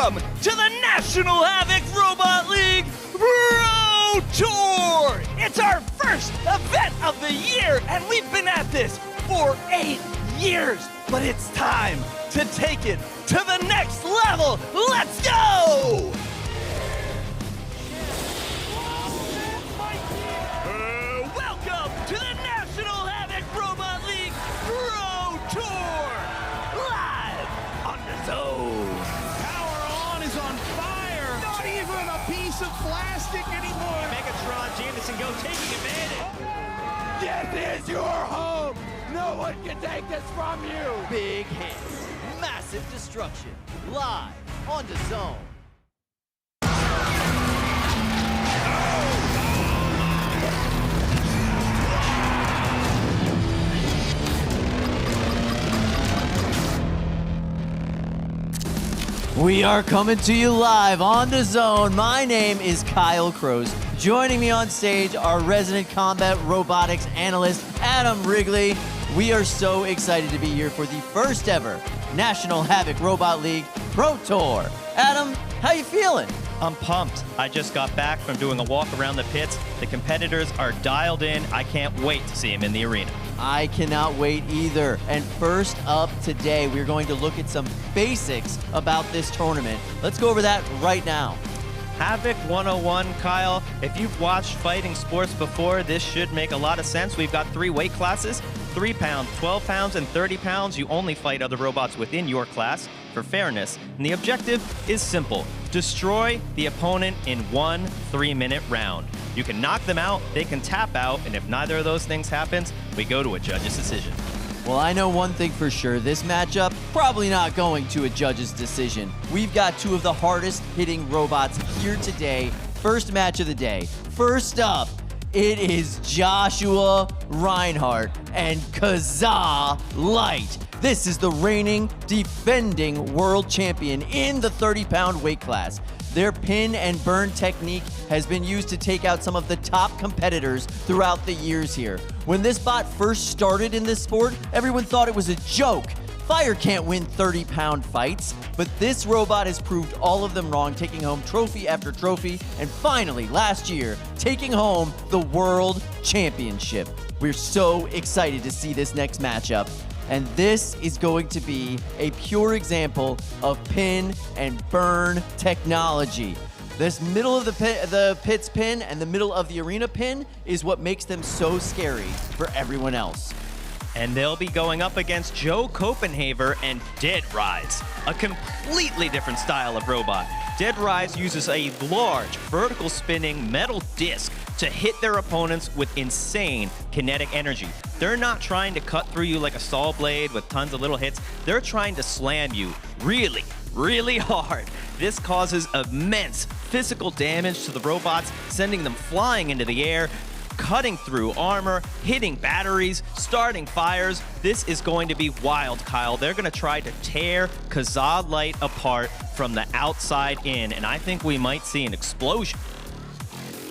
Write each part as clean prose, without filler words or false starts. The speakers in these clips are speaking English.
Welcome to the National Havoc Robot League Pro Tour! It's our first event of the year, and we've been at this for 8 years. But it's time to take it to the next level. Let's go! Welcome to the National Havoc Robot League Pro Tour! Live on the zone. Power On is on fire. Not even a piece of plastic anymore. Megatron Jameson go taking advantage. This is your home! No one can take this from you! Big hits, massive destruction, live on the zone. We are coming to you live on the zone. My name is Kyle Crows. Joining me on stage, our resident combat robotics analyst, Adam Wrigley. We are so excited to be here for the first ever National Havoc Robot League Pro Tour. Adam, how you feeling? I'm pumped. I just got back from doing a walk around the pits. The competitors are dialed in. I can't wait to see them in the arena. I cannot wait either. And first up today, we're going to look at some basics about this tournament. Let's go over that right now. Havoc 101, Kyle. If you've watched fighting sports before, this should make a lot of sense. We've got 3 weight classes, 3 pounds, 12 pounds, and 30 pounds. You only fight other robots within your class for fairness. And the objective is simple. Destroy the opponent in 1 3-minute round. You can knock them out, they can tap out, and if neither of those things happens, we go to a judge's decision. Well, I know one thing for sure. This matchup, probably not going to a judge's decision. We've got 2 of the hardest hitting robots here today. First match of the day. First up, it is Joshua Reinhardt and Kazaa Light. This is the reigning, defending world champion in the 30-pound weight class. Their pin and burn technique has been used to take out some of the top competitors throughout the years here. When this bot first started in this sport, everyone thought it was a joke. Fire can't win 30-pound fights, but this robot has proved all of them wrong, taking home trophy after trophy, and finally, last year, taking home the World Championship. We're so excited to see this next matchup. And this is going to be a pure example of pin and burn technology. This middle of the pit's pin and the middle of the arena pin is what makes them so scary for everyone else. And they'll be going up against Joe Copenhaver and Dead Rise, a completely different style of robot. Dead Rise uses a large vertical spinning metal disc to hit their opponents with insane kinetic energy. They're not trying to cut through you like a saw blade with tons of little hits. They're trying to slam you really, really hard. This causes immense physical damage to the robots, sending them flying into the air, cutting through armor, hitting batteries, starting fires. This is going to be wild, Kyle. They're going to try to tear Kazaa Light apart from the outside in, and I think we might see an explosion.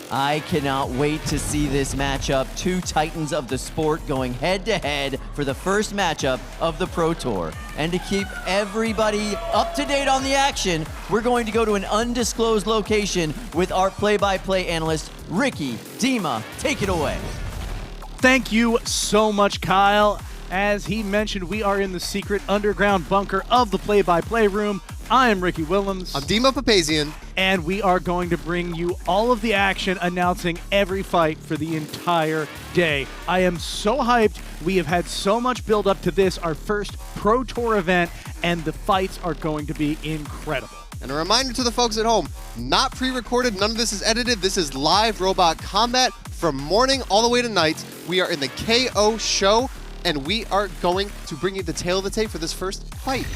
I cannot wait to see this matchup. 2 titans of the sport going head-to-head for the first matchup of the Pro Tour. And to keep everybody up to date on the action, we're going to go to an undisclosed location with our play-by-play analyst, Ricky Dima. Take it away. Thank you so much, Kyle. As he mentioned, we are in the secret underground bunker of the play-by-play room. I am Ricky Willems. I'm Dima Papazian. And we are going to bring you all of the action, announcing every fight for the entire day. I am so hyped. We have had so much build up to this, our first Pro Tour event, and the fights are going to be incredible. And a reminder to the folks at home, not pre-recorded, none of this is edited. This is live robot combat from morning all the way to night. We are in the KO show, and we are going to bring you the tail of the tape for this first fight.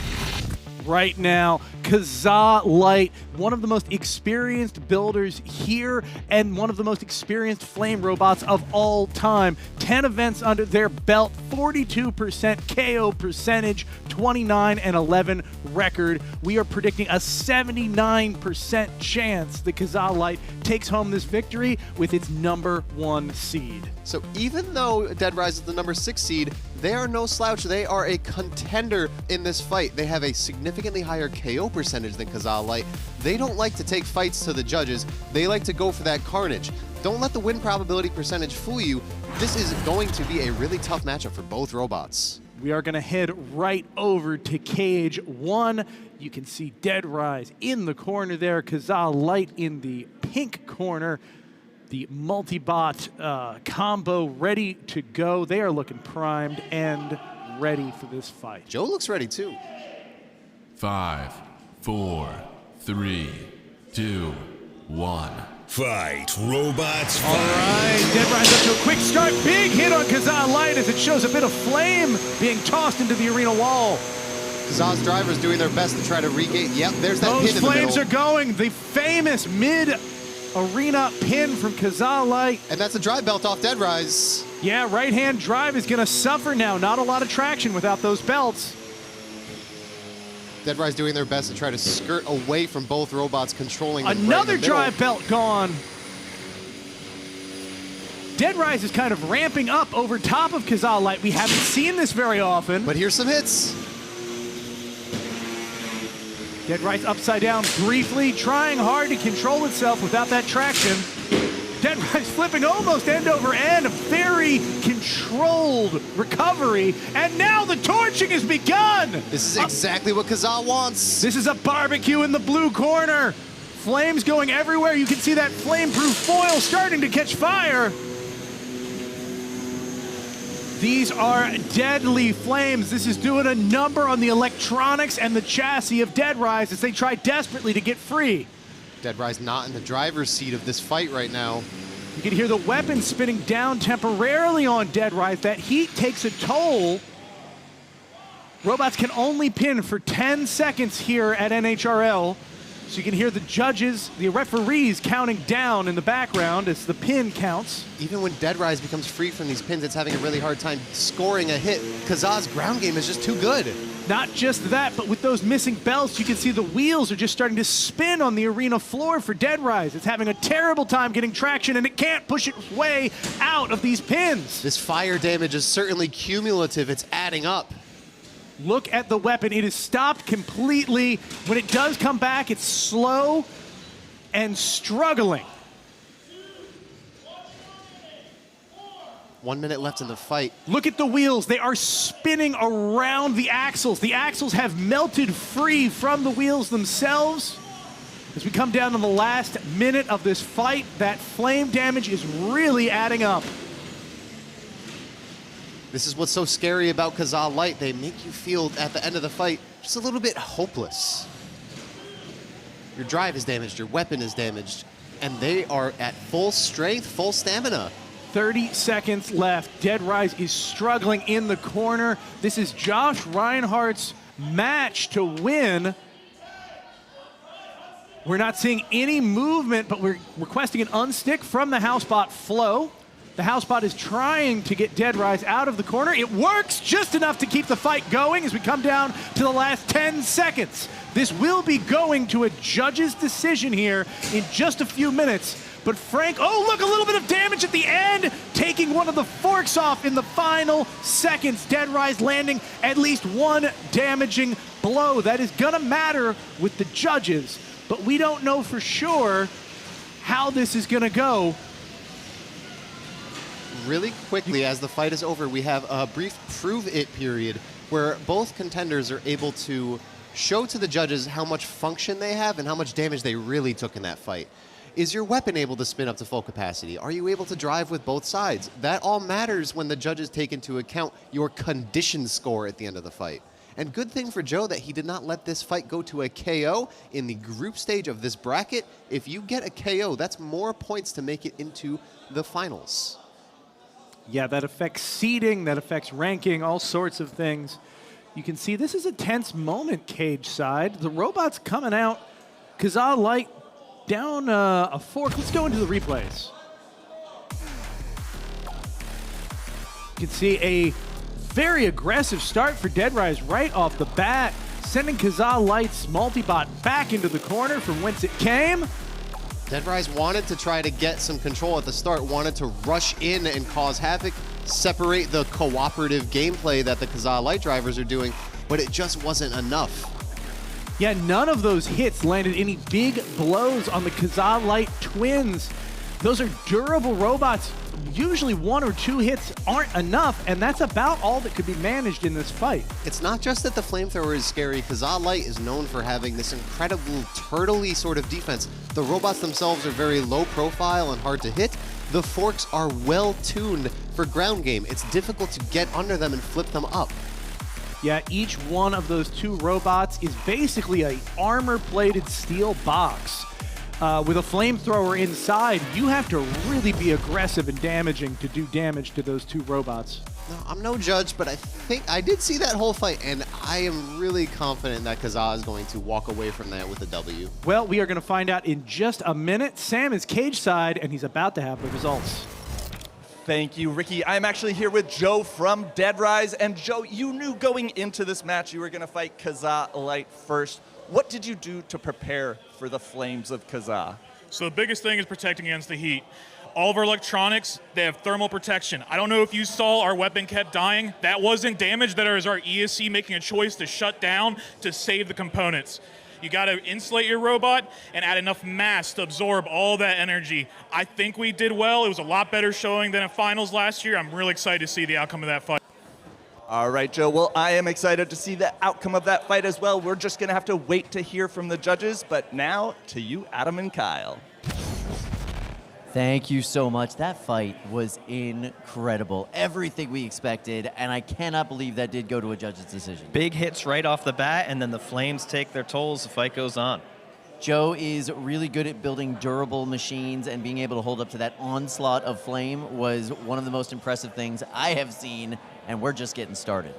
Right now, Kazaa Light, one of the most experienced builders here and one of the most experienced flame robots of all time. 10 events under their belt, 42% KO percentage, 29-11 record. We are predicting a 79% chance the Kazaa Light takes home this victory with its #1 seed. So even though Dead Rise is the #6 seed, They are no slouch. They are a contender in this fight. They have a significantly higher KO percentage than Kazaa Light. They don't like to take fights to the judges. They like to go for that carnage. Don't let the win probability percentage fool you. This is going to be a really tough matchup for both robots. We are going to head right over to cage 1. You can see Dead Rise in the corner there, Kazaa Light in the pink corner. The multi-bot combo ready to go. They are looking primed and ready for this fight. Joe looks ready too. 5, 4, 3, 2, 1. Fight, robots, All right, Dead Rise up to a quick start. Big hit on Kazaa Light as it shows a bit of flame being tossed into the arena wall. Kazaa's drivers doing their best to try to regain. Yep, there's that Those pin in the flames middle. are going. The famous mid-arena pin from Kazaa Light. And that's a drive belt off Dead Rise. Yeah, right-hand drive is going to suffer now. Not a lot of traction without those belts. Dead Rise doing their best to try to skirt away from both robots controlling them Another right in the drive middle. belt gone. Dead Rise is kind of ramping up over top of Kazaa Light. We haven't seen this very often. But here's some hits. Dead Rise upside down briefly, trying hard to control itself without that traction. Dead Rise flipping almost end over end, a very controlled recovery, and now the torching has begun! This is exactly what Kazaa wants. This is a barbecue in the blue corner. Flames going everywhere. You can see that flame-proof foil starting to catch fire. These are deadly flames. This is doing a number on the electronics and the chassis of Dead Rise as they try desperately to get free. Dead Rise not in the driver's seat of this fight right now. You can hear the weapon spinning down temporarily on Dead Rise. That heat takes a toll. Robots can only pin for 10 seconds here at NHRL. So you can hear the judges, the referees counting down in the background as the pin counts. Even when Dead Rise becomes free from these pins, it's having a really hard time scoring a hit. Kazaa's ground game is just too good. Not just that, but with those missing belts, you can see the wheels are just starting to spin on the arena floor for Dead Rise. It's having a terrible time getting traction, and it can't push its way out of these pins. This fire damage is certainly cumulative. It's adding up. Look at the weapon. It is stopped completely. When it does come back, it's slow and struggling. 1 minute left in the fight. Look at the wheels. They are spinning around the axles. The axles have melted free from the wheels themselves. As we come down to the last minute of this fight, that flame damage is really adding up. This is what's so scary about Kazaa Light. They make you feel, at the end of the fight, just a little bit hopeless. Your drive is damaged, your weapon is damaged, and they are at full strength, full stamina. 30 seconds left. Dead Rise is struggling in the corner. This is Josh Reinhardt's match to win. We're not seeing any movement, but we're requesting an unstick from the housebot Flo. The housebot is trying to get Dead Rise out of the corner. It works just enough to keep the fight going as we come down to the last 10 seconds. This will be going to a judge's decision here in just a few minutes. But Frank, oh look, a little bit of damage at the end, taking one of the forks off in the final seconds. Dead Rise landing at least one damaging blow. That is gonna matter with the judges, but we don't know for sure how this is gonna go. Really quickly, as the fight is over, we have a brief prove it period where both contenders are able to show to the judges how much function they have and how much damage they really took in that fight. Is your weapon able to spin up to full capacity? Are you able to drive with both sides? That all matters when the judges take into account your condition score at the end of the fight. And good thing for Joe that he did not let this fight go to a KO in the group stage of this bracket. If you get a KO, that's more points to make it into the finals. Yeah, that affects seeding, that affects ranking, all sorts of things. You can see this is a tense moment, cage side. The robots coming out. Kazaa Light down a fork. Let's go into the replays. You can see a very aggressive start for Dead Rise right off the bat, sending Kazaa Light's multi-bot back into the corner from whence it came. Dead Rise wanted to try to get some control at the start, wanted to rush in and cause havoc. separate the cooperative gameplay that the Kazaa Light drivers are doing, but it just wasn't enough. Yeah, none of those hits landed any big blows on the Kazaa Light twins. Those are durable robots. Usually 1 or 2 hits aren't enough, and that's about all that could be managed in this fight. It's not just that the flamethrower is scary. Kazaa Light is known for having this incredible turtley sort of defense. The robots themselves are very low profile and hard to hit. The forks are well tuned for ground game. It's difficult to get under them and flip them up. Yeah, each one of those 2 robots is basically a armor-plated steel box. With a flamethrower inside, you have to really be aggressive and damaging to do damage to those 2 robots. No, I'm no judge, but I think I did see that whole fight, and I am really confident that Kazaa is going to walk away from that with a W. Well, we are going to find out in just a minute. Sam is cage side, and he's about to have the results. Thank you, Ricky. I'm actually here with Joe from Dead Rise. And Joe, you knew going into this match you were going to fight Kazaa Light first. What did you do to prepare for the flames of Kazaa? So the biggest thing is protecting against the heat. All of our electronics, they have thermal protection. I don't know if you saw our weapon kept dying. That wasn't damage. That is our ESC making a choice to shut down to save the components. You got to insulate your robot and add enough mass to absorb all that energy. I think we did well. It was a lot better showing than at finals last year. I'm really excited to see the outcome of that fight. All right, Joe. Well, I am excited to see the outcome of that fight as well. We're just going to have to wait to hear from the judges. But now to you, Adam and Kyle. Thank you so much. That fight was incredible. Everything we expected, and I cannot believe that did go to a judge's decision. Big hits right off the bat, and then the flames take their toll as the fight goes on. Joe is really good at building durable machines, and being able to hold up to that onslaught of flame was one of the most impressive things I have seen, and we're just getting started.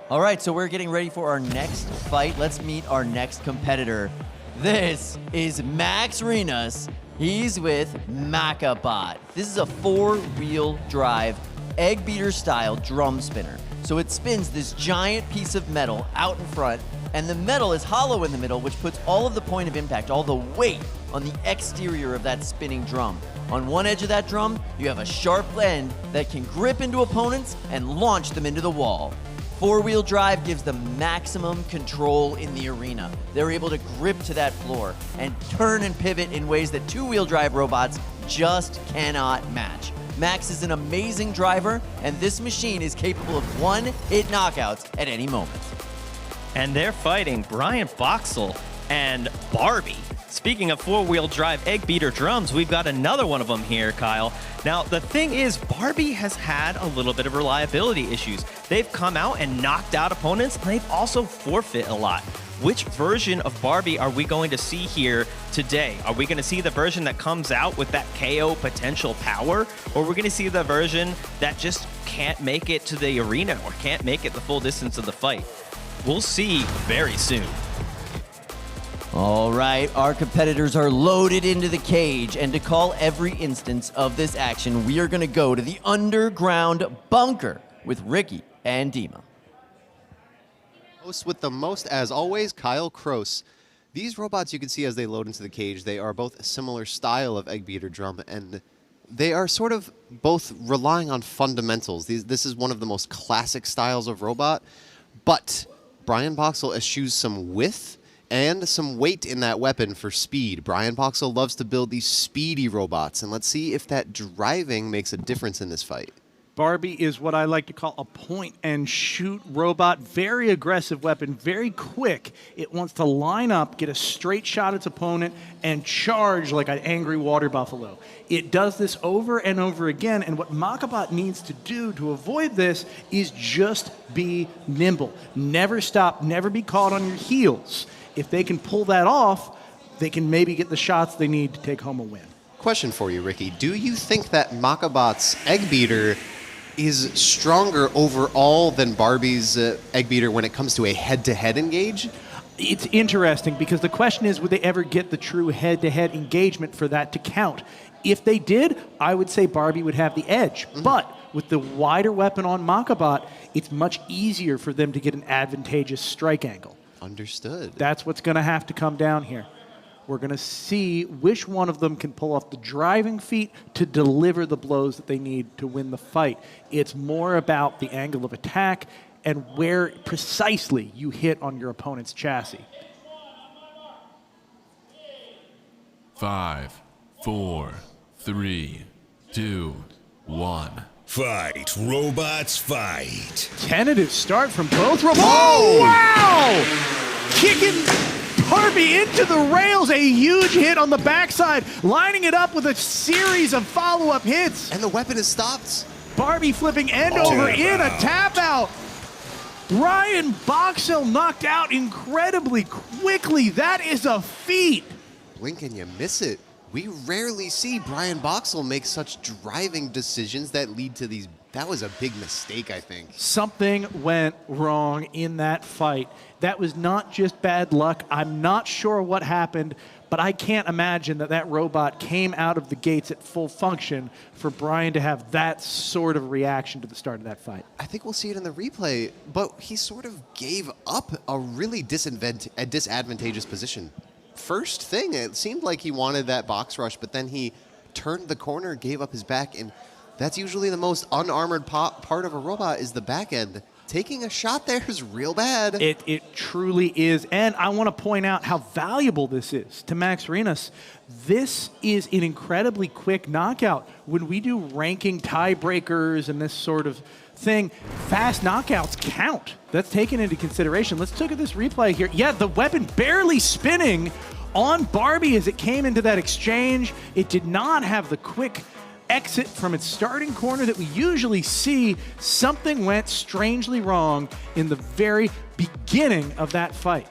All right, so we're getting ready for our next fight. Let's meet our next competitor. This is Max Renas. He's with Macabot. This is a 4-wheel drive, egg beater style drum spinner. So it spins this giant piece of metal out in front, and the metal is hollow in the middle, which puts all of the point of impact, all the weight on the exterior of that spinning drum. On one edge of that drum, you have a sharp end that can grip into opponents and launch them into the wall. 4-wheel drive gives them maximum control in the arena. They're able to grip to that floor and turn and pivot in ways that 2-wheel drive robots just cannot match. Max is an amazing driver, and this machine is capable of one-hit knockouts at any moment. And they're fighting Brian Boxel and Barbie. Speaking of 4-wheel drive egg beater drums, we've got another one of them here, Kyle. Now, the thing is, Barbie has had a little bit of reliability issues. They've come out and knocked out opponents, and they've also forfeit a lot. Which version of Barbie are we going to see here today? Are we going to see the version that comes out with that KO potential power? Or are we going to see the version that just can't make it to the arena or can't make it the full distance of the fight? We'll see very soon. All right, our competitors are loaded into the cage, and to call every instance of this action, we are going to go to the underground bunker with Ricky and Dima. Host with the most, as always, Kyle Kroos. These robots you can see as they load into the cage, they are both a similar style of egg beater drum, and they are sort of both relying on fundamentals. This is one of the most classic styles of robot, but Brian Boxel eschews some width and some weight in that weapon for speed. Brian Boxel loves to build these speedy robots, and let's see if that driving makes a difference in this fight. Barbie is what I like to call a point-and-shoot robot. Very aggressive weapon, very quick. It wants to line up, get a straight shot at its opponent, and charge like an angry water buffalo. It does this over and over again, and what Macabot needs to do to avoid this is just be nimble. Never stop, never be caught on your heels. If they can pull that off, they can maybe get the shots they need to take home a win. Question for you, Ricky. Do you think that Macabot's egg beater is stronger overall than Barbie's egg beater when it comes to a head-to-head engage? It's interesting because the question is, would they ever get the true head-to-head engagement for that to count? If they did, I would say Barbie would have the edge. Mm-hmm. But with the wider weapon on Macabot, it's much easier for them to get an advantageous strike angle. Understood. That's what's going to have to come down here. We're going to see which one of them can pull off the driving feat to deliver the blows that they need to win the fight. It's more about the angle of attack and where precisely you hit on your opponent's chassis. 5, 4, 3, 2, 1. Fight, robots, fight. Tentative start from both robots. Oh, wow! Kicking Barbie into the rails. A huge hit on the backside, lining it up with a series of follow-up hits. And the weapon is stopped. Barbie flipping end over in a tap out. Brian Boxell knocked out incredibly quickly. That is a feat. Blink and you miss it. We rarely see Brian Boxell make such driving decisions that lead to these. That was a big mistake, I think. Something went wrong in that fight. That was not just bad luck. I'm not sure what happened, but I can't imagine that that robot came out of the gates at full function for Brian to have that sort of reaction to the start of that fight. I think we'll see it in the replay, but he sort of gave up a really disadvantageous position. First thing, it seemed like he wanted that box rush, but then he turned the corner, gave up his back, and that's usually the most unarmored part of a robot is the back end. Taking a shot there is real bad. It truly is, and I want to point out how valuable this is to Max Renas. This is an incredibly quick knockout. When we do ranking tiebreakers and this sort of thing, fast knockouts count. That's taken into consideration. Let's look at this replay here. Yeah, the weapon barely spinning on Barbie as it came into that exchange. It did not have the quick exit from its starting corner that we usually see. Something went strangely wrong in the very beginning of that fight.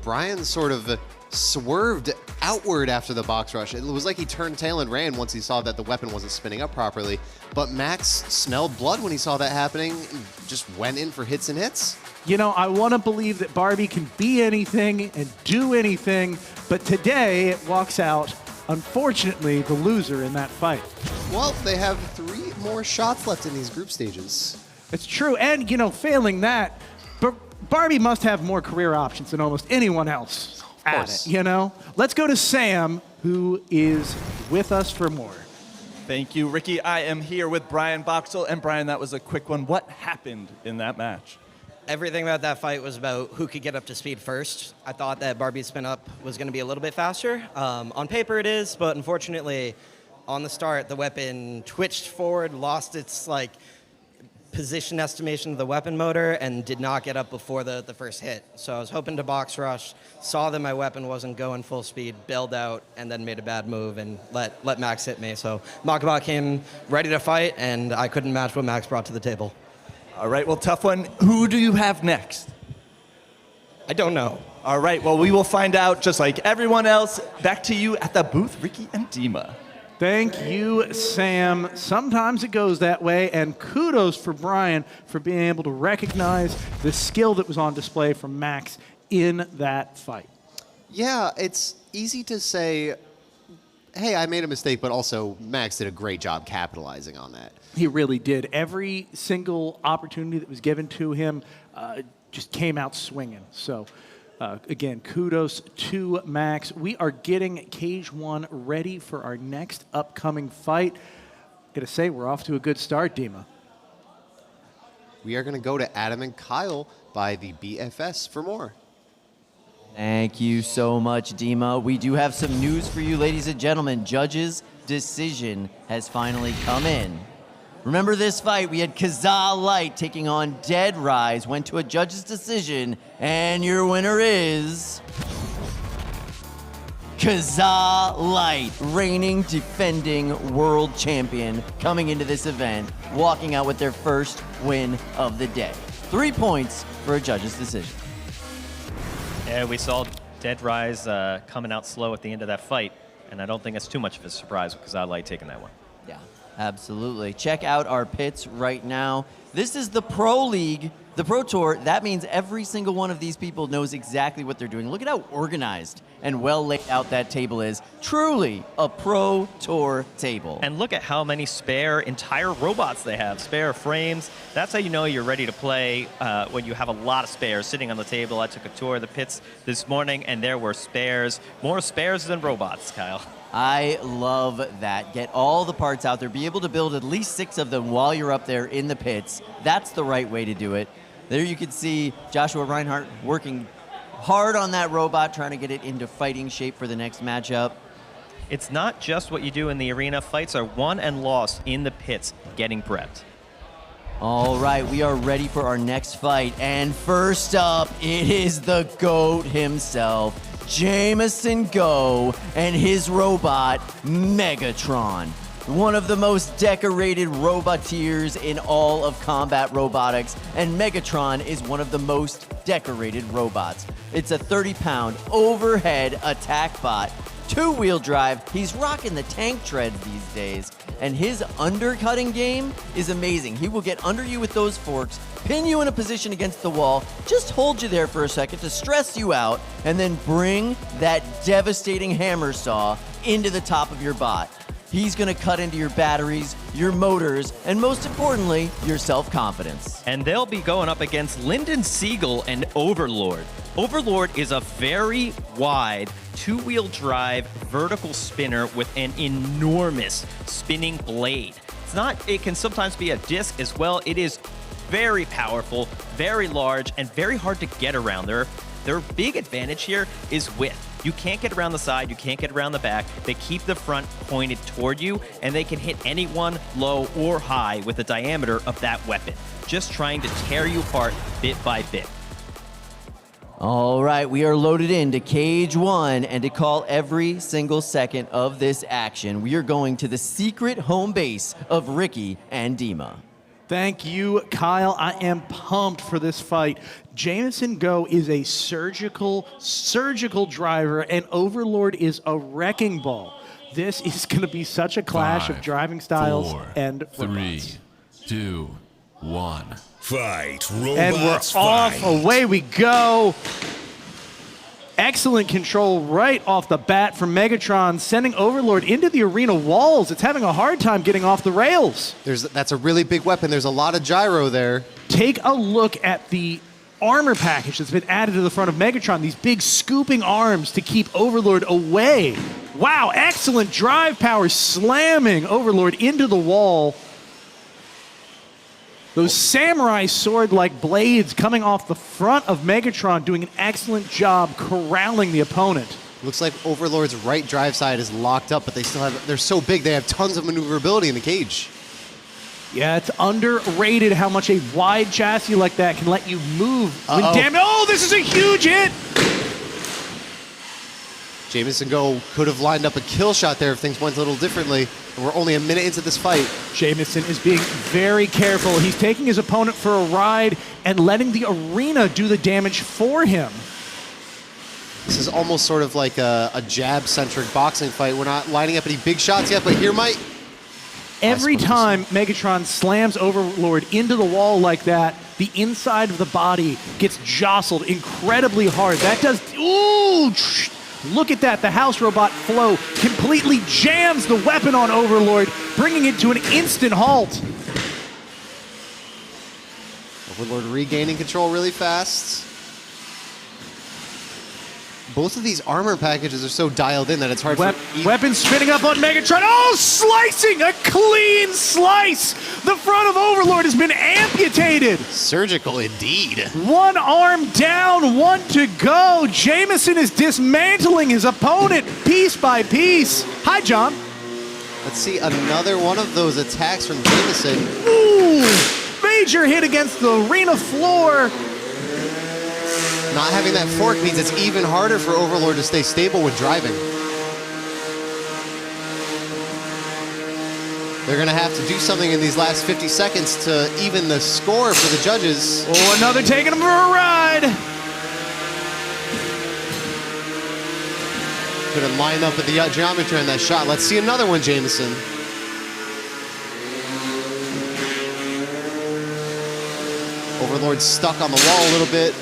Brian sort of swerved outward after the box rush. It was like he turned tail and ran once he saw that the weapon wasn't spinning up properly. But Max smelled blood when he saw that happening and just went in for hits and hits. You know, I want to believe that Barbie can be anything and do anything, but today it walks out, unfortunately, the loser in that fight. Well, they have 3 more shots left in these group stages. It's true, and, you know, failing that, Barbie must have more career options than almost anyone else at it, you know? Let's go to Sam, who is with us for more. Thank you, Ricky. I am here with Brian Boxell. And Brian, that was a quick one. What happened in that match? Everything about that fight was about who could get up to speed first. I thought that Barbie's spin up was going to be a little bit faster. On paper it is, but unfortunately, on the start, the weapon twitched forward, lost its position estimation of the weapon motor, and did not get up before the first hit. So I was hoping to box rush, saw that my weapon wasn't going full speed, bailed out, and then made a bad move and let Max hit me. So Makaba came ready to fight, and I couldn't match what Max brought to the table. All right, well, tough one. Who do you have next? I don't know. All right, well, we will find out just like everyone else. Back to you at the booth, Ricky and Dima. Thank you, Sam. Sometimes it goes that way, and kudos for Brian for being able to recognize the skill that was on display from Max in that fight. Yeah, it's easy to say, hey, I made a mistake, but also Max did a great job capitalizing on that. He really did. Every single opportunity that was given to him just came out swinging. So, again, kudos to Max. We are getting Cage 1 ready for our next upcoming fight. Gotta say, we're off to a good start, Dima. We are going to go to Adam and Kyle by the BFS for more. Thank you so much, Dima. We do have some news for you, ladies and gentlemen. Judge's decision has finally come in. Remember this fight? We had Kazaa Light taking on Dead Rise. Went to a judge's decision, and your winner is Kazaa Light, reigning, defending world champion, coming into this event, walking out with their first win of the day. 3 points for a judge's decision. Yeah, we saw Dead Rise coming out slow at the end of that fight, and I don't think it's too much of a surprise with Kazaa Light taking that one. Yeah, absolutely. Check out our pits right now. This is the Pro League The Pro Tour, that means every single one of these people knows exactly what they're doing. Look at how organized and well laid out that table is. Truly a Pro Tour table. And look at how many spare entire robots they have, spare frames. That's how you know you're ready to play when you have a lot of spares sitting on the table. I took a tour of the pits this morning, and there were spares, more spares than robots, Kyle. I love that. Get all the parts out there. Be able to build at least 6 of them while you're up there in the pits. That's the right way to do it. There you can see Joshua Reinhardt working hard on that robot, trying to get it into fighting shape for the next matchup. It's not just what you do in the arena. Fights are won and lost in the pits, getting prepped. All right, we are ready for our next fight. And first up, it is the GOAT himself, Jameson Go, and his robot, Megatron. One of the most decorated roboteers in all of combat robotics, and Megatron is one of the most decorated robots. It's a 30-pound overhead attack bot, 2-wheel drive. He's rocking the tank treads these days, and his undercutting game is amazing. He will get under you with those forks, pin you in a position against the wall, just hold you there for a second to stress you out, and then bring that devastating hammer saw into the top of your bot. He's going to cut into your batteries, your motors, and most importantly, your self-confidence. And they'll be going up against Lyndon Siegel and Overlord. Overlord is a very wide 2-wheel drive vertical spinner with an enormous spinning blade. It can sometimes be a disc as well. It is very powerful, very large, and very hard to get around. Their big advantage here is width. You can't get around the side, you can't get around the back. They keep the front pointed toward you, and they can hit anyone low or high with the diameter of that weapon, just trying to tear you apart bit by bit. All right, we are loaded into Cage 1, and to call every single second of this action, we are going to the secret home base of Ricky and Dima. Thank you, Kyle. I am pumped for this fight. Jameson Go is a surgical driver, and Overlord is a wrecking ball. This is going to be such a clash of driving styles 4, and 3, robots. 2, 1. Fight, And we're robots, off. fight. Away we go. Excellent control right off the bat from Megatron, sending Overlord into the arena walls. It's having a hard time getting off the rails. That's a really big weapon. There's a lot of gyro there. Take a look at the armor package that's been added to the front of Megatron. These big scooping arms to keep Overlord away. Wow, excellent drive power, slamming Overlord into the wall. Those samurai sword-like blades coming off the front of Megatron, doing an excellent job corralling the opponent. Looks like Overlord's right drive side is locked up, but they're so big, they have tons of maneuverability in the cage. Yeah, it's underrated how much a wide chassis like that can let you move. Oh, this is a huge hit! Jameson Go could have lined up a kill shot there if things went a little differently. And we're only a minute into this fight. Jameson is being very careful. He's taking his opponent for a ride and letting the arena do the damage for him. This is almost sort of like a jab-centric boxing fight. We're not lining up any big shots yet, but here might... Every time Megatron slams Overlord into the wall like that, the inside of the body gets jostled incredibly hard. That does... Ooh! Look at that. The house robot Flow completely jams the weapon on Overlord, bringing it to an instant halt. Overlord regaining control really fast. Both of these armor packages are so dialed in that it's hard for... Weapon spinning up on Megatron. Oh, slicing! A clean slice! The front of Overlord has been amputated. Surgical indeed. One arm down, one to go. Jameson is dismantling his opponent piece by piece. Hi, John. Let's see another one of those attacks from Jameson. Ooh! Major hit against the arena floor. Not having that fork means it's even harder for Overlord to stay stable when driving. They're going to have to do something in these last 50 seconds to even the score for the judges. Oh, another taking him for a ride. Couldn't line up with the geometry on that shot. Let's see another one, Overlord's stuck on the wall a little bit.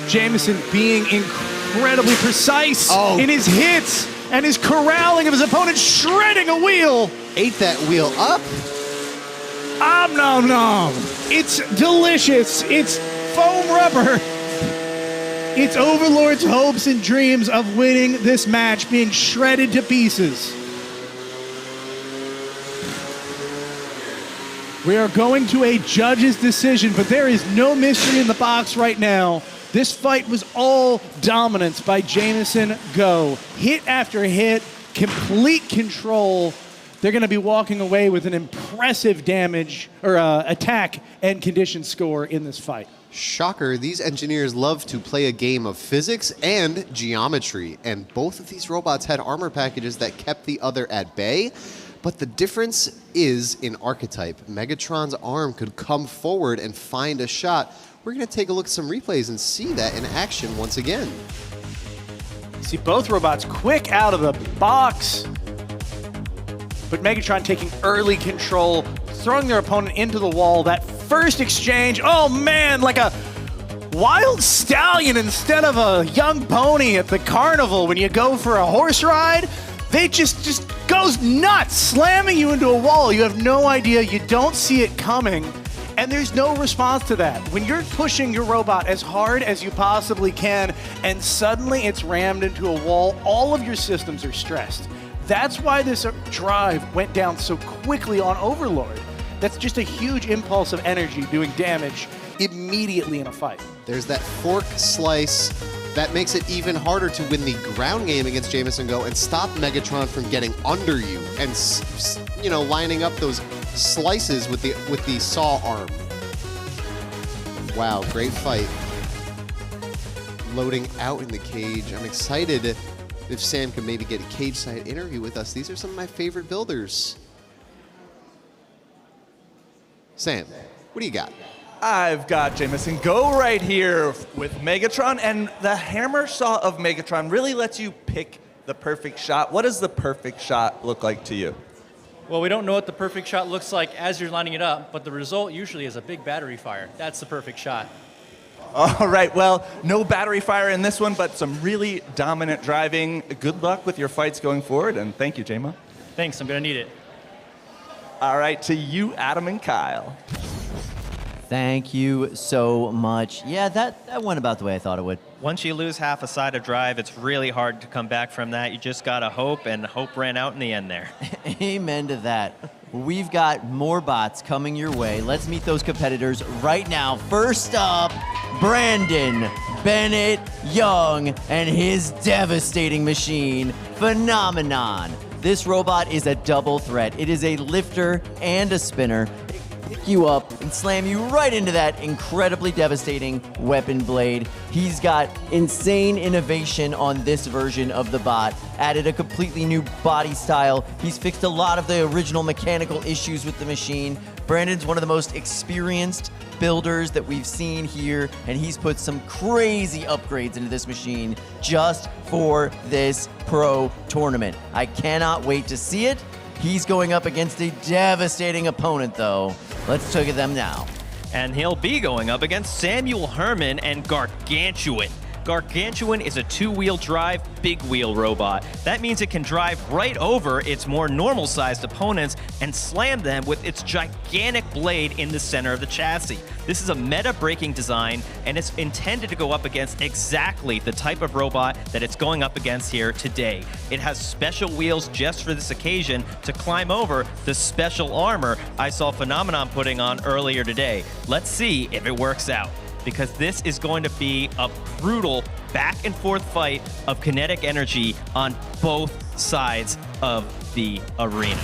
Jameson being incredibly precise Oh. in his hits and his corralling of his opponent, shredding a wheel. Ate that wheel up. Om nom nom. It's delicious. It's foam rubber. It's Overlord's hopes and dreams of winning this match being shredded to pieces. We are going to a judge's decision, but there is no mystery in the box right now. This fight was all dominance by Jameson Go. Hit after hit, complete control. They're going to be walking away with an impressive damage or attack and condition score in this fight. Shocker, these engineers love to play a game of physics and geometry, and both of these robots had armor packages that kept the other at bay. But the difference is in archetype. Megatron's arm could come forward and find a shot. We're going to take a look at some replays and see that in action once again. See both robots quick out of the box. But Megatron taking early control, throwing their opponent into the wall. That first exchange, oh man, like a wild stallion instead of a young pony at the carnival when you go for a horse ride. They just goes nuts, slamming you into a wall. You have no idea, you don't see it coming, and there's no response to that. When you're pushing your robot as hard as you possibly can, and suddenly it's rammed into a wall, all of your systems are stressed. That's why this drive went down so quickly on Overlord. That's just a huge impulse of energy doing damage immediately in a fight. There's that fork slice that makes it even harder to win the ground game against Jameson Go and stop Megatron from getting under you and lining up those slices with the saw arm. Wow, great fight. Loading out in the cage. I'm excited if Sam can maybe get a cage side interview with us. These are some of my favorite builders. Sam, what do you got? I've got Jameson Go right here with Megatron, and the hammer saw of Megatron really lets you pick the perfect shot. What does the perfect shot look like to you? Well, we don't know what the perfect shot looks like as you're lining it up, but the result usually is a big battery fire. That's the perfect shot. All right, well, no battery fire in this one, but some really dominant driving. Good luck with your fights going forward, and thank you, Jama. Thanks, I'm gonna need it. All right, to you, Adam and Kyle. Thank you so much. Yeah, that went about the way I thought it would. Once you lose half a side of drive, it's really hard to come back from that. You just gotta hope, and hope ran out in the end there. Amen to that. We've got more bots coming your way. Let's meet those competitors right now. First up, Brandon Bennett Young and his devastating machine, Phenomenon. This robot is a double threat. It is a lifter and a spinner. Pick you up and slam you right into that incredibly devastating weapon blade. He's got insane innovation on this version of the bot, added a completely new body style. He's fixed a lot of the original mechanical issues with the machine. Brandon's one of the most experienced builders that we've seen here, and he's put some crazy upgrades into this machine just for this pro tournament. I cannot wait to see it. He's going up against a devastating opponent, though. Let's look at them now. And he'll be going up against Samuel Herman and Gargantuan. Gargantuan is a two-wheel drive, big wheel robot. That means it can drive right over its more normal-sized opponents and slam them with its gigantic blade in the center of the chassis. This is a meta-breaking design, and it's intended to go up against exactly the type of robot that it's going up against here today. It has special wheels just for this occasion to climb over the special armor I saw Phenomenon putting on earlier today. Let's see if it works out, because this is going to be a brutal back and forth fight of kinetic energy on both sides of the arena.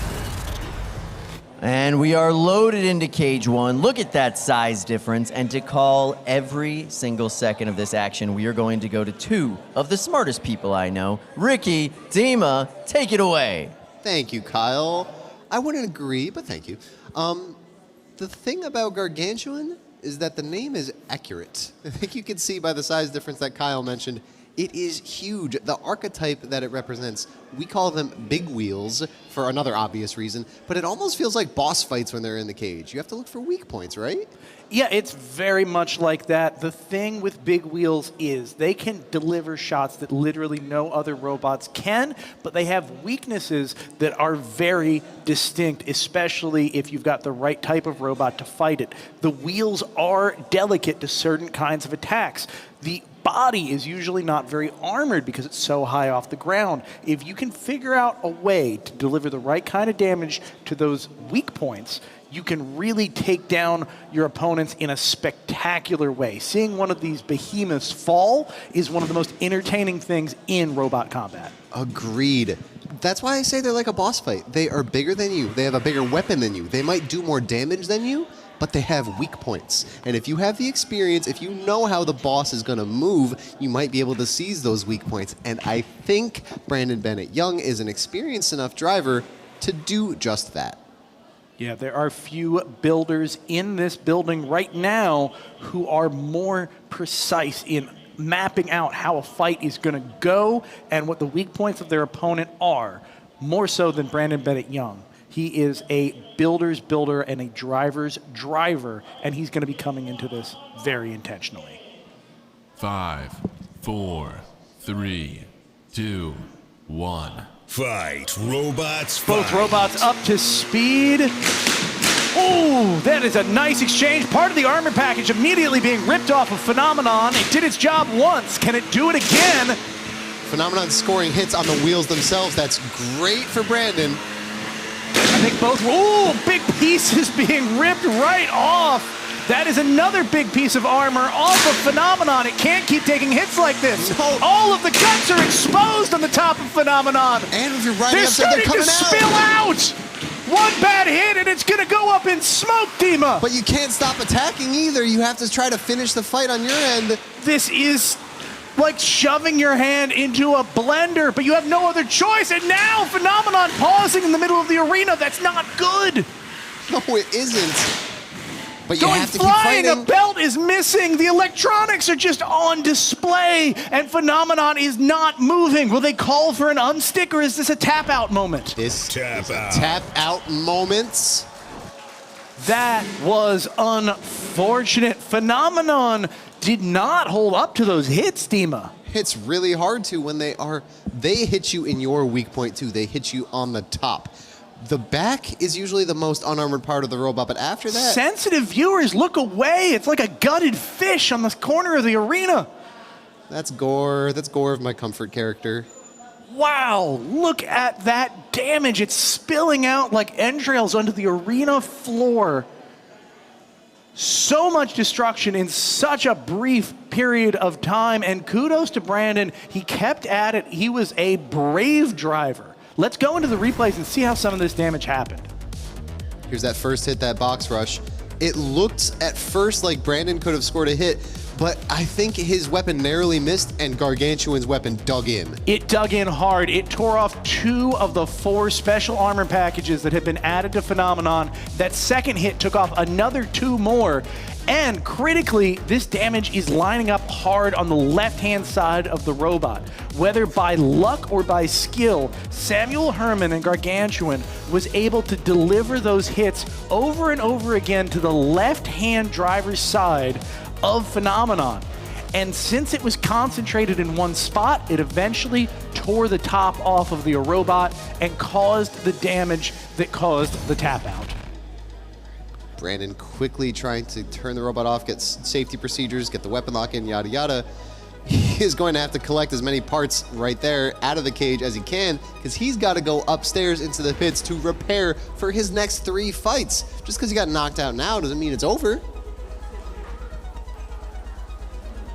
And we are loaded into cage one. Look at that size difference. And to call every single second of this action, we are going to go to two of the smartest people I know. Ricky, Dima, take it away. Thank you, Kyle. I wouldn't agree, but thank you. The thing about Gargantuan is that the name is accurate. I think you can see by the size difference that Kyle mentioned, It is huge. The archetype that it represents, we call them big wheels for another obvious reason, but it almost feels like boss fights when they're in the cage. You have to look for weak points, right? Yeah, it's very much like that. The thing with big wheels is they can deliver shots that literally no other robots can, but they have weaknesses that are very distinct, especially if you've got the right type of robot to fight it. The wheels are delicate to certain kinds of attacks. The body is usually not very armored because it's so high off the ground. If you can figure out a way to deliver the right kind of damage to those weak points, you can really take down your opponents in a spectacular way. Seeing one of these behemoths fall is one of the most entertaining things in robot combat. Agreed. That's why I say they're like a boss fight. They are bigger than you. They have a bigger weapon than you. They might do more damage than you, but they have weak points. And if you have the experience, if you know how the boss is going to move, you might be able to seize those weak points. And I think Brandon Bennett Young is an experienced enough driver to do just that. Yeah, there are few builders in this building right now who are more precise in mapping out how a fight is going to go and what the weak points of their opponent are, more so than Brandon Bennett Young. He is a builder's builder and a driver's driver, and he's going to be coming into this very intentionally. 5, 4, 3, 2, 1. Fight, robots, fight. Both robots up to speed. Oh, that is a nice exchange. Part of the armor package immediately being ripped off of Phenomenon. It did its job once. Can it do it again? Phenomenon scoring hits on the wheels themselves. That's great for Brandon. I think both, big pieces being ripped right off. That is another big piece of armor off of Phenomenon. It can't keep taking hits like this. No. All of the guts are exposed on the top of Phenomenon. And if you're riding They're up there, they're starting coming to spill out. One bad hit and it's going to go up in smoke, Dima. But you can't stop attacking either. You have to try to finish the fight on your end. This is like shoving your hand into a blender, but you have no other choice. And now Phenomenon pausing in the middle of the arena. That's not good. No, it isn't. But you Going have to keep flying, fighting. a belt is missing. The electronics are just on display, and Phenomenon is not moving. Will they call for an unstick, or is this a tap-out moment? This Tap is a out. tap-out moment. That was unfortunate. Phenomenon did not hold up to those hits, Dima. It's really hard to when they hit you in your weak point too. They hit you on the top. The back is usually the most unarmored part of the robot, but after that... Sensitive viewers, look away. It's like a gutted fish on the corner of the arena. That's gore. That's gore of my comfort character. Wow, look at that damage. It's spilling out like entrails onto the arena floor. So much destruction in such a brief period of time, and kudos to Brandon. He kept at it. He was a brave driver. Let's go into the replays and see how some of this damage happened. Here's that first hit, that box rush. It looked at first like Brandon could have scored a hit, but I think his weapon narrowly missed and Gargantuan's weapon dug in. It dug in hard. It tore off 2 of the 4 special armor packages that had been added to Phenomenon. That second hit took off another 2 more. And critically, this damage is lining up hard on the left-hand side of the robot. Whether by luck or by skill, Samuel Herman and Gargantuan was able to deliver those hits over and over again to the left-hand driver's side of Phenomenon. And since it was concentrated in one spot, it eventually tore the top off of the robot and caused the damage that caused the tap out. Brandon quickly trying to turn the robot off, get safety procedures, get the weapon lock in, yada yada. He is going to have to collect as many parts right there out of the cage as he can, because he's got to go upstairs into the pits to repair for his next 3 fights. Just because he got knocked out now doesn't mean it's over.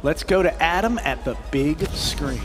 Let's go to Adam at the big screen.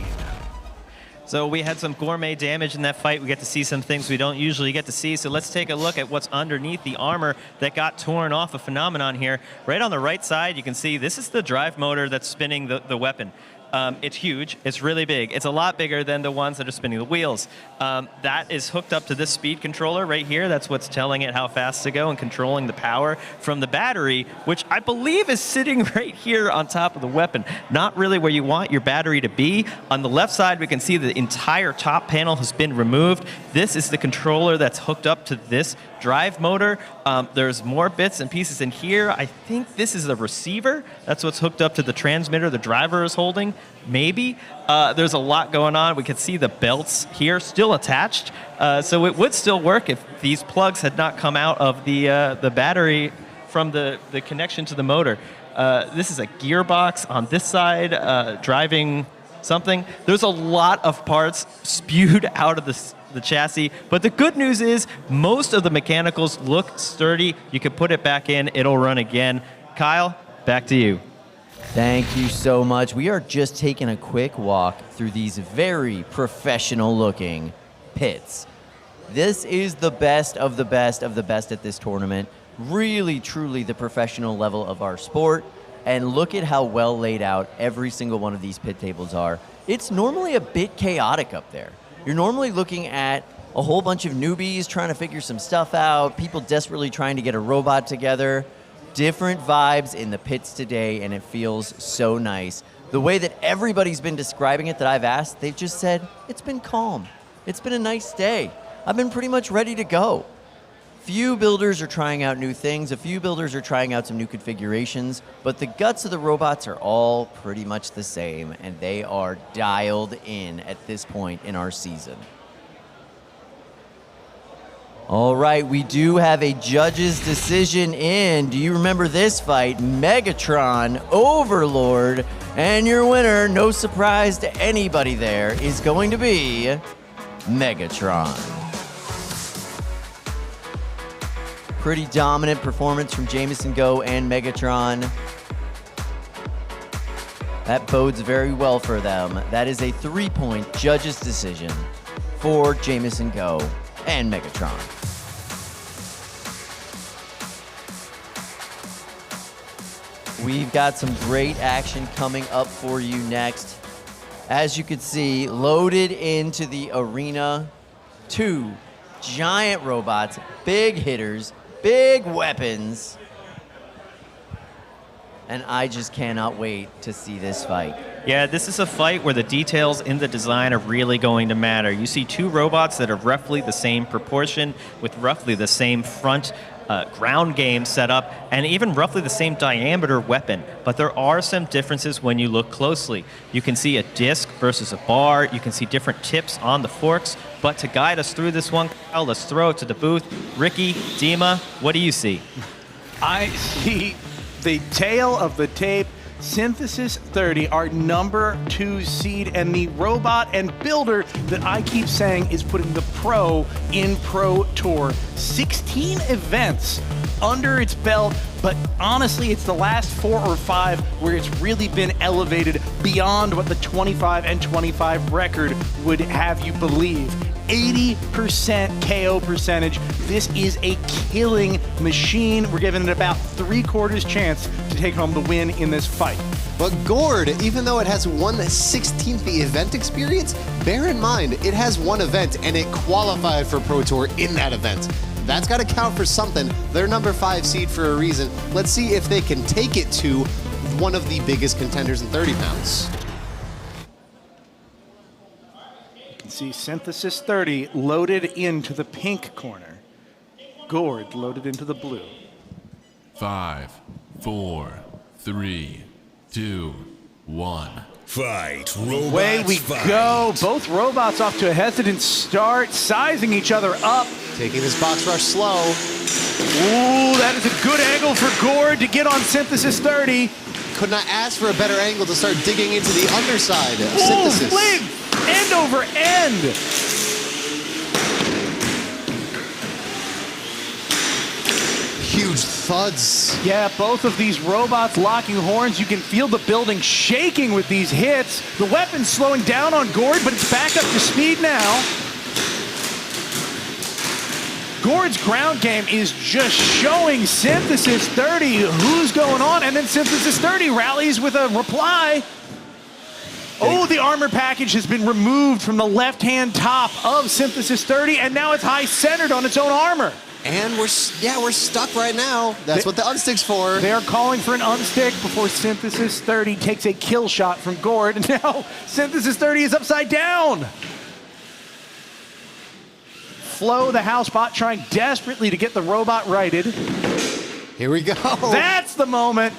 So we had some gourmet damage in that fight. We get to see some things we don't usually get to see. So let's take a look at what's underneath the armor that got torn off of Phenomenon here. Right on the right side, you can see this is the drive motor that's spinning the weapon. It's huge. It's really big. It's a lot bigger than the ones that are spinning the wheels. That is hooked up to this speed controller right here. That's what's telling it how fast to go and controlling the power from the battery, which I believe is sitting right here on top of the weapon. Not really where you want your battery to be. On the left side, we can see the entire top panel has been removed. This is the controller that's hooked up to this drive motor. There's more bits and pieces in here. I think this is a receiver. That's what's hooked up to the transmitter the driver is holding. Maybe. There's a lot going on. We can see the belts here still attached. So it would still work if these plugs had not come out of the battery from the connection to the motor. This is a gearbox on this side, driving something. There's a lot of parts spewed out of the chassis, but the good news is most of the mechanicals look sturdy. You can put it back in, it'll run again. Kyle, back to you. Thank you so much. We are just taking a quick walk through these very professional looking pits. This is the best of the best of the best at this tournament. Really, truly the professional level of our sport. And look at how well laid out every single one of these pit tables are. It's normally a bit chaotic up there. You're normally looking at a whole bunch of newbies trying to figure some stuff out, people desperately trying to get a robot together. Different vibes in the pits today, and it feels so nice. The way that everybody's been describing it that I've asked, they've just said, it's been calm. It's been a nice day. I've been pretty much ready to go. Few builders are trying out new things. A few builders are trying out some new configurations, but the guts of the robots are all pretty much the same, and they are dialed in at this point in our season. All right, we do have a judge's decision in. Do you remember this fight? Megatron, Overlord, and your winner, no surprise to anybody there, is going to be Megatron. Pretty dominant performance from Jameson Go and Megatron. That bodes very well for them. That is a 3-point judge's decision for Jameson Go and Megatron. We've got some great action coming up for you next. As you can see, loaded into the arena, 2 giant robots, big hitters, big weapons. And I just cannot wait to see this fight. Yeah, this is a fight where the details in the design are really going to matter. You see 2 robots that are roughly the same proportion with roughly the same front ground game setup and even roughly the same diameter weapon. But there are some differences when you look closely. You can see a disc versus a bar. You can see different tips on the forks. But to guide us through this one, Kyle, let's throw it to the booth. Ricky, Dima, what do you see? I see the tail of the tape, Synthesis 30, our number 2 seed, and the robot and builder that I keep saying is putting the pro in Pro Tour. 16 events under its belt, but honestly, it's the last 4 or 5 where it's really been elevated beyond what the 25 and 25 record would have you believe. 80% KO percentage. This is a killing machine. We're giving it about 3/4 chance to take home the win in this fight. But Gord, even though it has 1/16 the event experience, bear in mind it has 1 event and it qualified for Pro Tour in that event. That's got to count for something. They're number 5 seed for a reason. Let's see if they can take it to one of the biggest contenders in 30 pounds. See Synthesis 30 loaded into the pink corner. Gord loaded into the blue. 5, 4, 3, 2, 1. Fight, robots. Away we fight. go. Both robots off to a hesitant start, sizing each other up. Taking this box rush slow. Ooh, that is a good angle for Gord to get on Synthesis 30. Could not ask for a better angle to start digging into the underside of Ooh, Synthesis. leg, end over end. Huge thuds. Yeah, both of these robots locking horns. You can feel the building shaking with these hits. The weapon's slowing down on Gord, but it's back up to speed now. Gord's ground game is just showing Synthesis 30 who's going on, and then Synthesis 30 rallies with a reply. Oh, the armor package has been removed from the left-hand top of Synthesis 30, and now it's high-centered on its own armor. And we're stuck right now. That's what the unstick's for. They are calling for an unstick before Synthesis 30 takes a kill shot from Gord. And now Synthesis 30 is upside down. Flo, the housebot, trying desperately to get the robot righted. Here we go. That's the moment.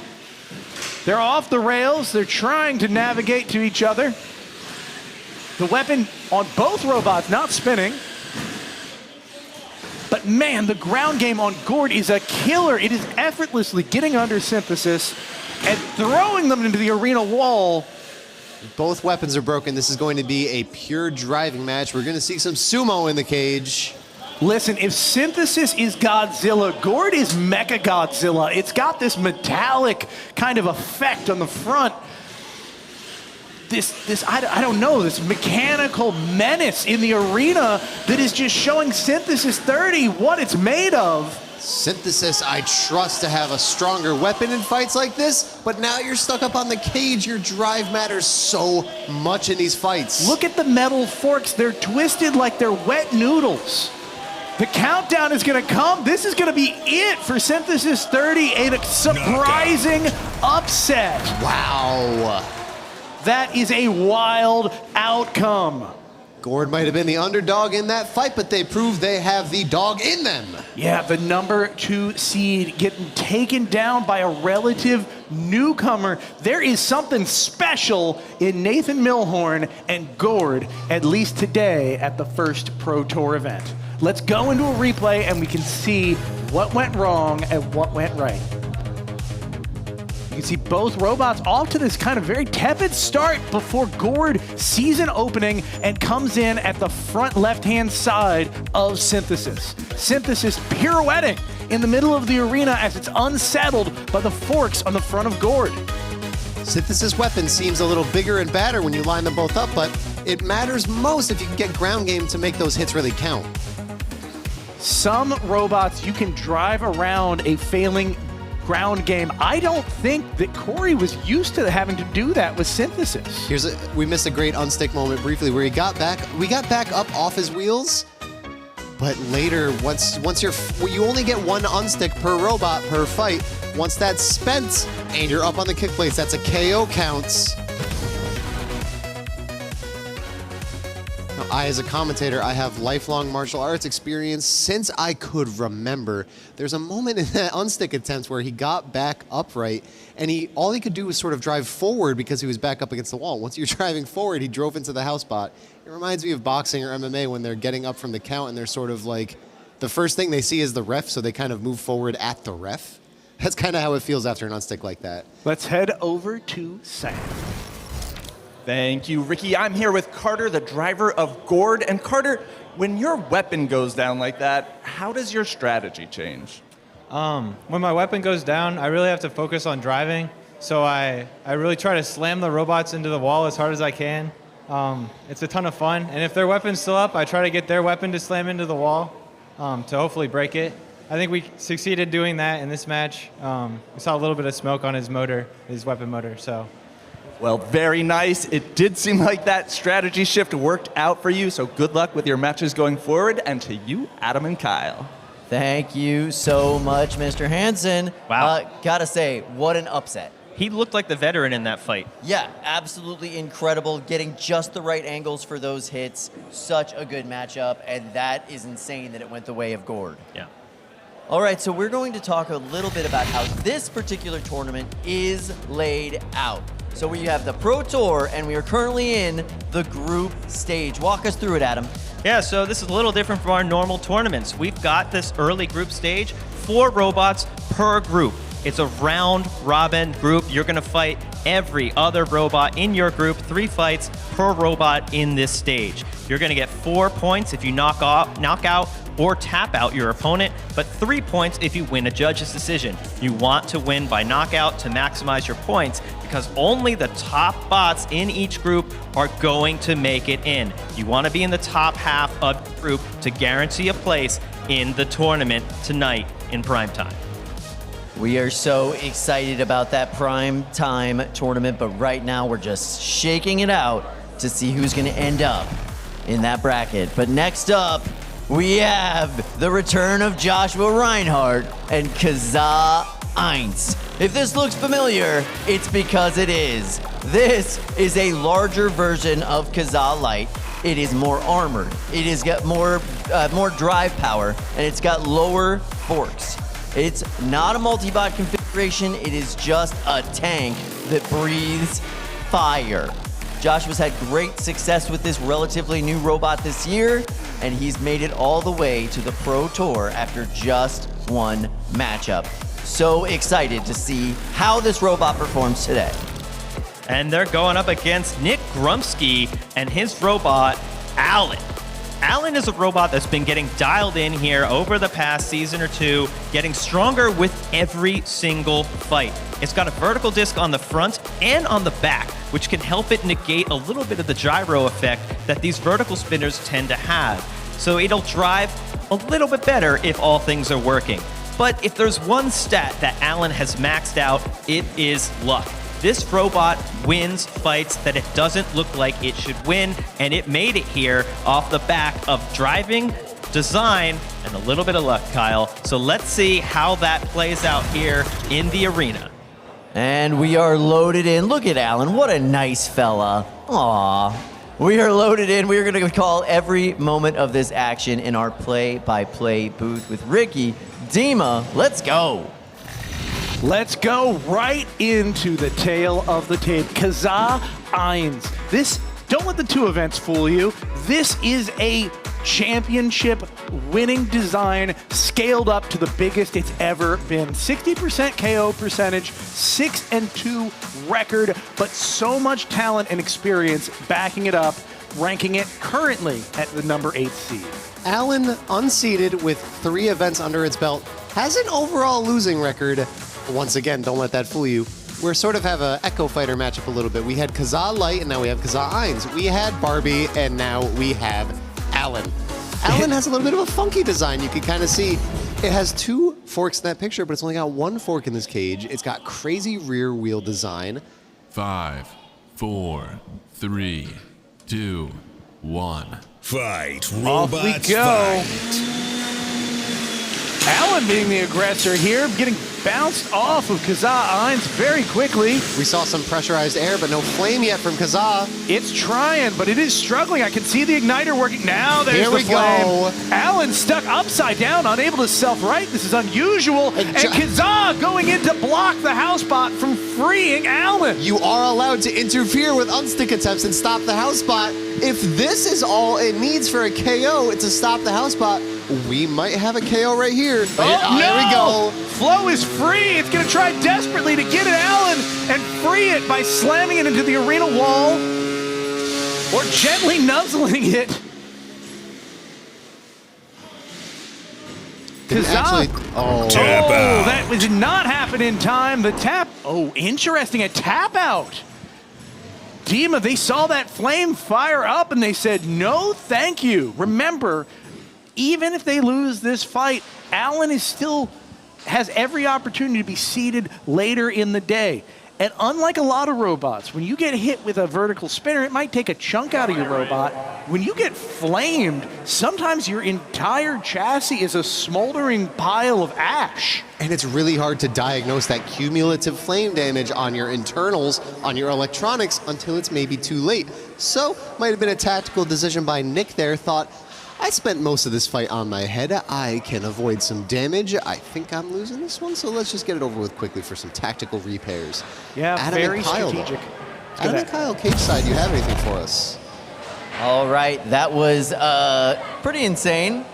They're off the rails. They're trying to navigate to each other. The weapon on both robots not spinning. But man, the ground game on Gord is a killer. It is effortlessly getting under Synthesis and throwing them into the arena wall. Both weapons are broken. This is going to be a pure driving match. We're going to see some sumo in the cage. Listen, if Synthesis is Godzilla, Gord is Mecha Godzilla. It's got this metallic kind of effect on the front. I don't know, this mechanical menace in the arena that is just showing Synthesis 30 what it's made of. Synthesis, I trust to have a stronger weapon in fights like this, but now you're stuck up on the cage. Your drive matters so much in these fights. Look at the metal forks. They're twisted like they're wet noodles. The countdown is going to come. This is going to be it for Synthesis 30, a surprising upset. Wow. That is a wild outcome. Gord might have been the underdog in that fight, but they proved they have the dog in them. Yeah, the number 2 seed getting taken down by a relative newcomer. There is something special in Nathan Milhorn and Gord, at least today at the first Pro Tour event. Let's go into a replay and we can see what went wrong and what went right. You can see both robots off to this kind of very tepid start before Gord sees an opening and comes in at the front left-hand side of Synthesis. Synthesis pirouetting in the middle of the arena as it's unsettled by the forks on the front of Gord. Synthesis weapon seems a little bigger and badder when you line them both up, but it matters most if you can get ground game to make those hits really count. Some robots, you can drive around a failing ground game. I don't think that Corey was used to having to do that with Synthesis. We missed a great unstick moment briefly where we got back up off his wheels, but later, once you only get one unstick per robot per fight. Once that's spent and you're up on the kick plates, that's a KO counts. I, as a commentator, I have lifelong martial arts experience since I could remember. There's a moment in that unstick attempt where he got back upright, and all he could do was sort of drive forward because he was back up against the wall. Once you're driving forward, he drove into the housebot. It reminds me of boxing or MMA when they're getting up from the count and they're sort of like, the first thing they see is the ref, so they kind of move forward at the ref. That's kind of how it feels after an unstick like that. Let's head over to Sam. Thank you, Ricky. I'm here with Carter, the driver of Gord. And Carter, when your weapon goes down like that, how does your strategy change? When my weapon goes down, I really have to focus on driving. So I really try to slam the robots into the wall as hard as I can. It's a ton of fun. And if their weapon's still up, I try to get their weapon to slam into the wall to hopefully break it. I think we succeeded doing that in this match. We saw a little bit of smoke on his motor, his weapon motor, so. Well, very nice. It did seem like that strategy shift worked out for you, so good luck with your matches going forward, and to you, Adam and Kyle. Thank you so much, Mr. Hansen. Wow. Gotta say, what an upset. He looked like the veteran in that fight. Yeah, absolutely incredible. Getting just the right angles for those hits. Such a good matchup, and that is insane that it went the way of Gord. Yeah. All right, so we're going to talk a little bit about how this particular tournament is laid out. So we have the Pro Tour, and we are currently in the group stage. Walk us through it, Adam. Yeah, so this is a little different from our normal tournaments. We've got this early group stage, 4 robots per group. It's a round-robin group. You're going to fight every other robot in your group, 3 fights per robot in this stage. You're going to get 4 points if you knock out or tap out your opponent, but 3 points if you win a judge's decision. You want to win by knockout to maximize your points because only the top bots in each group are going to make it in. You want to be in the top half of the group to guarantee a place in the tournament tonight in primetime. We are so excited about that prime time tournament, but right now we're just shaking it out to see who's going to end up in that bracket. But next up, we have the return of Joshua Reinhardt and Kazaa Eins. If this looks familiar, it's because it is. This is a larger version of Kazaa Light. It is more armored. It has got more drive power, and it's got lower forks. It's not a multi-bot configuration. It is just a tank that breathes fire. Joshua's had great success with this relatively new robot this year, and he's made it all the way to the Pro Tour after just one matchup. So excited to see how this robot performs today. And they're going up against Nick Grumsky and his robot, Alan. Alan is a robot that's been getting dialed in here over the past season or two, getting stronger with every single fight. It's got a vertical disc on the front and on the back, which can help it negate a little bit of the gyro effect that these vertical spinners tend to have. So it'll drive a little bit better if all things are working. But if there's one stat that Alan has maxed out, it is luck. This robot wins fights that it doesn't look like it should win, and it made it here off the back of driving, design, and a little bit of luck, Kyle. So let's see how that plays out here in the arena. And we are loaded in. Look at Alan, what a nice fella. Aww. We are loaded in. We are going to call every moment of this action in our play-by-play booth with Ricky. Dima, let's go. Let's go right into the tail of the tape. Kazaa Eins. Don't let the two events fool you. This is a championship winning design scaled up to the biggest it's ever been. 60% KO percentage, 6-2 record, but so much talent and experience backing it up, ranking it currently at the number 8 seed. Alan, unseeded with 3 events under its belt, has an overall losing record. Once again, don't let that fool you. We sort of have a Echo Fighter matchup a little bit. We had Kazaa Light, and now we have Kazaa Eins. We had Barbie, and now we have Alan. Alan has a little bit of a funky design. You can kind of see it has 2 forks in that picture, but it's only got 1 fork in this cage. It's got crazy rear wheel design. 5, 4, 3, 2, 1. Fight, Off we robots, go. fight. Alan being the aggressor here, getting bounced off of Kazaa Eins very quickly. We saw some pressurized air, but no flame yet from Kazaa. It's trying, but it is struggling. I can see the igniter working. Now there's the flame. Go. Alan stuck upside down, unable to self-right. This is unusual. And Kazaa going in to block the housebot from freeing Alan. You are allowed to interfere with unstick attempts and stop the housebot. If this is all it needs for a KO to stop the housebot, we might have a KO right here. Oh, There we go. Flow is free. It's going to try desperately to get at Alan and free it by slamming it into the arena wall or gently nuzzling it. Kazaa. Tap out. That did not happen in time. The tap. Oh, interesting. A tap out. Dima, they saw that flame fire up and they said, no, thank you. Remember, even if they lose this fight, Alan is still has every opportunity to be seeded later in the day. And unlike a lot of robots, when you get hit with a vertical spinner, it might take a chunk out of your robot. When you get flamed, sometimes your entire chassis is a smoldering pile of ash. And it's really hard to diagnose that cumulative flame damage on your internals, on your electronics, until it's maybe too late. So, might have been a tactical decision by Nick there, thought, I spent most of this fight on my head. I can avoid some damage. I think I'm losing this one, so let's just get it over with quickly for some tactical repairs. Yeah, Adam very and Kyle, strategic. Adam and Kyle, cage side, you have anything for us? All right, that was pretty insane.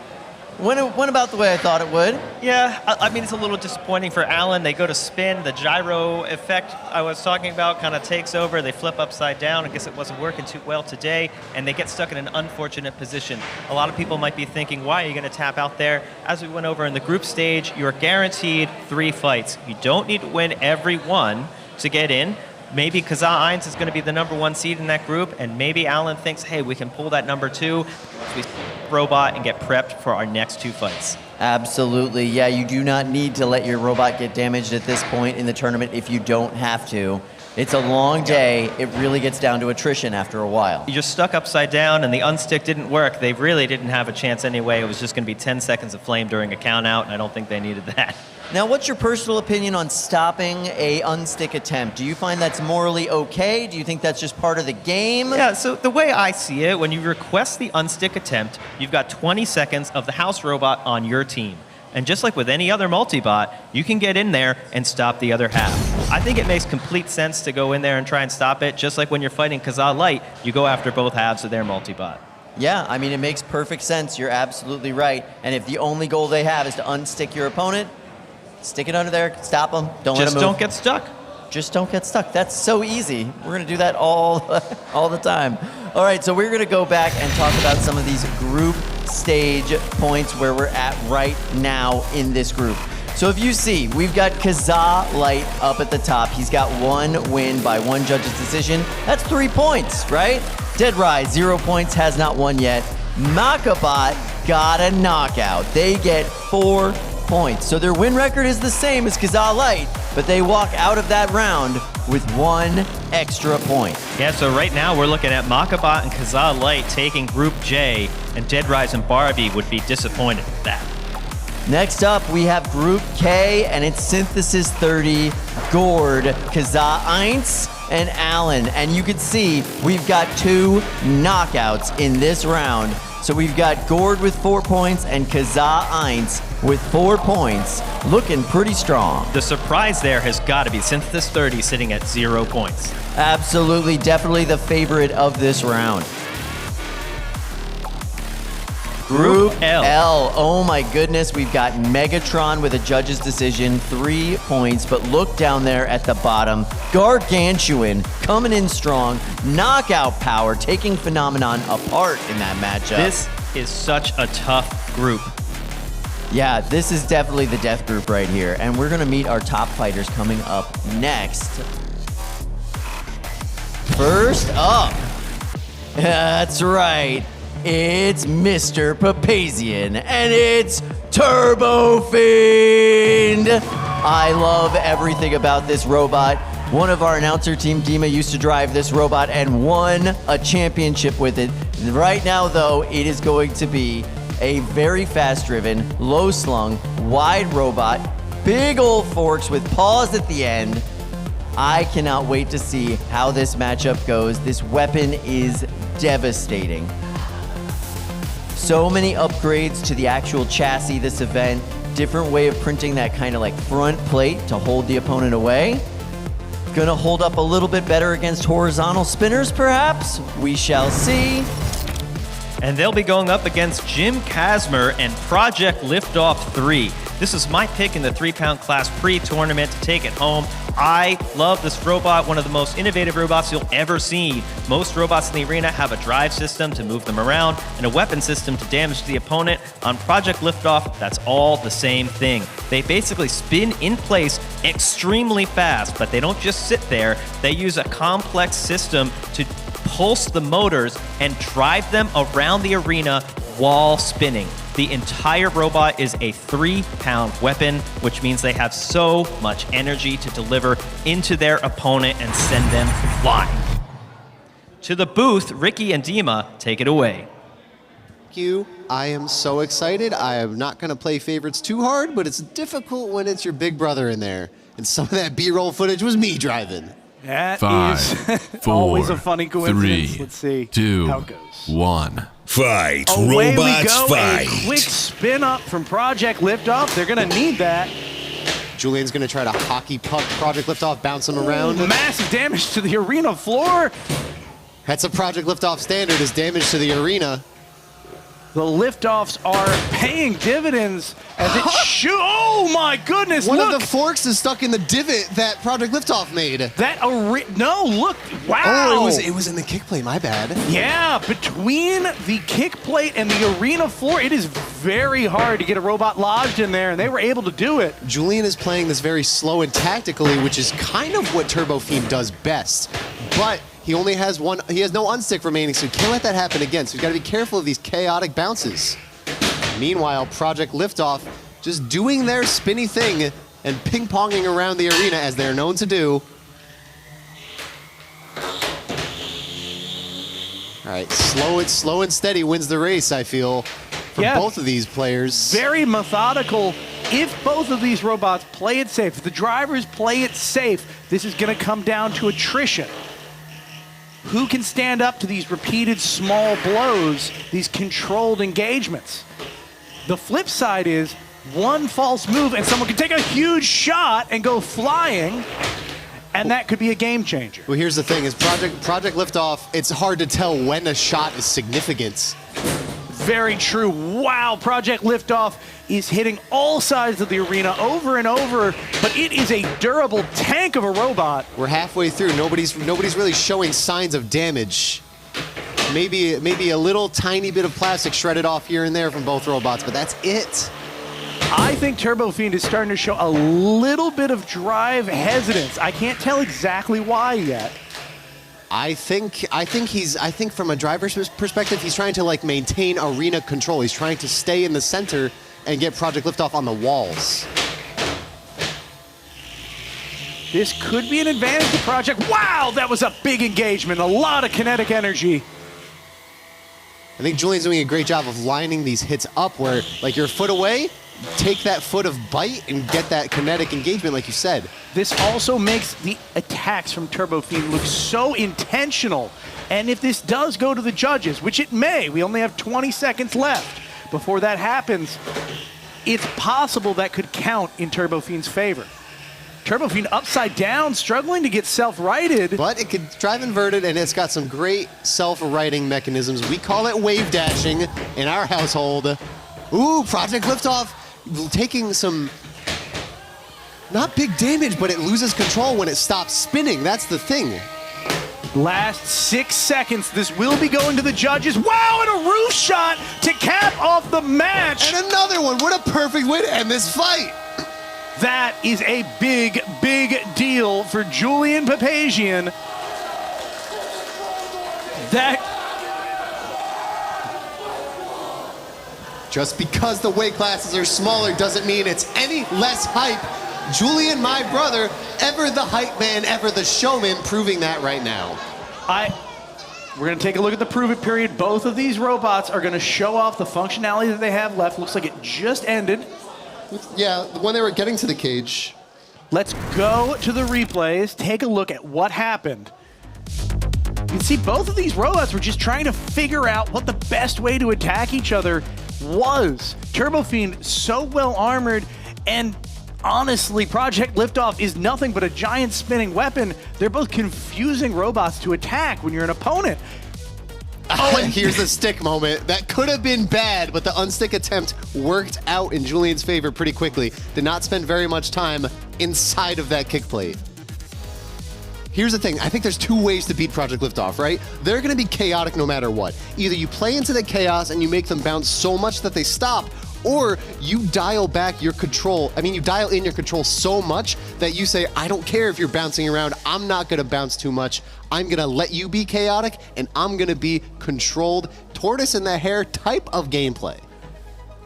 Went about the way I thought it would. Yeah, I mean, it's a little disappointing for Alan. They go to spin. The gyro effect I was talking about kind of takes over. They flip upside down. I guess it wasn't working too well today, and they get stuck in an unfortunate position. A lot of people might be thinking, why are you going to tap out there? As we went over in the group stage, you're guaranteed 3 fights. You don't need to win every one to get in. Maybe Kazaa Eins is going to be the #1 seed in that group, and maybe Alan thinks, hey, we can pull that #2, we robot, and get prepped for our next 2 fights. Absolutely. Yeah, you do not need to let your robot get damaged at this point in the tournament if you don't have to. It's a long day. It really gets down to attrition after a while. You just stuck upside down and the unstick didn't work. They really didn't have a chance anyway. It was just going to be 10 seconds of flame during a count out, and I don't think they needed that. Now, what's your personal opinion on stopping a unstick attempt? Do you find that's morally okay? Do you think that's just part of the game? Yeah, so the way I see it, when you request the unstick attempt, you've got 20 seconds of the house robot on your team. And just like with any other multi-bot, you can get in there and stop the other half. I think it makes complete sense to go in there and try and stop it, just like when you're fighting Kazaa Light, you go after both halves of their multi-bot. Yeah, I mean, it makes perfect sense. You're absolutely right. And if the only goal they have is to unstick your opponent, stick it under there, stop them, don't let them move. Just don't get stuck. Just don't get stuck. That's so easy. We're going to do that all the time. All right, so we're going to go back and talk about some of these group stage points where we're at right now in this group. So if you see, we've got Kazaa Light up at the top. He's got 1 win by 1 judge's decision. That's 3 points, right? Dead Rise, 0 points, has not won yet. Makabot got a knockout. They get 4 points. So their win record is the same as Kazaa Light, but they walk out of that round with 1 extra point. Yeah, so right now we're looking at Makabot and Kazaa Light taking Group J, and Dead Rise and Barbie would be disappointed with that. Next up, we have Group K, and it's Synthesis 30, Gord, Kazaa Eins, and Allen. And you can see we've got 2 knockouts in this round. So we've got Gord with 4 points and Kazaa Eins with 4 points, looking pretty strong. The surprise there has got to be Synthesis 30 sitting at 0 points. Absolutely, definitely the favorite of this round. Group L. Oh my goodness, we've got Megatron with a judge's decision, 3 points, but look down there at the bottom. Gargantuan coming in strong, knockout power, taking Phenomenon apart in that matchup. This is such a tough group. Yeah, this is definitely the death group right here, and we're gonna meet our top fighters coming up next. First up, that's right. It's Mr. Papazian, and it's Turbo Fiend! I love everything about this robot. One of our announcer team, Dima, used to drive this robot and won a championship with it. Right now, though, it is going to be a very fast-driven, low-slung, wide robot, big old forks with paws at the end. I cannot wait to see how this matchup goes. This weapon is devastating. So many upgrades to the actual chassis this event. Different way of printing that kind of like front plate to hold the opponent away. Gonna hold up a little bit better against horizontal spinners, perhaps? We shall see. And they'll be going up against Jim Kazmer and Project Liftoff 3. This is my pick in the 3-pound class pre-tournament to take it home. I love this robot, one of the most innovative robots you'll ever see. Most robots in the arena have a drive system to move them around and a weapon system to damage the opponent. On Project Liftoff, that's all the same thing. They basically spin in place extremely fast, but they don't just sit there. They use a complex system to pulse the motors and drive them around the arena while spinning. The entire robot is a 3-pound weapon, which means they have so much energy to deliver into their opponent and send them flying. To the booth, Ricky and Dima, take it away. Thank you. I am so excited. I am not going to play favorites too hard, but it's difficult when it's your big brother in there. And some of that B-roll footage was me driving. That 5, is 4, always a funny coincidence. 3, Let's see 2, how it goes. 1. Fight, Away robots, we go. fight. A quick spin up from Project Liftoff. They're going to need that. Julian's going to try to hockey puck Project Liftoff, bounce him around. Massive damage to the arena floor. That's a Project Liftoff standard, is damage to the arena. The liftoffs are paying dividends as it shoot. Oh my goodness! One look. of the forks is stuck in the divot that Project Liftoff made. That no, look! Wow! Oh, it was in the kick plate. My bad. Yeah, between the kick plate and the arena floor, it is very hard to get a robot lodged in there, and they were able to do it. Julian is playing this very slow and tactically, which is kind of what Turbo Fiend does best. But he only has he has no unstick remaining, so he can't let that happen again. So he's got to be careful of these chaotic bounces. Meanwhile, Project Liftoff just doing their spinny thing and ping-ponging around the arena as they're known to do. All right, slow and steady wins the race, I feel, for both of these players. Very methodical. If both of these robots play it safe, if the drivers play it safe, this is going to come down to attrition. Who can stand up to these repeated small blows, these controlled engagements? The flip side is one false move and someone can take a huge shot and go flying, and that could be a game changer. Well, here's the thing, is Project Liftoff, it's hard to tell when a shot is significant. Very true. Wow, Project Liftoff is hitting all sides of the arena over and over, but it is a durable tank of a robot. We're halfway through. Nobody's really showing signs of damage. Maybe a little tiny bit of plastic shredded off here and there from both robots, but that's it. I think Turbo Fiend is starting to show a little bit of drive hesitance. I can't tell exactly why yet. I think from a driver's perspective, he's trying to like maintain arena control. He's trying to stay in the center and get Project Liftoff on the walls. This could be an advantage to Project. Wow, that was a big engagement, a lot of kinetic energy. I think Julian's doing a great job of lining these hits up where, like, you're a foot away, take that foot of bite and get that kinetic engagement, like you said. This also makes the attacks from Turbo Fiend look so intentional. And if this does go to the judges, which it may, we only have 20 seconds left before that happens, it's possible that could count in Turbo Fiend's favor. Turbo Fiend upside down, struggling to get self-righted. But it could drive inverted, and it's got some great self-righting mechanisms. We call it wave dashing in our household. Ooh, Project Liftoff taking some, not big damage, but it loses control when it stops spinning. That's the thing. Last 6 seconds. This will be going to the judges. Wow, and a roof shot to cap off the match. And another one. What a perfect way to end this fight. That is a big, big deal for Julian Papazian. Just because the weight classes are smaller doesn't mean it's any less hype. Julian, my brother, ever the hype man, ever the showman, proving that right now. We're going to take a look at the prove it period. Both of these robots are going to show off the functionality that they have left. Looks like it just ended. Yeah, when they were getting to the cage. Let's go to the replays, take a look at what happened. You can see both of these robots were just trying to figure out what the best way to attack each other was. Turbo Fiend so well armored, and honestly, Project Liftoff is nothing but a giant spinning weapon. They're both confusing robots to attack when you're an opponent. Oh, and here's the stick moment. That could have been bad, but the unstick attempt worked out in Julian's favor pretty quickly. Did not spend very much time inside of that kick plate. Here's the thing. I think there's two ways to beat Project Liftoff, right? They're going to be chaotic no matter what. Either you play into the chaos and you make them bounce so much that they stop, or you dial back your control. I mean, you dial in your control so much that you say, I don't care if you're bouncing around. I'm not going to bounce too much. I'm going to let you be chaotic, and I'm going to be controlled. Tortoise in the hare type of gameplay.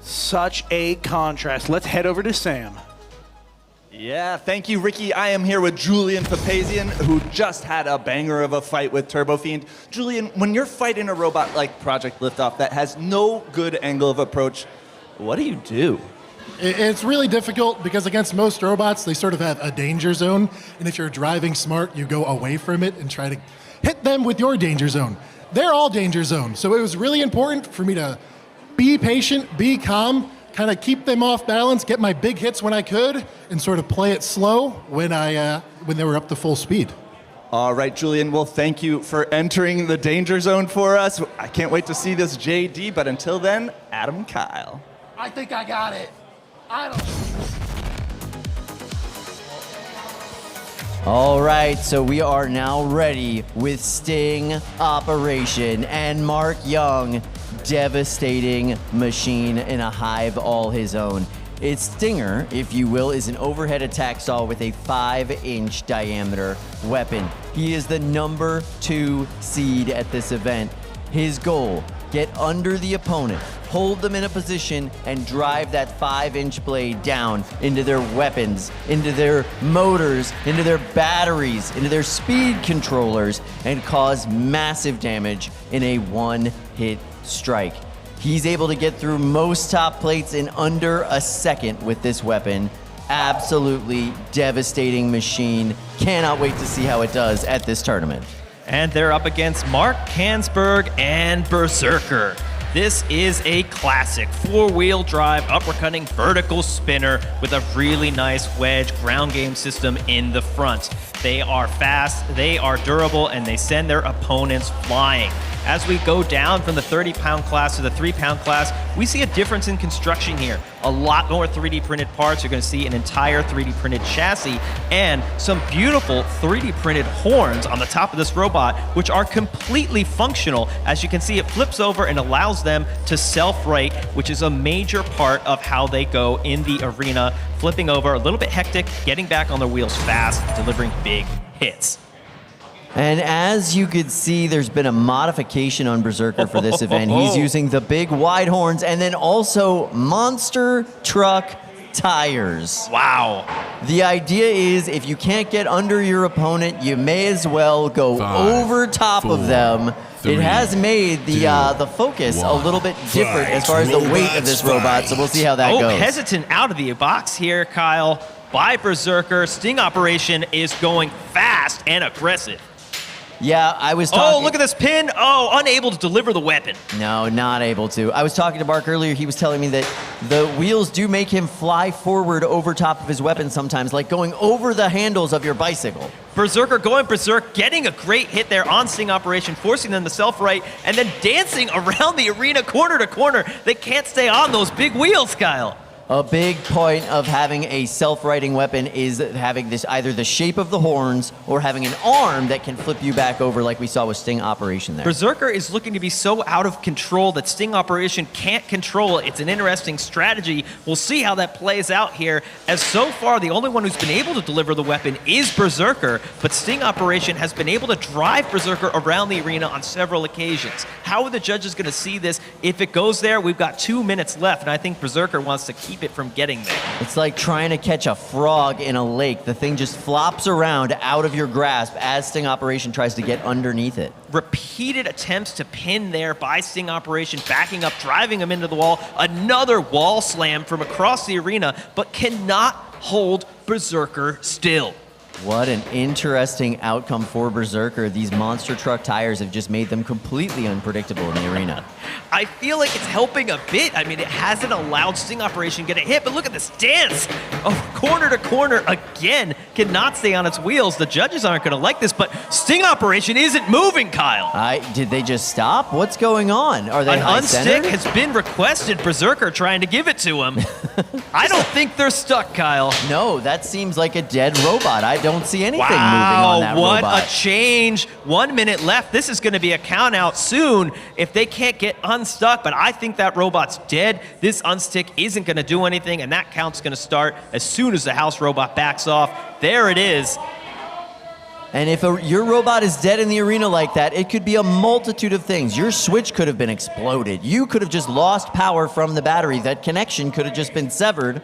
Such a contrast. Let's head over to Sam. Yeah, thank you, Ricky. I am here with Julian Papazian, who just had a banger of a fight with Turbo Fiend. Julian, when you're fighting a robot like Project Liftoff that has no good angle of approach, what do you do? It's really difficult because against most robots, they sort of have a danger zone. And if you're driving smart, you go away from it and try to hit them with your danger zone. They're all danger zone. So it was really important for me to be patient, be calm, kind of keep them off balance, get my big hits when I could, and sort of play it slow when they were up to full speed. All right, Julian, well, thank you for entering the danger zone for us. I can't wait to see this JD, but until then, Adam and Kyle. I think I got it. I don't. All right, so we are now ready with Sting Operation and Mark Young, devastating machine in a hive all his own. Its stinger, if you will, is an overhead attack saw with a 5-inch diameter weapon. He is the number 2 seed at this event. His goal, get under the opponent, hold them in a position and drive that 5-inch blade down into their weapons, into their motors, into their batteries, into their speed controllers, and cause massive damage in a one-hit strike. He's able to get through most top plates in under a second with this weapon. Absolutely devastating machine. Cannot wait to see how it does at this tournament. And they're up against Mark Kansberg and Berserker. This is a classic 4-wheel drive uppercutting vertical spinner with a really nice wedge ground game system in the front. They are fast, they are durable, and they send their opponents flying. As we go down from the 30-pound class to the 3-pound class, we see a difference in construction here. A lot more 3D printed parts. You're going to see an entire 3D printed chassis and some beautiful 3D printed horns on the top of this robot, which are completely functional. As you can see, it flips over and allows them to self-right, which is a major part of how they go in the arena. Flipping over, a little bit hectic, getting back on their wheels fast, delivering big hits. And as you could see, there's been a modification on Berserker for this event. He's using the big wide horns and then also monster truck tires. Wow. The idea is if you can't get under your opponent, you may as well go 5, over top 4, of them. 3, it has made the focus 1. a little bit different as far as the weight of this robot, so we'll see how that goes. Hesitant out of the box here, Kyle, by Berserker. Sting Operation is going fast and aggressive. Yeah, I was talking... Oh, look at this pin. Oh, unable to deliver the weapon. No, not able to. I was talking to Mark earlier. He was telling me that the wheels do make him fly forward over top of his weapon sometimes, like going over the handles of your bicycle. Berserker going berserk, getting a great hit there on Sting Operation, forcing them to self-right, and then dancing around the arena corner to corner. They can't stay on those big wheels, Kyle. A big point of having a self-righting weapon is having this either the shape of the horns or having an arm that can flip you back over like we saw with Sting Operation there. Berserker is looking to be so out of control that Sting Operation can't control it. It's an interesting strategy. We'll see how that plays out here, as so far the only one who's been able to deliver the weapon is Berserker, but Sting Operation has been able to drive Berserker around the arena on several occasions. How are the judges going to see this? If it goes there, we've got 2 minutes left, and I think Berserker wants to keep it from getting there. It's like trying to catch a frog in a lake. The thing just flops around out of your grasp as Sting Operation tries to get underneath it. Repeated attempts to pin there by Sting Operation, backing up, driving him into the wall. Another wall slam from across the arena, but cannot hold Berserker still. What an interesting outcome for Berserker. These monster truck tires have just made them completely unpredictable in the arena. I feel like it's helping a bit. I mean, it hasn't allowed Sting Operation to get a hit, but look at this dance. Oh, corner to corner again, cannot stay on its wheels. The judges aren't going to like this, but Sting Operation isn't moving, Kyle. Did they just stop? What's going on? Are they unstick has been requested. Berserker trying to give it to him. I don't think they're stuck, Kyle. No, that seems like a dead robot. I don't see anything moving on that what robot. A change. 1 minute left. This is going to be a count out soon if they can't get unstuck, but I think that robot's dead. This unstick isn't going to do anything, and that count's going to start as soon as the house robot backs off. There it is. And if your robot is dead in the arena like that, it could be a multitude of things. Your switch could have been exploded. You could have just lost power from the battery. That connection could have just been severed.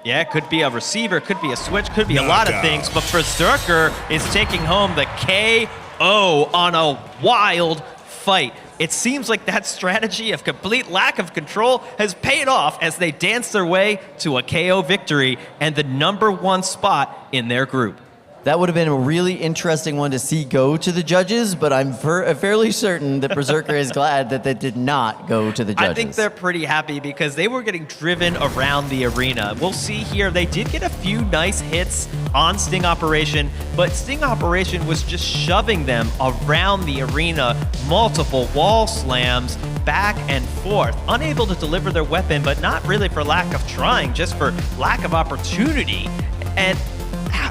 Yeah, it could be a receiver, could be a switch, could be a lot of things, but Berserker is taking home the KO on a wild fight. It seems like that strategy of complete lack of control has paid off as they dance their way to a KO victory and the #1 spot in their group. That would have been a really interesting one to see go to the judges, but I'm fairly certain that Berserker is glad that did not go to the judges. I think they're pretty happy because they were getting driven around the arena. We'll see here, they did get a few nice hits on Sting Operation, but Sting Operation was just shoving them around the arena, multiple wall slams, back and forth, unable to deliver their weapon, but not really for lack of trying, just for lack of opportunity. And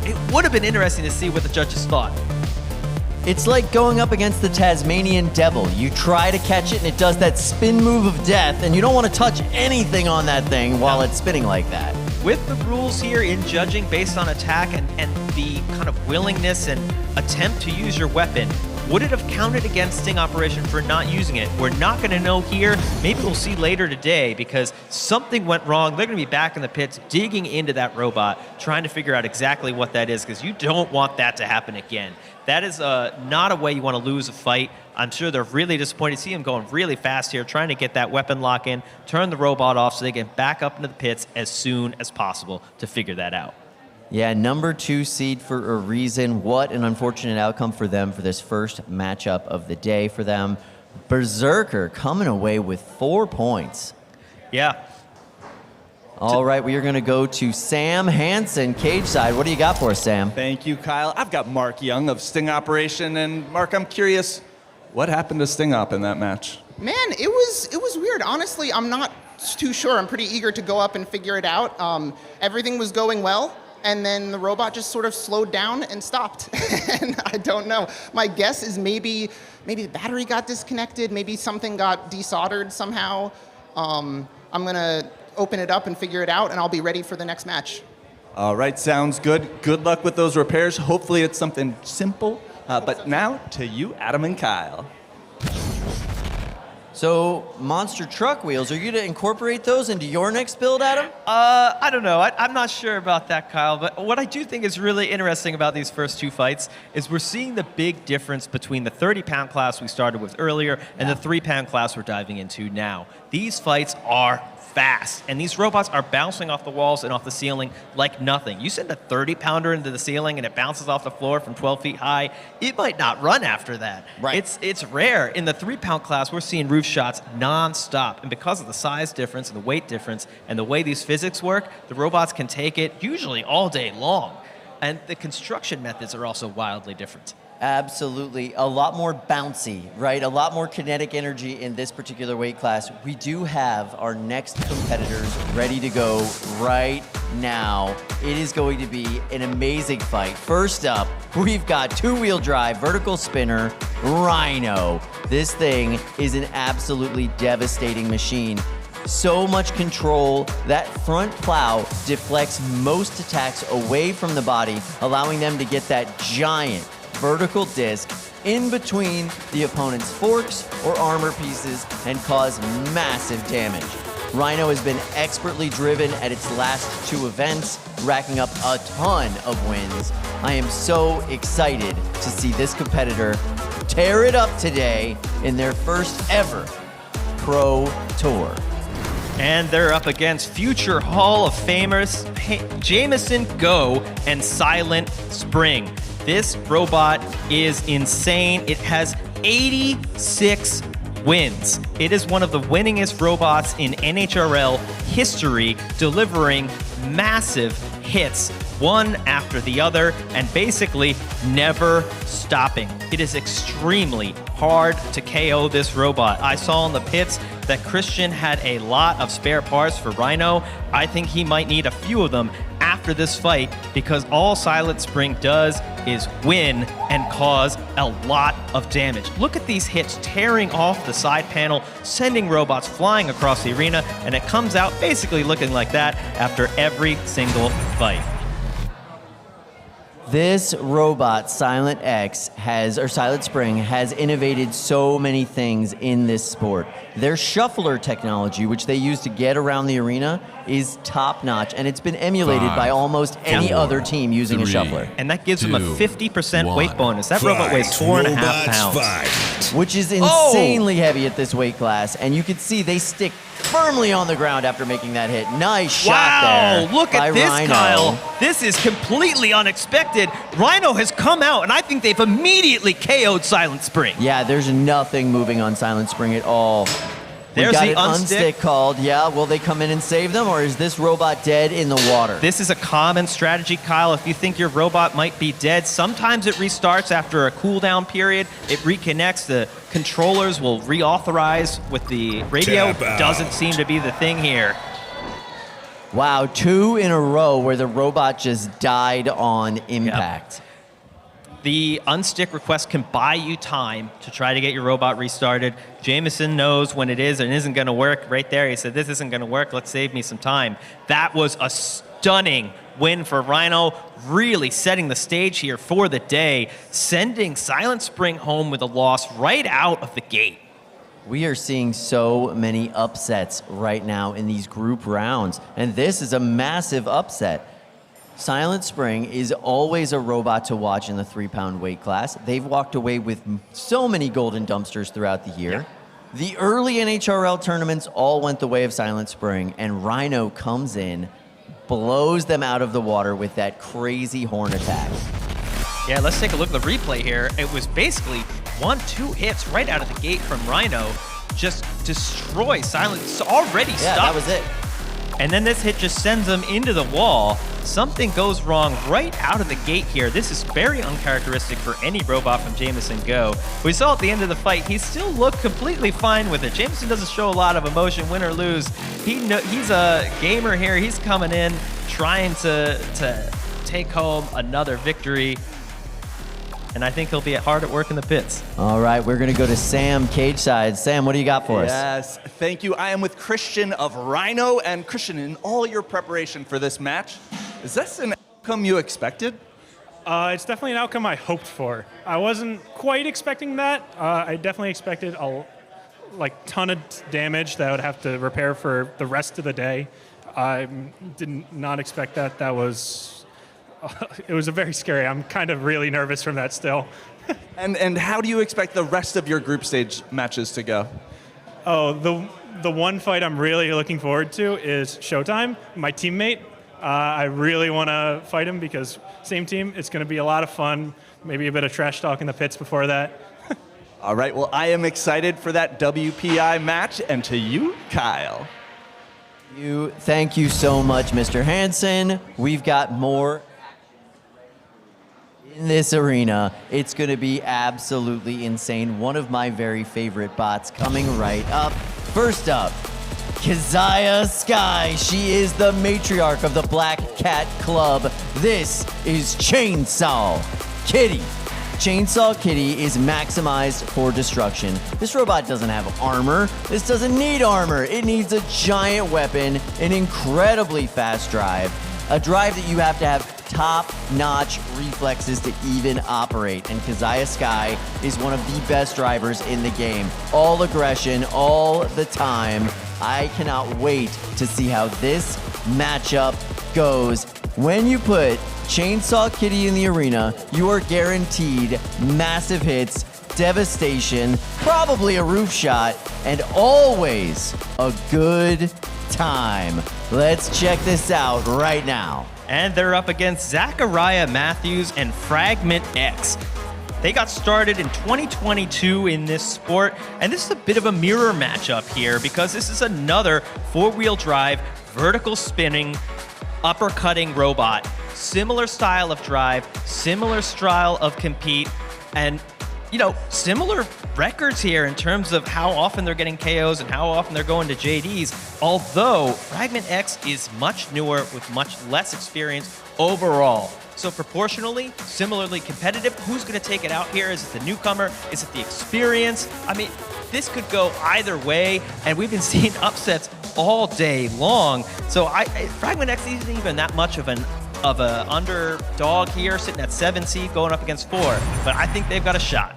it would have been interesting to see what the judges thought. It's like going up against the Tasmanian Devil. You try to catch it and it does that spin move of death, and you don't want to touch anything on that thing while it's spinning like that. With the rules here in judging based on attack and the kind of willingness and attempt to use your weapon, Would it have counted against Sting Operation for not using it? We're not going to know here. Maybe we'll see later today because something went wrong. They're going to be back in the pits digging into that robot, trying to figure out exactly what that is because you don't want that to happen again. That is not a way you want to lose a fight. I'm sure they're really disappointed. See him going really fast here, trying to get that weapon lock in, turn the robot off so they can back up into the pits as soon as possible to figure that out. Yeah, number 2 seed for a reason. What an unfortunate outcome for them for this first matchup of the day for them. Berserker coming away with 4 points. Yeah. All right, we are going to go to Sam Hansen, cage side. What do you got for us, Sam? Thank you, Kyle. I've got Mark Young of Sting Operation. And Mark, I'm curious, what happened to Sting Op in that match? Man, it was weird. Honestly, I'm not too sure. I'm pretty eager to go up and figure it out. Everything was going well. And then the robot just sort of slowed down and stopped. And I don't know. My guess is maybe the battery got disconnected. Maybe something got desoldered somehow. I'm going to open it up and figure it out, and I'll be ready for the next match. All right, sounds good. Good luck with those repairs. Hopefully it's something simple. But now to you, Adam and Kyle. So, monster truck wheels, are you going to incorporate those into your next build, Adam? I don't know. I'm not sure about that, Kyle. But what I do think is really interesting about these first 2 fights is we're seeing the big difference between the 30-pound class we started with earlier and the 3-pound class we're diving into now. These fights are fast, and these robots are bouncing off the walls and off the ceiling like nothing. You send a 30-pounder into the ceiling and it bounces off the floor from 12 feet high, it might not run after that. Right. It's rare. In the 3-pound class, we're seeing roof shots non-stop, and because of the size difference and the weight difference and the way these physics work, the robots can take it usually all day long. And the construction methods are also wildly different. Absolutely. A lot more bouncy, right? A lot more kinetic energy in this particular weight class. We do have our next competitors ready to go right now. It is going to be an amazing fight. First up, we've got 2-wheel drive, vertical spinner, Rhino. This thing is an absolutely devastating machine. So much control. That front plow deflects most attacks away from the body, allowing them to get that giant vertical disc in between the opponent's forks or armor pieces and cause massive damage. Rhino has been expertly driven at its last 2 events, racking up a ton of wins. I am so excited to see this competitor tear it up today in their first ever Pro Tour. And they're up against future Hall of Famers Jameson Go and Silent Spring. This robot is insane. It has 86 wins. It is one of the winningest robots in NHRL history, delivering massive hits, one after the other, and basically never stopping. It is extremely hard to KO this robot. I saw in the pits that Christian had a lot of spare parts for Rhino. I think he might need a few of them after this fight because all Silent Spring does is win and cause a lot of damage. Look at these hits tearing off the side panel, sending robots flying across the arena, and it comes out basically looking like that after every single fight. This robot, Silent Spring, has innovated so many things in this sport. Their shuffler technology, which they use to get around the arena, is top-notch, and it's been emulated by almost any other team using a shuffler. And that gives them a 50% weight bonus. That robot weighs 4.5 pounds. Which is insanely heavy at this weight class, and you can see they stick firmly on the ground after making that hit. Nice shot there. Wow, look at this, Rhino. Kyle. This is completely unexpected. Rhino has come out, and I think they've immediately KO'd Silent Spring. Yeah, there's nothing moving on Silent Spring at all. There's got the an unstick called. Yeah, will they come in and save them, or is this robot dead in the water? This is a common strategy, Kyle. If you think your robot might be dead, sometimes it restarts after a cooldown period. It reconnects. The controllers will reauthorize with the radio. Doesn't seem to be the thing here. Wow, 2 in a row where the robot just died on impact. Yep. The unstick request can buy you time to try to get your robot restarted. Jameson knows when it is and isn't going to work right there. He said, this isn't going to work. Let's save me some time. That was a stunning win for Rhino, really setting the stage here for the day, sending Silent Spring home with a loss right out of the gate. We are seeing so many upsets right now in these group rounds, and this is a massive upset. Silent Spring is always a robot to watch in the 3-pound weight class. They've walked away with so many golden dumpsters throughout the year. The early NHRL tournaments all went the way of Silent Spring, and Rhino comes in, blows them out of the water with that crazy horn attack. Yeah, let's take a look at the replay here. It was basically 1-2 hits right out of the gate from Rhino. Just destroy Silent. It's already stopped. Yeah, that was it. And then this hit just sends him into the wall. Something goes wrong right out of the gate here. This is very uncharacteristic for any robot from Jameson Go. We saw at the end of the fight, he still looked completely fine with it. Jameson doesn't show a lot of emotion, win or lose. He's a gamer here. He's coming in, trying to take home another victory. And I think he'll be hard at work in the pits. All right, we're going to go to Sam cage side. Sam, what do you got for us? Yes, thank you. I am with Christian of Rhino. And Christian, in all your preparation for this match, is this an outcome you expected? It's definitely an outcome I hoped for. I wasn't quite expecting that. I definitely expected a ton of damage that I would have to repair for the rest of the day. I did not expect that. That was... it was very scary. I'm kind of really nervous from that still. And how do you expect the rest of your group stage matches to go? Oh, the one fight I'm really looking forward to is Showtime, my teammate. I really want to fight him because same team. It's going to be a lot of fun. Maybe a bit of trash talk in the pits before that. All right, well, I am excited for that WPI match. And to you, Kyle. Thank you so much, Mr. Hansen. We've got more in this arena. It's going to be absolutely insane. One of my very favorite bots coming right up. First up, Keziah Sky. She is the matriarch of the Black Cat Club. This is Chainsaw Kitty. Chainsaw Kitty is maximized for destruction. This robot doesn't have armor. This doesn't need armor. It needs a giant weapon, an incredibly fast drive, a drive that you have to have top-notch reflexes to even operate. And Keziah Sky is one of the best drivers in the game. All aggression, all the time. I cannot wait to see how this matchup goes. When you put Chainsaw Kitty in the arena, you are guaranteed massive hits, devastation, probably a roof shot, and always a good time. Let's check this out right now. And they're up against Zachariah Matthews and Fragment X. They got started in 2022 in this sport, and this is a bit of a mirror matchup here because this is another four-wheel drive, vertical spinning, uppercutting robot. Similar style of drive, similar style of compete, and similar records here in terms of how often they're getting KOs and how often they're going to JDs, although Fragment X is much newer with much less experience overall. So proportionally, similarly competitive. Who's going to take it out here? Is it the newcomer? Is it the experience? I mean, this could go either way, and we've been seeing upsets all day long. So Fragment X isn't even that much of an underdog here, sitting at 7 seed, going up against 4. But I think they've got a shot.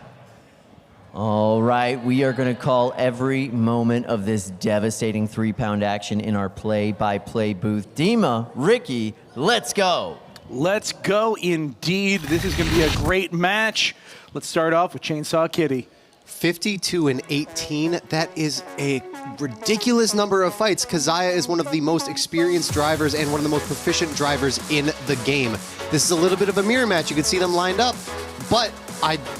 All right, we are going to call every moment of this devastating 3-pound action in our play-by-play booth. Dima, Ricky, let's go. Let's go indeed. This is going to be a great match. Let's start off with Chainsaw Kitty. 52-18. That is a ridiculous number of fights. Keziah is one of the most experienced drivers and one of the most proficient drivers in the game. This is a little bit of a mirror match. You can see them lined up, but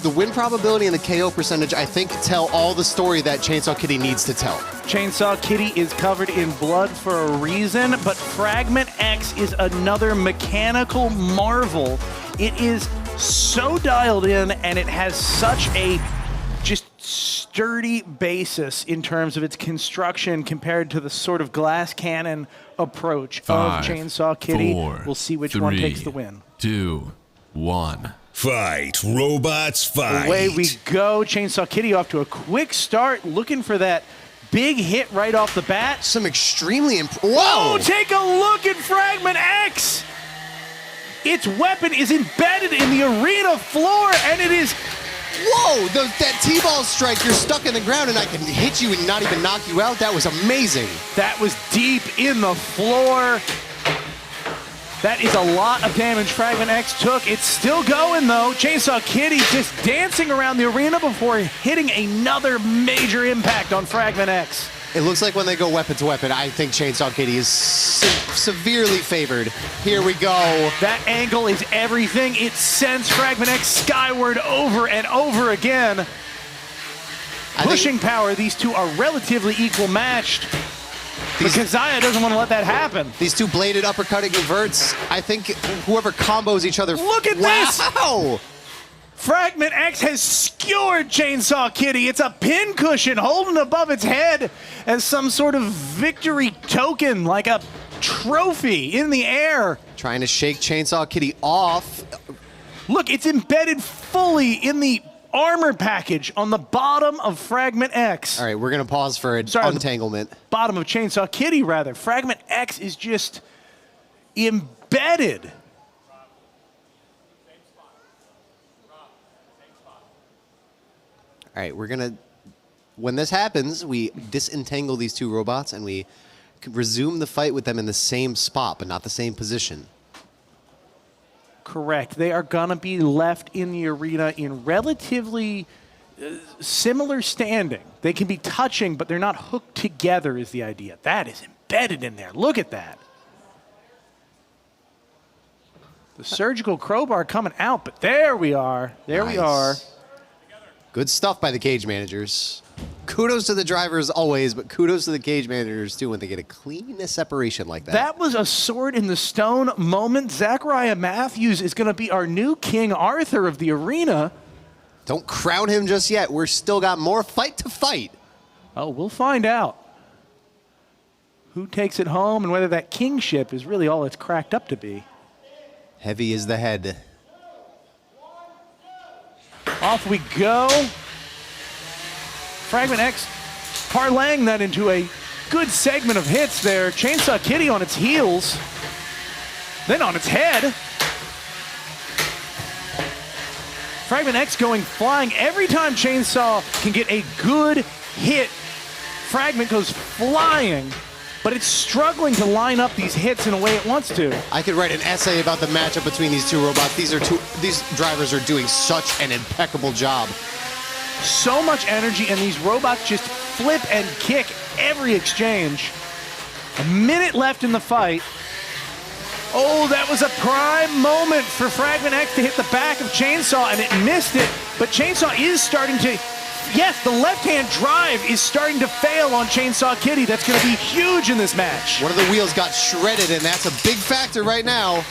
the win probability and the KO percentage, I think, tell all the story that Chainsaw Kitty needs to tell. Chainsaw Kitty is covered in blood for a reason, but Fragment X is another mechanical marvel. It is so dialed in, and it has such a just sturdy basis in terms of its construction compared to the sort of glass cannon approach of Chainsaw Kitty. 4, we'll see which 3, one takes the win. 2, 1. Fight, robots, fight. Away we go. Chainsaw Kitty off to a quick start, looking for that big hit right off the bat. Some extremely Whoa! Oh, take a look at Fragment X! Its weapon is embedded in the arena floor, and it is... Whoa! That T-ball strike, you're stuck in the ground, and I can hit you and not even knock you out. That was amazing. That was deep in the floor. That is a lot of damage Fragment X took. It's still going, though. Chainsaw Kitty just dancing around the arena before hitting another major impact on Fragment X. It looks like when they go weapon to weapon, I think Chainsaw Kitty is severely favored. Here we go. That angle is everything. It sends Fragment X skyward over and over again. Pushing power, these two are relatively equal matched. But Kazaya doesn't want to let that happen. These two bladed uppercutting inverts. I think whoever combos each other. Look at this! Wow! Fragment X has skewered Chainsaw Kitty. It's a pincushion holding above its head as some sort of victory token, like a trophy in the air. Trying to shake Chainsaw Kitty off. Look, it's embedded fully in the armor package on the bottom of Fragment X. All right, we're going to pause for an untanglement. Bottom of Chainsaw Kitty, rather. Fragment X is just embedded. All right, we're going to... When this happens, we disentangle these two robots and we resume the fight with them in the same spot, but not the same position. Correct. They are going to be left in the arena in relatively similar standing. They can be touching, but they're not hooked together is the idea. That is embedded in there. Look at that. The surgical crowbar coming out, but there we are. There we are. Good stuff by the cage managers. Kudos to the drivers always, but kudos to the cage managers too when they get a clean separation like that. That was a sword in the stone moment. Zachariah Matthews is going to be our new King Arthur of the arena. Don't crown him just yet. We're still got more fight to fight. Oh, we'll find out who takes it home and whether that kingship is really all it's cracked up to be. Heavy is the head. Off we go. Fragment X parlaying that into a good segment of hits there. Chainsaw Kitty on its heels, then on its head. Fragment X going flying. Every time Chainsaw can get a good hit, Fragment goes flying, but it's struggling to line up these hits in a way it wants to. I could write an essay about the matchup between these two robots. These drivers are doing such an impeccable job. So much energy, and these robots just flip and kick every exchange. A minute left in the fight. Oh, that was a prime moment for Fragment X to hit the back of Chainsaw, and it missed it. But Chainsaw is starting to... Yes, the left-hand drive is starting to fail on Chainsaw Kitty. That's going to be huge in this match. One of the wheels got shredded, and that's a big factor right now.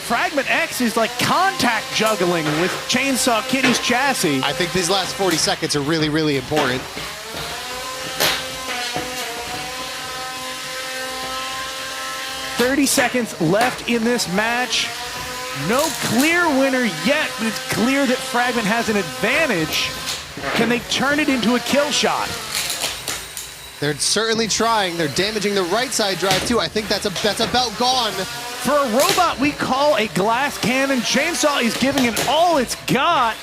Fragment X is like contact juggling with Chainsaw Kitty's chassis. I think these last 40 seconds are really, really important. $30 left in this match. No clear winner yet, but it's clear that Fragment has an advantage. Can they turn it into a kill shot? They're certainly trying. They're damaging the right side drive too. I think that's about gone. For a robot we call a glass cannon, Chainsaw is giving it all it's got.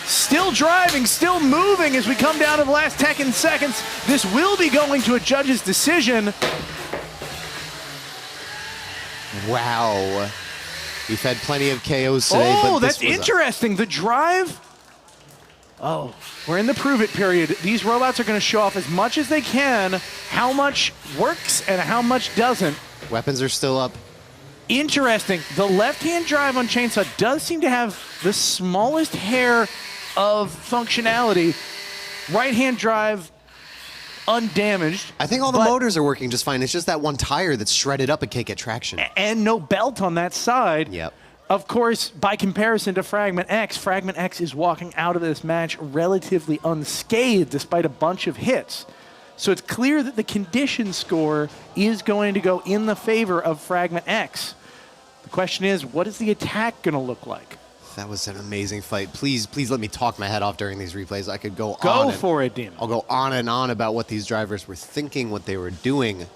Still driving, still moving as we come down to the last 10 seconds. This will be going to a judge's decision. Wow. We've had plenty of KOs today, but this that's interesting. The drive. Oh, we're in the prove it period. These robots are going to show off as much as they can, how much works and how much doesn't. Weapons are still up. Interesting. The left-hand drive on Chainsaw does seem to have the smallest hair of functionality. Right-hand drive, undamaged. I think all the motors are working just fine. It's just that one tire that's shredded up and can't get traction. And no belt on that side. Yep. Of course, by comparison to Fragment X is walking out of this match relatively unscathed despite a bunch of hits. So it's clear that the condition score is going to go in the favor of Fragment X. The question is, what is the attack going to look like? That was an amazing fight. Please let me talk my head off during these replays. I could go on. Go for it, Demon. I'll go on and on about what these drivers were thinking, what they were doing.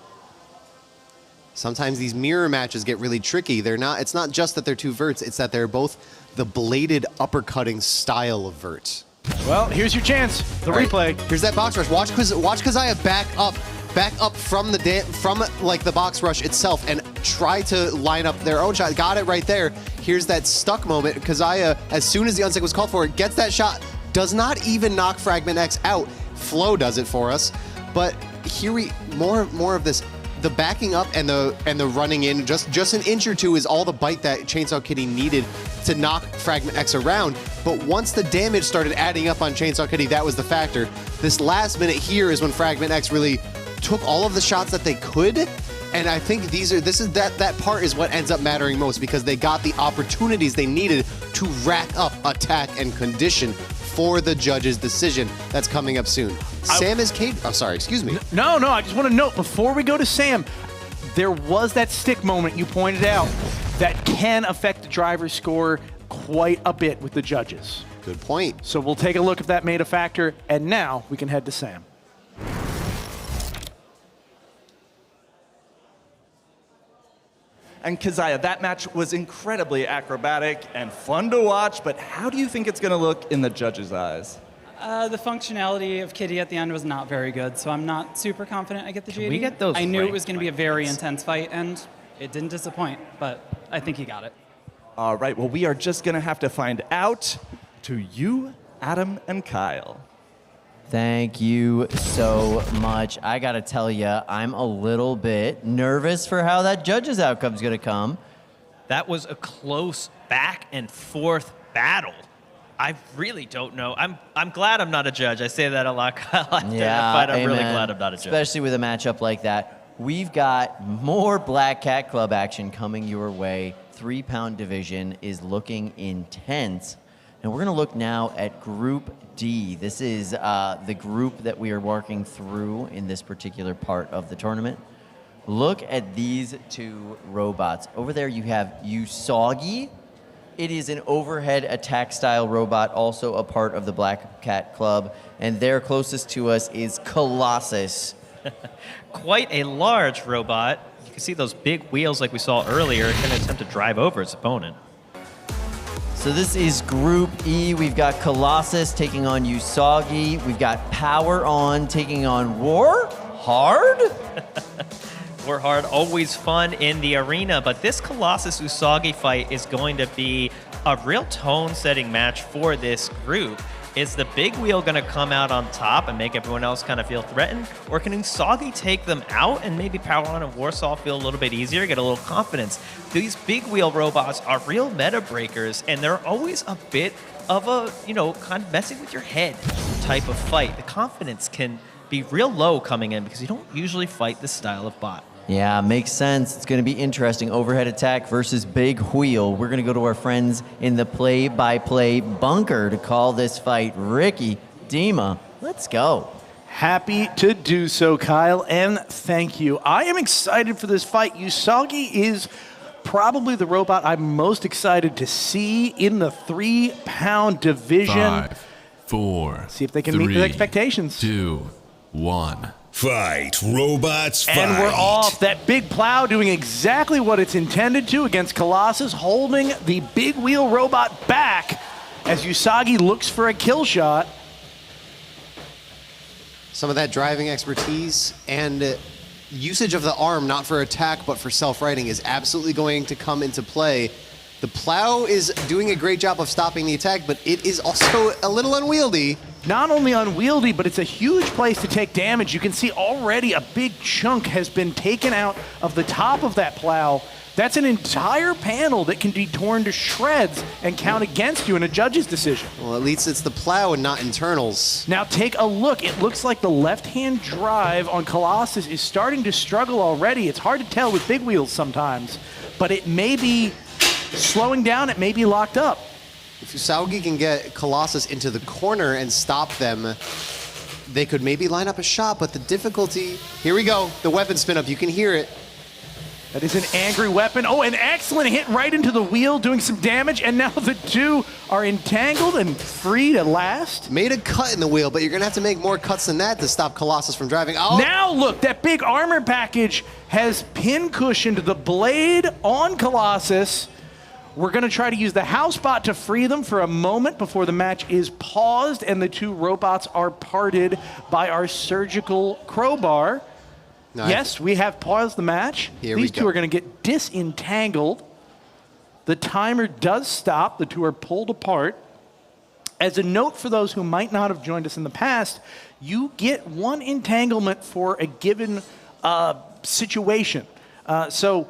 Sometimes these mirror matches get really tricky. It's not just that they're two verts, it's that they're both the bladed uppercutting style of verts. Well, here's your chance. The replay. Here's that box rush. Watch Keziah back up from the box rush itself and try to line up their own shot. Got it right there. Here's that stuck moment. Keziah, as soon as the unstick was called for, gets that shot. Does not even knock Fragment X out. Flo does it for us. But here more of this. The backing up and the running in, just an inch or two is all the bite that Chainsaw Kitty needed to knock Fragment X around. But once the damage started adding up on Chainsaw Kitty, that was the factor. This last minute here is when Fragment X really took all of the shots that they could. And I think that part is what ends up mattering most, because they got the opportunities they needed to rack up attack and condition for the judge's decision that's coming up soon. Sam is Kate. Oh, sorry, excuse me. No, I just want to note, before we go to Sam, there was that stick moment you pointed out that can affect the driver's score quite a bit with the judges. Good point. So we'll take a look if that made a factor, and now we can head to Sam. And Keziah, that match was incredibly acrobatic and fun to watch, but how do you think it's going to look in the judges' eyes? The functionality of Kitty at the end was not very good, so I'm not super confident I get the JD. Can we get those I knew it was ranked going to be a very intense fight, and it didn't disappoint, but I think he got it. All right, well, we are just going to have to find out. To you, Adam and Kyle. Thank you so much. I gotta tell you, I'm a little bit nervous for how that judge's outcome's gonna come. That was a close back and forth battle. I really don't know. I'm glad I'm not a judge. I say that a lot, Kyle. But I'm really glad I'm not a judge. Especially with a matchup like that. We've got more Black Cat Club action coming your way. 3-pound division is looking intense. And we're going to look now at Group D. This is the group that we are working through in this particular part of the tournament. Look at these two robots. Over there you have Usagi. It is an overhead attack style robot, also a part of the Black Cat Club. And there closest to us is Colossus. Quite a large robot. You can see those big wheels like we saw earlier. Going to attempt to drive over its opponent. So this is Group E. We've got Colossus taking on Usagi. We've got Power On taking on War Hard. War Hard, always fun in the arena, but this Colossus Usagi fight is going to be a real tone-setting match for this group. Is the big wheel going to come out on top and make everyone else kind of feel threatened? Or can Usagi take them out and maybe Power On and Warsaw feel a little bit easier, get a little confidence? These big wheel robots are real meta breakers, and they're always a bit of a, kind of messing with your head type of fight. The confidence can be real low coming in because you don't usually fight this style of bot. Yeah, makes sense. It's going to be interesting. Overhead attack versus big wheel. We're going to go to our friends in the play-by-play bunker to call this fight. Ricky, Dima, let's go. Happy to do so, Kyle, and thank you. I am excited for this fight. Usagi is probably the robot I'm most excited to see in the 3-pound division. 5, 4, see if they can meet the expectations. 2, 1. Fight, robots, fight. And we're off. That big plow doing exactly what it's intended to against Colossus, holding the big wheel robot back as Usagi looks for a kill shot. Some of that driving expertise and usage of the arm, not for attack, but for self-righting, is absolutely going to come into play. The plow is doing a great job of stopping the attack, but it is also a little unwieldy. Not only unwieldy, but it's a huge place to take damage. You can see already a big chunk has been taken out of the top of that plow. That's an entire panel that can be torn to shreds and count against you in a judge's decision. Well, at least it's the plow and not internals. Now take a look. It looks like the left-hand drive on Colossus is starting to struggle already. It's hard to tell with big wheels sometimes, but it may be slowing down. It may be locked up. If Usagi can get Colossus into the corner and stop them, They could maybe line up a shot, but the difficulty... Here we go. The weapon spin up. You can hear it. That is an angry weapon. Oh, an excellent hit right into the wheel, doing some damage, and now the two are entangled and free at last. Made a cut in the wheel, but you're going to have to make more cuts than that to stop Colossus from driving. Oh. Now look, that big armor package has pin cushioned the blade on Colossus. We're going to try to use the house bot to free them for a moment before the match is paused and the two robots are parted by our surgical crowbar. Nice. Yes, we have paused the match. These two are going to get disentangled. The timer does stop. The two are pulled apart. As a note for those who might not have joined us in the past, you get one entanglement for a given situation. So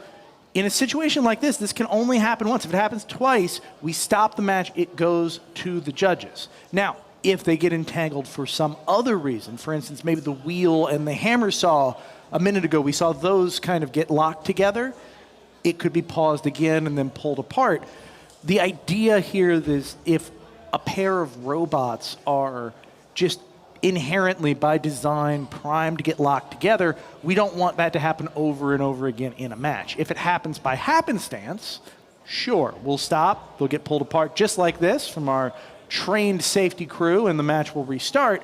in a situation like this, this can only happen once. If it happens twice, we stop the match. It goes to the judges. Now, if they get entangled for some other reason, for instance, maybe the wheel and the hammer saw, a minute ago we saw those kind of get locked together, it could be paused again and then pulled apart. The idea here is if a pair of robots are just inherently by design primed to get locked together, we don't want that to happen over and over again in a match. If it happens by happenstance, sure, we'll stop, they'll get pulled apart just like this from our trained safety crew and the match will restart.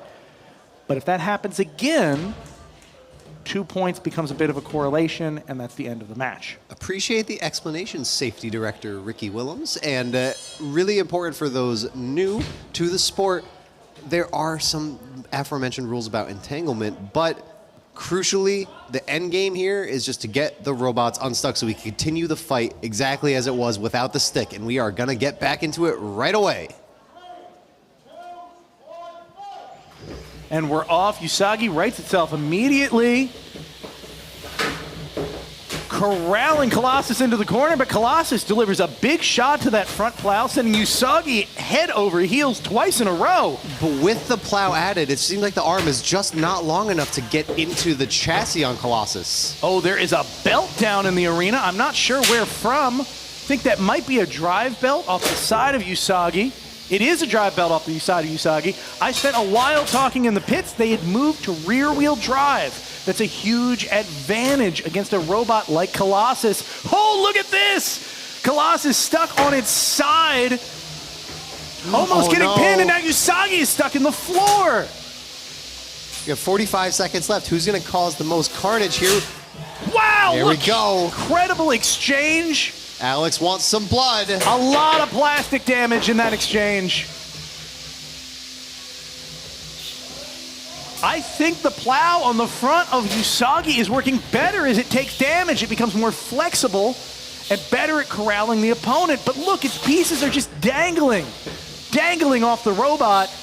But if that happens again, 2 points becomes a bit of a correlation, and that's the end of the match. Appreciate the explanation, Safety Director Ricky Willems. And really important for those new to the sport, there are some aforementioned rules about entanglement, but crucially, the end game here is just to get the robots unstuck so we can continue the fight exactly as it was without the stick, and we are going to get back into it right away. And we're off. Usagi rights itself immediately. Corralling Colossus into the corner, but Colossus delivers a big shot to that front plow, sending Usagi head over heels twice in a row. But with the plow added, it seems like the arm is just not long enough to get into the chassis on Colossus. Oh, there is a belt down in the arena. I'm not sure where from. I think that might be a drive belt off the side of Usagi. It is a drive belt off the side of Usagi. I spent a while talking in the pits. They had moved to rear-wheel drive. That's a huge advantage against a robot like Colossus. Oh, look at this! Colossus stuck on its side. Almost getting pinned, and now Usagi is stuck in the floor. We have 45 seconds left. Who's going to cause the most carnage here? Wow! There we go. Incredible exchange. Alex wants some blood. A lot of plastic damage in that exchange. I think the plow on the front of Usagi is working better as it takes damage. It becomes more flexible and better at corralling the opponent. But look, its pieces are just dangling off the robot.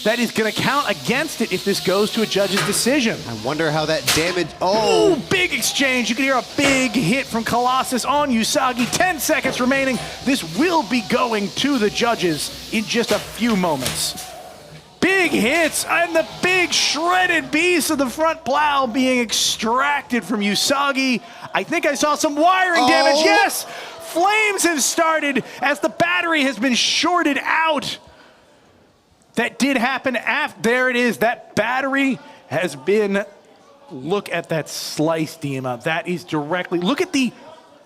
That is going to count against it if this goes to a judge's decision. I wonder how that damage... Oh! Ooh, big exchange. You can hear a big hit from Colossus on Usagi. 10 seconds remaining. This will be going to the judges in just a few moments. Big hits and the big shredded piece of the front plow being extracted from Usagi. I think I saw some wiring damage. Yes! Flames have started as the battery has been shorted out. That did happen after. There it is. That battery has been. Look at that slice, Dima. That is directly. Look at the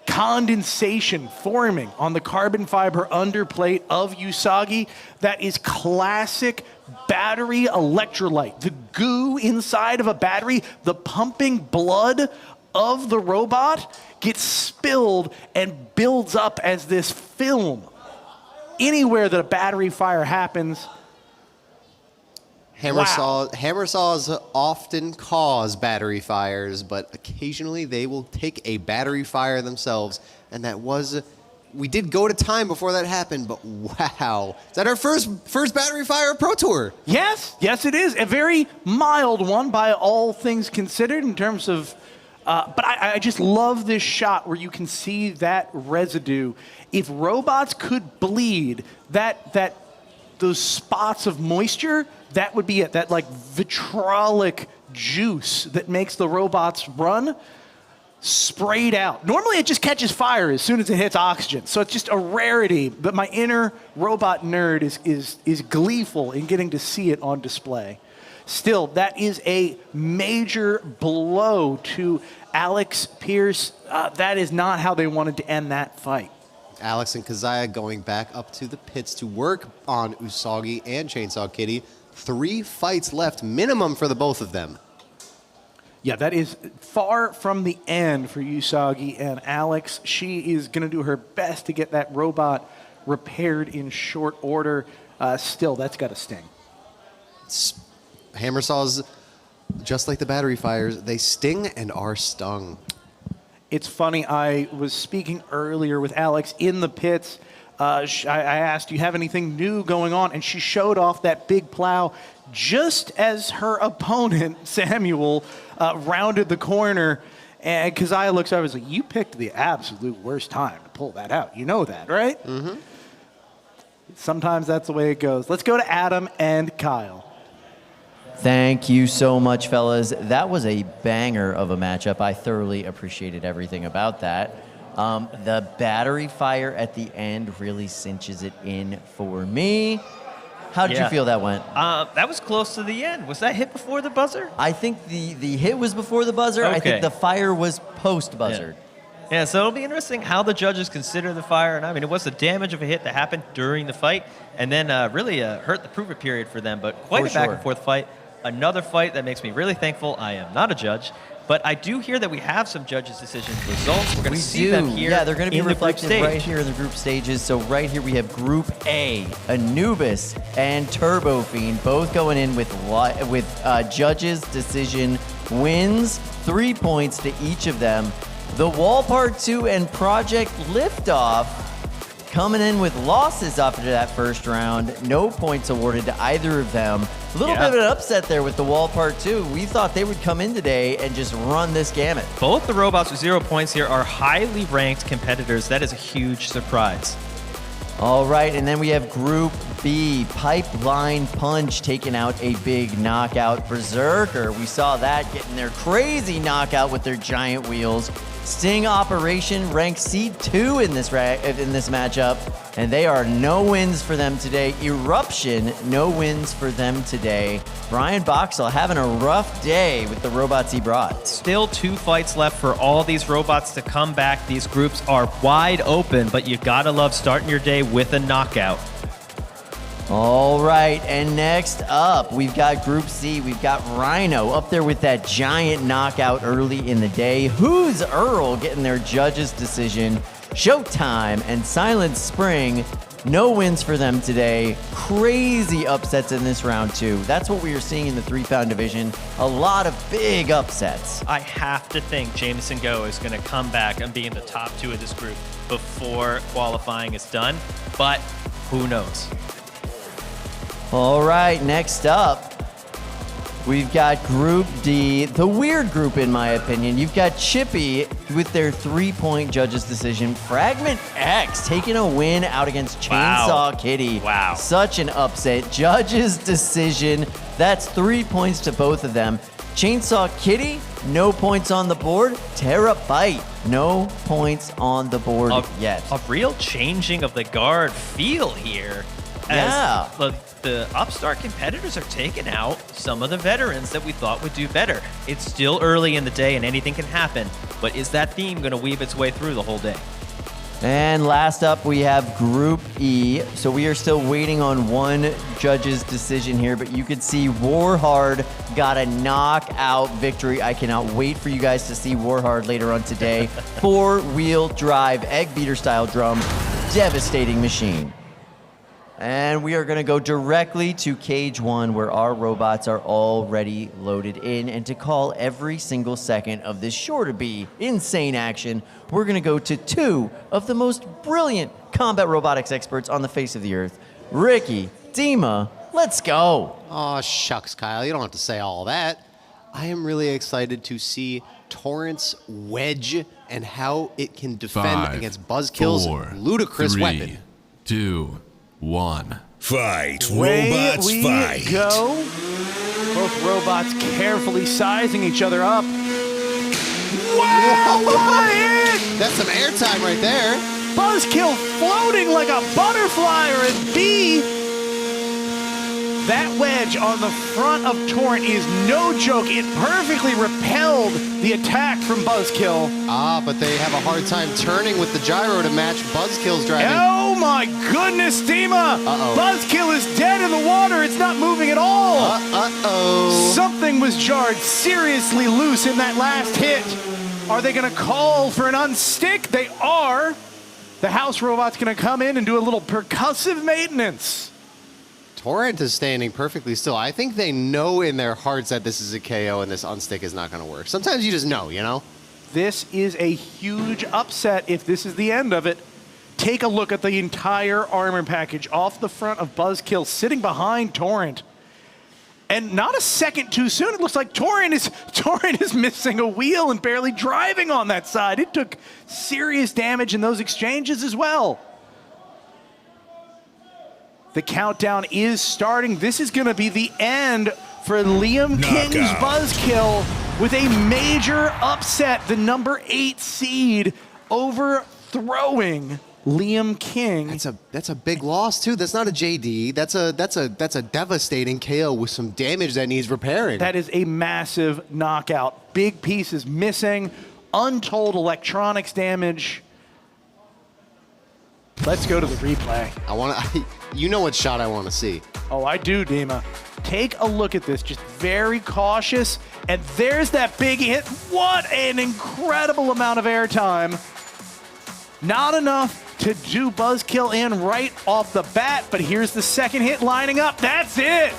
condensation forming on the carbon fiber underplate of Usagi. That is classic battery electrolyte. The goo inside of a battery, the pumping blood of the robot gets spilled and builds up as this film. Anywhere that a battery fire happens. Hammer saws often cause battery fires, but occasionally they will take a battery fire themselves. And that was, we did go to time before that happened, but wow. Is that our first battery fire Pro Tour? Yes, yes it is. A very mild one by all things considered in terms of, but I just love this shot where you can see that residue. If robots could bleed those spots of moisture, that would be it. That like vitrolic juice that makes the robots run, sprayed out. Normally it just catches fire as soon as it hits oxygen. So it's just a rarity, but my inner robot nerd is gleeful in getting to see it on display. Still, that is a major blow to Alex Pierce. That is not how they wanted to end that fight. Alex and Keziah going back up to the pits to work on Usagi and Chainsaw Kitty. 3 fights left minimum for the both of them. Yeah, that is far from the end for Usagi and Alex. She is going to do her best to get that robot repaired in short order. Still, that's got to sting. Hammer saws, just like the battery fires, they sting and are stung. It's funny, I was speaking earlier with Alex in the pits. I asked, do you have anything new going on? And she showed off that big plow just as her opponent, Samuel, rounded the corner. And Keziah looks over and is like, you picked the absolute worst time to pull that out. You know that, right? Mm-hmm. Sometimes that's the way it goes. Let's go to Adam and Kyle. Thank you so much, fellas. That was a banger of a matchup. I thoroughly appreciated everything about that. The battery fire at the end really cinches it in for me. How did you feel that went? That was close to the end. Was that hit before the buzzer? I think the hit was before the buzzer. Okay. I think the fire was post-buzzer. Yeah, so it'll be interesting how the judges consider the fire. And I mean, it was the damage of a hit that happened during the fight and then really hurt the prove-it period for them. But quite a back-and-forth fight. Another fight that makes me really thankful. I am not a judge. But I do hear that we have some judges' decision results. We're going to see them here. Yeah, they're going to be in reflected the group right here in the group stages. So right here we have Group A, Anubis and Turbo Fiend, both going in with judges' decision wins, 3 points to each of them. The Wall Part 2 and Project Liftoff coming in with losses after that first round. No points awarded to either of them. A little bit of an upset there with the Wall Part 2. We thought they would come in today and just run this gamut. Both the robots with 0 points here are highly ranked competitors. That is a huge surprise. All right, and then we have Group B, Pipeline Punch taking out a big knockout Berserker. We saw that getting their crazy knockout with their giant wheels. Sting Operation ranked C2 in this matchup, and they are no wins for them today. Eruption, no wins for them today. Brian Boxall having a rough day with the robots he brought. Still 2 fights left for all these robots to come back. These groups are wide open, but you gotta love starting your day with a knockout. All right, and next up, we've got Group C. We've got Rhino up there with that giant knockout early in the day. Who's Earl getting their judge's decision? Showtime and Silent Spring, no wins for them today. Crazy upsets in this round, too. That's what we are seeing in the 3-pound division. A lot of big upsets. I have to think Jameson Go is going to come back and be in the top 2 of this group before qualifying is done, but who knows? All right, next up, we've got Group D, the weird group in my opinion. You've got Chippy with their 3-point judge's decision. Fragment X taking a win out against Chainsaw Kitty. Wow. Such an upset. Judge's decision. That's 3 points to both of them. Chainsaw Kitty, no points on the board. Terabyte, no points on the board yet. A real changing of the guard feel here. As the upstart competitors are taking out some of the veterans that we thought would do better. It's still early in the day and anything can happen, but is that theme going to weave its way through the whole day? And last up, we have Group E. So we are still waiting on one judge's decision here, but you can see Warhard got a knockout victory. I cannot wait for you guys to see Warhard later on today. 4-wheel drive, egg beater style drum, devastating machine. And we are going to go directly to Cage 1, where our robots are already loaded in. And to call every single second of this sure to be insane action, we're going to go to 2 of the most brilliant combat robotics experts on the face of the earth. Ricky, Dima, let's go. Oh, shucks, Kyle. You don't have to say all that. I am really excited to see Torrent's Wedge and how it can defend 5, against Buzzkill's 4, ludicrous 3, weapon. 2, 1. Fight, Away robots, we fight. go. Both robots carefully sizing each other up. Wow, what a hit! That's some airtime right there. Buzzkill floating like a butterfly or a bee. That wedge on the front of Torrent is no joke. It perfectly repelled the attack from Buzzkill. Ah, but they have a hard time turning with the gyro to match Buzzkill's driving. Oh my goodness, Dima! Uh-oh. Buzzkill is dead in the water. It's not moving at all. Uh-oh. Something was jarred seriously loose in that last hit. Are they going to call for an unstick? They are. The house robot's going to come in and do a little percussive maintenance. Torrent is standing perfectly still. I think they know in their hearts that this is a KO and this unstick is not going to work. Sometimes you just know, you know? This is a huge upset if this is the end of it. Take a look at the entire armor package off the front of Buzzkill sitting behind Torrent. And not a second too soon, it looks like Torrent is missing a wheel and barely driving on that side. It took serious damage in those exchanges as well. The countdown is starting. This is going to be the end for Liam King's Buzzkill with a major upset. The number 8 seed overthrowing Liam King. That's a big loss too. That's not a JD. That's a devastating KO with some damage that needs repairing. That is a massive knockout. Big pieces missing, untold electronics damage. Let's go to the replay. You know what shot I want to see. Oh, I do, Dima. Take a look at this, just very cautious. And there's that big hit. What an incredible amount of airtime. Not enough to do Buzzkill in right off the bat, but here's the second hit lining up. That's it.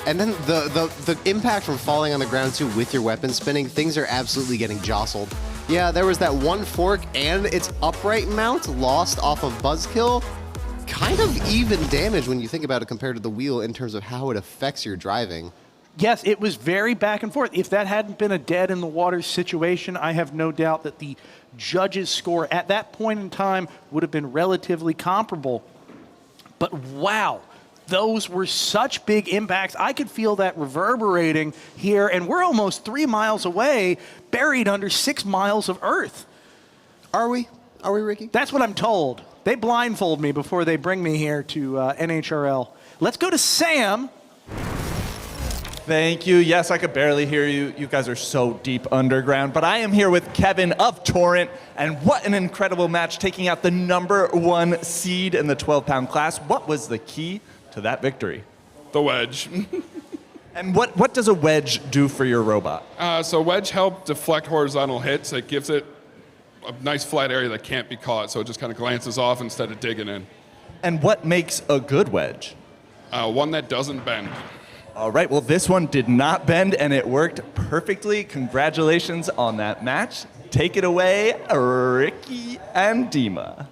And then the impact from falling on the ground too with your weapon spinning, things are absolutely getting jostled. Yeah, there was that one fork and its upright mount lost off of Buzzkill. Kind of even damage when you think about it compared to the wheel in terms of how it affects your driving. Yes, it was very back and forth. If that hadn't been a dead in the water situation, I have no doubt that the judges' score at that point in time would have been relatively comparable. But wow, those were such big impacts. I could feel that reverberating here, and we're almost 3 miles away, buried under 6 miles of earth. Are we? Are we, Ricky? That's what I'm told. They blindfold me before they bring me here to NHRL. Let's go to Sam. Thank you. Yes, I could barely hear you. You guys are so deep underground. But I am here with Kevin of Torrent. And what an incredible match, taking out the number 1 seed in the 12-pound class. What was the key to that victory? The wedge. And what does a wedge do for your robot? So wedge helps deflect horizontal hits. It gives it a nice flat area that can't be caught. So it just kind of glances off instead of digging in. And what makes a good wedge? One that doesn't bend. All right, well, this one did not bend, and it worked perfectly. Congratulations on that match. Take it away, Ricky and Dima.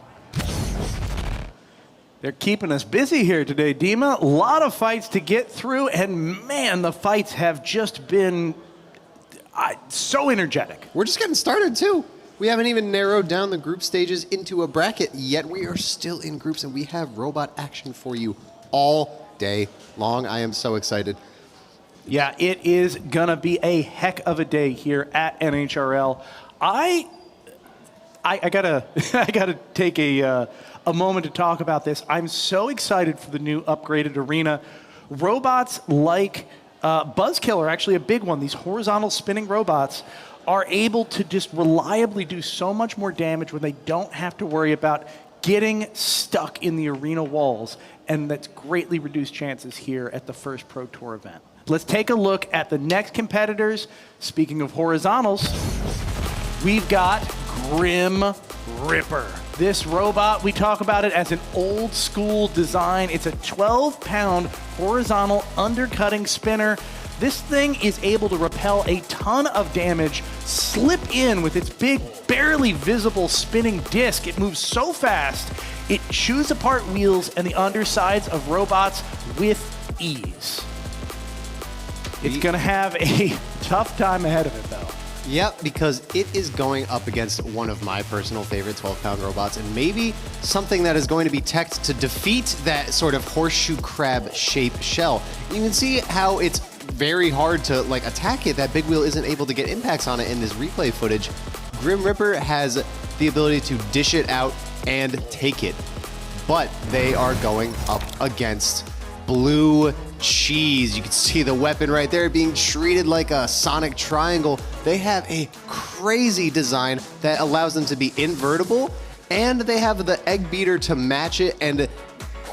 They're keeping us busy here today, Dima. A lot of fights to get through, and man, the fights have just been so energetic. We're just getting started, too. We haven't even narrowed down the group stages into a bracket, yet we are still in groups, and we have robot action for you all day long. I am so excited. Yeah, it is gonna be a heck of a day here at NHRL. I gotta take a moment to talk about this. I'm so excited for the new upgraded arena. Robots like Buzzkill are actually a big one. These horizontal spinning robots are able to just reliably do so much more damage when they don't have to worry about getting stuck in the arena walls, and that's greatly reduced chances here at the first Pro Tour event. Let's take a look at the next competitors. Speaking of horizontals, we've got Grim Ripper. This robot, we talk about it as an old school design. It's a 12-pound horizontal undercutting spinner. This thing is able to repel a ton of damage, slip in with its big, barely visible spinning disc. It moves so fast, it chews apart wheels and the undersides of robots with ease. It's going to have a tough time ahead of it, though. Yep, because it is going up against one of my personal favorite 12-pound robots, and maybe something that is going to be teched to defeat that sort of horseshoe crab shape shell. You can see how it's very hard to attack it. That big wheel isn't able to get impacts on it in this replay footage. Grim Ripper has the ability to dish it out and take it, but they are going up against Blue Cheese. You can see the weapon right there being treated like a sonic triangle. They have a crazy design that allows them to be invertible, and they have the egg beater to match it, and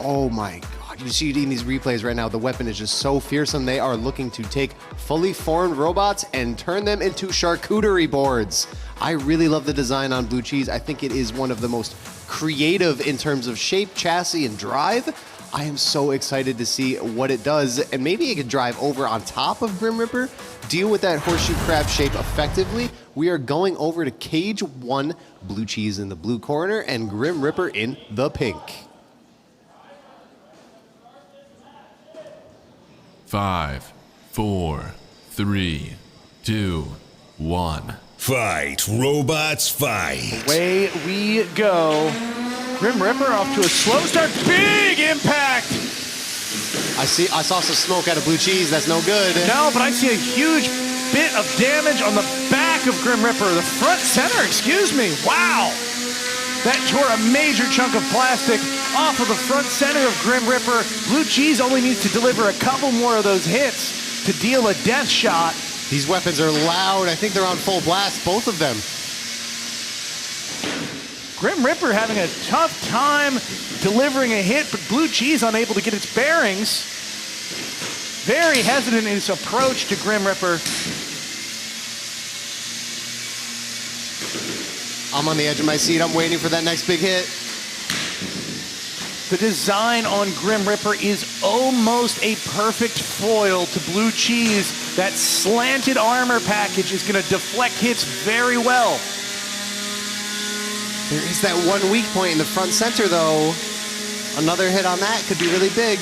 oh my God, you see in these replays right now, the weapon is just so fearsome. They are looking to take fully formed robots and turn them into charcuterie boards. I really love the design on Blue Cheese. I think it is one of the most creative in terms of shape, chassis, and drive. I am so excited to see what it does, and maybe it could drive over on top of Grim Ripper, deal with that horseshoe crab shape effectively. We are going over to Cage 1, Blue Cheese in the blue corner, and Grim Ripper in the pink. 5, 4, 3, 2, 1. Fight, robots, fight. Away we go. Grim Ripper off to a slow start. Big impact! I saw some smoke out of Blue Cheese. That's no good. No, but I see a huge bit of damage on the back of Grim Ripper. The front center, excuse me. Wow! That tore a major chunk of plastic off of the front center of Grim Ripper. Blue Cheese only needs to deliver a couple more of those hits to deal a death shot. These weapons are loud. I think they're on full blast, both of them. Grim Ripper having a tough time delivering a hit, but Blue Cheese unable to get its bearings. Very hesitant in his approach to Grim Ripper. I'm on the edge of my seat. I'm waiting for that next big hit. The design on Grim Ripper is almost a perfect foil to Blue Cheese. That slanted armor package is going to deflect hits very well. There is that one weak point in the front center, though. Another hit on that could be really big.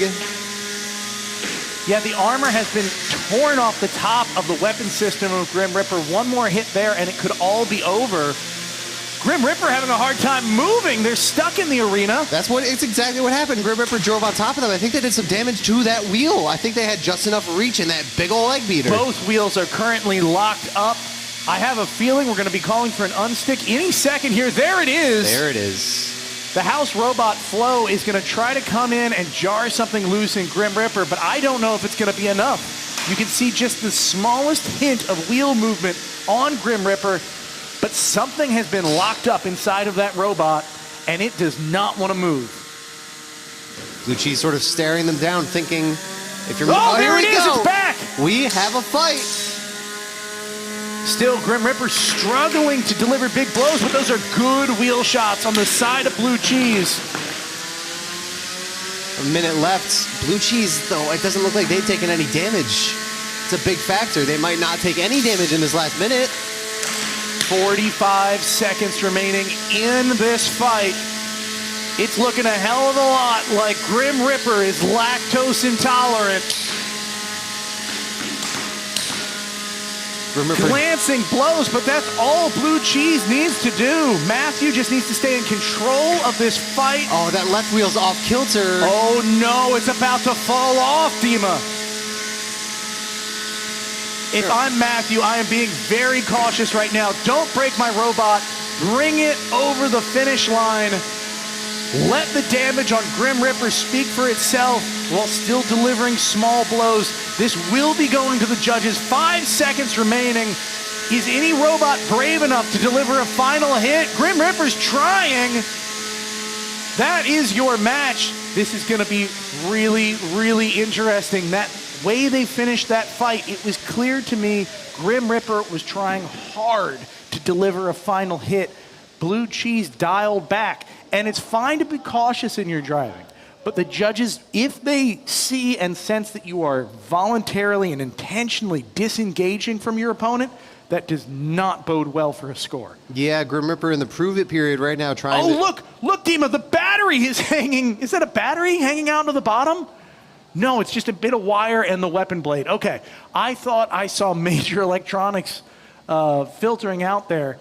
Yeah, the armor has been torn off the top of the weapon system of Grim Ripper. One more hit there, and it could all be over. Grim Ripper having a hard time moving. They're stuck in the arena. It's exactly what happened. Grim Ripper drove on top of them. I think they did some damage to that wheel. I think they had just enough reach in that big old egg beater. Both wheels are currently locked up. I have a feeling we're going to be calling for an unstick any second here. There it is. There it is. The house robot Flo is going to try to come in and jar something loose in Grim Ripper, but I don't know if it's going to be enough. You can see just the smallest hint of wheel movement on Grim Ripper, but something has been locked up inside of that robot, and it does not want to move. Blue Cheese sort of staring them down, thinking, if you're... Oh, there it is, it's back! We have a fight. Still, Grim Ripper struggling to deliver big blows, but those are good wheel shots on the side of Blue Cheese. A minute left. Blue Cheese, though, it doesn't look like they've taken any damage. It's a big factor. They might not take any damage in this last minute. 45 seconds remaining in this fight. It's looking a hell of a lot like Grim Ripper is lactose intolerant. Glancing blows, but that's all Blue Cheese needs to do. Matthew just needs to stay in control of this fight. Oh, that left wheel's off kilter. Oh no, it's about to fall off, Dima. If I'm Matthew, I am being very cautious right now. Don't break my robot. Bring it over the finish line. Let the damage on Grim Ripper speak for itself while still delivering small blows. This will be going to the judges. 5 seconds remaining. Is any robot brave enough to deliver a final hit? Grim Ripper's trying. That is your match. This is going to be really, really interesting. That way they finished that fight, it was clear to me Grim Ripper was trying hard to deliver a final hit. Blue Cheese dialed back. And it's fine to be cautious in your driving, but the judges, if they see and sense that you are voluntarily and intentionally disengaging from your opponent, that does not bode well for a score. Yeah, Grim Ripper in the prove it period right now trying to... Oh, look, Dima, the battery is hanging. Is that a battery hanging out to the bottom? No, it's just a bit of wire and the weapon blade. Okay, I thought I saw major electronics filtering out there.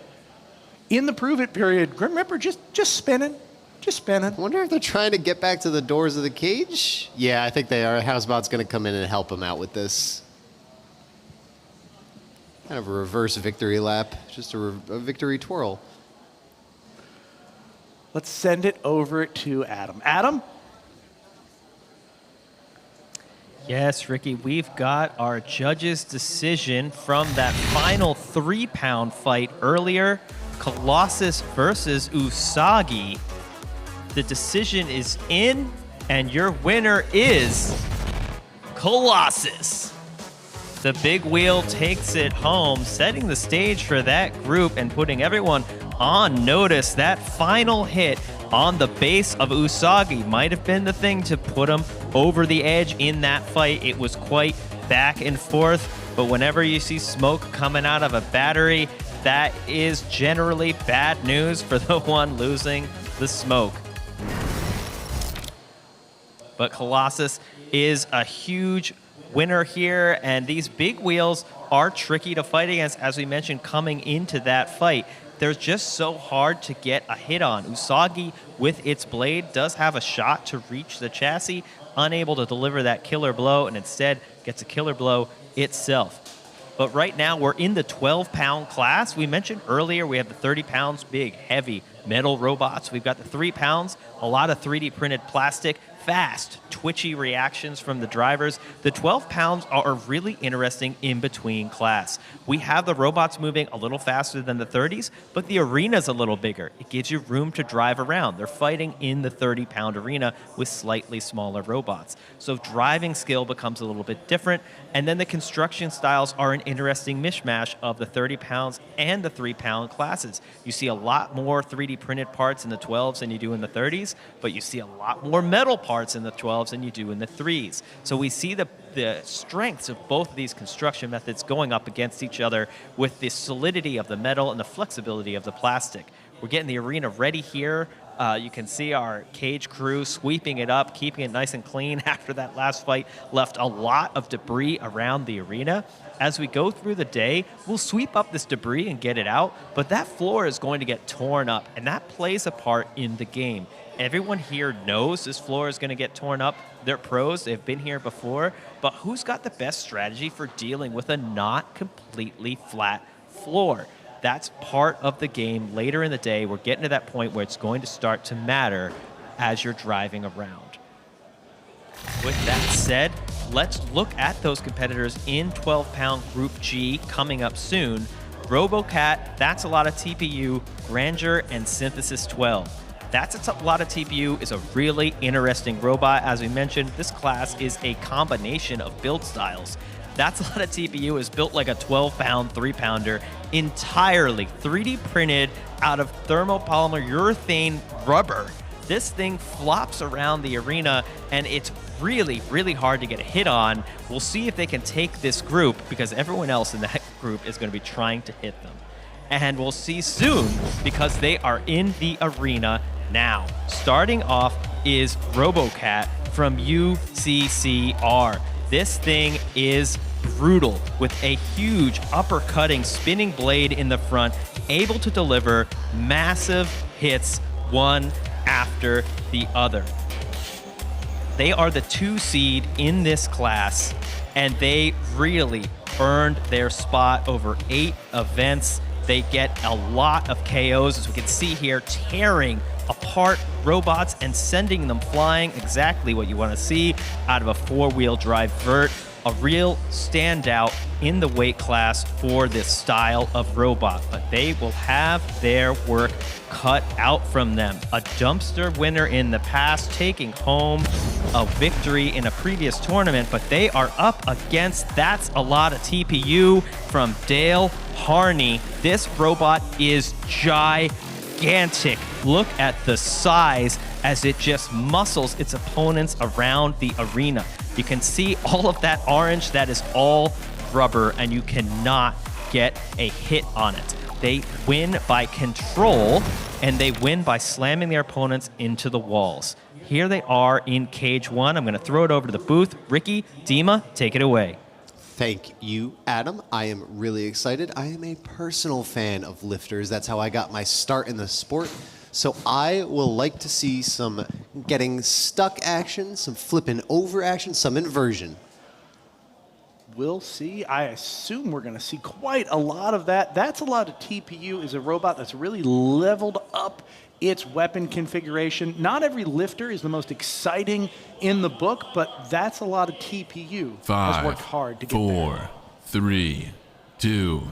In the prove it period, Grim Ripper just spinning. I wonder if they're trying to get back to the doors of the cage? Yeah, I think they are. Housebot's going to come in and help him out with this. Kind of a reverse victory lap, just a victory twirl. Let's send it over to Adam. Adam? Yes, Ricky, we've got our judge's decision from that final 3-pound fight earlier. Colossus versus Usagi. The decision is in, and your winner is Colossus. The big wheel takes it home, setting the stage for that group and putting everyone on notice. That final hit on the base of Usagi might have been the thing to put him over the edge in that fight. It was quite back and forth, but whenever you see smoke coming out of a battery, that is generally bad news for the one losing the smoke. But Colossus is a huge winner here, and these big wheels are tricky to fight against, as we mentioned, coming into that fight. They're just so hard to get a hit on. Usagi, with its blade, does have a shot to reach the chassis, unable to deliver that killer blow, and instead gets a killer blow itself. But right now, we're in the 12-pound class. We mentioned earlier we have the 30 pounds, big, heavy metal robots. We've got the 3 pounds, a lot of 3D printed plastic, fast, twitchy reactions from the drivers. The 12 pounds are a really interesting in-between class. We have the robots moving a little faster than the 30s, but the arena's a little bigger. It gives you room to drive around. They're fighting in the 30-pound arena with slightly smaller robots. So driving skill becomes a little bit different, and then the construction styles are an interesting mishmash of the 30 pounds and the 3-pound classes. You see a lot more 3D printed parts in the 12s than you do in the 30s, but you see a lot more metal parts in the 12s than you do in the 3s. So we see the strengths of both of these construction methods going up against each other with the solidity of the metal and the flexibility of the plastic. We're getting the arena ready here. You can see our cage crew sweeping it up, keeping it nice and clean after that last fight left a lot of debris around the arena. As we go through the day, we'll sweep up this debris and get it out, but that floor is going to get torn up, and that plays a part in the game. Everyone here knows this floor is going to get torn up. They're pros, they've been here before, but who's got the best strategy for dealing with a not completely flat floor? That's part of the game. Later in the day, we're getting to that point where it's going to start to matter as you're driving around. With that said, let's look at those competitors in 12-pound Group G coming up soon. RoboCat, that's a lot of TPU, Grandeur, and Synthesis 12. That's a lot of TPU, is a really interesting robot. As we mentioned, this class is a combination of build styles. That's a lot of TPU, is built like a 12-pound, 3-pounder, entirely 3D printed out of thermopolymer urethane rubber. This thing flops around the arena, and it's really, really hard to get a hit on. We'll see if they can take this group, because everyone else in that group is going to be trying to hit them. And we'll see soon, because they are in the arena now. Starting off is RoboCat from UCCR. This thing is brutal, with a huge uppercutting spinning blade in the front, able to deliver massive hits one after the other. They are the 2 seed in this class, and they really earned their spot over 8 events. They get a lot of KOs, as we can see here, tearing apart robots and sending them flying, exactly what you want to see out of a 4-wheel drive vert. A real standout in the weight class for this style of robot, but they will have their work cut out from them. A dumpster winner in the past, taking home a victory in a previous tournament, but they are up against That's a Lot of TPU from Dale Harney. This robot is gigantic. Look at the size as it just muscles its opponents around the arena. You can see all of that orange, that is all rubber, and you cannot get a hit on it. They win by control, and they win by slamming their opponents into the walls. Here they are in Cage 1. I'm going to throw it over to the booth. Ricky, Dima, take it away. Thank you, Adam. I am really excited. I am a personal fan of lifters. That's how I got my start in the sport. So I will like to see some getting stuck action, some flipping over action, some inversion. We'll see. I assume we're going to see quite a lot of that. That's a lot of TPU. Is a robot that's really leveled up its weapon configuration. Not every lifter is the most exciting in the book, but that's a lot of TPU. Has worked hard to get 4, 3, 2,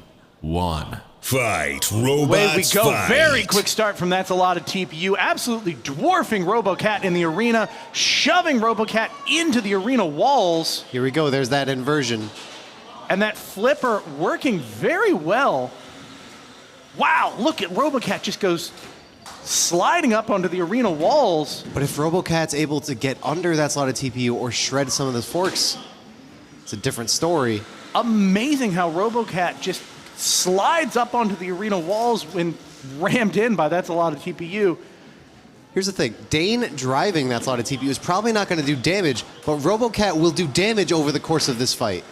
1. Fight, Away we robots, go. fight. Very quick start from That's a Lot of TPU. Absolutely dwarfing RoboCat in the arena, shoving RoboCat into the arena walls. Here we go. There's that inversion. And that flipper working very well. Wow, look at RoboCat just goes sliding up onto the arena walls. But if RoboCat's able to get under That's a Lot of TPU or shred some of the forks, it's a different story. Amazing how RoboCat just slides up onto the arena walls when rammed in by That's a Lot of TPU. Here's the thing. Dane driving That's a Lot of TPU is probably not going to do damage, but RoboCat will do damage over the course of this fight.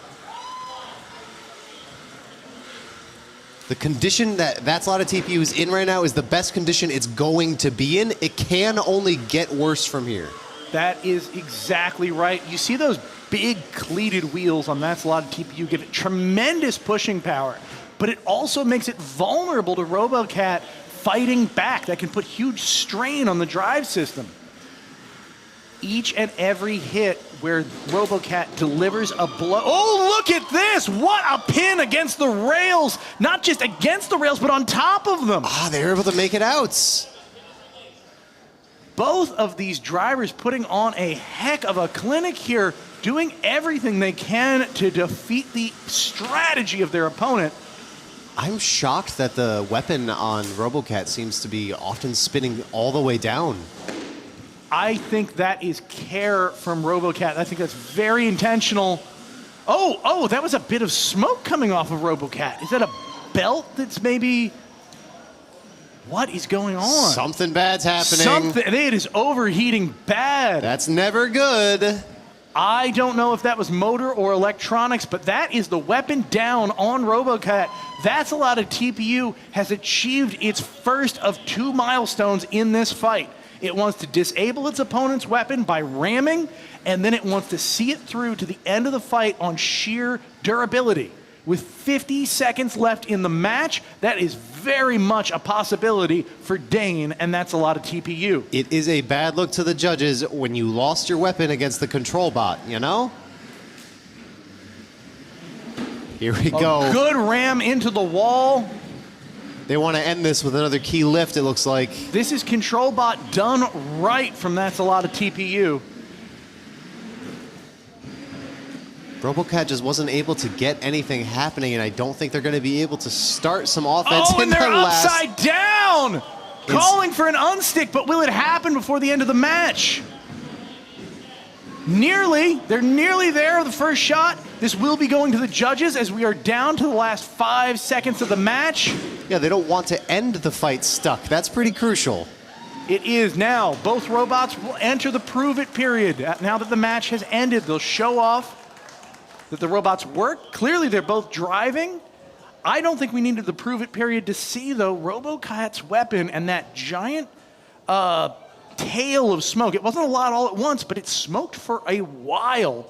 The condition that That's a Lot of TPU is in right now is the best condition it's going to be in. It can only get worse from here. That is exactly right. You see those big cleated wheels on That's a Lot of TPU give it tremendous pushing power, but it also makes it vulnerable to RoboCat fighting back. That can put huge strain on the drive system. Each and every hit where RoboCat delivers a blow. Oh, look at this! What a pin against the rails! Not just against the rails, but on top of them. Ah, they were able to make it out. Both of these drivers putting on a heck of a clinic here, doing everything they can to defeat the strategy of their opponent. I'm shocked that the weapon on RoboCat seems to be often spinning all the way down. I think that is care from RoboCat. I think that's very intentional. Oh, that was a bit of smoke coming off of RoboCat. Is that a belt that's maybe... What is going on? Something bad's happening. It is overheating bad. That's never good. I don't know if that was motor or electronics, but that is the weapon down on RoboCat. That's a Lot of TPU has achieved its first of 2 milestones in this fight. It wants to disable its opponent's weapon by ramming, and then it wants to see it through to the end of the fight on sheer durability. With 50 seconds left in the match, that is very much a possibility for Dane, and That's a Lot of TPU. It is a bad look to the judges when you lost your weapon against the control bot, you know? Here we go. Good ram into the wall. They want to end this with another key lift, it looks like. This is control bot done right from That's a Lot of TPU. RoboCat just wasn't able to get anything happening, and I don't think they're going to be able to start some offense Oh, in and they're their last. upside down! Calling for an unstick, but will it happen before the end of the match? They're nearly there, the first shot. This will be going to the judges as we are down to the last 5 seconds of the match. Yeah, they don't want to end the fight stuck. That's pretty crucial. It is now. Both robots will enter the prove it period. Now that the match has ended, they'll show off that the robots work. Clearly, they're both driving. I don't think we needed the prove it period to see, though, RoboCat's weapon and that giant tail of smoke. It wasn't a lot all at once, but it smoked for a while.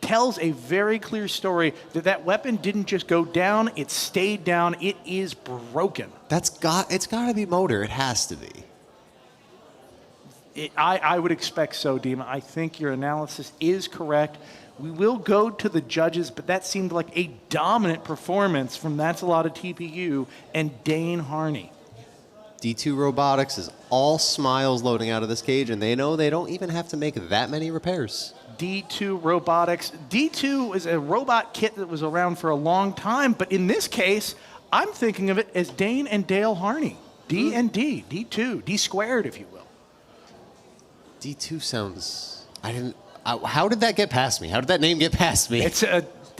Tells a very clear story that that weapon didn't just go down, it stayed down, it is broken. It's got to be motor. It has to be. I would expect so, Dima. I think your analysis is correct. We will go to the judges, but that seemed like a dominant performance from That's a Lot of TPU and Dane Harney. D2 Robotics is all smiles loading out of this cage, and they know they don't even have to make that many repairs. D2 Robotics. D2 is a robot kit that was around for a long time, but in this case, I'm thinking of it as Dane and Dale Harney. D and D, D2, D squared, if you will. D2 sounds... how did that get past me? How did that name get past me?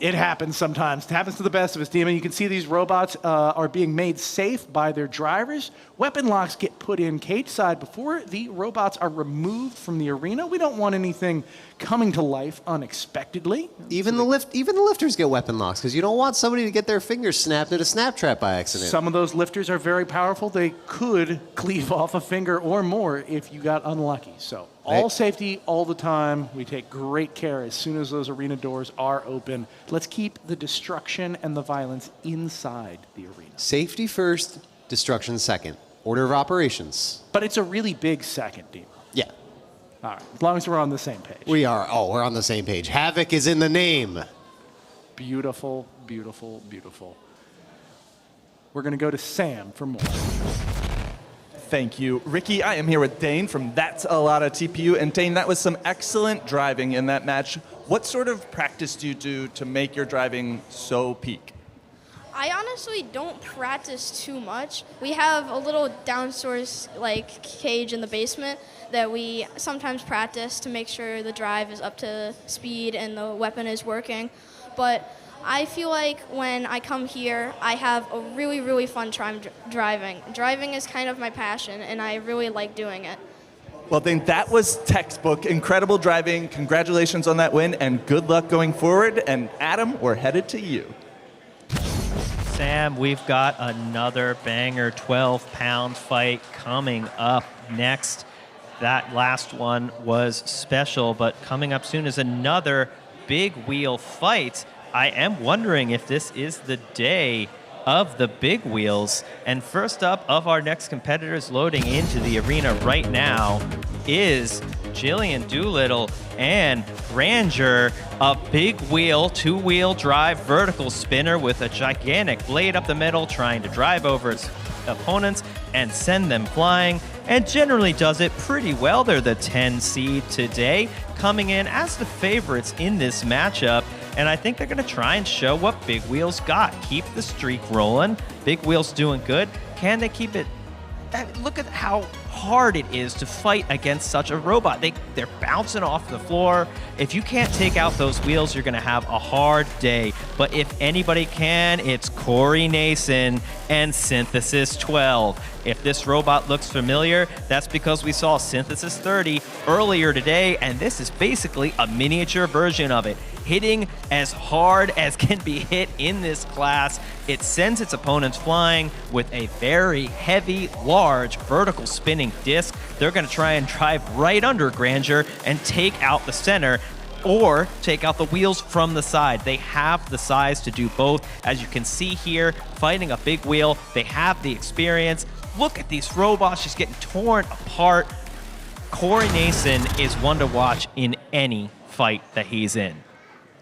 It happens sometimes. It happens to the best of us, Demon. You can see these robots are being made safe by their drivers. Weapon locks get put in cage side before the robots are removed from the arena. We don't want anything coming to life unexpectedly. Even the lifters get weapon locks because you don't want somebody to get their fingers snapped at a snap trap by accident. Some of those lifters are very powerful. They could cleave off a finger or more if you got unlucky. So All safety all the time. We take great care as soon as those arena doors are open. Let's keep the destruction and the violence inside the arena. Safety first, destruction second. Order of operations. But it's a really big second, Dima. Yeah. All right, as long as we're on the same page. We are. Oh, we're on the same page. Havoc is in the name. Beautiful, beautiful, beautiful. We're going to go to Sam for more. Thank you. Ricky, I am here with Dane from That's a Lot of TPU. And Dane, that was some excellent driving in that match. What sort of practice do you do to make your driving so peak? I honestly don't practice too much. We have a little downstairs cage in the basement that we sometimes practice to make sure the drive is up to speed and the weapon is working. But I feel like when I come here, I have a really, really fun time driving. Driving is kind of my passion, and I really like doing it. Well, Dane, that was textbook. Incredible driving. Congratulations on that win, and good luck going forward. And Adam, we're headed to you. Sam, we've got another banger 12-pound fight coming up next. That last one was special, but coming up soon is another big wheel fight. I am wondering if this is the day of the big wheels. And first up of our next competitors loading into the arena right now is Jillian Doolittle and Ranger, a big wheel, two-wheel drive vertical spinner with a gigantic blade up the middle, trying to drive over its opponents and send them flying, and generally does it pretty well. They're the 10 seed today, coming in as the favorites in this matchup. And I think they're going to try and show what Big Wheel's got. Keep the streak rolling. Big Wheel's doing good. Can they keep it? Look at how hard it is to fight against such a robot. They're bouncing off the floor. If you can't take out those wheels, you're going to have a hard day. But if anybody can, it's Corey Nason and Synthesis 12. If this robot looks familiar, that's because we saw Synthesis 30 earlier today, and this is basically a miniature version of it. Hitting as hard as can be hit in this class. It sends its opponents flying with a very heavy, large, vertical spinning disc. They're going to try and drive right under Grandeur and take out the center, or take out the wheels from the side. They have the size to do both. As you can see here, fighting a big wheel, they have the experience. Look at these robots just getting torn apart. Corey Nason is one to watch in any fight that he's in.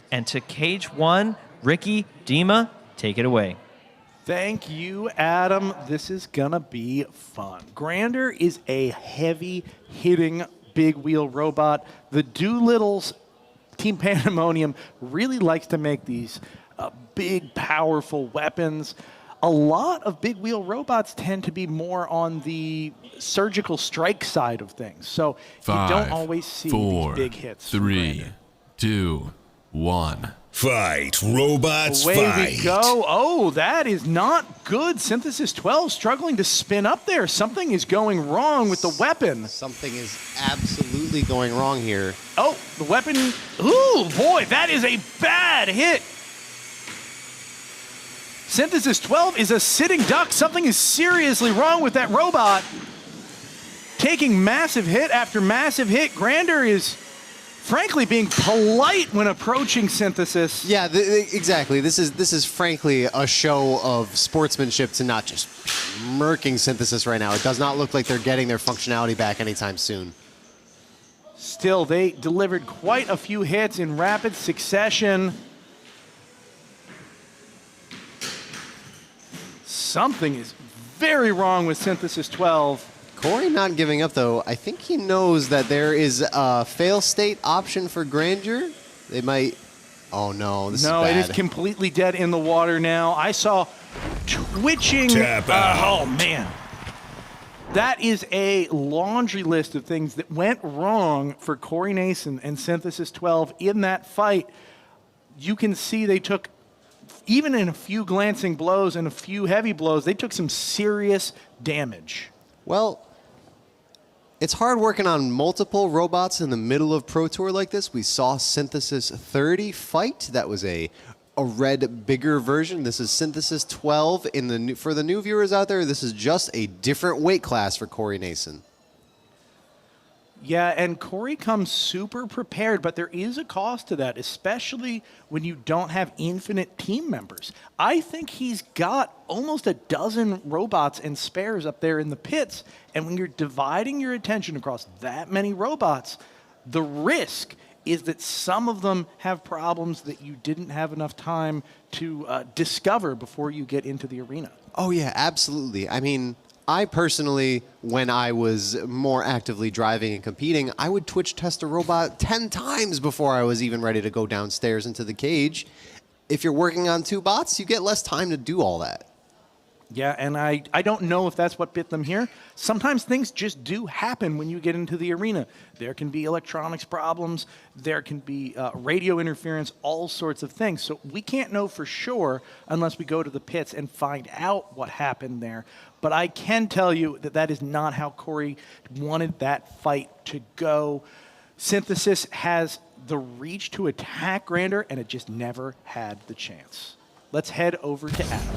And to cage one, Ricky, Dima, take it away. Thank you, Adam. This is gonna be fun. Grandeur is a heavy-hitting big wheel robot. The Doolittle's Team Pandemonium really likes to make these big, powerful weapons. A lot of big wheel robots tend to be more on the surgical strike side of things. So you don't always see these big hits. 3, 2, 1. Fight, robots, Away fight. we go. Oh, that is not good. Synthesis 12 struggling to spin up there. Something is going wrong with the weapon. Something is absolutely going wrong here. Oh, the weapon. Ooh, boy, that is a bad hit. Synthesis 12 is a sitting duck. Something is seriously wrong with that robot. Taking massive hit after massive hit. Grandeur is frankly being polite when approaching Synthesis. Yeah, exactly. This is frankly a show of sportsmanship to not just murking Synthesis right now. It does not look like they're getting their functionality back anytime soon. Still, they delivered quite a few hits in rapid succession. Something is very wrong with Synthesis 12. Corey not giving up, though. I think he knows that there is a fail state option for Grandeur. They might... Oh, no. This is bad. No, it is completely dead in the water now. I saw twitching... Tap out. Oh, man. That is a laundry list of things that went wrong for Corey Nason and Synthesis 12 in that fight. You can see they took... Even in a few glancing blows and a few heavy blows, they took some serious damage. Well, it's hard working on multiple robots in the middle of Pro Tour like this. We saw Synthesis 30 fight. That was a red, bigger version. This is Synthesis 12. For the new viewers out there, this is just a different weight class for Corey Nason. Yeah, and Corey comes super prepared, but there is a cost to that, especially when you don't have infinite team members. I think he's got almost a dozen robots and spares up there in the pits, and when you're dividing your attention across that many robots, the risk is that some of them have problems that you didn't have enough time to discover before you get into the arena. Oh, yeah, absolutely. I mean, I personally, when I was more actively driving and competing, I would twitch test a robot 10 times before I was even ready to go downstairs into the cage. If you're working on 2 bots, you get less time to do all that. Yeah, and I don't know if that's what bit them here. Sometimes things just do happen when you get into the arena. There can be electronics problems, there can be radio interference, all sorts of things. So we can't know for sure unless we go to the pits and find out what happened there. But I can tell you that that is not how Corey wanted that fight to go. Synthesis has the reach to attack Grander, and it just never had the chance. Let's head over to Adam.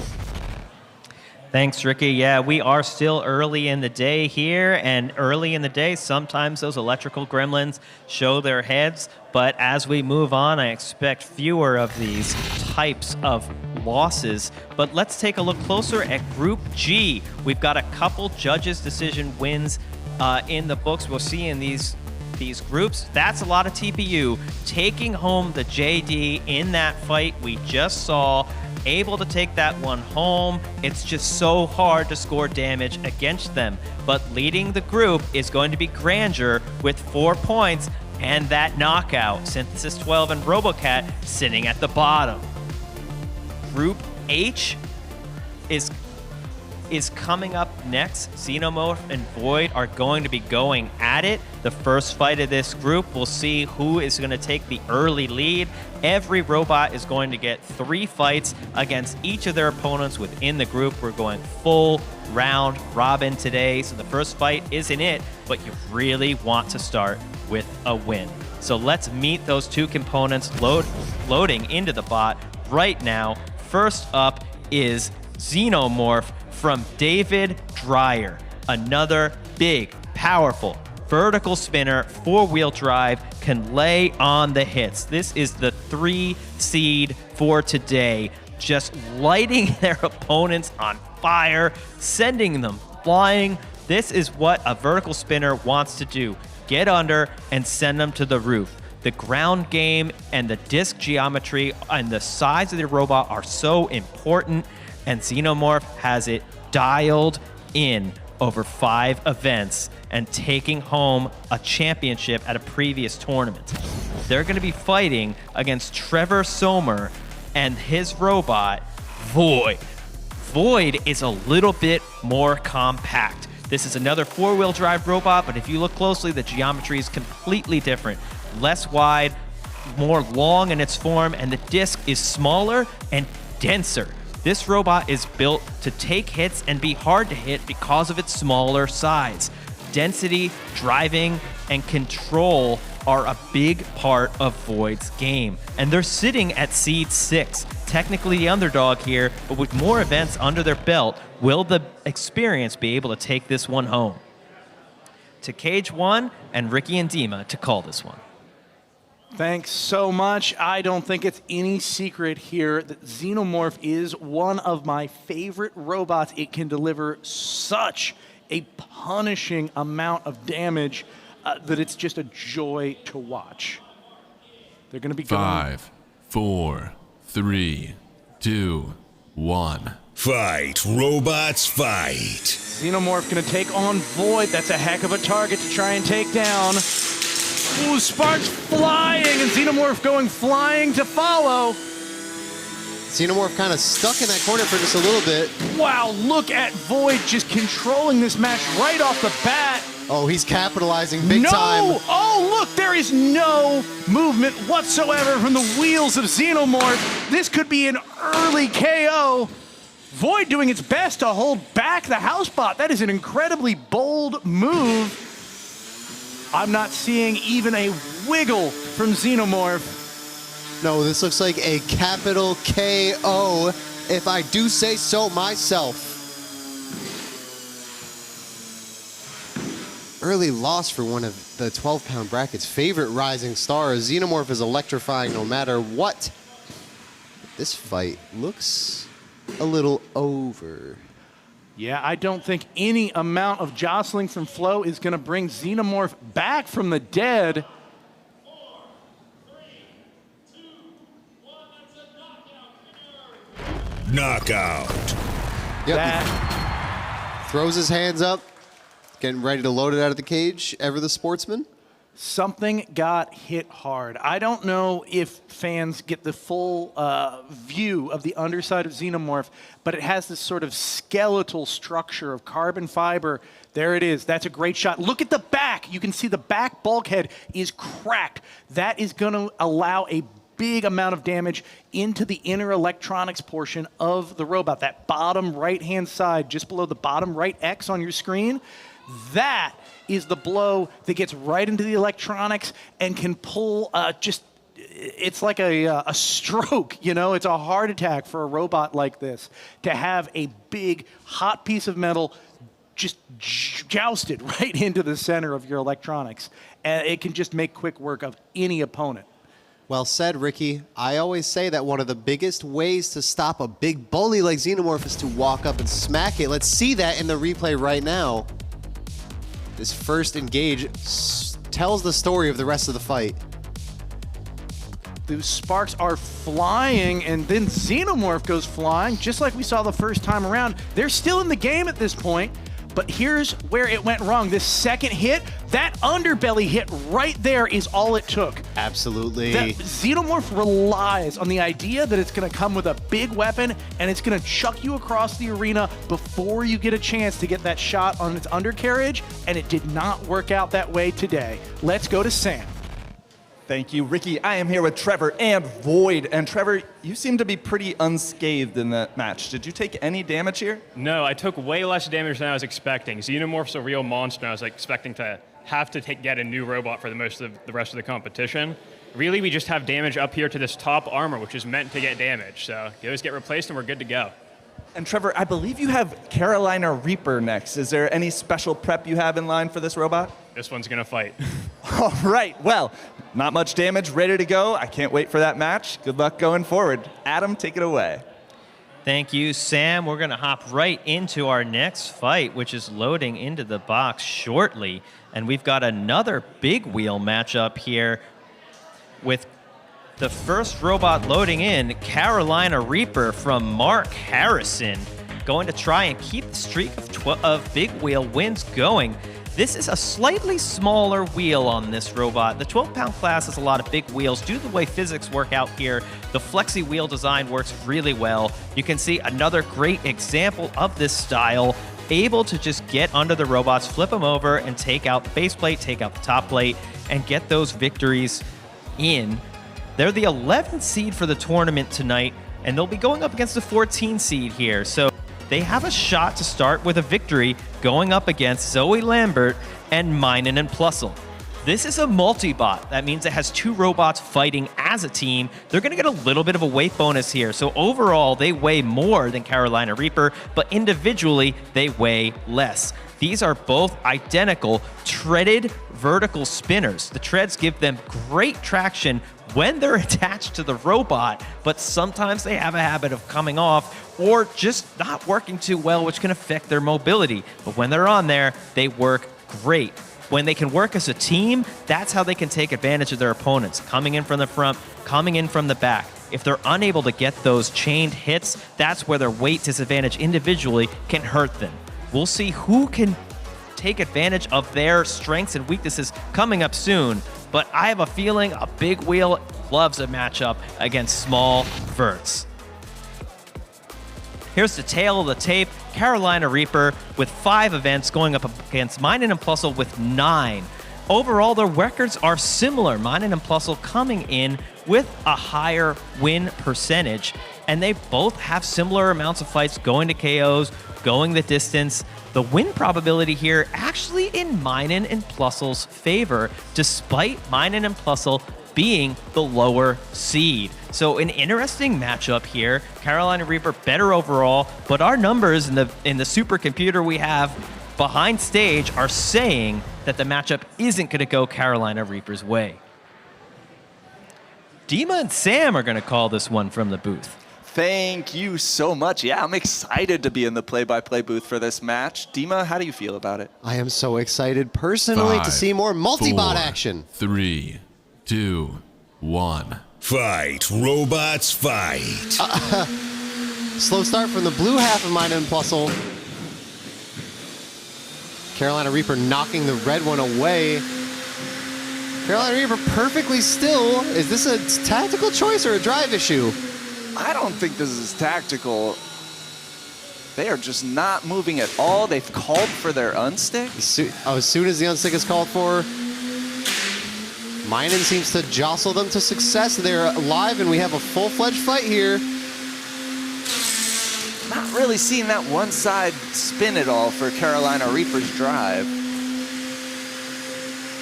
Thanks, Ricky. Yeah, we are still early in the day here, and early in the day, sometimes those electrical gremlins show their heads, but as we move on, I expect fewer of these types of losses. But let's take a look closer at Group G. We've got a couple judges' decision wins in the books. We'll see in these groups. That's a lot of TPU. Taking home the JD in that fight we just saw, able to take that one home. It's just so hard to score damage against them. But leading the group is going to be Grandeur with 4 points and that knockout. Synthesis 12 and RoboCat sitting at the bottom. Group H is coming up next. Xenomorph and Void are going to be going at it. The first fight of this group, we'll see who is going to take the early lead. Every robot is going to get 3 fights against each of their opponents within the group. We're going full round robin today, so the first fight isn't it, but you really want to start with a win. So let's meet those 2 components loading into the bot right now. First up is Xenomorph from David Dreyer. Another big, powerful, vertical spinner, 4-wheel drive, can lay on the hits. This is the 3 seed for today. Just lighting their opponents on fire, sending them flying. This is what a vertical spinner wants to do. Get under and send them to the roof. The ground game and the disc geometry and the size of the robot are so important, and Xenomorph has it dialed in over 5 events and taking home a championship at a previous tournament. They're going to be fighting against Trevor Somer and his robot, Void. Void is a little bit more compact. This is another 4-wheel drive robot, but if you look closely, the geometry is completely different. Less wide, more long in its form, and the disc is smaller and denser. This robot is built to take hits and be hard to hit because of its smaller size. Density, driving, and control are a big part of Void's game. And they're sitting at seed 6. Technically the underdog here, but with more events under their belt, will the experience be able to take this one home? To Cage 1 and Ricky and Dima to call this one. Thanks so much. I don't think it's any secret here that Xenomorph is one of my favorite robots. It can deliver such a punishing amount of damage that it's just a joy to watch. They're going to be 5, 4, 3, 2, 1. Fight, robots, fight. Xenomorph going to take on Void. That's a heck of a target to try and take down. Ooh, Sparks flying, and Xenomorph going flying to follow. Xenomorph kind of stuck in that corner for just a little bit. Wow, look at Void just controlling this match right off the bat. Oh, he's capitalizing big time. Oh, look, there is no movement whatsoever from the wheels of Xenomorph. This could be an early KO. Void doing its best to hold back the housebot. That is an incredibly bold move. I'm not seeing even a wiggle from Xenomorph. No, this looks like a capital KO, if I do say so myself. early loss for one of the 12-pound bracket's favorite rising stars. Xenomorph is electrifying no matter what. This fight looks a little over. Yeah, I don't think any amount of jostling from Flo is going to bring Xenomorph back from the dead. Knockout. Yep. Throws his hands up, getting ready to load it out of the cage. Ever the sportsman. Something got hit hard. I don't know if fans get the full view of the underside of Xenomorph, but it has this sort of skeletal structure of carbon fiber. There it is. That's a great shot. Look at the back. You can see the back bulkhead is cracked. That is going to allow a big amount of damage into the inner electronics portion of the robot. That bottom right-hand side, just below the bottom right X on your screen, that is the blow that gets right into the electronics and can pull it's like a stroke, you know? It's a heart attack for a robot like this to have a big, hot piece of metal just jousted right into the center of your electronics. And it can just make quick work of any opponent. Well said, Ricky. I always say that one of the biggest ways to stop a big bully like Xenomorph is to walk up and smack it. Let's see that in the replay right now. This first engage tells the story of the rest of the fight. Those sparks are flying, and then Xenomorph goes flying, just like we saw the first time around. They're still in the game at this point, but here's where it went wrong. This second hit, that underbelly hit right there is all it took. Absolutely. The Xenomorph relies on the idea that it's going to come with a big weapon and it's going to chuck you across the arena before you get a chance to get that shot on its undercarriage, and it did not work out that way today. Let's go to Sam. Thank you, Ricky. I am here with Trevor and Void. And Trevor, you seem to be pretty unscathed in that match. Did you take any damage here? No, I took way less damage than I was expecting. Xenomorph's a real monster. I was expecting to have to get a new robot for the rest of the competition. Really, we just have damage up here to this top armor, which is meant to get damage. So those get replaced and we're good to go. And Trevor, I believe you have Carolina Reaper next. Is there any special prep you have in line for this robot? This one's gonna fight. All right, well, not much damage, ready to go. I can't wait for that match. Good luck going forward. Adam, take it away. Thank you, Sam. We're gonna hop right into our next fight, which is loading into the box shortly. And we've got another big wheel matchup here with the first robot loading in, Carolina Reaper from Mark Harrison, going to try and keep the streak of big wheel wins going. This is a slightly smaller wheel on this robot. The 12-pound class has a lot of big wheels. Due to the way physics work out here, the flexi wheel design works really well. You can see another great example of this style, able to just get under the robots, flip them over, and take out the base plate, take out the top plate, and get those victories in. They're the 11th seed for the tournament tonight, and they'll be going up against the 14 seed here. So they have a shot to start with a victory going up against Zoe Lambert and Minen and Plussel. This is a multi-bot. That means it has two robots fighting as a team. They're going to get a little bit of a weight bonus here. So overall, they weigh more than Carolina Reaper, but individually, they weigh less. These are both identical treaded vertical spinners. The treads give them great traction when they're attached to the robot, but sometimes they have a habit of coming off or just not working too well, which can affect their mobility. But when they're on there, they work great. When they can work as a team, that's how they can take advantage of their opponents, coming in from the front, coming in from the back. If they're unable to get those chained hits, that's where their weight disadvantage individually can hurt them. We'll see who can take advantage of their strengths and weaknesses coming up soon, but I have a feeling a big wheel loves a matchup against small verts. Here's the tail of the tape. Carolina Reaper with 5 events going up against Minen and Plussel with 9. Overall, their records are similar. Minen and Plussel coming in with a higher win percentage, and they both have similar amounts of fights going to KOs, going the distance. The win probability here actually in Minen and Plussel's favor, despite Minen and Plussel being the lower seed. So an interesting matchup here. Carolina Reaper better overall, but our numbers in the supercomputer we have behind stage are saying that the matchup isn't going to go Carolina Reaper's way. Dima and Sam are going to call this one from the booth. Thank you so much. Yeah, I'm excited to be in the play-by-play booth for this match. Dima, how do you feel about it? I am so excited personally to 5, see more multi-bot 4, action. 3, 2, 1. Fight, robots, fight. Slow start from the blue half of Mine and Plusle. Carolina Reaper knocking the red one away. Carolina Reaper perfectly still. Is this a tactical choice or a drive issue? I don't think this is tactical. They are just not moving at all. They've called for their unstick. As soon as the unstick is called for, Minen seems to jostle them to success. They're live and we have a full-fledged fight here. Not really seeing that one side spin at all for Carolina Reaper's drive.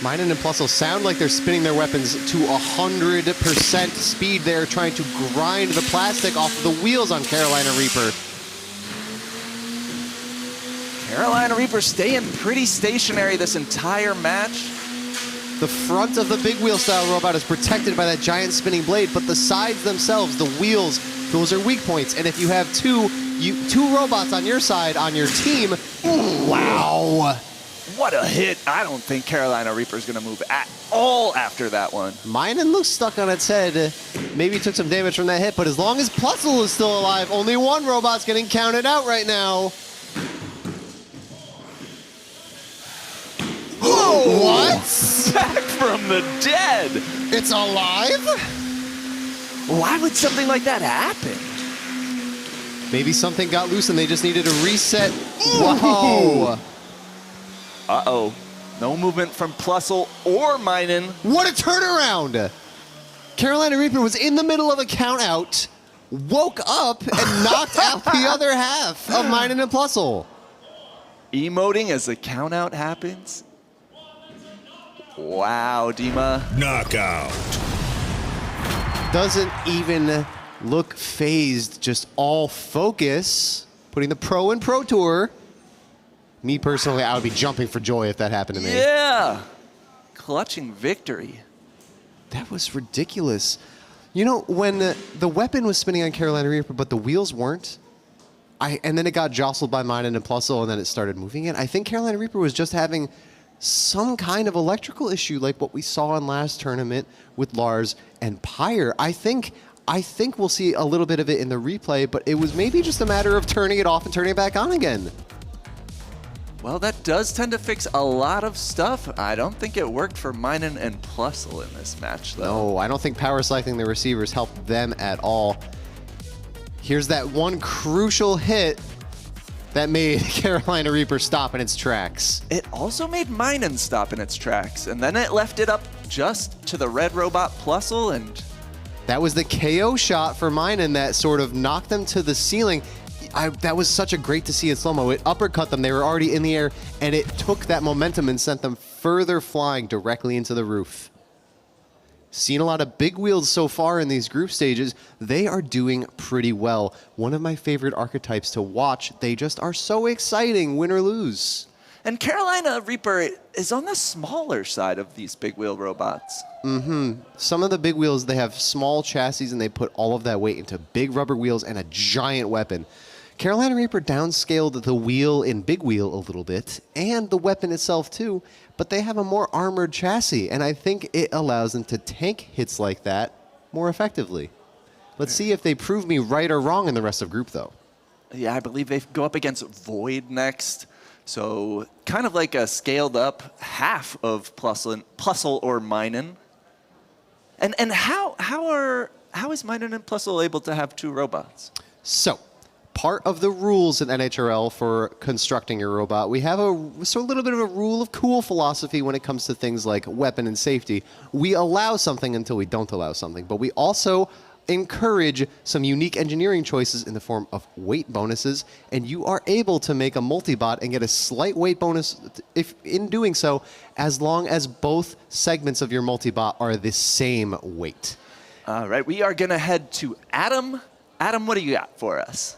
Minen and Plusle sound like they're spinning their weapons to 100% speed. They're trying to grind the plastic off of the wheels on Carolina Reaper. Carolina Reaper staying pretty stationary this entire match. The front of the big wheel style robot is protected by that giant spinning blade, but the sides themselves, the wheels, those are weak points. And if you have two robots on your side, on your team, wow. What a hit. I don't think Carolina Reaper's going to move at all after that one. Minen looks stuck on its head. Maybe took some damage from that hit, but as long as Plusle is still alive, only one robot's getting counted out right now. Whoa! What? Back from the dead. It's alive? Why would something like that happen? Maybe something got loose and they just needed to reset. Whoa! Uh-oh. No movement from Plusle or Minen. What a turnaround! Carolina Reaper was in the middle of a count out, woke up, and knocked out the other half of Minen and Plusle. Emoting as the count out happens. Wow, Dima. Knockout. Doesn't even look phased, just all focus. Putting the Pro in Pro Tour. Me personally, I would be jumping for joy if that happened to me. Yeah. Clutching victory. That was ridiculous. You know, when the weapon was spinning on Carolina Reaper, but the wheels weren't, and then it got jostled by Minen and Plusle, and then it started moving it, I think Carolina Reaper was just having some kind of electrical issue like what we saw in last tournament with Lars and Pyre. I think we'll see a little bit of it in the replay, but it was maybe just a matter of turning it off and turning it back on again. Well, that does tend to fix a lot of stuff. I don't think it worked for Minen and Plusle in this match, though. No, I don't think power cycling the receivers helped them at all. Here's that one crucial hit that made Carolina Reaper stop in its tracks. It also made Minen stop in its tracks, and then it left it up just to the red robot Plusle, and that was the KO shot for Minen that sort of knocked them to the ceiling. That was such a great to see in slow-mo. It uppercut them. They were already in the air, and it took that momentum and sent them further flying directly into the roof. Seen a lot of big wheels so far in these group stages. They are doing pretty well. One of my favorite archetypes to watch. They just are so exciting, win or lose. And Carolina Reaper is on the smaller side of these big wheel robots. Some of the big wheels, they have small chassis, and they put all of that weight into big rubber wheels and a giant weapon. Carolina Reaper downscaled the wheel in big wheel a little bit, and the weapon itself too, but they have a more armored chassis, and I think it allows them to tank hits like that more effectively. Let's see if they prove me right or wrong in the rest of group, though. Yeah, I believe they go up against Void next, so kind of like a scaled up half of Plusle or Minen. And how is Minen and Plusle able to have two robots? So, part of the rules in NHRL for constructing your robot, we have a little bit of a rule of cool philosophy when it comes to things like weapon and safety. We allow something until we don't allow something, but we also encourage some unique engineering choices in the form of weight bonuses, and you are able to make a multi-bot and get a slight weight bonus if in doing so, as long as both segments of your multi-bot are the same weight. All right, we are going to head to Adam. Adam, what do you got for us?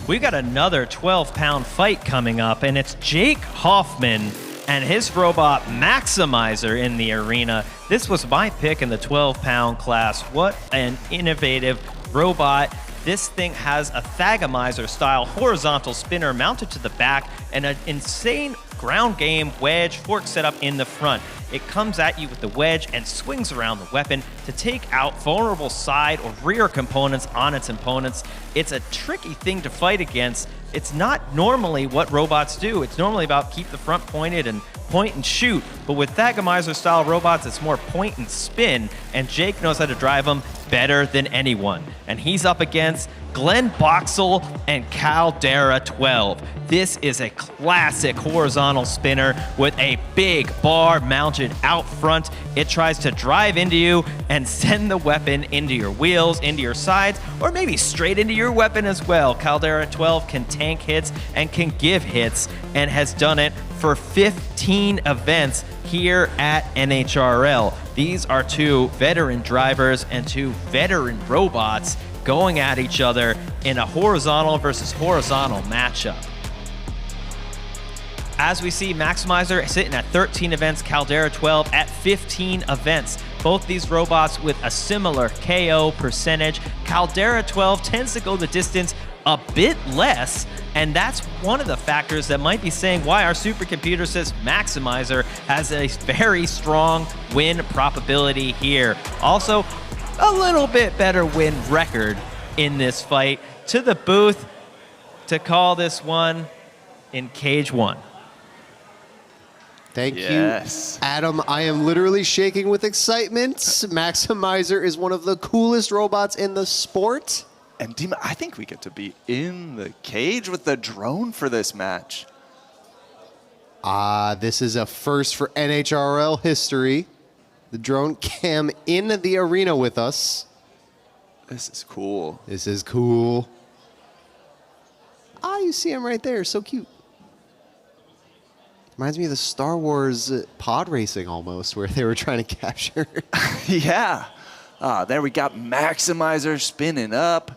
We've got another 12-pound fight coming up, and it's Jake Hoffman and his robot Maximizer in the arena. This was my pick in the 12-pound class. What an innovative robot. This thing has a Thagomizer-style horizontal spinner mounted to the back and an insane ground game wedge fork setup in the front. It comes at you with the wedge and swings around the weapon to take out vulnerable side or rear components on its opponents. It's a tricky thing to fight against. It's not normally what robots do. It's normally about keep the front pointed and point and shoot. But with Thagomizer-style robots, it's more point and spin, and Jake knows how to drive them better than anyone. And he's up against Glenn Boxel and Caldera 12. This is a classic horizontal spinner with a big bar mounted out front. It tries to drive into you and send the weapon into your wheels, into your sides, or maybe straight into your weapon as well. Caldera 12 can tank hits and can give hits, and has done it for 15 events here at NHRL. These are two veteran drivers and two veteran robots going at each other in a horizontal versus horizontal matchup. As we see, Maximizer sitting at 13 events, Caldera 12 at 15 events. Both these robots with a similar KO percentage. Caldera 12 tends to go the distance a bit less, and that's one of the factors that might be saying why our supercomputer says Maximizer has a very strong win probability here. Also, a little bit better win record in this fight. To the booth to call this one in Cage 1. Thank you, Adam. I am literally shaking with excitement. Maximizer is one of the coolest robots in the sport. And Dima, I think we get to be in the cage with the drone for this match. This is a first for NHRL history. The drone cam in the arena with us. This is cool. This is cool. You see him right there. So cute. Reminds me of the Star Wars pod racing almost, where they were trying to capture. Yeah. There we got Maximizer spinning up.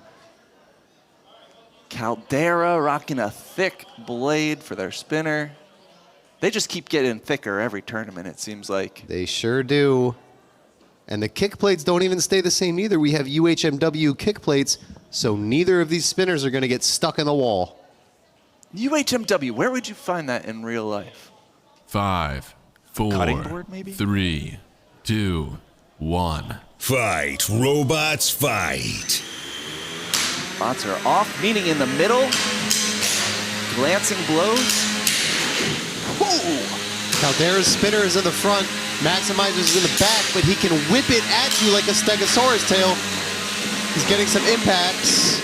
Caldera rocking a thick blade for their spinner. They just keep getting thicker every tournament, it seems like. They sure do. And the kick plates don't even stay the same either. We have UHMW kick plates, so neither of these spinners are going to get stuck in the wall. UHMW, where would you find that in real life? 5, 4, Cutting board, maybe? 3, 2, 1. Fight, robots, fight. Bots are off, meaning in the middle. Glancing blows. Whoa! Caldera's spinner is in the front. Maximizer's in the back, but he can whip it at you like a Stegosaurus tail. He's getting some impacts.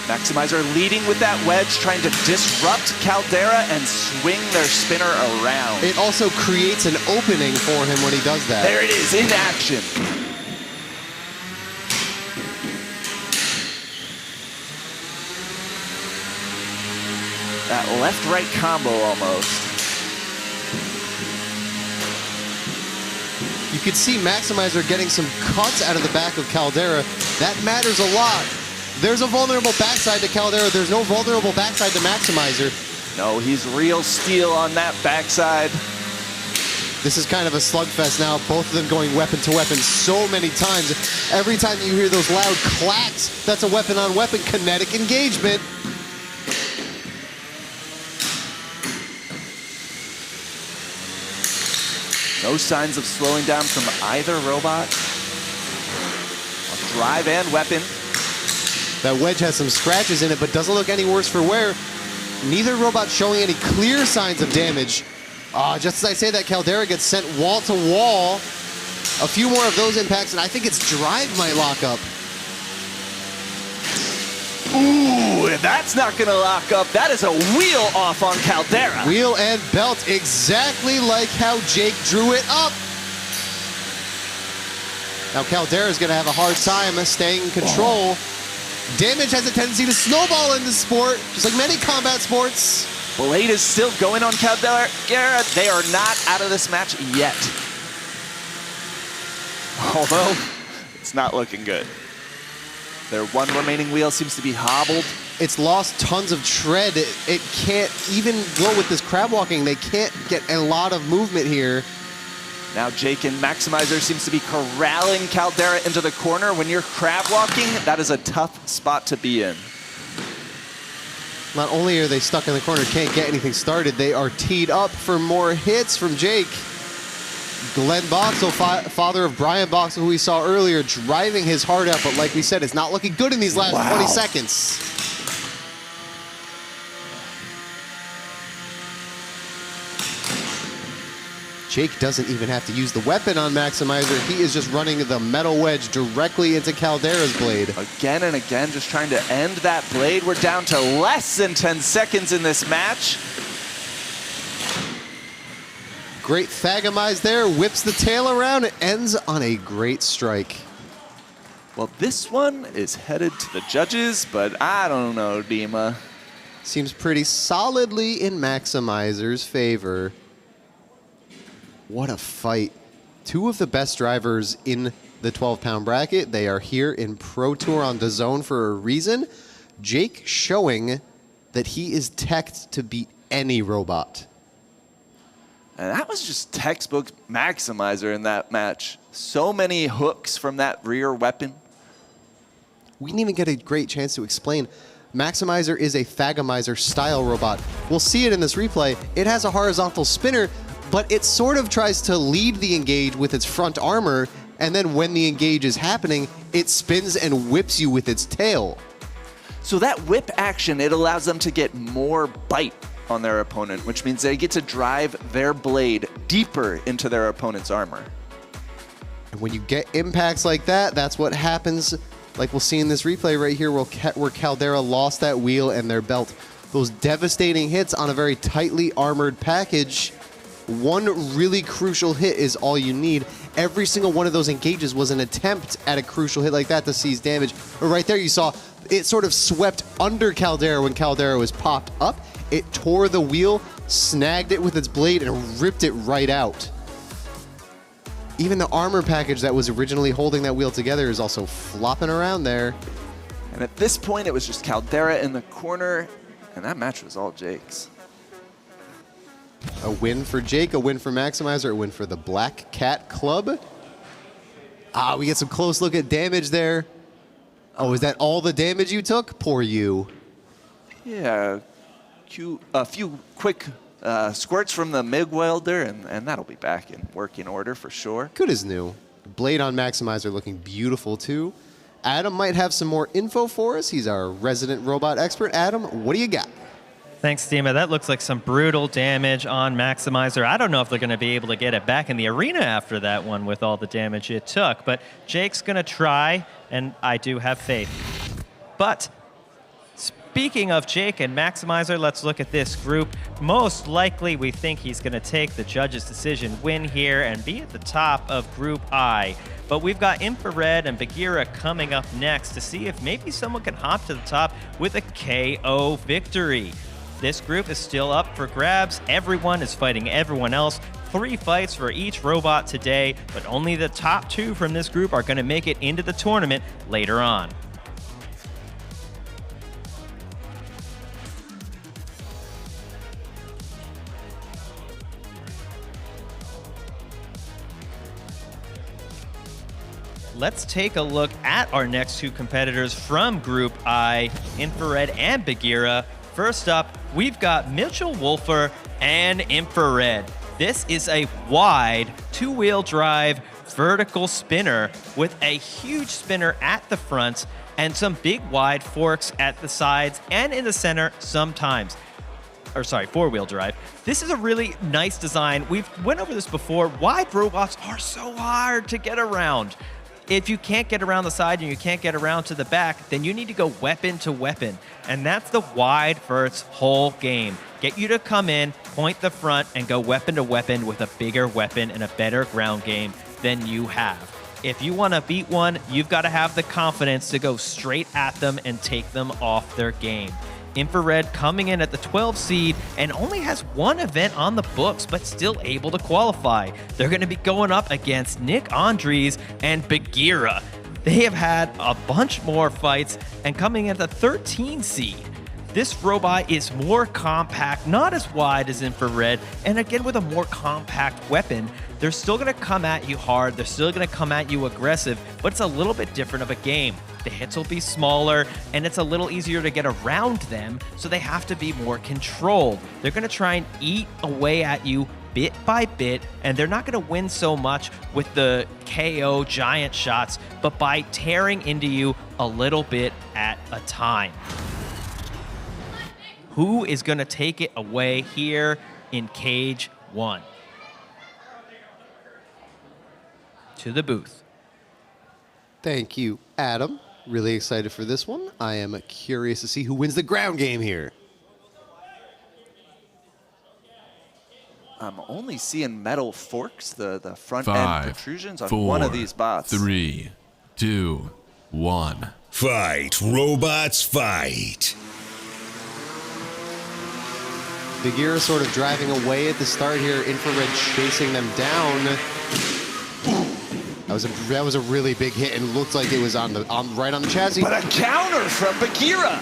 Maximizer leading with that wedge, trying to disrupt Caldera and swing their spinner around. It also creates an opening for him when he does that. There it is, in action. That left-right combo almost. You could see Maximizer getting some cuts out of the back of Caldera. That matters a lot. There's a vulnerable backside to Caldera. There's no vulnerable backside to Maximizer. No, he's real steel on that backside. This is kind of a slugfest now, both of them going weapon to weapon so many times. Every time you hear those loud clacks, that's a weapon-on-weapon kinetic engagement. No signs of slowing down from either robot. Drive and weapon. That wedge has some scratches in it, but doesn't look any worse for wear. Neither robot showing any clear signs of damage. Just as I say that, Caldera gets sent wall to wall. A few more of those impacts, and I think its drive might lock up. Ooh, that's not gonna lock up. That is a wheel off on Caldera. Wheel and belt, exactly like how Jake drew it up. Now Caldera's gonna have a hard time staying in control. Damage has a tendency to snowball in this sport, just like many combat sports. Blade is still going on Caldera. They are not out of this match yet. Although, it's not looking good. Their one remaining wheel seems to be hobbled. It's lost tons of tread. It can't even go with this crab walking. They can't get a lot of movement here. Now Jake and Maximizer seems to be corralling Caldera into the corner. When you're crab walking, that is a tough spot to be in. Not only are they stuck in the corner, can't get anything started, they are teed up for more hits from Jake. Glenn Boxel, father of Brian Boxel, who we saw earlier, driving his heart out, but like we said, it's not looking good in these last 20 seconds. Jake doesn't even have to use the weapon on Maximizer. He is just running the metal wedge directly into Caldera's blade. Again and again, just trying to end that blade. We're down to less than 10 seconds in this match. Great Thagamize there, whips the tail around, it ends on a great strike. Well, this one is headed to the judges, but I don't know, Dima. Seems pretty solidly in Maximizer's favor. What a fight. Two of the best drivers in the 12-pound bracket. They are here in Pro Tour on DAZN for a reason. Jake showing that he is teched to beat any robot. And that was just textbook Maximizer in that match. So many hooks from that rear weapon. We didn't even get a great chance to explain. Maximizer is a Thagamizer style robot. We'll see it in this replay. It has a horizontal spinner, but it sort of tries to lead the engage with its front armor, and then when the engage is happening, it spins and whips you with its tail. So that whip action, it allows them to get more bite on their opponent, which means they get to drive their blade deeper into their opponent's armor. And when you get impacts like that, that's what happens, like we'll see in this replay right here, where Caldera lost that wheel and their belt. Those devastating hits on a very tightly armored package. One really crucial hit is all you need. Every single one of those engages was an attempt at a crucial hit like that to seize damage. But right there you saw it sort of swept under Caldera when Caldera was popped up. It tore the wheel, snagged it with its blade, and ripped it right out. Even the armor package that was originally holding that wheel together is also flopping around there. And at this point, it was just Caldera in the corner, and that match was all Jake's. A win for Jake, a win for Maximizer, a win for the Black Cat Club. Ah, we get some close look at damage there. Oh, is that all the damage you took? Poor you. Yeah, a few quick squirts from the MIG welder, and that'll be back in working order for sure. Good as new. Blade on Maximizer looking beautiful too. Adam might have some more info for us. He's our resident robot expert. Adam, what do you got? Thanks, Dima. That looks like some brutal damage on Maximizer. I don't know if they're going to be able to get it back in the arena after that one with all the damage it took, but Jake's going to try, and I do have faith. But speaking of Jake and Maximizer, let's look at this group. Most likely, we think he's going to take the judge's decision win here and be at the top of Group I. But we've got Infrared and Bagheera coming up next to see if maybe someone can hop to the top with a KO victory. This group is still up for grabs. Everyone is fighting everyone else. 3 fights for each robot today, but only the top 2 from this group are going to make it into the tournament later on. Let's take a look at our next 2 competitors from Group I, Infrared and Bagheera. First up, we've got Mitchell Wolfer and Infrared. This is a wide 2-wheel drive vertical spinner with a huge spinner at the front and some big wide forks at the sides and in the center sometimes. Or sorry, 4-wheel drive. This is a really nice design. We've went over this before. Wide robots are so hard to get around. If you can't get around the side and you can't get around to the back, then you need to go weapon to weapon. And that's the wide vert's whole game. Get you to come in, point the front, and go weapon to weapon with a bigger weapon and a better ground game than you have. If you want to beat one, you've got to have the confidence to go straight at them and take them off their game. Infrared coming in at the 12 seed and only has 1 event on the books, but still able to qualify. They're going to be going up against Nick Andres and Bagheera. They have had a bunch more fights and coming in at the 13 seed. This robot is more compact, not as wide as infrared, and again with a more compact weapon. They're still going to come at you hard, they're still going to come at you aggressive, but it's a little bit different of a game. The hits will be smaller, and it's a little easier to get around them, so they have to be more controlled. They're going to try and eat away at you bit by bit, and they're not going to win so much with the KO giant shots, but by tearing into you a little bit at a time. Who is going to take it away here in Cage 1? To the booth. Thank you, Adam. Really excited for this one. I am curious to see who wins the ground game here. I'm only seeing metal forks, the front 5, end protrusions on 4, one of these bots. 3, 2, 1. Fight, robots, fight. Bagheera sort of driving away at the start here. Infrared chasing them down. That was a really big hit, and looked like it was right on the chassis. But a counter from Bagheera.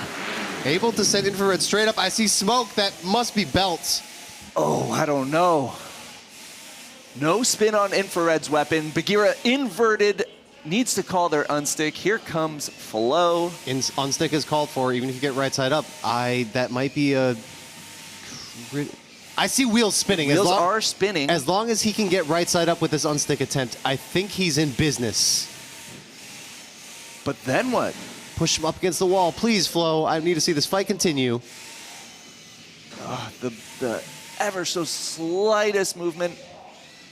Able to send Infrared straight up. I see smoke. That must be belts. Oh, I don't know. No spin on Infrared's weapon. Bagheera inverted. Needs to call their unstick. Here comes Flow. Unstick is called for, even if you get right side up. That might be a... I see wheels spinning. Wheels are spinning. As long as he can get right side up with this unstick attempt, I think he's in business. But then what? Push him up against the wall. Please, Flo. I need to see this fight continue. The ever so slightest movement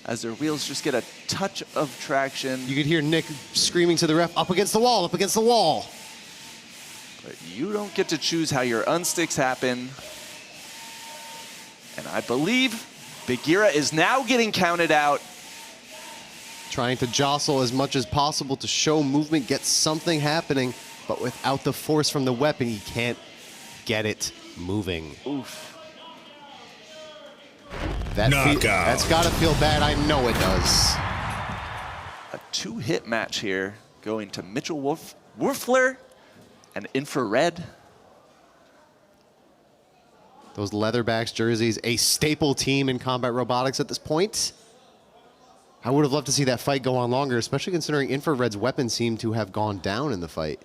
as their wheels just get a touch of traction. You could hear Nick screaming to the ref, up against the wall, up against the wall. But you don't get to choose how your unsticks happen. And I believe Bagheera is now getting counted out. Trying to jostle as much as possible to show movement, get something happening, but without the force from the weapon, he can't get it moving. Oof. That's gotta feel bad, I know it does. A 2-hit match here going to Mitchell Wolfler and Infrared. Those Leatherbacks jerseys, a staple team in combat robotics at this point. I would have loved to see that fight go on longer, especially considering Infrared's weapons seem to have gone down in the fight.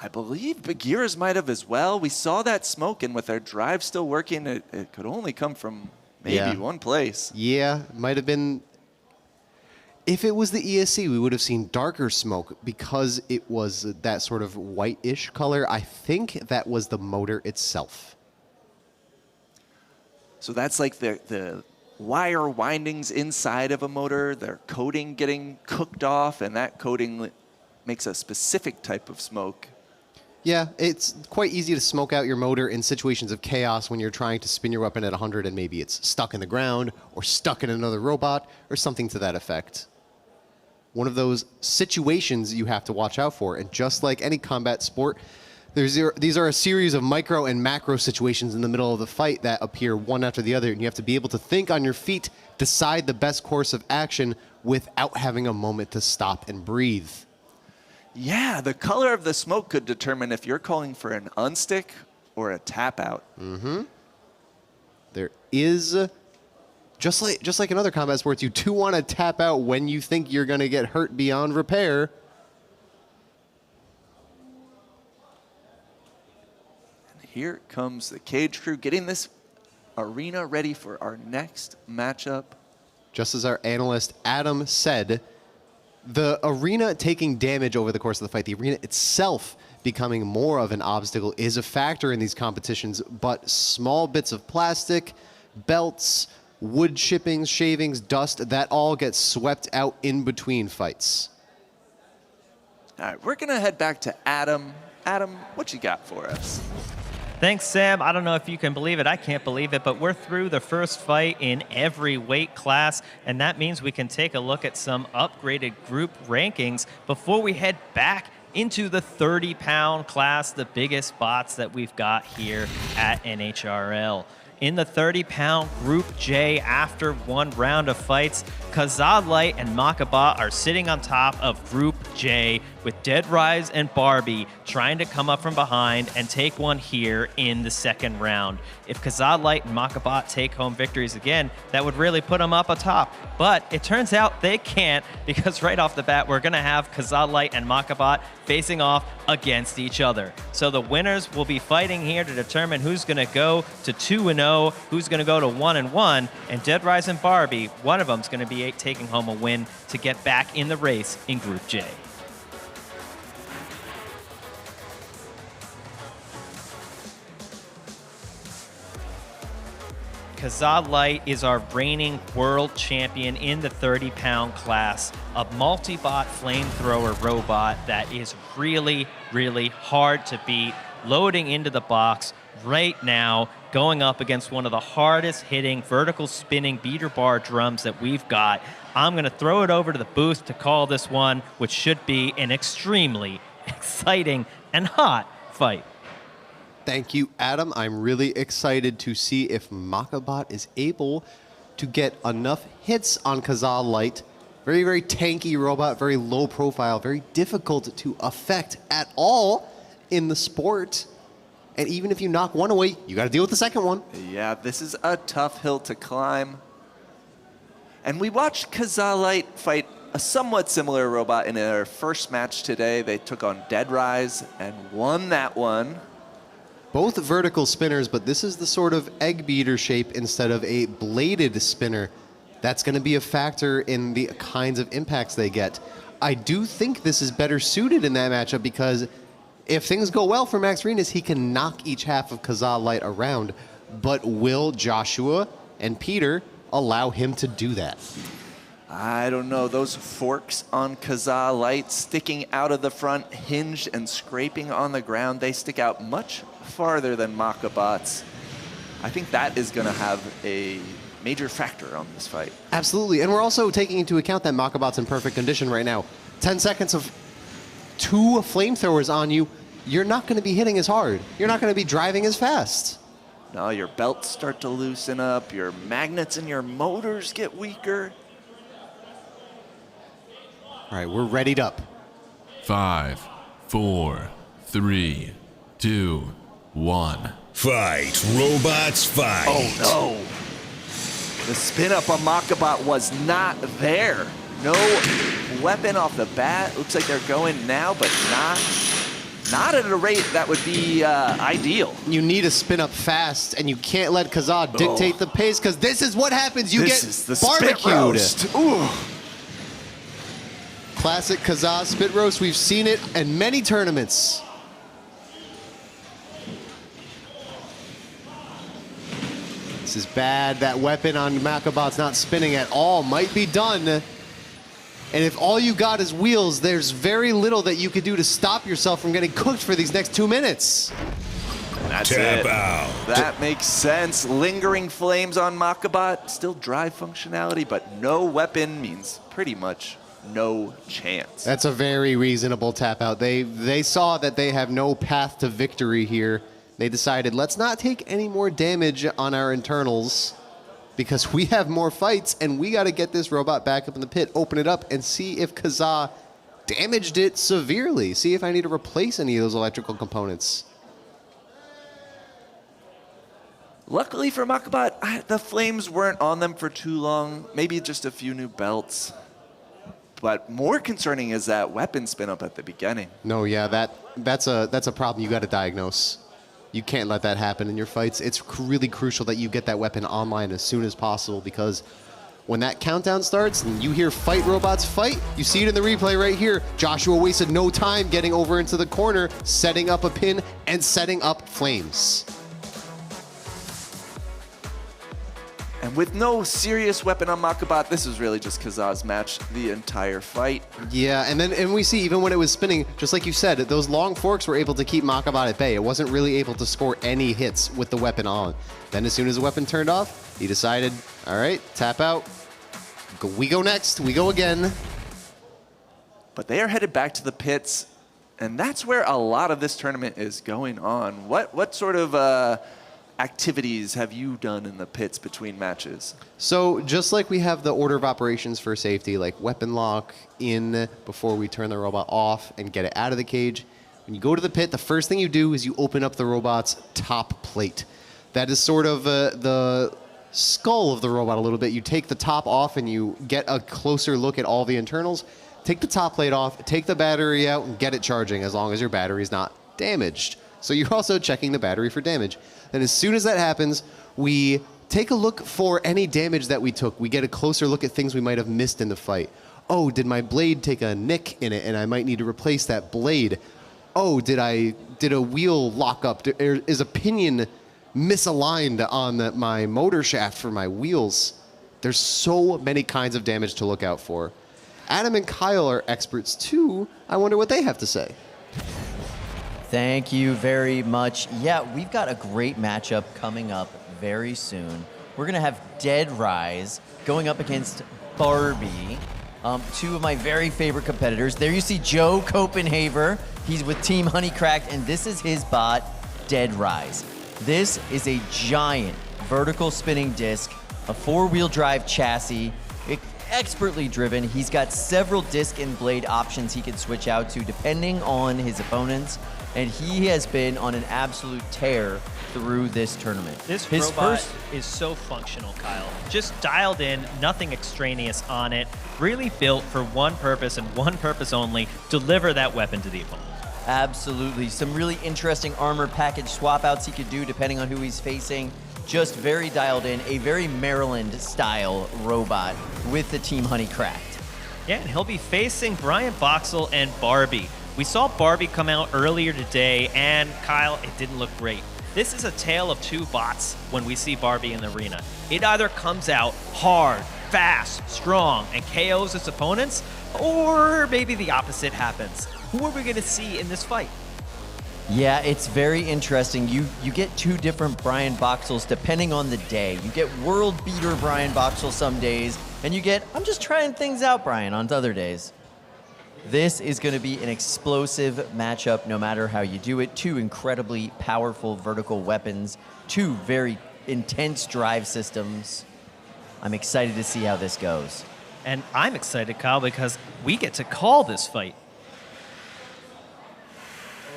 I believe Bagheera's might have as well. We saw that smoke, and with their drive still working, it could only come from maybe one place. Yeah, might have been. If it was the ESC, we would have seen darker smoke because it was that sort of whitish color. I think that was the motor itself. So that's like the wire windings inside of a motor, their coating getting cooked off, and that coating makes a specific type of smoke. Yeah, it's quite easy to smoke out your motor in situations of chaos when you're trying to spin your weapon at 100 and maybe it's stuck in the ground or stuck in another robot or something to that effect. One of those situations you have to watch out for. And just like any combat sport, these are a series of micro and macro situations in the middle of the fight that appear one after the other. And you have to be able to think on your feet, decide the best course of action without having a moment to stop and breathe. Yeah, the color of the smoke could determine if you're calling for an unstick or a tap out. Mm-hmm. There is... Just like in other combat sports, you do want to tap out when you think you're going to get hurt beyond repair. And here comes the Cage crew getting this arena ready for our next matchup. Just as our analyst Adam said, the arena taking damage over the course of the fight, the arena itself becoming more of an obstacle is a factor in these competitions, but small bits of plastic, belts, wood chippings, shavings, dust, that all gets swept out in between fights. All right, we're going to head back to Adam. Adam, what you got for us? Thanks, Sam. I don't know if you can believe it. I can't believe it, but we're through the first fight in every weight class, and that means we can take a look at some upgraded group rankings before we head back into the 30-pound class, the biggest bots that we've got here at NHRL. In the 30-pound Group J, after one round of fights, Kazad Light and Makaba are sitting on top of Group J with Dead Rise and Barbie trying to come up from behind and take one here in the second round. If Kazad Light and Makaba take home victories again, that would really put them up atop. But it turns out they can't, because right off the bat, we're going to have Kazad Light and Makaba facing off against each other. So the winners will be fighting here to determine who's going to go to 2-0, who's going to go to 1-1, and Dead Rise and Barbie, one of them is going to be taking home a win to get back in the race in Group J. Kazad Light is our reigning world champion in the 30-pound class, a multi-bot flamethrower robot that is really, really hard to beat, loading into the box right now, going up against one of the hardest hitting vertical spinning beater bar drums that we've got. I'm going to throw it over to the booth to call this one, which should be an extremely exciting and hot fight. Thank you, Adam. I'm really excited to see if Makabot is able to get enough hits on Kazad Light. Very, very tanky robot, very low profile, very difficult to affect at all in the sport. And even if you knock one away, you got to deal with the second one. Yeah, this is a tough hill to climb. And we watched Kazad Light fight a somewhat similar robot in their first match today. They took on Dead Rise and won that one. Both vertical spinners, but this is the sort of egg beater shape instead of a bladed spinner. That's going to be a factor in the kinds of impacts they get. I do think this is better suited in that matchup because if things go well for Max Renus, he can knock each half of Kazad Light around. But will Joshua and Peter allow him to do that? I don't know. Those forks on Kazad Light sticking out of the front, hinged and scraping on the ground, they stick out much farther than Makabot's. I think that is going to have a major factor on this fight. Absolutely, and we're also taking into account that Makabot's in perfect condition right now. 10 seconds of 2 flamethrowers on you, you're not going to be hitting as hard. You're not going to be driving as fast. No, your belts start to loosen up, your magnets and your motors get weaker. All right, we're readied up. 5, 4, 3, 2, 1. Fight, robots, fight. Oh no. The spin up on Makabot was not there. No weapon off the bat. Looks like they're going now, but not at a rate that would be ideal. You need to spin up fast, and you can't let Kazad dictate the pace, because this is what happens. You this get is the barbecued. Spit roast. Ooh. Classic Kazad spit roast. We've seen it in many tournaments. This is bad. That weapon on Makabot's not spinning at all. Might be done. And if all you got is wheels, there's very little that you could do to stop yourself from getting cooked for these next 2 minutes. That's Tap it. out. That makes sense. Lingering flames on Makabot. Still drive functionality, but no weapon means pretty much no chance. That's a very reasonable tap out. They saw that they have no path to victory here. They decided, let's not take any more damage on our internals because we have more fights and we got to get this robot back up in the pit, open it up, and see if Kazad damaged it severely. See if I need to replace any of those electrical components. Luckily for Makabot, the flames weren't on them for too long. Maybe just a few new belts. But more concerning is that weapon spin up at the beginning. No, yeah, that's a problem you got to diagnose. You can't let that happen in your fights. It's really crucial that you get that weapon online as soon as possible because when that countdown starts and you hear fight robots fight, you see it in the replay right here. Joshua wasted no time getting over into the corner, setting up a pin and setting up flames. And with no serious weapon on Makabot, this is really just Kazad's match the entire fight. Yeah, and we see even when it was spinning, just like you said, those long forks were able to keep Makabot at bay. It wasn't really able to score any hits with the weapon on. Then as soon as the weapon turned off, he decided, all right, tap out. We go next. We go again. But they are headed back to the pits, and that's where a lot of this tournament is going on. What sort of activities have you done in the pits between matches? So just like we have the order of operations for safety, like weapon lock in before we turn the robot off and get it out of the cage, when you go to the pit, the first thing you do is you open up the robot's top plate. That is sort of the skull of the robot a little bit. You take the top off and you get a closer look at all the internals. Take the top plate off, take the battery out, and get it charging as long as your battery is not damaged. So you're also checking the battery for damage. Then as soon as that happens, we take a look for any damage that we took. We get a closer look at things we might have missed in the fight. Oh, did my blade take a nick in it and I might need to replace that blade? Oh, did a wheel lock up? Is a pinion misaligned on my motor shaft for my wheels? There's so many kinds of damage to look out for. Adam and Kyle are experts too. I wonder what they have to say. Thank you very much. Yeah, we've got a great matchup coming up very soon. We're going to have Dead Rise going up against Barbie, two of my very favorite competitors. There you see Joe Copenhaver. He's with Team Honeycracked, and this is his bot, Dead Rise. This is a giant vertical spinning disc, a four-wheel drive chassis, expertly driven. He's got several disc and blade options he can switch out to depending on his opponents, and he has been on an absolute tear through this tournament. This robot is so functional, Kyle. Just dialed in, nothing extraneous on it. Really built for one purpose and one purpose only, deliver that weapon to the opponent. Absolutely. Some really interesting armor package swap outs he could do depending on who he's facing. Just very dialed in, a very Maryland-style robot with the Team Honeycracked. Yeah, and he'll be facing Brian Boxall and Barbie. We saw Barbie come out earlier today, and Kyle, it didn't look great. This is a tale of two bots when we see Barbie in the arena. It either comes out hard, fast, strong, and KOs its opponents, or maybe the opposite happens. Who are we going to see in this fight? Yeah, it's very interesting. You get two different Brian Boxalls depending on the day. You get world beater Brian Boxall some days, and you get, I'm just trying things out Brian on other days. This is going to be an explosive matchup no matter how you do it. Two incredibly powerful vertical weapons, two very intense drive systems. I'm excited to see how this goes. And I'm excited, Kyle, because we get to call this fight.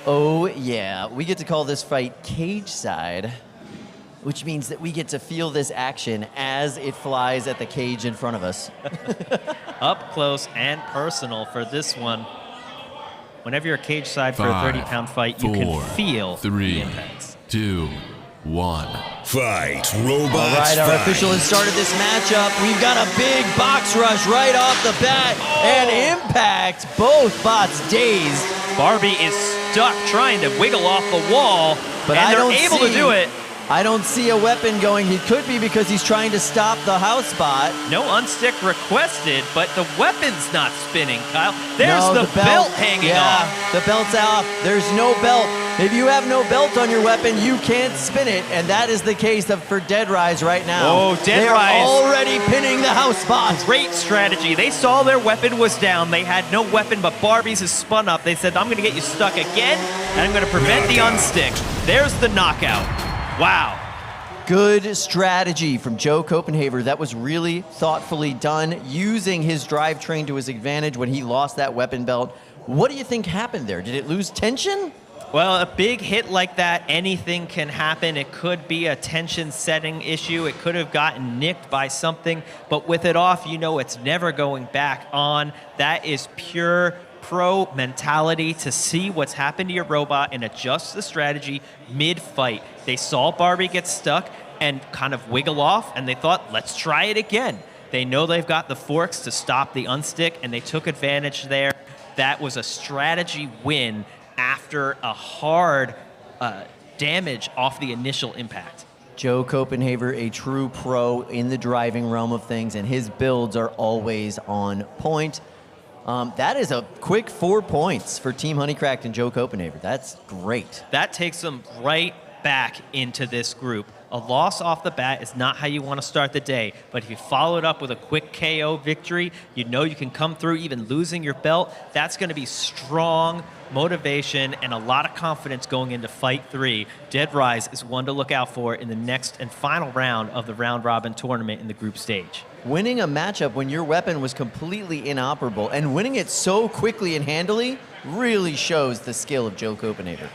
Oh, yeah. We get to call this fight cage side, which means that we get to feel this action as it flies at the cage in front of us. Up close and personal for this one. Whenever you're cage side for a 30-pound fight, you can feel the impacts. 2, 1. Fight, robots. All right, our official has started this matchup. We've got a big box rush right off the bat. And impact, both bots dazed. Barbie is stuck trying to wiggle off the wall, but and they're able to do it. I don't see a weapon going. He could be because he's trying to stop the house bot. No unstick requested, but the weapon's not spinning, Kyle. There's the belt hanging off. The belt's off. There's no belt. If you have no belt on your weapon, you can't spin it, and that is the case for Dead Rise right now. Oh, Dead Rise. They are already pinning the house bot. Great strategy. They saw their weapon was down. They had no weapon, but Barbie's is spun up. They said, I'm going to get you stuck again, and I'm going to prevent the unstick. There's the knockout. Wow. Good strategy from Joe Copenhaver. That was really thoughtfully done, using his drivetrain to his advantage when he lost that weapon belt. What do you think happened there? Did it lose tension? Well, a big hit like that, anything can happen. It could be a tension setting issue. It could have gotten nicked by something, but with it off, you know it's never going back on. That is pure pro mentality to see what's happened to your robot and adjust the strategy mid-fight. They saw Barbie get stuck and kind of wiggle off, and they thought, let's try it again. They know they've got the forks to stop the unstick, and they took advantage there. That was a strategy win after a hard damage off the initial impact. Joe Copenhaver, a true pro in the driving realm of things, and his builds are always on point. That is a quick 4 points for Team Honeycracked and Joe Copenhaver. That's great. That takes them right back into this group. A loss off the bat is not how you want to start the day, but if you follow it up with a quick KO victory, you know you can come through even losing your belt. That's going to be strong motivation and a lot of confidence going into Fight 3. Dead Rise is one to look out for in the next and final round of the round-robin tournament in the group stage. Winning a matchup when your weapon was completely inoperable and winning it so quickly and handily really shows the skill of Joe Copenhaver.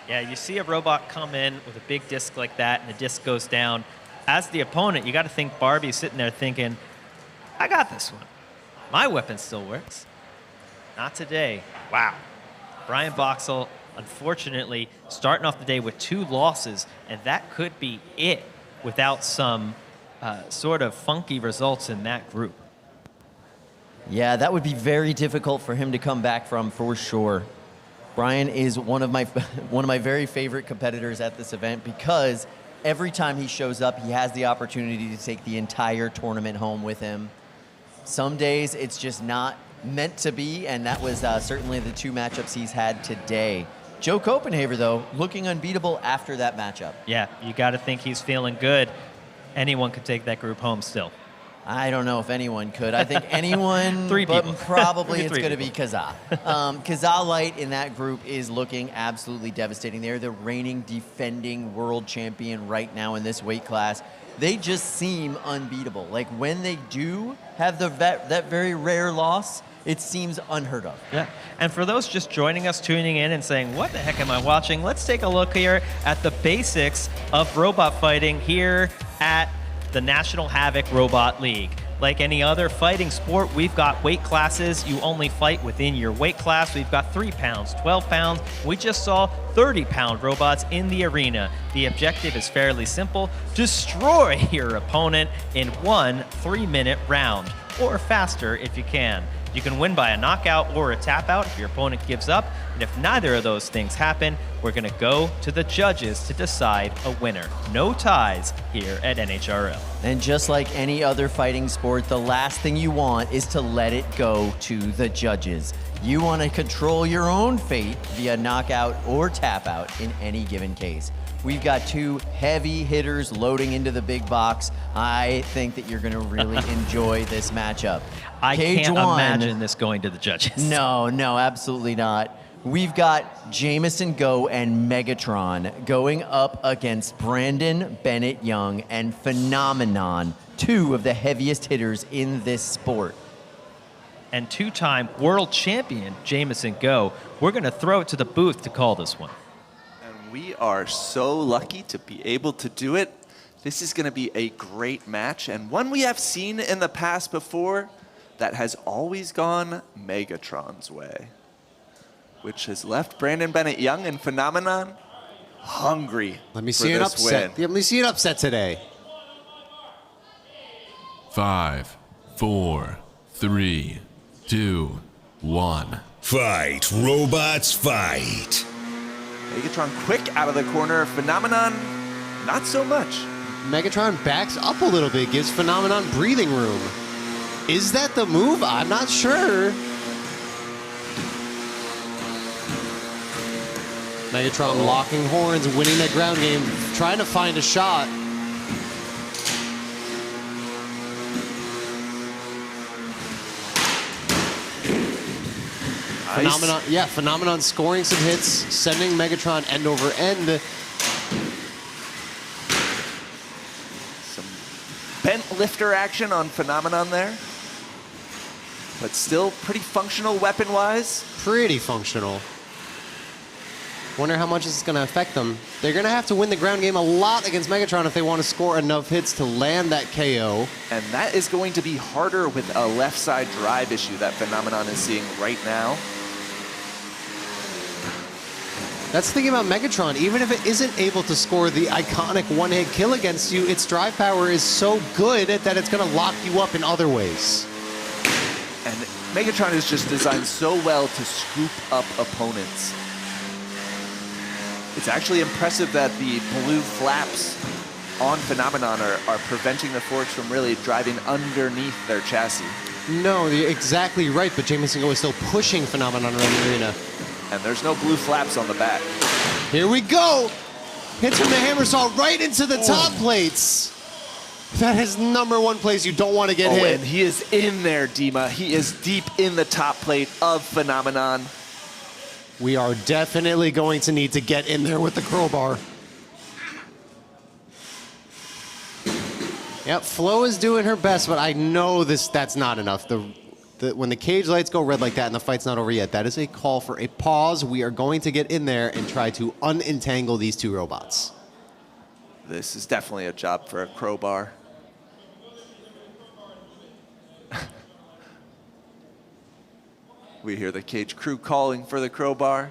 Yeah, you see a robot come in with a big disc like that, and the disc goes down. As the opponent, you got to think Barbie's sitting there thinking, I got this one. My weapon still works. Not today. Wow. Brian Boxall, unfortunately, starting off the day with 2 losses, and that could be it without some sort of funky results in that group. Yeah, that would be very difficult for him to come back from, for sure. Brian is one of my very favorite competitors at this event because every time he shows up, he has the opportunity to take the entire tournament home with him. Some days it's just not meant to be, and that was certainly the 2 matchups he's had today. Joe Copenhaver, though, looking unbeatable after that matchup. Yeah, you got to think he's feeling good. Anyone could take that group home still. I don't know if anyone could. I think anyone, but probably it's going to be Kazaa. Kazaa Light in that group is looking absolutely devastating. They're the reigning, defending world champion right now in this weight class. They just seem unbeatable. Like when they do have that very rare loss, it seems unheard of. Yeah, and for those just joining us, tuning in and saying, what the heck am I watching? Let's take a look here at the basics of robot fighting here at the National Havoc Robot League. Like any other fighting sport, we've got weight classes. You only fight within your weight class. We've got 3 pounds, 12 pounds. We just saw 30-pound robots in the arena. The objective is fairly simple. Destroy your opponent in 1 3-minute round, or faster if you can. You can win by a knockout or a tap out if your opponent gives up. And if neither of those things happen, we're going to go to the judges to decide a winner. No ties here at NHRL. And just like any other fighting sport, the last thing you want is to let it go to the judges. You want to control your own fate via knockout or tap out in any given case. We've got 2 heavy hitters loading into the big box. I think that you're going to really enjoy this matchup. I can't imagine this going to the judges. No, absolutely not. We've got Jameson Go and Megatron going up against Brandon Bennett Young and Phenomenon, 2 of the heaviest hitters in this sport. And 2-time world champion Jameson Go. We're going to throw it to the booth to call this one. We are so lucky to be able to do it. This is going to be a great match, and one we have seen in the past before that has always gone Megatron's way, which has left Brandon Bennett Young and Phenomenon hungry. Let me see an upset. Yeah, let me see an upset today. 5, 4, 3, 2, 1. Fight, robots, fight. Megatron quick out of the corner. Phenomenon, not so much. Megatron backs up a little bit, gives Phenomenon breathing room. Is that the move? I'm not sure. Megatron locking horns, winning that ground game, trying to find a shot. Nice. Phenomenon scoring some hits, sending Megatron end over end. Some bent lifter action on Phenomenon there. But still pretty functional weapon-wise. Pretty functional. Wonder how much this is going to affect them. They're going to have to win the ground game a lot against Megatron if they want to score enough hits to land that KO. And that is going to be harder with a left side drive issue that Phenomenon is seeing right now. That's the thing about Megatron. Even if it isn't able to score the iconic one-hit kill against you, its drive power is so good that it's going to lock you up in other ways. And Megatron is just designed so well to scoop up opponents. It's actually impressive that the blue flaps on Phenomenon are preventing the forks from really driving underneath their chassis. No, you're exactly right, but Jameson Go is still pushing Phenomenon around the arena. And there's no blue flaps on the back. Here we go. Hits from the hammer saw right into the top plates. That is #1 place you don't want to get hit. And he is in there, Dima. He is deep in the top plate of Phenomenon. We are definitely going to need to get in there with the crowbar. Yep, Flo is doing her best, but I know that's not enough. When the cage lights go red like that and the fight's not over yet, that is a call for a pause. We are going to get in there and try to unentangle these two robots. This is definitely a job for a crowbar. We hear the cage crew calling for the crowbar.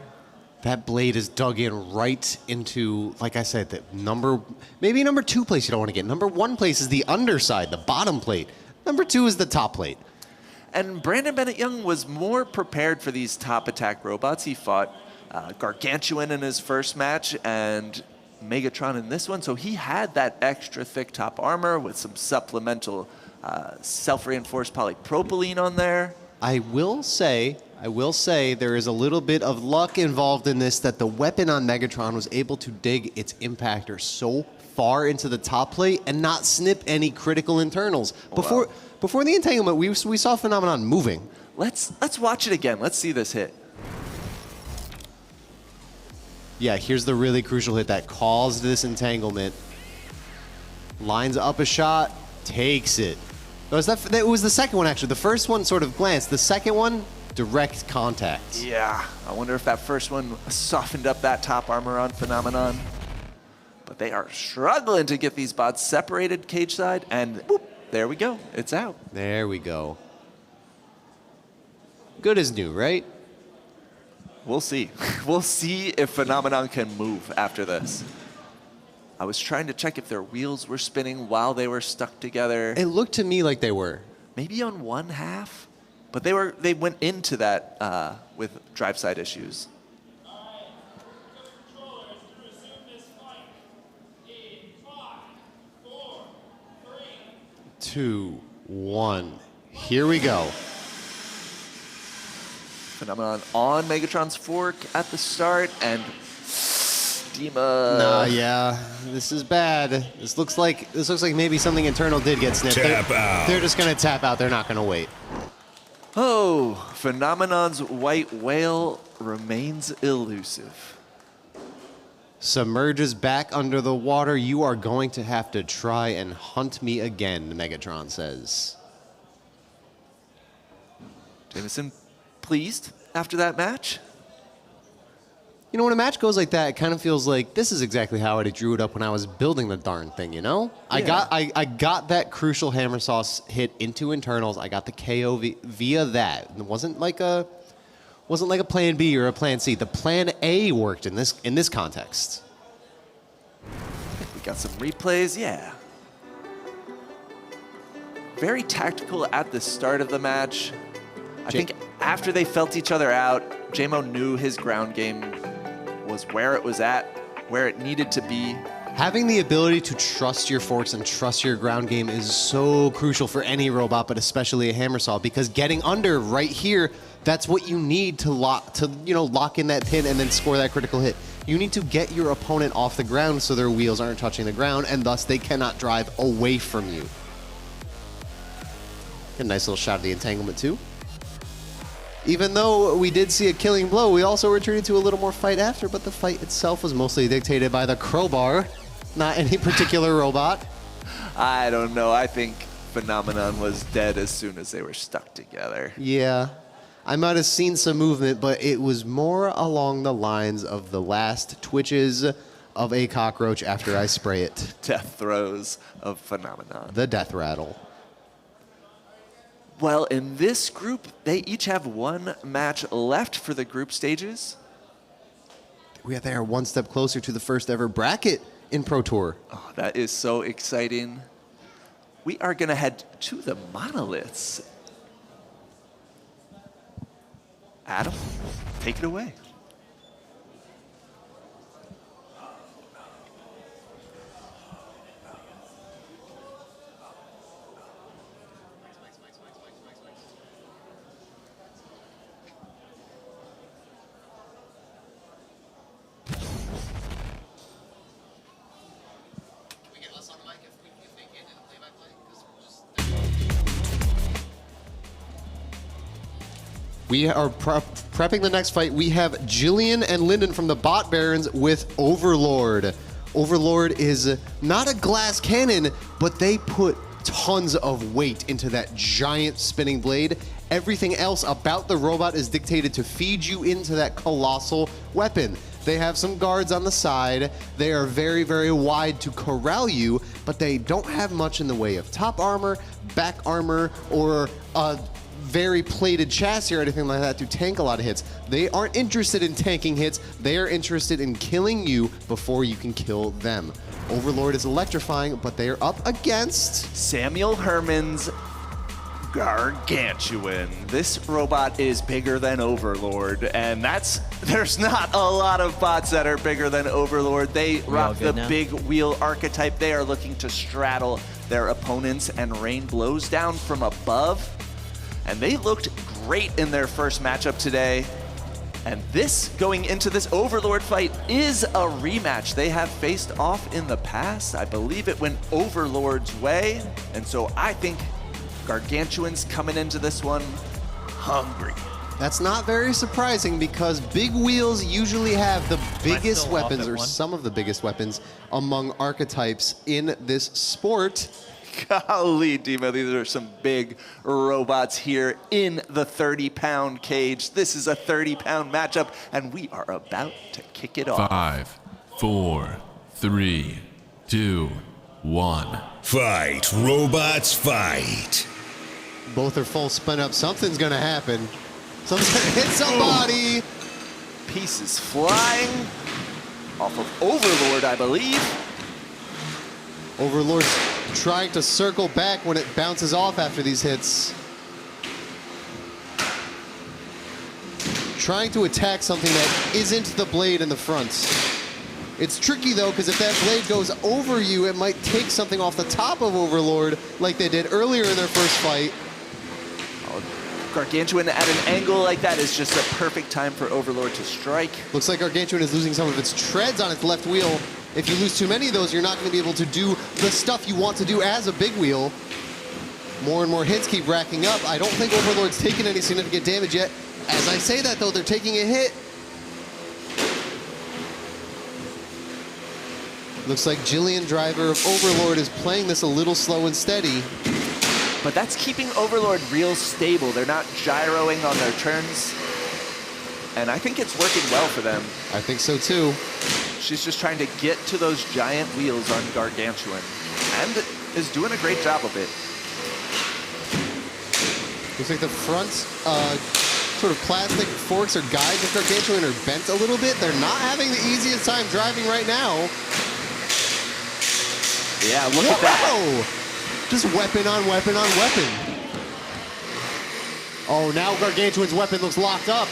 That blade is dug in right into, like I said, maybe #2 place you don't want to get. #1 place is the underside, the bottom plate. #2 is the top plate. And Brandon Bennett Young was more prepared for these top attack robots. He fought Gargantuan in his first match and Megatron in this one, so he had that extra thick top armor with some supplemental self-reinforced polypropylene on there. I will say there is a little bit of luck involved in this, that the weapon on Megatron was able to dig its impactor so far into the top plate and not snip any critical internals. Before the entanglement, we saw Phenomenon moving. Let's watch it again. Let's see this hit. Yeah, here's the really crucial hit that caused this entanglement. Lines up a shot, takes it. It was the second one, actually. The first one sort of glanced. The second one, direct contact. Yeah, I wonder if that first one softened up that top armor on Phenomenon. But they are struggling to get these bots separated cage side, and whoop, there we go. It's out. There we go. Good as new, right? We'll see. We'll see if Phenomenon can move after this. I was trying to check if their wheels were spinning while they were stuck together. It looked to me like they were. Maybe on one half, but they went into that with drive side issues. 2, 1. Here we go. Phenomenon on Megatron's fork at the start, and Dima. Nah, yeah, this is bad. This looks like maybe something internal did get snipped. Tap out. They're just gonna tap out. They're not gonna wait. Oh, Phenomenon's white whale remains elusive. Submerges back under the water. You are going to have to try and hunt me again, Megatron says. Jameson pleased after that match? You know, when a match goes like that, it kind of feels like this is exactly how I drew it up when I was building the darn thing, you know? Yeah. I got that crucial hammer sauce hit into internals. I got the KO via that. It wasn't like a plan B or a plan C. The plan A worked in this context. We got some replays, yeah. Very tactical at the start of the match. I think after they felt each other out, JMO knew his ground game was where it was at, where it needed to be. Having the ability to trust your forks and trust your ground game is so crucial for any robot, but especially a hammer saw, because getting under right here, that's what you need to lock in that pin and then score that critical hit. You need to get your opponent off the ground so their wheels aren't touching the ground, and thus they cannot drive away from you. Get a nice little shot of the entanglement too. Even though we did see a killing blow, we also retreated to a little more fight after, but the fight itself was mostly dictated by the crowbar, not any particular robot. I don't know. I think Phenomenon was dead as soon as they were stuck together. Yeah, I might have seen some movement, but it was more along the lines of the last twitches of a cockroach after I spray it. Death throes of Phenomenon. The death rattle. Well, in this group, they each have one match left for the group stages. They are one step closer to the first ever bracket in Pro Tour. Oh, that is so exciting. We are going to head to the monoliths. Adam, take it away. We are prepping the next fight. We have Jillian and Lyndon from the Bot Barons with Overlord. Overlord is not a glass cannon, but they put tons of weight into that giant spinning blade. Everything else about the robot is dictated to feed you into that colossal weapon. They have some guards on the side. They are very, very wide to corral you, but they don't have much in the way of top armor, back armor, or a very plated chassis or anything like that to tank a lot of hits. They aren't interested in tanking hits. They are interested in killing you before you can kill them. Overlord is electrifying, but they are up against Samuel Herman's Gargantuan. This robot is bigger than Overlord, and there's not a lot of bots that are bigger than Overlord. They rock the big wheel archetype. They are looking to straddle their opponents and rain blows down from above. And they looked great in their first matchup today. And this, going into this Overlord fight, is a rematch. They have faced off in the past. I believe it went Overlord's way. And so I think Gargantuan's coming into this one hungry. That's not very surprising because big wheels usually have the biggest weapons, or some of the biggest weapons, among archetypes in this sport. Golly, Demo, these are some big robots here in the 30-pound cage. This is a 30-pound matchup, and we are about to kick it off. 5, 4, 3, 2, 1. Fight, robots, fight. Both are full spin up. Something's gonna happen. Something's gonna hit somebody. Pieces flying off of Overlord, I believe. Overlord's trying to circle back when it bounces off after these hits. Trying to attack something that isn't the blade in the front. It's tricky though, because if that blade goes over you, it might take something off the top of Overlord like they did earlier in their first fight. Gargantuan at an angle like that is just a perfect time for Overlord to strike. Looks like Gargantuan is losing some of its treads on its left wheel. If you lose too many of those, you're not going to be able to do the stuff you want to do as a big wheel. More and more hits keep racking up. I don't think Overlord's taken any significant damage yet. As I say that, though, they're taking a hit. Looks like Jillian, driver of Overlord, is playing this a little slow and steady. But that's keeping Overlord real stable. They're not gyroing on their turns. And I think it's working well for them. I think so too. She's just trying to get to those giant wheels on Gargantuan. And is doing a great job of it. Looks like the front sort of plastic forks or guides of Gargantuan are bent a little bit. They're not having the easiest time driving right now. Yeah, look at that. Just weapon on weapon on weapon. Oh, now Gargantuan's weapon looks locked up.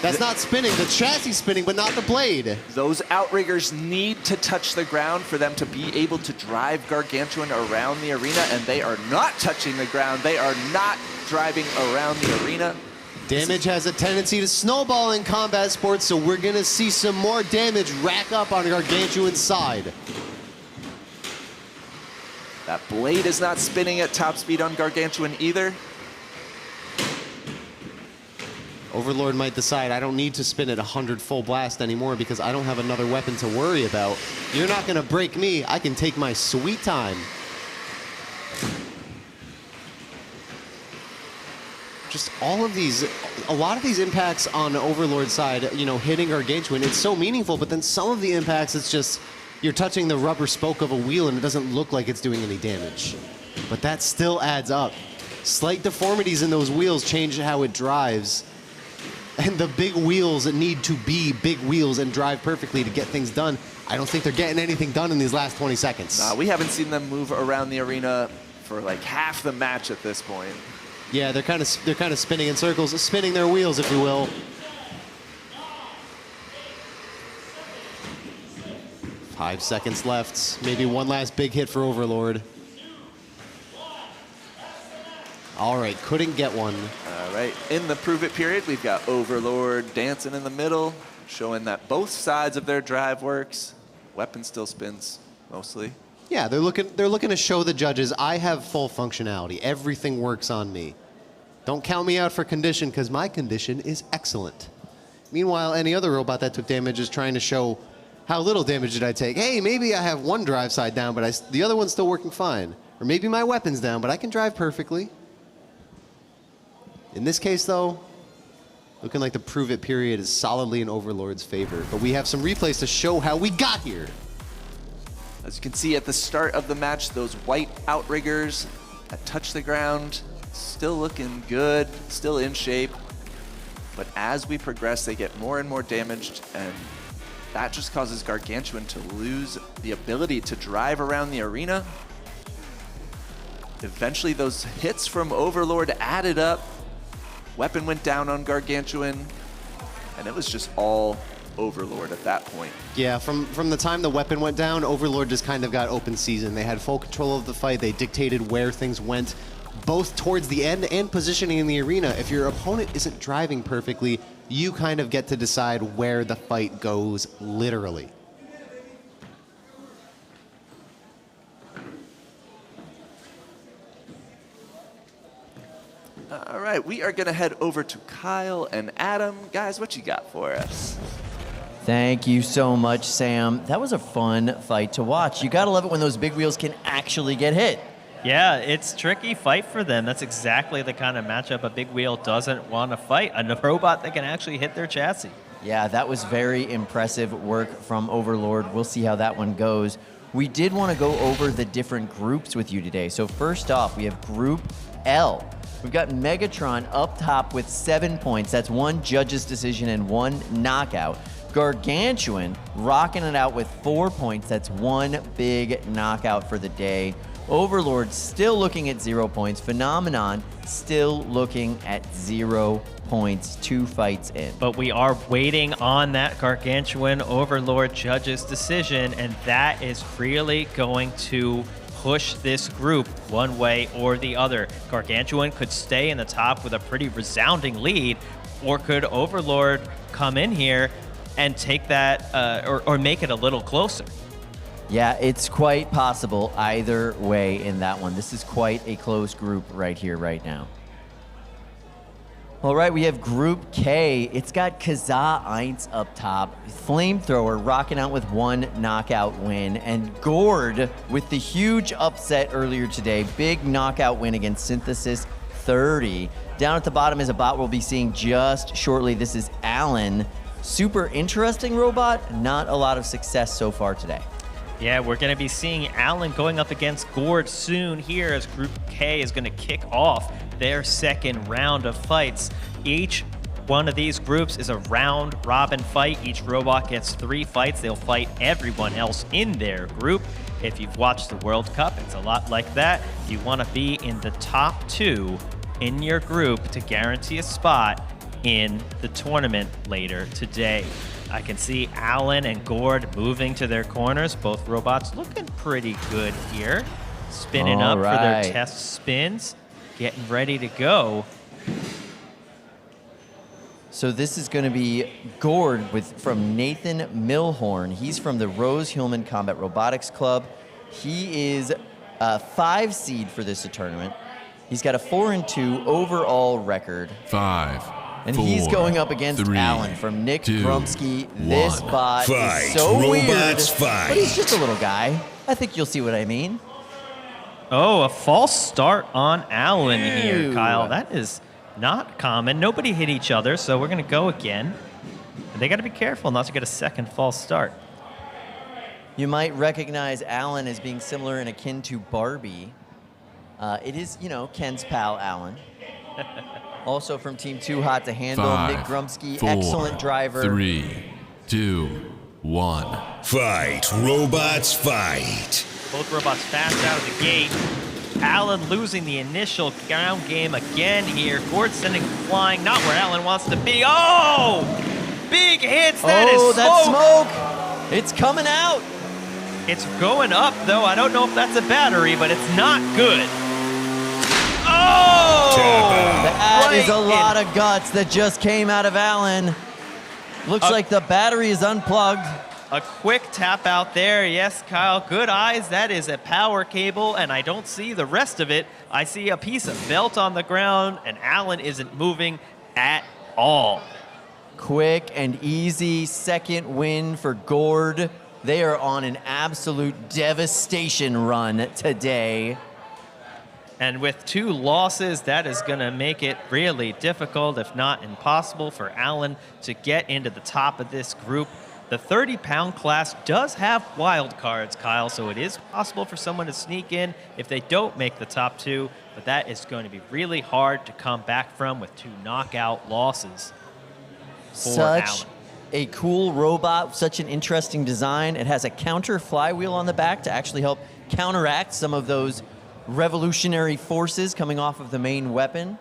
That's not spinning. The chassis spinning, but not the blade. Those outriggers need to touch the ground for them to be able to drive Gargantuan around the arena, and they are not touching the ground. They are not driving around the arena. Damage has a tendency to snowball in combat sports, so we're going to see some more damage rack up on Gargantuan's side. That blade is not spinning at top speed on Gargantuan either. Overlord might decide, I don't need to spin at 100 full blast anymore because I don't have another weapon to worry about. You're not going to break me. I can take my sweet time. Just all of these, a lot of these impacts on Overlord's side, you know, hitting Gargantuan, it's so meaningful, but then some of the impacts, it's just, you're touching the rubber spoke of a wheel and it doesn't look like it's doing any damage. But that still adds up. Slight deformities in those wheels change how it drives. And the big wheels need to be big wheels and drive perfectly to get things done. I don't think they're getting anything done in these last 20 seconds. We haven't seen them move around the arena for like half the match at this point. Yeah, they're kind of spinning in circles, spinning their wheels, if you will. Five seconds left. Maybe one last big hit for Overlord. All right, couldn't get one. All right, in the prove it period, we've got Overlord dancing in the middle, showing that both sides of their drive works. Weapon still spins, mostly. Yeah, they're looking to show the judges, I have full functionality. Everything works on me. Don't count me out for condition, because my condition is excellent. Meanwhile, any other robot that took damage is trying to show how little damage did I take. Hey, maybe I have one drive side down, but the other one's still working fine. Or maybe my weapon's down, but I can drive perfectly. In this case, though, looking like the prove it period is solidly in Overlord's favor. But we have some replays to show how we got here. As you can see at the start of the match, those white outriggers that touch the ground, still looking good, still in shape. But as we progress, they get more and more damaged, and that just causes Gargantuan to lose the ability to drive around the arena. Eventually, those hits from Overlord added up. Weapon went down on Gargantuan, and it was just all Overlord at that point. Yeah, from the time the weapon went down, Overlord just kind of got open season. They had full control of the fight. They dictated where things went, both towards the end and positioning in the arena. If your opponent isn't driving perfectly, you kind of get to decide where the fight goes, literally. All right, we are gonna head over to Kyle and Adam. Guys, what you got for us? Thank you so much, Sam. That was a fun fight to watch. You gotta love it when those big wheels can actually get hit. Yeah, it's tricky fight for them. That's exactly the kind of matchup a big wheel doesn't want to fight. A robot that can actually hit their chassis. Yeah, that was very impressive work from Overlord. We'll see how that one goes. We did want to go over the different groups with you today. So first off, we have Group L. We've got Megatron up top with 7 points. That's 1 judge's decision and 1 knockout. Gargantuan rocking it out with 4 points. That's 1 big knockout for the day. Overlord still looking at 0 points. Phenomenon still looking at 0 points, 2 fights in. But we are waiting on that Gargantuan Overlord judge's decision, and that is really going to push this group one way or the other. Gargantuan could stay in the top with a pretty resounding lead, or could Overlord come in here and take that or make it a little closer. Yeah, it's quite possible either way in that one. This is quite a close group right here, right now. All right, we have Group K. It's got Kazaa Eins up top, Flamethrower rocking out with 1 knockout win, and Gord with the huge upset earlier today. Big knockout win against Synthesis 30. Down at the bottom is a bot we'll be seeing just shortly. This is Alan. Super interesting robot, not a lot of success so far today. Yeah, we're going to be seeing Alan going up against Gord soon here as Group K is going to kick off their second round of fights. Each one of these groups is a round-robin fight. Each robot gets 3 fights. They'll fight everyone else in their group. If you've watched the World Cup, it's a lot like that. You want to be in the top 2 in your group to guarantee a spot in the tournament later today. I can see Alan and Gord moving to their corners. Both robots looking pretty good here. Spinning up for their test spins. Getting ready to go. So this is going to be Gord from Nathan Milhorn. He's from the Rose Hillman Combat Robotics Club. He is a 5 seed for this tournament. He's got a 4-2 overall record. 5. And 4, he's going up against 3, Alan from Nick 2, Grumsky. This 1. bot Fight. is so weird, Robots fight. but he's just a little guy. I think you'll see what I mean. Oh, a false start on Alan here, Ew. Kyle. That is not common. Nobody hit each other, so we're going to go again. And they got to be careful not to get a second false start. You might recognize Alan as being similar and akin to Barbie. It is, Ken's pal, Alan. Also from Team Too Hot to Handle, 5, Nick Grumsky, 4, excellent driver. 3, 2, 1. Fight. Robots fight. Both robots fast out of the gate. Alan losing the initial ground game again here. Gord sending flying, not where Alan wants to be. Oh! Big hits, that is smoke! That smoke! It's coming out! It's going up, though. I don't know if that's a battery, but it's not good. Oh! That is a lot of guts that just came out of Alan. Looks like the battery is unplugged. A quick tap out there. Yes, Kyle, good eyes. That is a power cable, and I don't see the rest of it. I see a piece of belt on the ground, and Alan isn't moving at all. Quick and easy second win for Gord. They are on an absolute devastation run today. And with 2 losses, that is going to make it really difficult, if not impossible, for Alan to get into the top of this group. The 30-pound class does have wild cards, Kyle, so it is possible for someone to sneak in if they don't make the top 2, but that is going to be really hard to come back from with 2 knockout losses for Such Alan. a cool robot, such an interesting design. It has a counter flywheel on the back to actually help counteract some of those revolutionary forces coming off of the main weapon.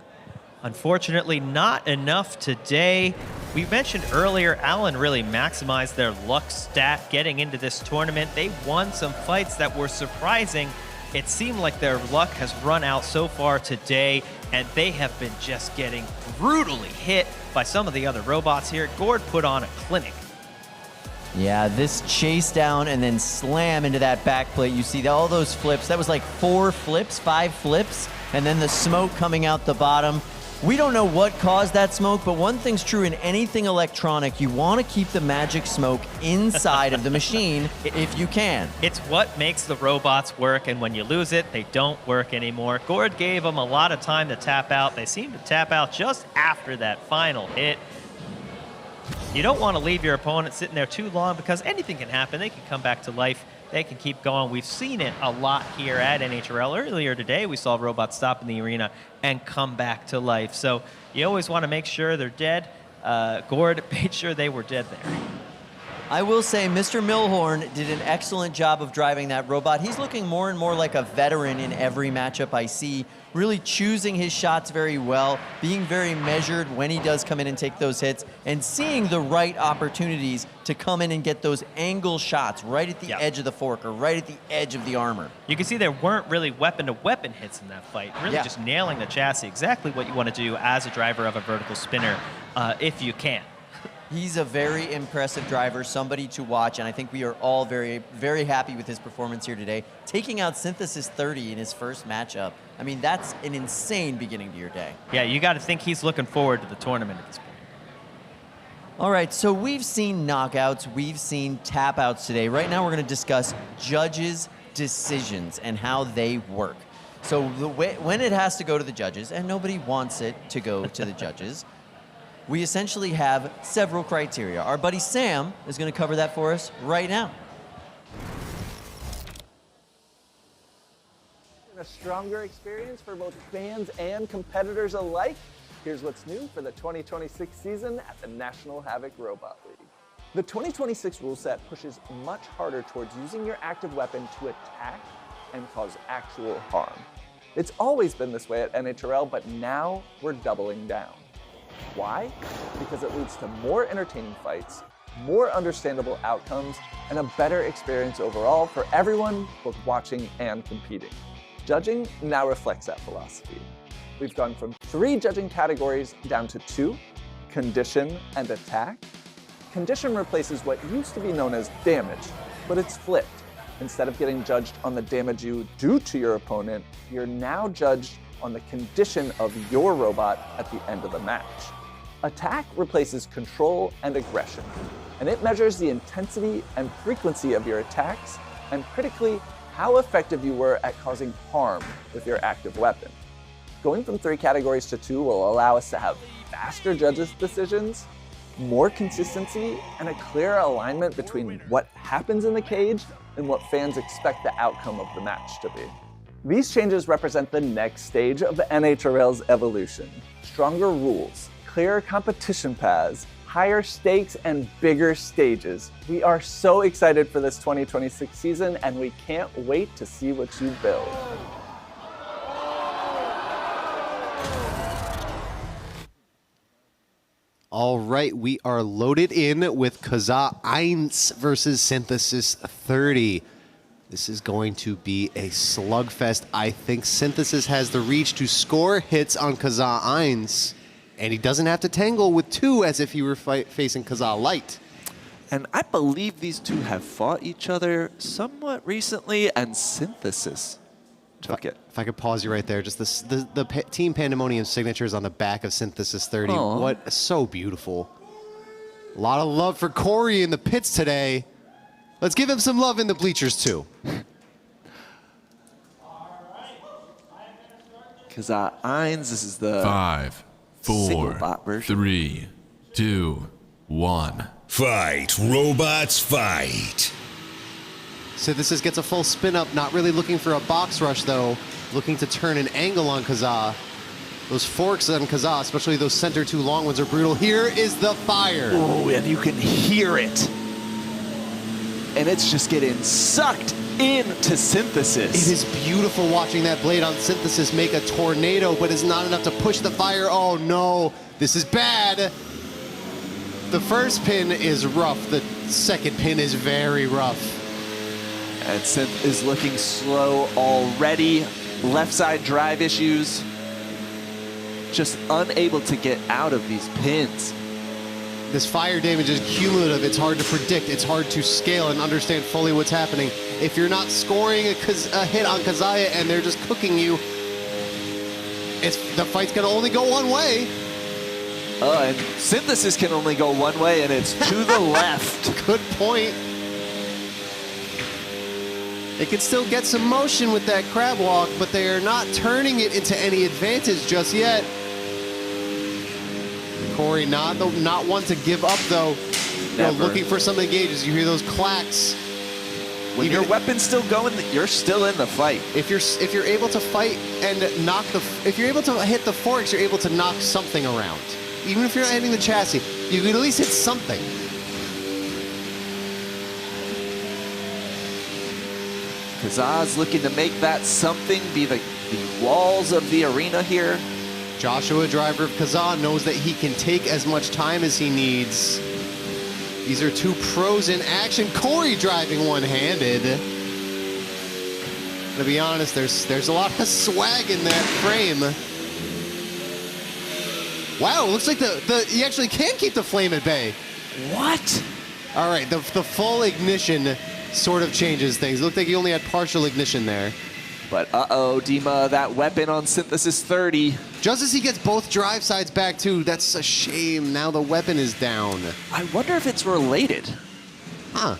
Unfortunately, not enough today. We mentioned earlier, Alan really maximized their luck stat getting into this tournament. They won some fights that were surprising. It seemed like their luck has run out so far today, and they have been just getting brutally hit by some of the other robots here. Gord put on a clinic. Yeah, this chase down and then slam into that back plate. You see all those flips. That was like 5 flips, and then the smoke coming out the bottom. We don't know what caused that smoke, but one thing's true in anything electronic. You want to keep the magic smoke inside of the machine if you can. It's what makes the robots work, and when you lose it, they don't work anymore. Gord gave them a lot of time to tap out. They seem to tap out just after that final hit. You don't want to leave your opponent sitting there too long because anything can happen. They can come back to life. They can keep going. We've seen it a lot here at NHRL. Earlier today, we saw robots stop in the arena and come back to life. So you always want to make sure they're dead. Gord made sure they were dead there. I will say Mr. Milhorn did an excellent job of driving that robot. He's looking more and more like a veteran in every matchup I see, really choosing his shots very well, being very measured when he does come in and take those hits, and seeing the right opportunities to come in and get those angle shots right at the edge of the fork or right at the edge of the armor. You can see there weren't really weapon-to-weapon hits in that fight, really just nailing the chassis, exactly what you want to do as a driver of a vertical spinner, if you can. He's a very impressive driver, somebody to watch, and I think we are all very, very happy with his performance here today. Taking out Synthesis 30 in his first matchup, I mean, that's an insane beginning to your day. Yeah, you got to think he's looking forward to the tournament at this point. All right, so we've seen knockouts, we've seen tap-outs today. Right now we're going to discuss judges' decisions and how they work. So when it has to go to the judges, and nobody wants it to go to the judges, we essentially have several criteria. Our buddy Sam is going to cover that for us right now. A stronger experience for both fans and competitors alike. Here's what's new for the 2026 season at the National Havoc Robot League. The 2026 rule set pushes much harder towards using your active weapon to attack and cause actual harm. It's always been this way at NHRL, but now we're doubling down. Why? Because it leads to more entertaining fights, more understandable outcomes, and a better experience overall for everyone, both watching and competing. Judging now reflects that philosophy. We've gone from 3 judging categories down to 2, condition and attack. Condition replaces what used to be known as damage, but it's flipped. Instead of getting judged on the damage you do to your opponent, you're now judged on the condition of your robot at the end of the match. Attack replaces control and aggression, and it measures the intensity and frequency of your attacks, and critically, how effective you were at causing harm with your active weapon. Going from 3 categories to 2 will allow us to have faster judges' decisions, more consistency, and a clearer alignment between what happens in the cage and what fans expect the outcome of the match to be. These changes represent the next stage of the NHRL's evolution. Stronger rules, clearer competition paths, higher stakes, and bigger stages. We are so excited for this 2026 season, and we can't wait to see what you build. All right, we are loaded in with Kazaa 1 versus Synthesis 30. This is going to be a slugfest. I think Synthesis has the reach to score hits on Kazaa 1, and he doesn't have to tangle with 2 as if he were facing Kazaa Light. And I believe these two have fought each other somewhat recently, and Synthesis took it. If I could pause you right there, just the Team Pandemonium signatures on the back of Synthesis 30. Aww. What, so beautiful. A lot of love for Corey in the pits today. Let's give him some love in the bleachers too. Kazaa Eins, this is the 5, 4, single-bot version. 3, 2, 1. Fight, robots, fight. Synthesis gets a full spin up, not really looking for a box rush though, looking to turn an angle on Kazaa. Those forks on Kazaa, especially those center two long ones, are brutal. Here is the fire. Oh, and you can hear it. And it's just getting sucked into Synthesis. It is beautiful watching that blade on Synthesis make a tornado, but it's not enough to push the fire. Oh no, this is bad. The first pin is rough. The second pin is very rough. And Synth is looking slow already. Left side drive issues. Just unable to get out of these pins. This fire damage is cumulative. It's hard to predict. It's hard to scale and understand fully what's happening. If you're not scoring a hit on Kazaya and they're just cooking you, the fight's gonna only go one way. And Synthesis can only go one way, and it's to the left. Good point. They can still get some motion with that crab walk, but they are not turning it into any advantage just yet. Corey not one to give up though. Looking for some engages. You hear those clacks. When your weapon's still going, you're still in the fight. If you're able to fight and if you're able to hit the forks, you're able to knock something around. Even if you're not hitting the chassis, you can at least hit something. Kazaa's looking to make that something be the walls of the arena here. Joshua, driver of Kazaa, knows that he can take as much time as he needs. These are two pros in action. Corey driving one-handed. To be honest, there's a lot of swag in that frame. Wow, looks like you actually can keep the flame at bay. What? All right, the full ignition sort of changes things. It looked like he only had partial ignition there. But uh-oh, Dima, that weapon on Synthesis 30. Just as he gets both drive sides back too, that's a shame. Now the weapon is down. I wonder if it's related. Huh.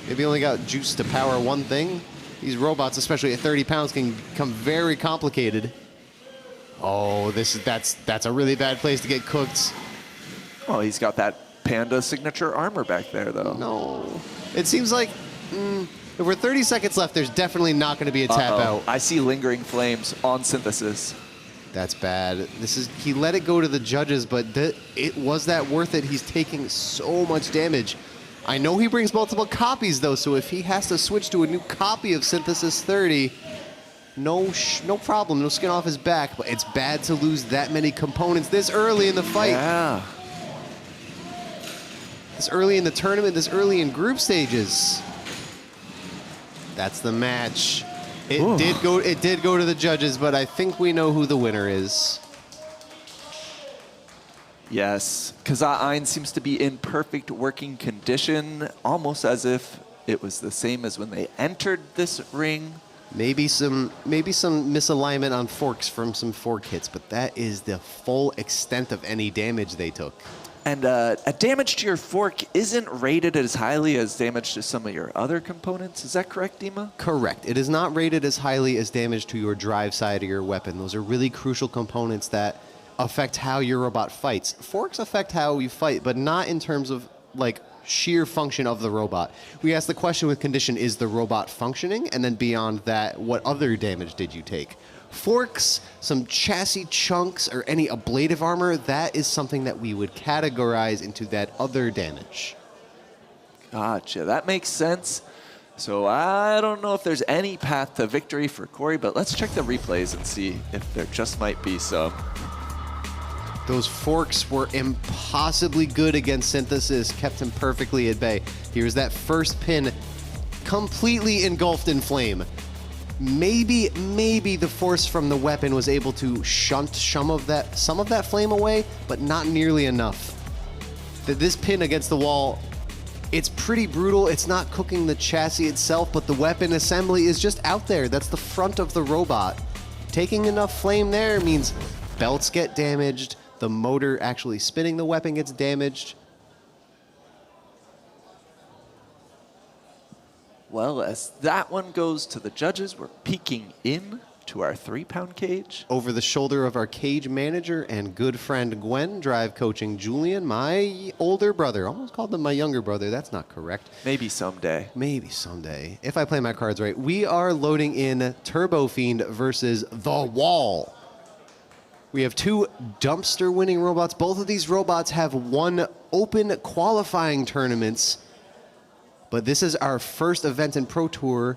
Maybe only got juice to power one thing. These robots, especially at 30 pounds, can become very complicated. Oh, that's a really bad place to get cooked. Oh, he's got that Panda signature armor back there, though. No. It seems like if we're 30 seconds left, there's definitely not going to be a tap out. I see lingering flames on Synthesis. That's bad. He let it go to the judges, but was that worth it? He's taking so much damage. I know he brings multiple copies though, so if he has to switch to a new copy of Synthesis 30, no problem, no skin off his back, but it's bad to lose that many components this early in the fight. Yeah. This early in the tournament, this early in group stages. That's the match. It did go to the judges, but I think we know who the winner is. Yes, Kazaa Eins seems to be in perfect working condition, almost as if it was the same as when they entered this ring. Maybe some misalignment on forks from some fork hits, but that is the full extent of any damage they took. And a damage to your fork isn't rated as highly as damage to some of your other components. Is that correct, Dima? Correct. It is not rated as highly as damage to your drive side of your weapon. Those are really crucial components that affect how your robot fights. Forks affect how you fight, but not in terms of like sheer function of the robot. We ask the question with condition, is the robot functioning? And then beyond that, what other damage did you take? Forks, some chassis chunks, or any ablative armor, that is something that we would categorize into that other damage. Gotcha, that makes sense. So I don't know if there's any path to victory for Corey, but let's check the replays and see if there just might be some. Those forks were impossibly good against Synthesis, kept him perfectly at bay. Here's that first pin, completely engulfed in flame. Maybe the force from the weapon was able to shunt some of that flame away, but not nearly enough. This pin against the wall It's pretty brutal. It's not cooking the chassis itself, but the weapon assembly is just out there. That's the front of the robot. Taking enough flame there means belts get damaged, the motor actually spinning the weapon gets damaged. Well, as that one goes to the judges, we're peeking in to our 3-pound cage. Over the shoulder of our cage manager and good friend Gwen, drive coaching Julian, my older brother. Almost called him my younger brother. That's not correct. Maybe someday. Maybe someday. If I play my cards right. We are loading in Turbo Fiend versus The Wall. We have 2 dumpster-winning robots. Both of these robots have won open qualifying tournaments. But this is our first event in Pro Tour.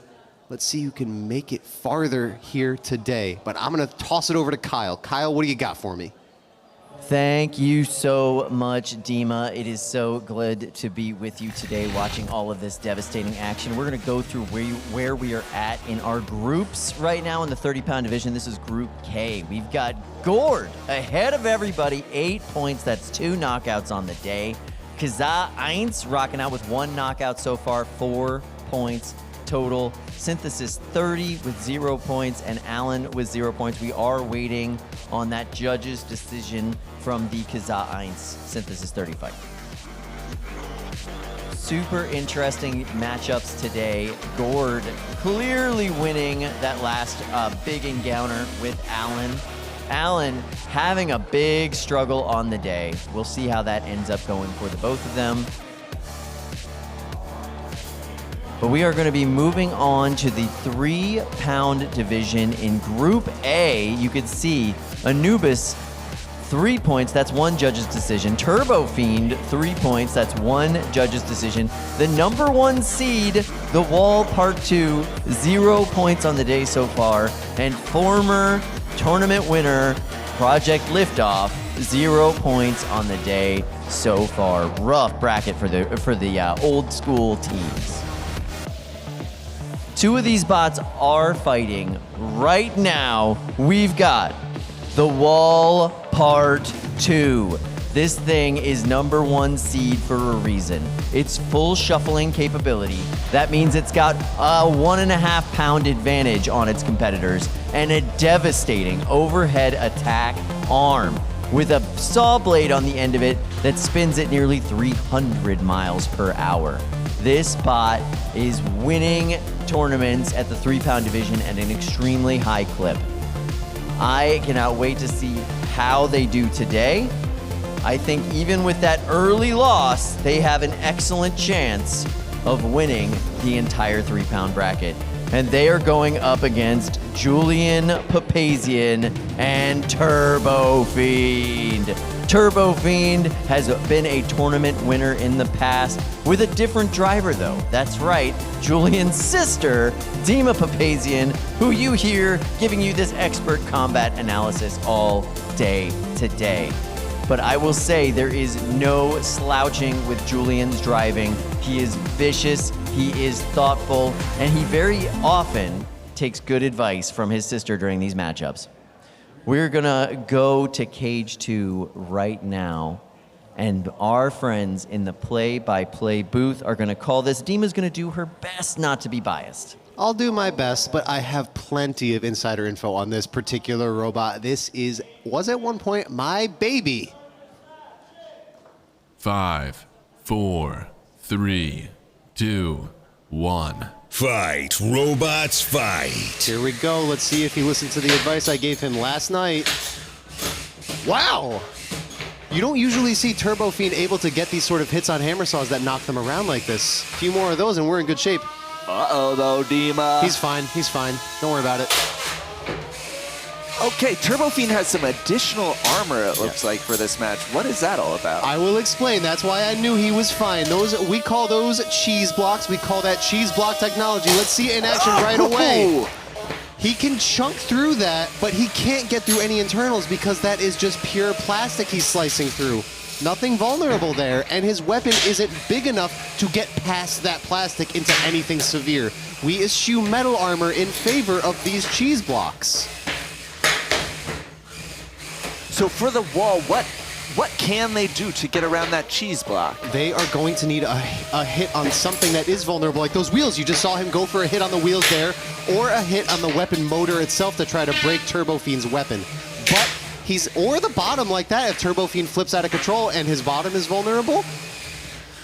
Let's see who can make it farther here today. But I'm going to toss it over to Kyle. Kyle, what do you got for me? Thank you so much, Dima. It is so good to be with you today watching all of this devastating action. We're going to go through where we are at in our groups right now in the 30-pound division. This is Group K. We've got Gord ahead of everybody, 8 points. That's 2 knockouts on the day. Kazaa Eins rocking out with 1 knockout so far, 4 points total. Synthesis 30 with 0 points, and Alan with 0 points. We are waiting on that judge's decision from the Kazaa Eins Synthesis 30 fight. Super interesting matchups today. Gord clearly winning that last big encounter with Alan. Alan having a big struggle on the day. We'll see how that ends up going for the both of them. But we are going to be moving on to the 3-pound division in Group A. You could see Anubis, 3 points. That's 1 judge's decision. Turbo Fiend, 3 points. That's 1 judge's decision. The number 1 seed, The Wall Part 2, 0 points on the day so far. And former tournament winner, Project Liftoff, 0 points on the day so far. Rough bracket for the old school teams. 2 of these bots are fighting right now. We've got The Wall Part 2. This thing is number 1 seed for a reason. It's full shuffling capability. That means it's got a 1.5 pound advantage on its competitors and a devastating overhead attack arm with a saw blade on the end of it that spins at nearly 300 miles per hour. This bot is winning tournaments at the 3-pound division at an extremely high clip. I cannot wait to see how they do today. I think even with that early loss, they have an excellent chance of winning the entire 3-pound bracket. And they are going up against Julian Papazian and Turbo Fiend. Turbo Fiend has been a tournament winner in the past with a different driver, though. That's right, Julian's sister, Dima Papazian, who you hear giving you this expert combat analysis all day today. But I will say there is no slouching with Julian's driving. He is vicious, he is thoughtful, and he very often takes good advice from his sister during these matchups. We're gonna go to Cage 2 right now, and our friends in the play-by-play booth are gonna call this. Dima's gonna do her best not to be biased. I'll do my best, but I have plenty of insider info on this particular robot. This was at one point my baby. 5, 4, 3, 2, 1. Fight, robots, fight. Here we go. Let's see if he listened to the advice I gave him last night. Wow! You don't usually see Turbo Fiend able to get these sort of hits on hammer saws that knock them around like this. A few more of those and we're in good shape. Uh-oh, though, Dima. He's fine. He's fine. Don't worry about it. Okay, Turbo Fiend has some additional armor, it looks like, for this match. What is that all about? I will explain. That's why I knew he was fine. We call those cheese blocks. We call that cheese block technology. Let's see it in action right away. He can chunk through that, but he can't get through any internals because that is just pure plastic he's slicing through. Nothing vulnerable there, and his weapon isn't big enough to get past that plastic into anything severe. We eschew metal armor in favor of these cheese blocks. So for the wall, what what can they do to get around that cheese block? They are going to need a hit on something that is vulnerable, like those wheels. You just saw him go for a hit on the wheels there, or a hit on the weapon motor itself to try to break Turbo Fiend's weapon. But or the bottom like that, if Turbo Fiend flips out of control and his bottom is vulnerable,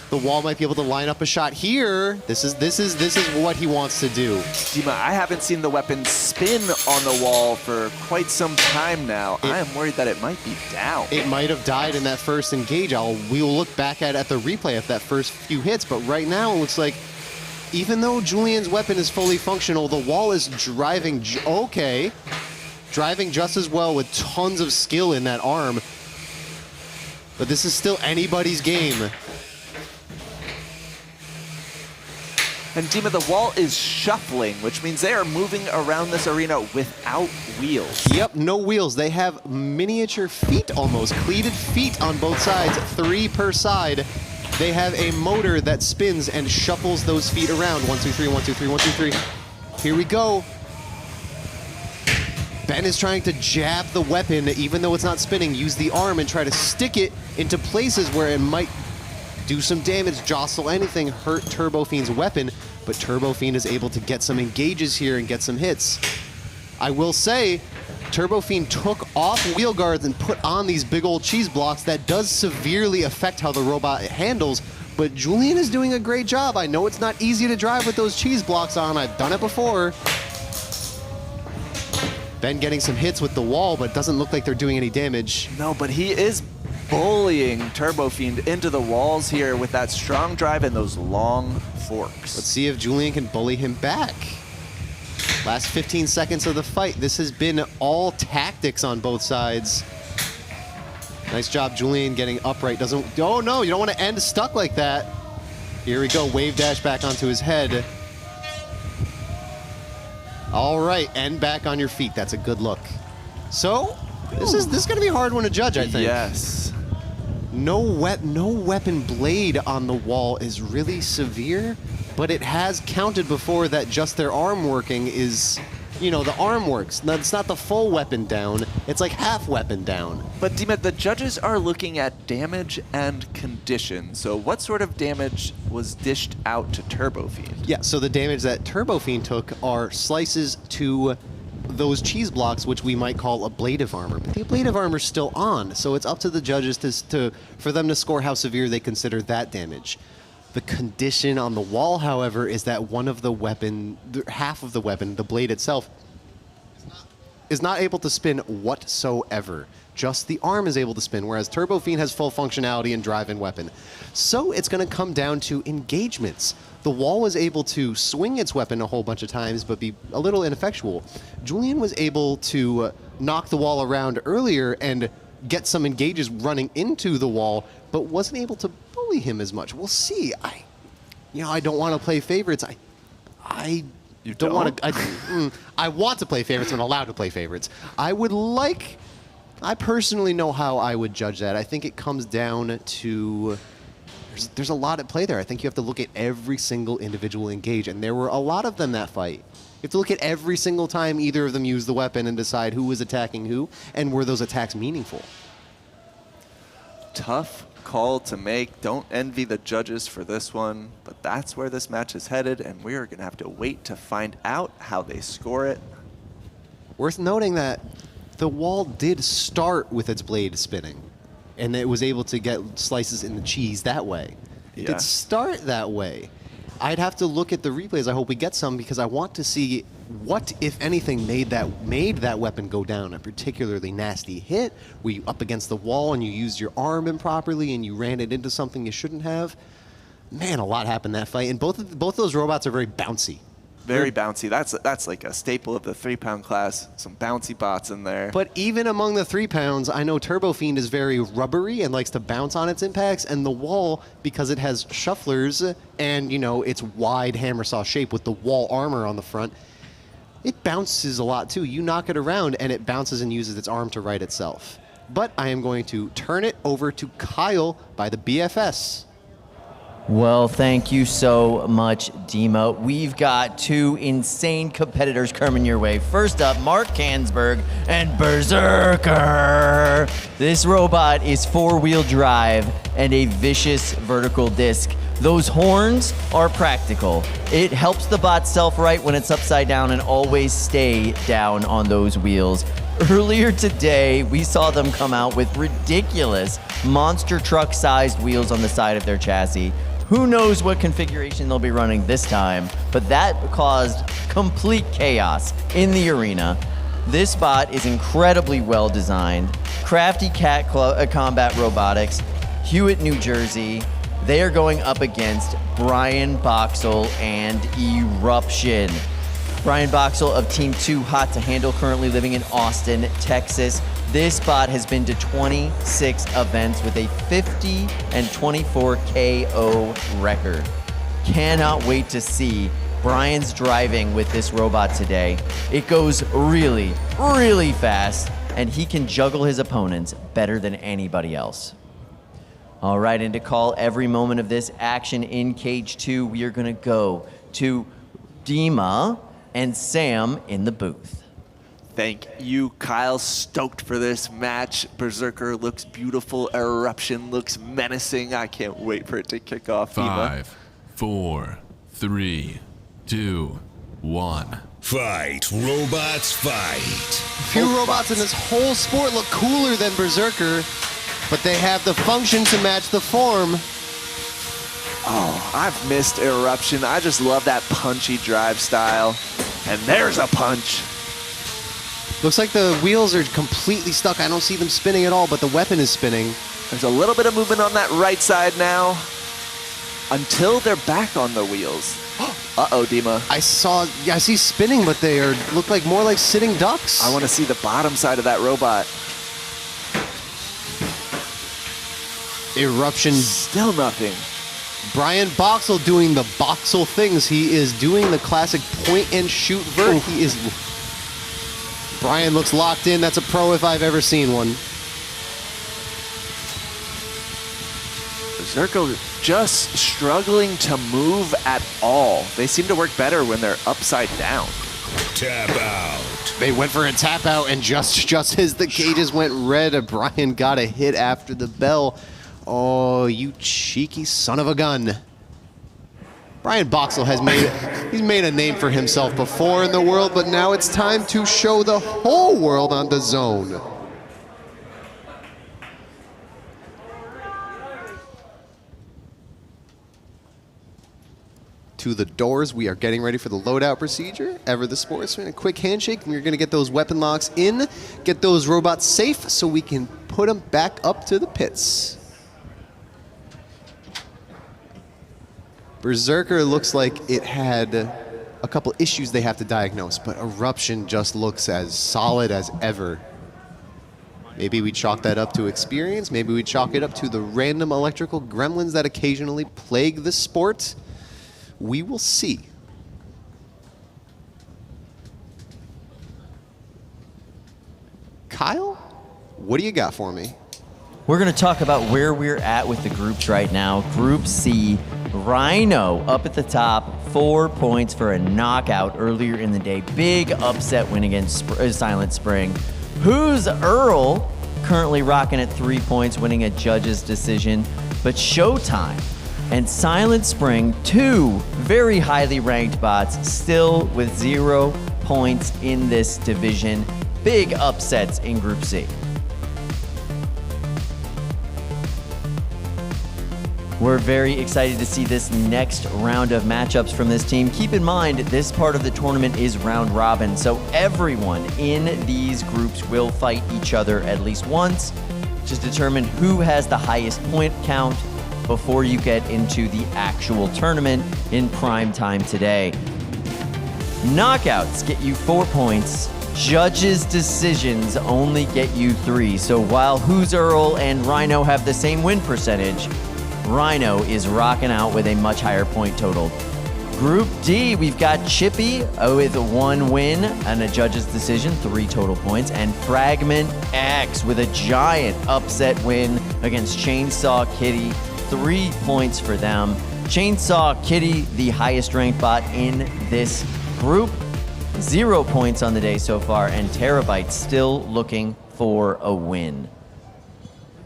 the wall might be able to line up a shot here. This is what he wants to do. Dima, I haven't seen the weapon spin on the wall for quite some time now. I am worried that it might be down. It might have died in that first engage. We will look back at the replay of that first few hits, but right now it looks like even though Julian's weapon is fully functional, the wall is driving driving just as well with tons of skill in that arm. But this is still anybody's game. And Dima, the wall is shuffling, which means they are moving around this arena without wheels. Yep, no wheels. They have miniature feet almost, cleated feet on both sides, 3 per side. They have a motor that spins and shuffles those feet around. 1, 2, 3, 1, 2, 3, 1, 2, 3. Here we go. Ben is trying to jab the weapon, even though it's not spinning, use the arm and try to stick it into places where it might do some damage, jostle anything, hurt Turbo Fiend's weapon, but Turbo Fiend is able to get some engages here and get some hits. I will say, Turbo Fiend took off wheel guards and put on these big old cheese blocks. That does severely affect how the robot handles, but Julian is doing a great job. I know it's not easy to drive with those cheese blocks on. I've done it before. Ben getting some hits with the wall, but it doesn't look like they're doing any damage. No, but he is bullying Turbo Fiend into the walls here with that strong drive and those long forks. Let's see if Julian can bully him back. Last 15 seconds of the fight. This has been all tactics on both sides. Nice job, Julian, getting upright. Oh no, you don't want to end stuck like that. Here we go, wave dash back onto his head. All right, end back on your feet. That's a good look. So, this is going to be a hard one to judge, I think. Yes. No weapon blade on the wall is really severe, but it has counted before that just their arm working is, you know, the arm works. It's not the full weapon down, it's like half weapon down. But Dima, the judges are looking at damage and condition. So what sort of damage was dished out to Turbo Fiend? Yeah, so the damage that Turbo Fiend took are slices to those cheese blocks, which we might call ablative armor. But the ablative armor's still on, so it's up to the judges for them to score how severe they consider that damage. The condition on the wall, however, is that one of the weapon, half of the weapon, the blade itself, is not able to spin whatsoever. Just the arm is able to spin, whereas Turbo Fiend has full functionality and drive and weapon. So it's going to come down to engagements. The wall was able to swing its weapon a whole bunch of times, but be a little ineffectual. Julian was able to knock the wall around earlier and get some engages running into the wall, but wasn't able to bully him as much. We'll see. I don't want to play favorites. I don't want to. I want to play favorites. I'm allowed to play favorites. I personally know how I would judge that. I think it comes down to. There's a lot at play there. I think you have to look at every single individual engage, and there were a lot of them that fight. You have to look at every single time either of them used the weapon and decide who was attacking who, and were those attacks meaningful. Tough call to make. Don't envy the judges for this one, but that's where this match is headed, and we are going to have to wait to find out how they score it. Worth noting that the wall did start with its blade spinning, and it was able to get slices in the cheese that way. It did start that way. I'd have to look at the replays. I hope we get some, because I want to see what, if anything, made that weapon go down. A particularly nasty hit, were you up against the wall and you used your arm improperly and you ran it into something you shouldn't have? Man, a lot happened in that fight, and both of those robots are very bouncy. Very bouncy. That's like a staple of the 3-pound class. Some bouncy bots in there. But even among the 3 pounds, I know Turbo Fiend is very rubbery and likes to bounce on its impacts, and the wall, because it has shufflers and, you know, its wide hammer saw shape with the wall armor on the front, it bounces a lot too. You knock it around and it bounces and uses its arm to right itself. But I am going to turn it over to Kyle by the BFS. Well, thank you so much, Dima. We've got two insane competitors coming your way. First up, Mark Kansberg and Berserker. This robot is four-wheel drive and a vicious vertical disc. Those horns are practical. It helps the bot self-right when it's upside down and always stay down on those wheels. Earlier today, we saw them come out with ridiculous monster truck-sized wheels on the side of their chassis. Who knows what configuration they'll be running this time, but that caused complete chaos in the arena. This bot is incredibly well designed. Crafty Cat Combat Robotics, Hewitt, New Jersey. They are going up against Brian Boxall and Eruption. Brian Boxall of Team 2 Hot to Handle, currently living in Austin, Texas. This bot has been to 26 events with a 50 and 24 KO record. Cannot wait to see Brian's driving with this robot today. It goes really, really fast, and he can juggle his opponents better than anybody else. All right, and to call every moment of this action in Cage 2, we are gonna go to Dima and Sam in the booth. Thank you, Kyle. Stoked for this match. Berserker looks beautiful. Eruption looks menacing. I can't wait for it to kick off. 5, 4, 3, 2, 1. Fight, robots, fight. Few robots in this whole sport look cooler than Berserker, but they have the function to match the form. Oh, I've missed Eruption. I just love that punchy drive style. And there's a punch. Looks like the wheels are completely stuck. I don't see them spinning at all, but the weapon is spinning. There's a little bit of movement on that right side now until they're back on the wheels. Uh-oh, Dima. I see spinning, but they look like more like sitting ducks. I want to see the bottom side of that robot. Eruption. Still nothing. Brian Boxall doing the Boxall things. He is doing the classic point and shoot vert. Ooh. He is. Brian looks locked in. That's a pro if I've ever seen one. Berserker just struggling to move at all. They seem to work better when they're upside down. Tap out. They went for a tap out, and just as the cages went red, Brian got a hit after the bell. Oh, you cheeky son of a gun. Brian Boxall has made a name for himself before in the world, but now it's time to show the whole world on the zone. To the doors, we are getting ready for the loadout procedure. Ever the Sportsman, a quick handshake, and we're gonna get those weapon locks in, get those robots safe so we can put them back up to the pits. Berserker looks like it had a couple issues they have to diagnose, but Eruption just looks as solid as ever. Maybe we chalk that up to experience. Maybe we chalk it up to the random electrical gremlins that occasionally plague the sport. We will see. Kyle, what do you got for me? We're going to talk about where we're at with the groups right now. Group C, Rhino up at the top, 4 points for a knockout earlier in the day. Big upset win against Silent Spring. Who's Earl? Currently rocking at 3 points, winning a judge's decision. But Showtime and Silent Spring, two very highly ranked bots, still with 0 points in this division. Big upsets in Group C. We're very excited to see this next round of matchups from this team. Keep in mind, this part of the tournament is round robin, so everyone in these groups will fight each other at least once to determine who has the highest point count before you get into the actual tournament in prime time today. Knockouts get you 4 points. Judges' decisions only get you 3. So while Who's Earl and Rhino have the same win percentage, Rhino is rocking out with a much higher point total. Group D, we've got Chippy with 1 win and a judge's decision, 3 total points, and Fragment X with a giant upset win against Chainsaw Kitty, 3 points for them. Chainsaw Kitty, the highest ranked bot in this group. 0 points on the day so far, and Terabyte still looking for a win.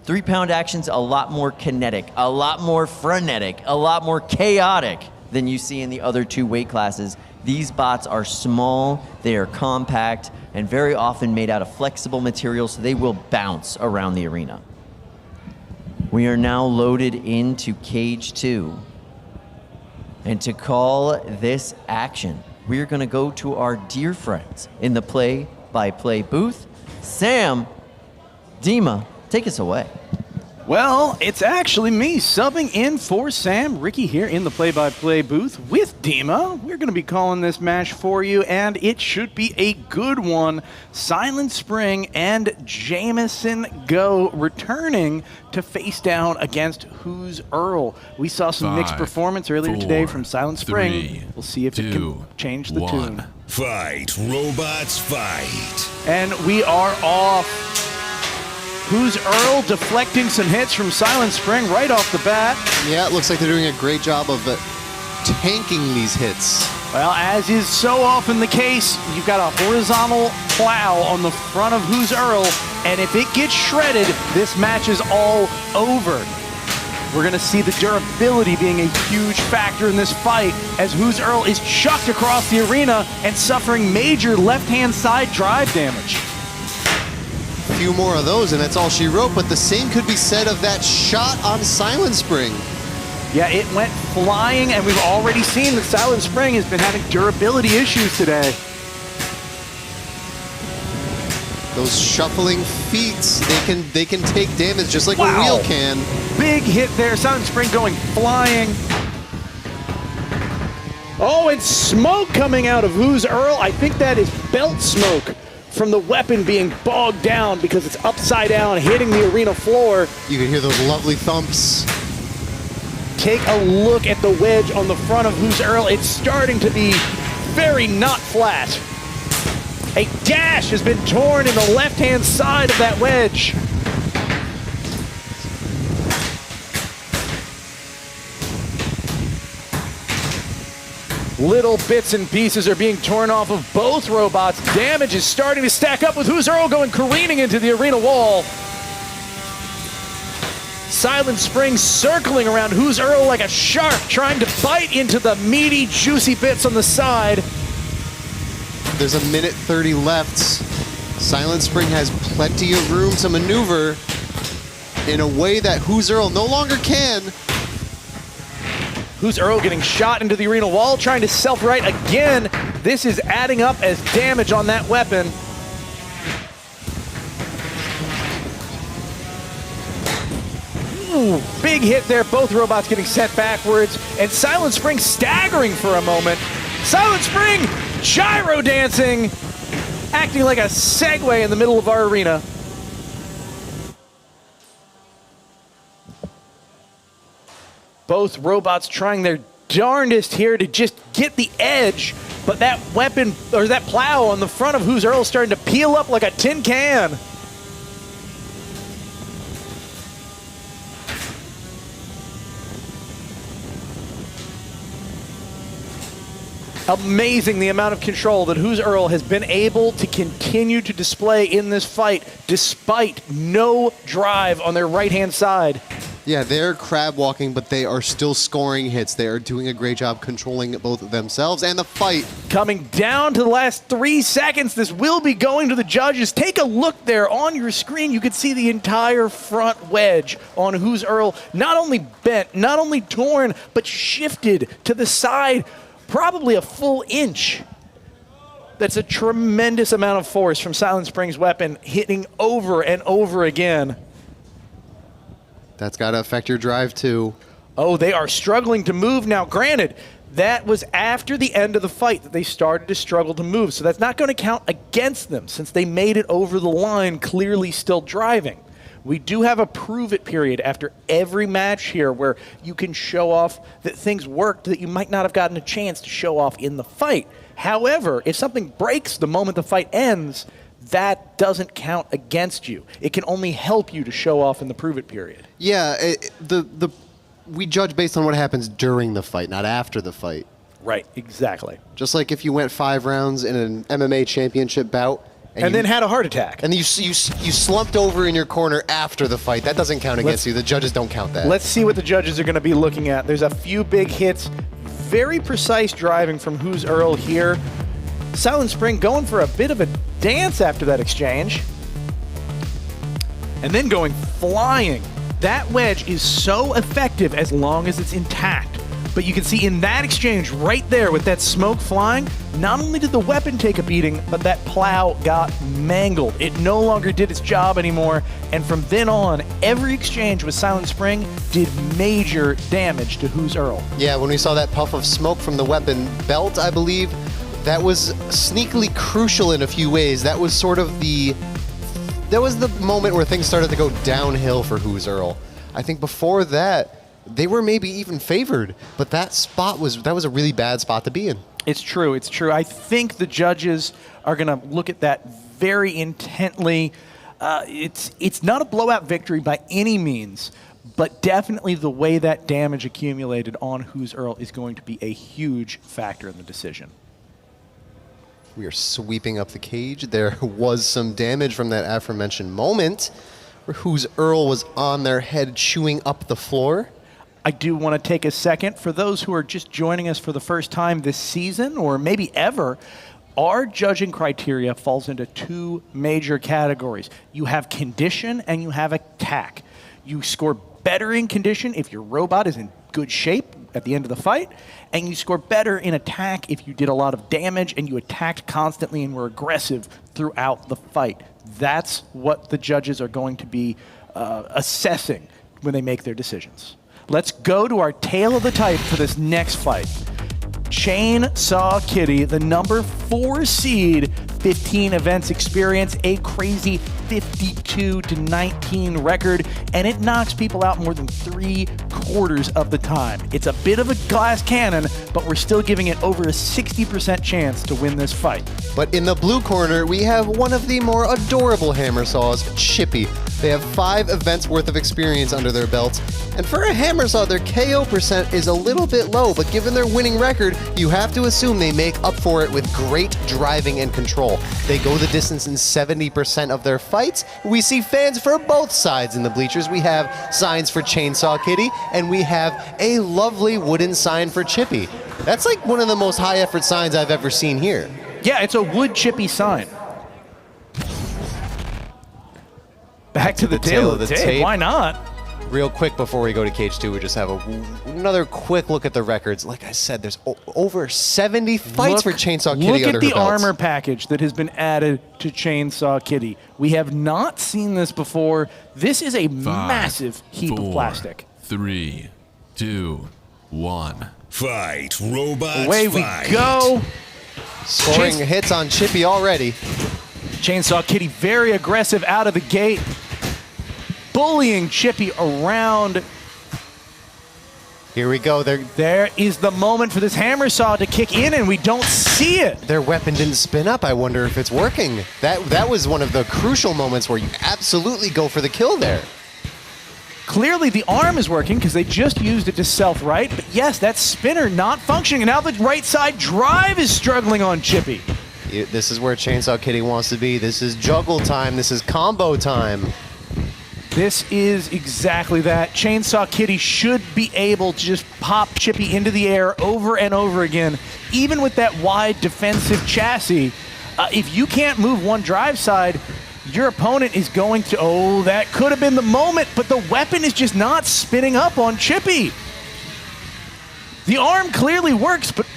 3-pound action's a lot more kinetic, a lot more frenetic, a lot more chaotic than you see in the other 2 weight classes. These bots are small, they are compact, and very often made out of flexible materials, so they will bounce around the arena. We are now loaded into Cage 2. And to call this action, we're gonna go to our dear friends in the play-by-play booth. Sam, Dima, take us away. Well, it's actually me subbing in for Sam. Ricky here in the play-by-play booth with Dima. We're going to be calling this match for you, and it should be a good one. Silent Spring and Jameson Go returning to face down against Who's Earl. We saw some mixed performance earlier today from Silent Spring. We'll see if it can change the tune. Fight, robots, fight. And we are off. Who's Earl deflecting some hits from Silent Spring right off the bat. Yeah, it looks like they're doing a great job of tanking these hits. Well, as is so often the case, you've got a horizontal plow on the front of Who's Earl, and if it gets shredded, this match is all over. We're going to see the durability being a huge factor in this fight as Who's Earl is chucked across the arena and suffering major left-hand side drive damage. Few more of those, and that's all she wrote, but the same could be said of that shot on Silent Spring. Yeah, it went flying, and we've already seen that Silent Spring has been having durability issues today. Those shuffling feet, they can take damage just like a wheel can. Big hit there, Silent Spring going flying. Oh, and smoke coming out of Who's Earl. I think that is belt smoke from the weapon being bogged down because it's upside down, hitting the arena floor. You can hear those lovely thumps. Take a look at the wedge on the front of Who's Earl. It's starting to be very not flat. A dash has been torn in the left-hand side of that wedge. Little bits and pieces are being torn off of both robots. Damage is starting to stack up with Who's Earl going careening into the arena wall. Silent Spring circling around Who's Earl like a shark, trying to bite into the meaty, juicy bits on the side. There's 1:30 left. Silent Spring has plenty of room to maneuver in a way that Who's Earl no longer can. Who's Earl getting shot into the arena wall, trying to self-right again. This is adding up as damage on that weapon. Ooh, big hit there. Both robots getting sent backwards. And Silent Spring staggering for a moment. Silent Spring gyro dancing, acting like a Segway in the middle of our arena. Both robots trying their darndest here to just get the edge, but that weapon, or that plow on the front of Who's Earl is starting to peel up like a tin can. Amazing the amount of control that Who's Earl has been able to continue to display in this fight, despite no drive on their right-hand side. Yeah, they're crab walking, but they are still scoring hits. They are doing a great job controlling both themselves and the fight. Coming down to the last 3 seconds, this will be going to the judges. Take a look there on your screen. You can see the entire front wedge on Who's Earl, not only bent, not only torn, but shifted to the side, probably a full inch. That's a tremendous amount of force from Silent Spring's weapon, hitting over and over again. That's got to affect your drive too. Oh, they are struggling to move now. Granted, that was after the end of the fight that they started to struggle to move, so that's not going to count against them since they made it over the line, clearly still driving. We do have a prove it period after every match here where you can show off that things worked that you might not have gotten a chance to show off in the fight. However, if something breaks the moment the fight ends, that doesn't count against you. It can only help you to show off in the prove it period. Yeah, the we judge based on what happens during the fight, not after the fight. Right, exactly. Just like if you went 5 rounds in an MMA championship bout, and then had a heart attack. And you slumped over in your corner after the fight. That doesn't count against you. The judges don't count that. Let's see what the judges are going to be looking at. There's a few big hits. Very precise driving from Who's Earl here. Silent Spring going for a bit of a dance after that exchange. And then going flying. That wedge is so effective as long as it's intact. But you can see in that exchange right there with that smoke flying, not only did the weapon take a beating, but that plow got mangled. It no longer did its job anymore, and from then on, every exchange with Silent Spring did major damage to Who's Earl. Yeah, when we saw that puff of smoke from the weapon belt, I believe, that was sneakily crucial in a few ways. That was sort of the moment where things started to go downhill for Who's Earl. I think before that, they were maybe even favored, but that was a really bad spot to be in. It's true. It's true. I think the judges are going to look at that very intently. It's not a blowout victory by any means, but definitely the way that damage accumulated on Who's Earl is going to be a huge factor in the decision. We are sweeping up the cage. There was some damage from that aforementioned moment where Who's Earl was on their head chewing up the floor. I do want to take a second for those who are just joining us for the first time this season, or maybe ever. Our judging criteria falls into 2 major categories. You have condition and you have attack. You score better in condition if your robot is in good shape at the end of the fight, and you score better in attack if you did a lot of damage and you attacked constantly and were aggressive throughout the fight. That's what the judges are going to be assessing when they make their decisions. Let's go to our tale of the tape for this next fight. Chainsaw Kitty, the number 4 seed, 15 events experience, a crazy 52-19 record, and it knocks people out more than 3/4 of the time. It's a bit of a glass cannon, but we're still giving it over a 60% chance to win this fight. But in the blue corner, we have one of the more adorable hammer saws, Chippy. They have 5 events worth of experience under their belts, and for a hammer saw, their KO percent is a little bit low, but given their winning record, you have to assume they make up for it with great driving and control. They go the distance in 70% of their fights. We see fans for both sides in the bleachers. We have signs for Chainsaw Kitty, and we have a lovely wooden sign for Chippy. That's like one of the most high effort signs I've ever seen here. Yeah, it's a wood Chippy sign. Back to the tale of the tape. Why not? Real quick before we go to Cage 2, we just have another quick look at the records. Like I said, there's over 70 fights for Chainsaw Kitty under her belts. Look at the armor package that has been added to Chainsaw Kitty. We have not seen this before. This is a massive heap of plastic. 3, 2, 1. Fight, robots, Away we go. Scoring hits on Chippy already. Chainsaw Kitty very aggressive out of the gate, bullying Chippy around. Here we go. There is the moment for this hammer saw to kick in, and we don't see it. Their weapon didn't spin up. I wonder if it's working. That was one of the crucial moments where you absolutely go for the kill there. Clearly the arm is working because they just used it to self-right, but yes, that spinner not functioning, and now the right side drive is struggling on Chippy. This is where Chainsaw Kitty wants to be. This is juggle time. This is combo time. This is exactly that. Chainsaw Kitty should be able to just pop Chippy into the air over and over again, even with that wide defensive chassis. If you can't move one drive side, your opponent is going to, oh, that could have been the moment, but the weapon is just not spinning up on Chippy. The arm clearly works, but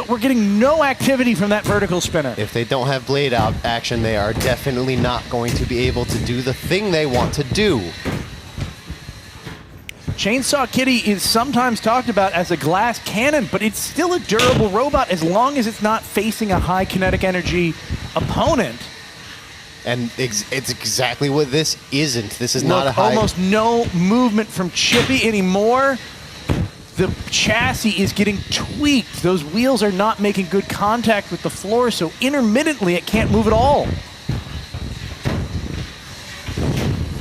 we're getting no activity from that vertical spinner. If they don't have blade out action, they are definitely not going to be able to do the thing they want to do. Chainsaw Kitty is sometimes talked about as a glass cannon, but it's still a durable robot as long as it's not facing a high kinetic energy opponent. And it's exactly what this isn't. This is not a high... Almost no movement from Chippy anymore. The chassis is getting tweaked. Those wheels are not making good contact with the floor, so intermittently it can't move at all.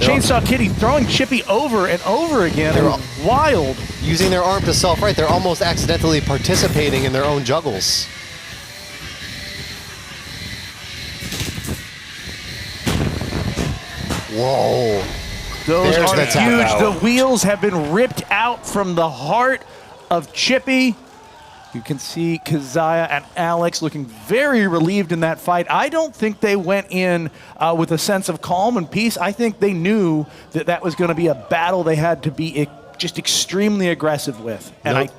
Chainsaw Kitty throwing Chippy over and over again. They're wild. Using their arm to self-right, they're almost accidentally participating in their own juggles. Whoa. Those There's are the tap huge. out. The wheels have been ripped out from the heart of Chippy. You can see Keziah and Alex looking very relieved in that fight. I don't think they went in with a sense of calm and peace. I think they knew that that was going to be a battle they had to be just extremely aggressive with. And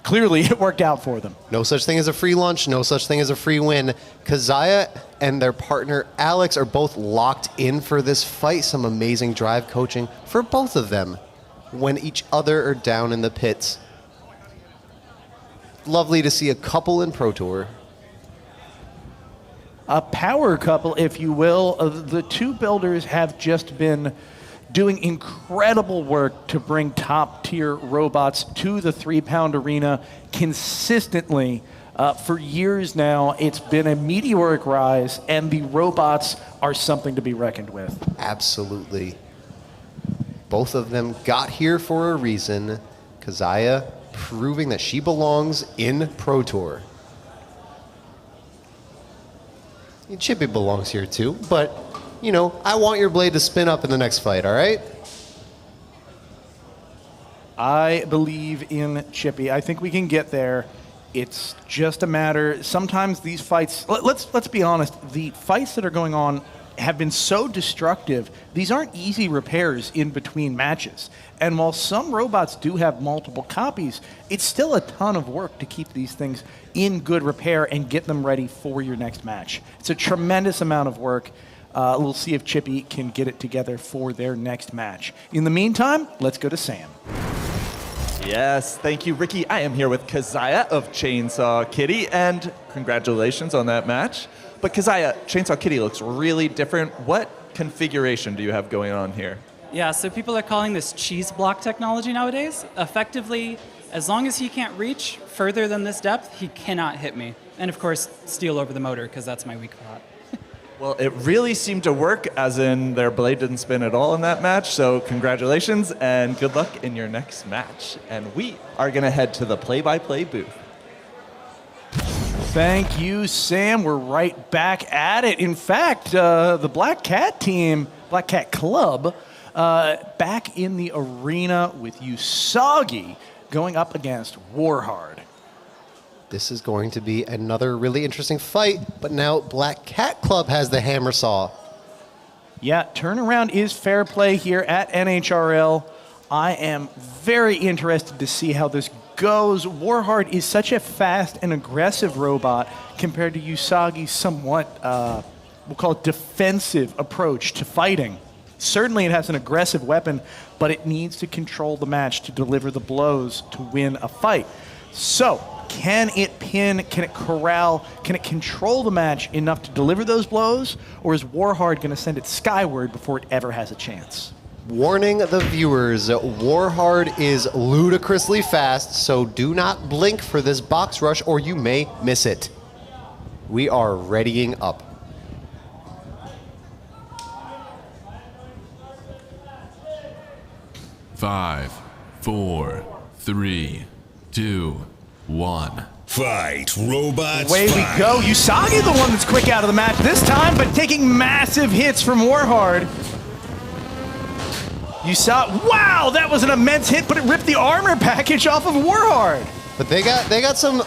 clearly it worked out for them. No such thing as a free lunch, no such thing as a free win. Keziah and their partner Alex are both locked in for this fight. Some amazing drive coaching for both of them when each other are down in the pits. Lovely to see a couple in Pro Tour. A power couple, if you will. The two builders have just been doing incredible work to bring top-tier robots to the 3-pound arena consistently. For years now, it's been a meteoric rise, and the robots are something to be reckoned with. Absolutely. Both of them got here for a reason. Keziah proving that she belongs in Pro Tour. Chippy belongs here too, but, you know, I want your blade to spin up in the next fight, all right? I believe in Chippy. I think we can get there. It's just a matter. Sometimes these fights, let's be honest, the fights that are going on have been so destructive. These aren't easy repairs in between matches. And while some robots do have multiple copies, it's still a ton of work to keep these things in good repair and get them ready for your next match. It's a tremendous amount of work. We'll see if Chippy can get it together for their next match. In the meantime, let's go to Sam. Yes, thank you, Ricky. I am here with Keziah of Chainsaw Kitty, and congratulations on that match. But Keziah, Chainsaw Kitty looks really different. What configuration do you have going on here? Yeah, so people are calling this cheese block technology nowadays. Effectively, as long as he can't reach further than this depth, he cannot hit me. And of course, steal over the motor, because that's my weak spot. Well, it really seemed to work, as in their blade didn't spin at all in that match. So congratulations and good luck in your next match. And we are going to head to the play-by-play booth. Thank you, Sam. We're right back at it. In fact, the Black Cat team, Black Cat Club, back in the arena with Usagi going up against Warhard. This is going to be another really interesting fight, but now Black Cat Club has the hammer saw. Yeah, turnaround is fair play here at NHRL. I am very interested to see how this goes. Warhard is such a fast and aggressive robot compared to Usagi's somewhat, we'll call it defensive approach to fighting. Certainly it has an aggressive weapon, but it needs to control the match to deliver the blows to win a fight. So, can it pin, can it corral, can it control the match enough to deliver those blows, or is Warhard going to send it skyward before it ever has a chance? Warning the viewers, Warhard is ludicrously fast, so do not blink for this box rush or you may miss it. We are readying up. Five, 4, 3, 2, 1. Fight, robots, Away we go. Usagi, the one that's quick out of the match this time, but taking massive hits from Warhard. Wow, that was an immense hit, but it ripped the armor package off of Warhard. But they got some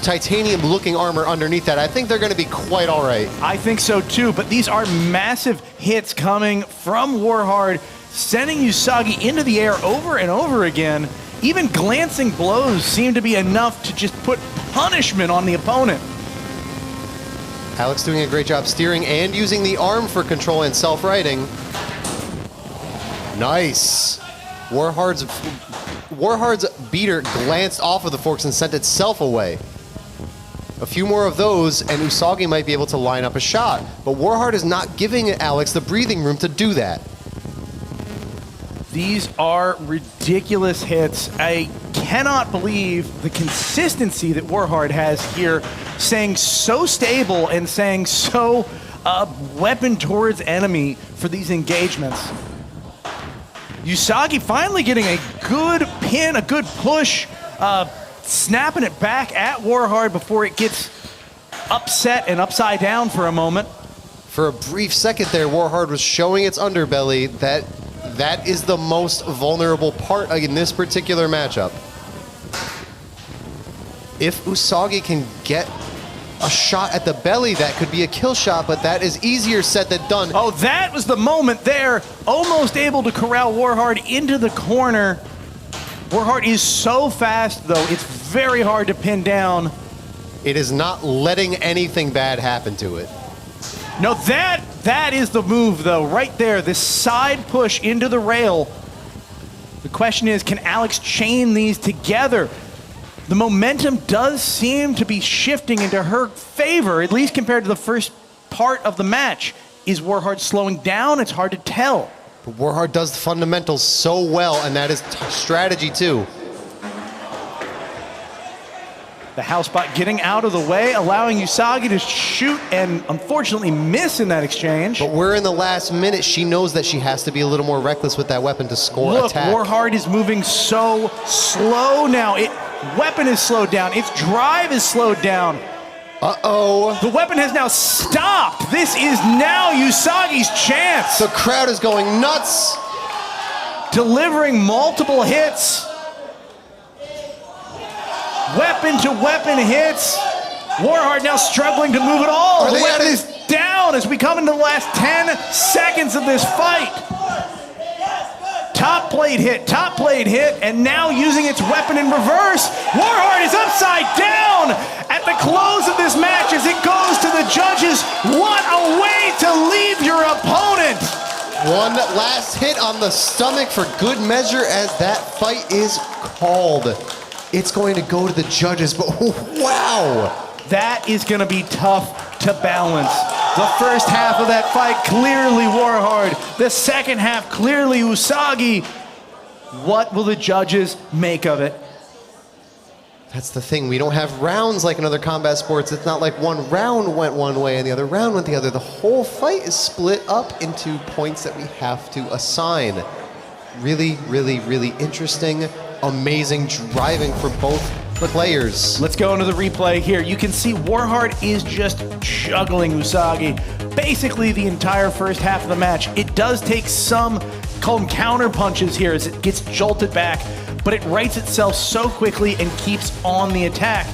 titanium-looking armor underneath that. I think they're going to be quite all right. I think so too, but these are massive hits coming from Warhard, sending Usagi into the air over and over again. Even glancing blows seem to be enough to just put punishment on the opponent. Alex doing a great job steering and using the arm for control and self-righting. Nice. Warhard's beater glanced off of the forks and sent itself away. A few more of those, and Usagi might be able to line up a shot. But Warhard is not giving Alex the breathing room to do that. These are ridiculous hits. I cannot believe the consistency that Warhard has here, staying so stable and staying so weapon towards enemy for these engagements. Usagi finally getting a good pin, a good push, snapping it back at Warhard before it gets upset and upside down for a moment. For a brief second there, Warhard was showing its underbelly. That is the most vulnerable part in this particular matchup. If Usagi can get a shot at the belly, that could be a kill shot, but that is easier said than done. Oh, that was the moment there. Almost able to corral Warhard into the corner. Warhard is so fast, though, it's very hard to pin down. It is not letting anything bad happen to it. No, that is the move, though, right there. This side push into the rail. The question is, can Alex chain these together? The momentum does seem to be shifting into her favor, at least compared to the first part of the match. Is Warhard slowing down? It's hard to tell. But Warhard does the fundamentals so well, and that is strategy too. The house spot getting out of the way, allowing Usagi to shoot and unfortunately miss in that exchange. But we're in the last minute. She knows that she has to be a little more reckless with that weapon to score attack. Look, Warhard is moving so slow now. Weapon is slowed down. Its drive is slowed down. Uh-oh. The weapon has now stopped. This is now Usagi's chance. The crowd is going nuts. Delivering multiple hits. Weapon to weapon hits. Warhard now struggling to move at all. The weapon is down as we come into the last 10 seconds of this fight. Top plate hit, and now using its weapon in reverse. Warhard is upside down at the close of this match as it goes to the judges. What a way to leave your opponent. One last hit on the stomach for good measure as that fight is called. It's going to go to the judges, but wow. That is going to be tough to balance. The first half of that fight, clearly Warhard. The second half, clearly Usagi. What will the judges make of it? That's the thing. We don't have rounds like in other combat sports. It's not like one round went one way and the other round went the other. The whole fight is split up into points that we have to assign. Really, really, really interesting, amazing driving for both players. Let's go into the replay here. You can see Warhard is just juggling Usagi basically the entire first half of the match. It does take some counter punches here as it gets jolted back, but it rights itself so quickly and keeps on the attack.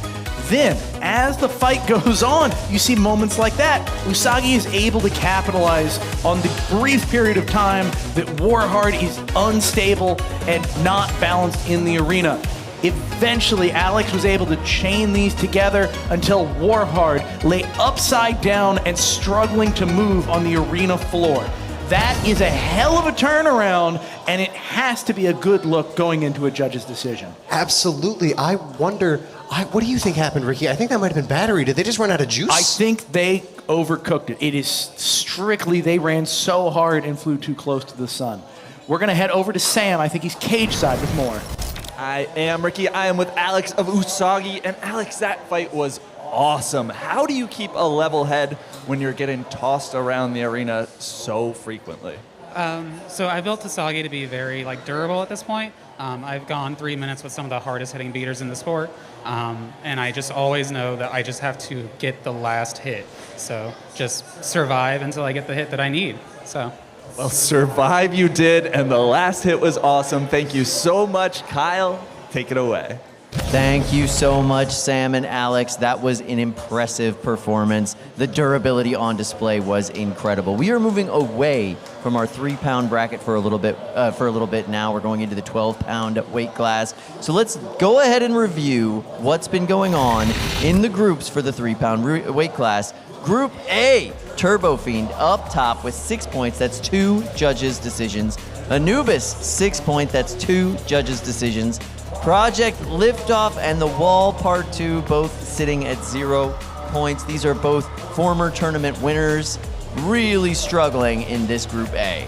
Then, as the fight goes on, you see moments like that. Usagi is able to capitalize on the brief period of time that Warhard is unstable and not balanced in the arena. Eventually, Alex was able to chain these together until Warhard lay upside down and struggling to move on the arena floor. That is a hell of a turnaround, and it has to be a good look going into a judge's decision. Absolutely. I wonder, what do you think happened, Ricky? I think that might have been battery. Did they just run out of juice? I think they overcooked it. It is strictly they ran so hard and flew too close to the sun. We're going to head over to Sam. I think he's cage side with more. I am Ricky. I am with Alex of Usagi. And Alex, that fight was awesome. How do you keep a level head when you're getting tossed around the arena so frequently? So I built Usagi to be very durable at this point. I've gone 3 minutes with some of the hardest hitting beaters in the sport. And I just always know that I just have to get the last hit. So just survive until I get the hit that I need. So. Well, survive you did, and the last hit was awesome. Thank you so much, Kyle. Take it away. Thank you so much, Sam and Alex. That was an impressive performance. The durability on display was incredible. We are moving away from our 3-pound bracket for a little bit now. We're going into the 12-pound weight class. So let's go ahead and review what's been going on in the groups for the 3-pound weight class. Group A, Turbo Fiend up top with 6 points. That's 2 judges' decisions. Anubis, 6 points. That's 2 judges' decisions. Project Liftoff and The Wall Part 2 both sitting at 0 points. These are both former tournament winners, really struggling in this Group A.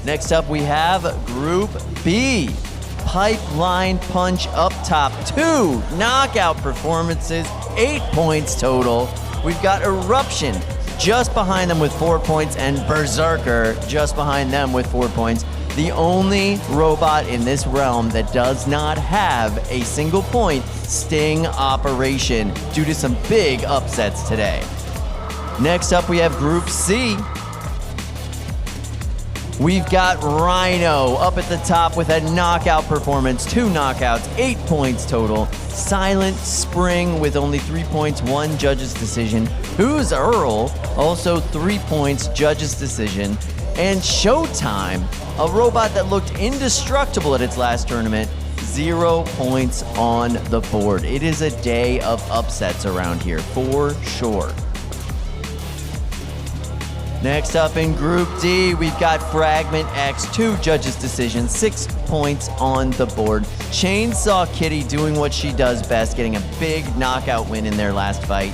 Next up, we have Group B. Pipeline Punch up top, 2 knockout performances, 8 points total. We've got Eruption just behind them with 4 points, and Berserker just behind them with 4 points. The only robot in this realm that does not have a single point sting operation due to some big upsets today. Next up, we have Group C. We've got Rhino up at the top with a knockout performance, 2 knockouts, 8 points total. Silent Spring with only 3 points, 1 judge's decision. Who's Earl? Also 3 points, judge's decision. And Showtime, a robot that looked indestructible at its last tournament, 0 points on the board. It is a day of upsets around here, for sure. Next up in Group D, we've got Fragment X, 2 judges' decisions, 6 points on the board. Chainsaw Kitty doing what she does best, getting a big knockout win in their last fight.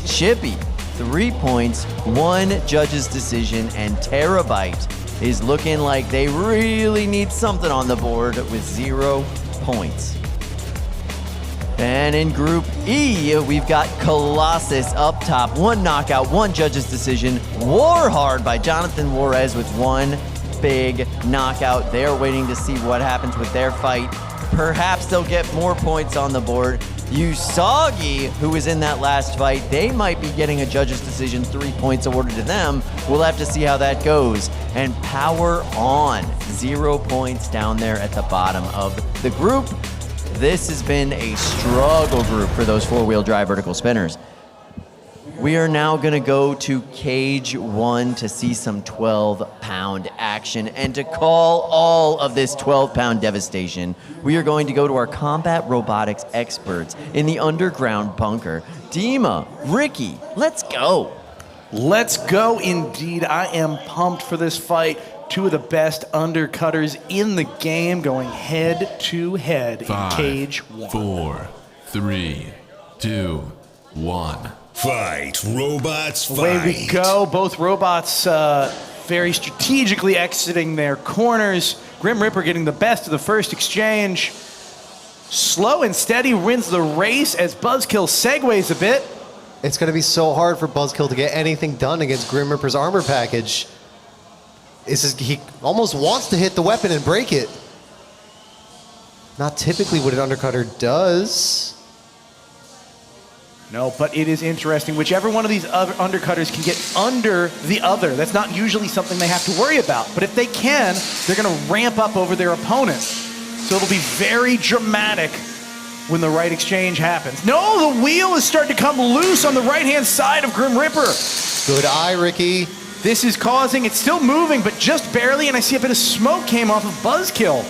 Chippy, 3 points, 1 judge's decision, and Terabyte is looking like they really need something on the board with 0 points. And in Group E, we've got Colossus up top. 1 knockout, 1 judge's decision. War Hard by Jonathan Juarez with 1 big knockout. They're waiting to see what happens with their fight. Perhaps they'll get more points on the board. Usagi, who was in that last fight, they might be getting a judge's decision, 3 points awarded to them. We'll have to see how that goes. And Power On, 0 points down there at the bottom of the group. This has been a struggle group for those 4-wheel drive vertical spinners. We are now going to go to Cage 1 to see some 12-pound action. And to call all of this 12-pound devastation, we are going to go to our combat robotics experts in the underground bunker. Dima, Ricky, let's go. Let's go indeed. I am pumped for this fight. 2 of the best undercutters in the game going head to head in Cage 1. 4, 3, 2, 1. Fight, robots, fight. Away we go. Both robots very strategically exiting their corners. Grim Reaper getting the best of the first exchange. Slow and Steady wins the race as Buzzkill segues a bit. It's going to be so hard for Buzzkill to get anything done against Grim Reaper's armor package. He almost wants to hit the weapon and break it. Not typically what an undercutter does. No, but it is interesting. Whichever one of these other undercutters can get under the other. That's not usually something they have to worry about. But if they can, they're going to ramp up over their opponent. So it'll be very dramatic when the right exchange happens. No, the wheel is starting to come loose on the right-hand side of Grim Reaper. Good eye, Ricky. This is causing, it's still moving, but just barely, and I see a bit of smoke came off of Buzzkill.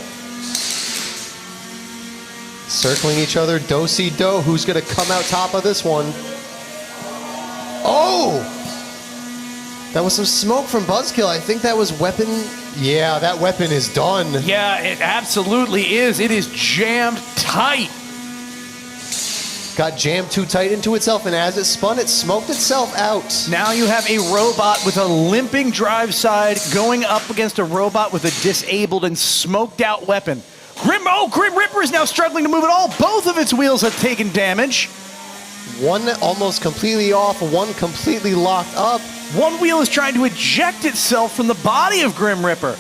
Circling each other, do-si-do. Who's going to come out top of this one? Oh! That was some smoke from Buzzkill. I think that was weapon. Yeah, that weapon is done. Yeah, it absolutely is. It is jammed tight. Got jammed too tight into itself, and as it spun, it smoked itself out. Now you have a robot with a limping drive side going up against a robot with a disabled and smoked out weapon. Grim Reaper is now struggling to move at all. Both of its wheels have taken damage. One almost completely off, one completely locked up. One wheel is trying to eject itself from the body of Grim Reaper.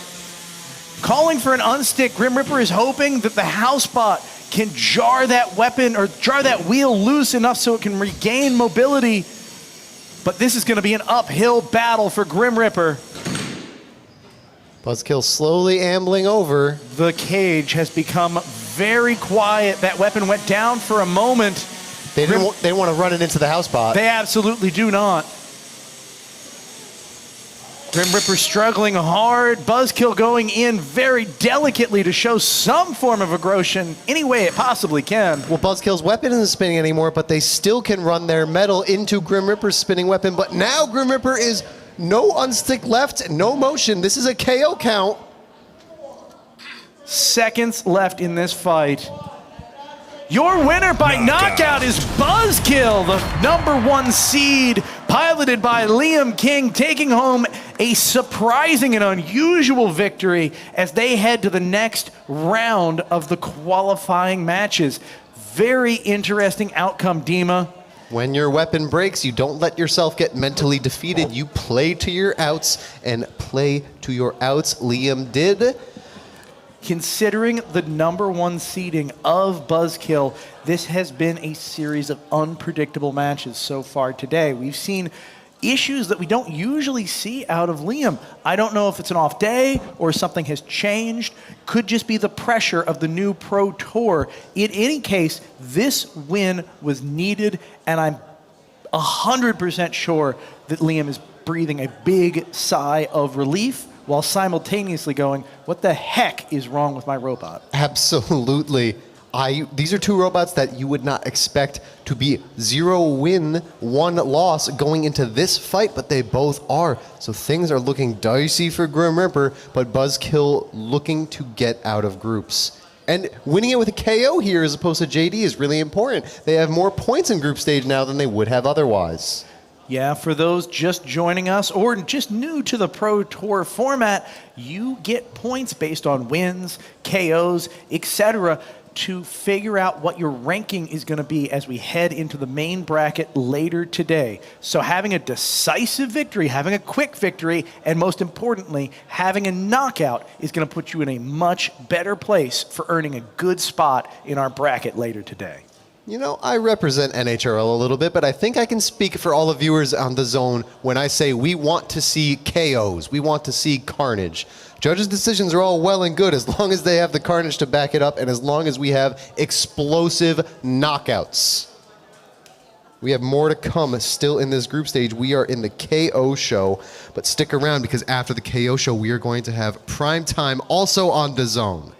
Calling for an unstick, Grim Reaper is hoping that the housebot can jar that weapon or jar that wheel loose enough so it can regain mobility. But this is going to be an uphill battle for Grim Reaper. Buzzkill slowly ambling over. The cage has become very quiet. That weapon went down for a moment. They didn't want to run it into the housebot. They absolutely do not. Grim Reaper struggling hard. Buzzkill going in very delicately to show some form of aggression any way it possibly can. Well, Buzzkill's weapon isn't spinning anymore, but they still can run their metal into Grim Reaper's spinning weapon. But now Grim Reaper is no unstick left, no motion. This is a KO count. Seconds left in this fight. Your winner by knockout is Buzzkill, the #1 seed, piloted by Liam King, taking home a surprising and unusual victory as they head to the next round of the qualifying matches. Very interesting outcome, Dima. When your weapon breaks, you don't let yourself get mentally defeated. You play to your outs and play to your outs. Liam did. Considering the #1 seeding of Buzzkill, this has been a series of unpredictable matches so far today. We've seen issues that we don't usually see out of Liam. I don't know if it's an off day or something has changed. Could just be the pressure of the new Pro Tour. In any case, this win was needed, and I'm 100% sure that Liam is breathing a big sigh of relief while simultaneously going, what the heck is wrong with my robot? Absolutely. These are two robots that you would not expect to be 0 win, 1 loss going into this fight, but they both are. So things are looking dicey for Grim Reaper, but Buzzkill looking to get out of groups. And winning it with a KO here as opposed to JD is really important. They have more points in group stage now than they would have otherwise. Yeah, for those just joining us or just new to the Pro Tour format, you get points based on wins, KOs, etc. to figure out what your ranking is going to be as we head into the main bracket later today. So having a decisive victory, having a quick victory, and most importantly, having a knockout is going to put you in a much better place for earning a good spot in our bracket later today. You know, I represent NHRL a little bit, but I think I can speak for all the viewers on the zone when I say we want to see KOs. We want to see carnage. Judges' decisions are all well and good as long as they have the carnage to back it up and as long as we have explosive knockouts. We have more to come still in this group stage. We are in the KO show, but stick around because after the KO show, we are going to have prime time also on the zone.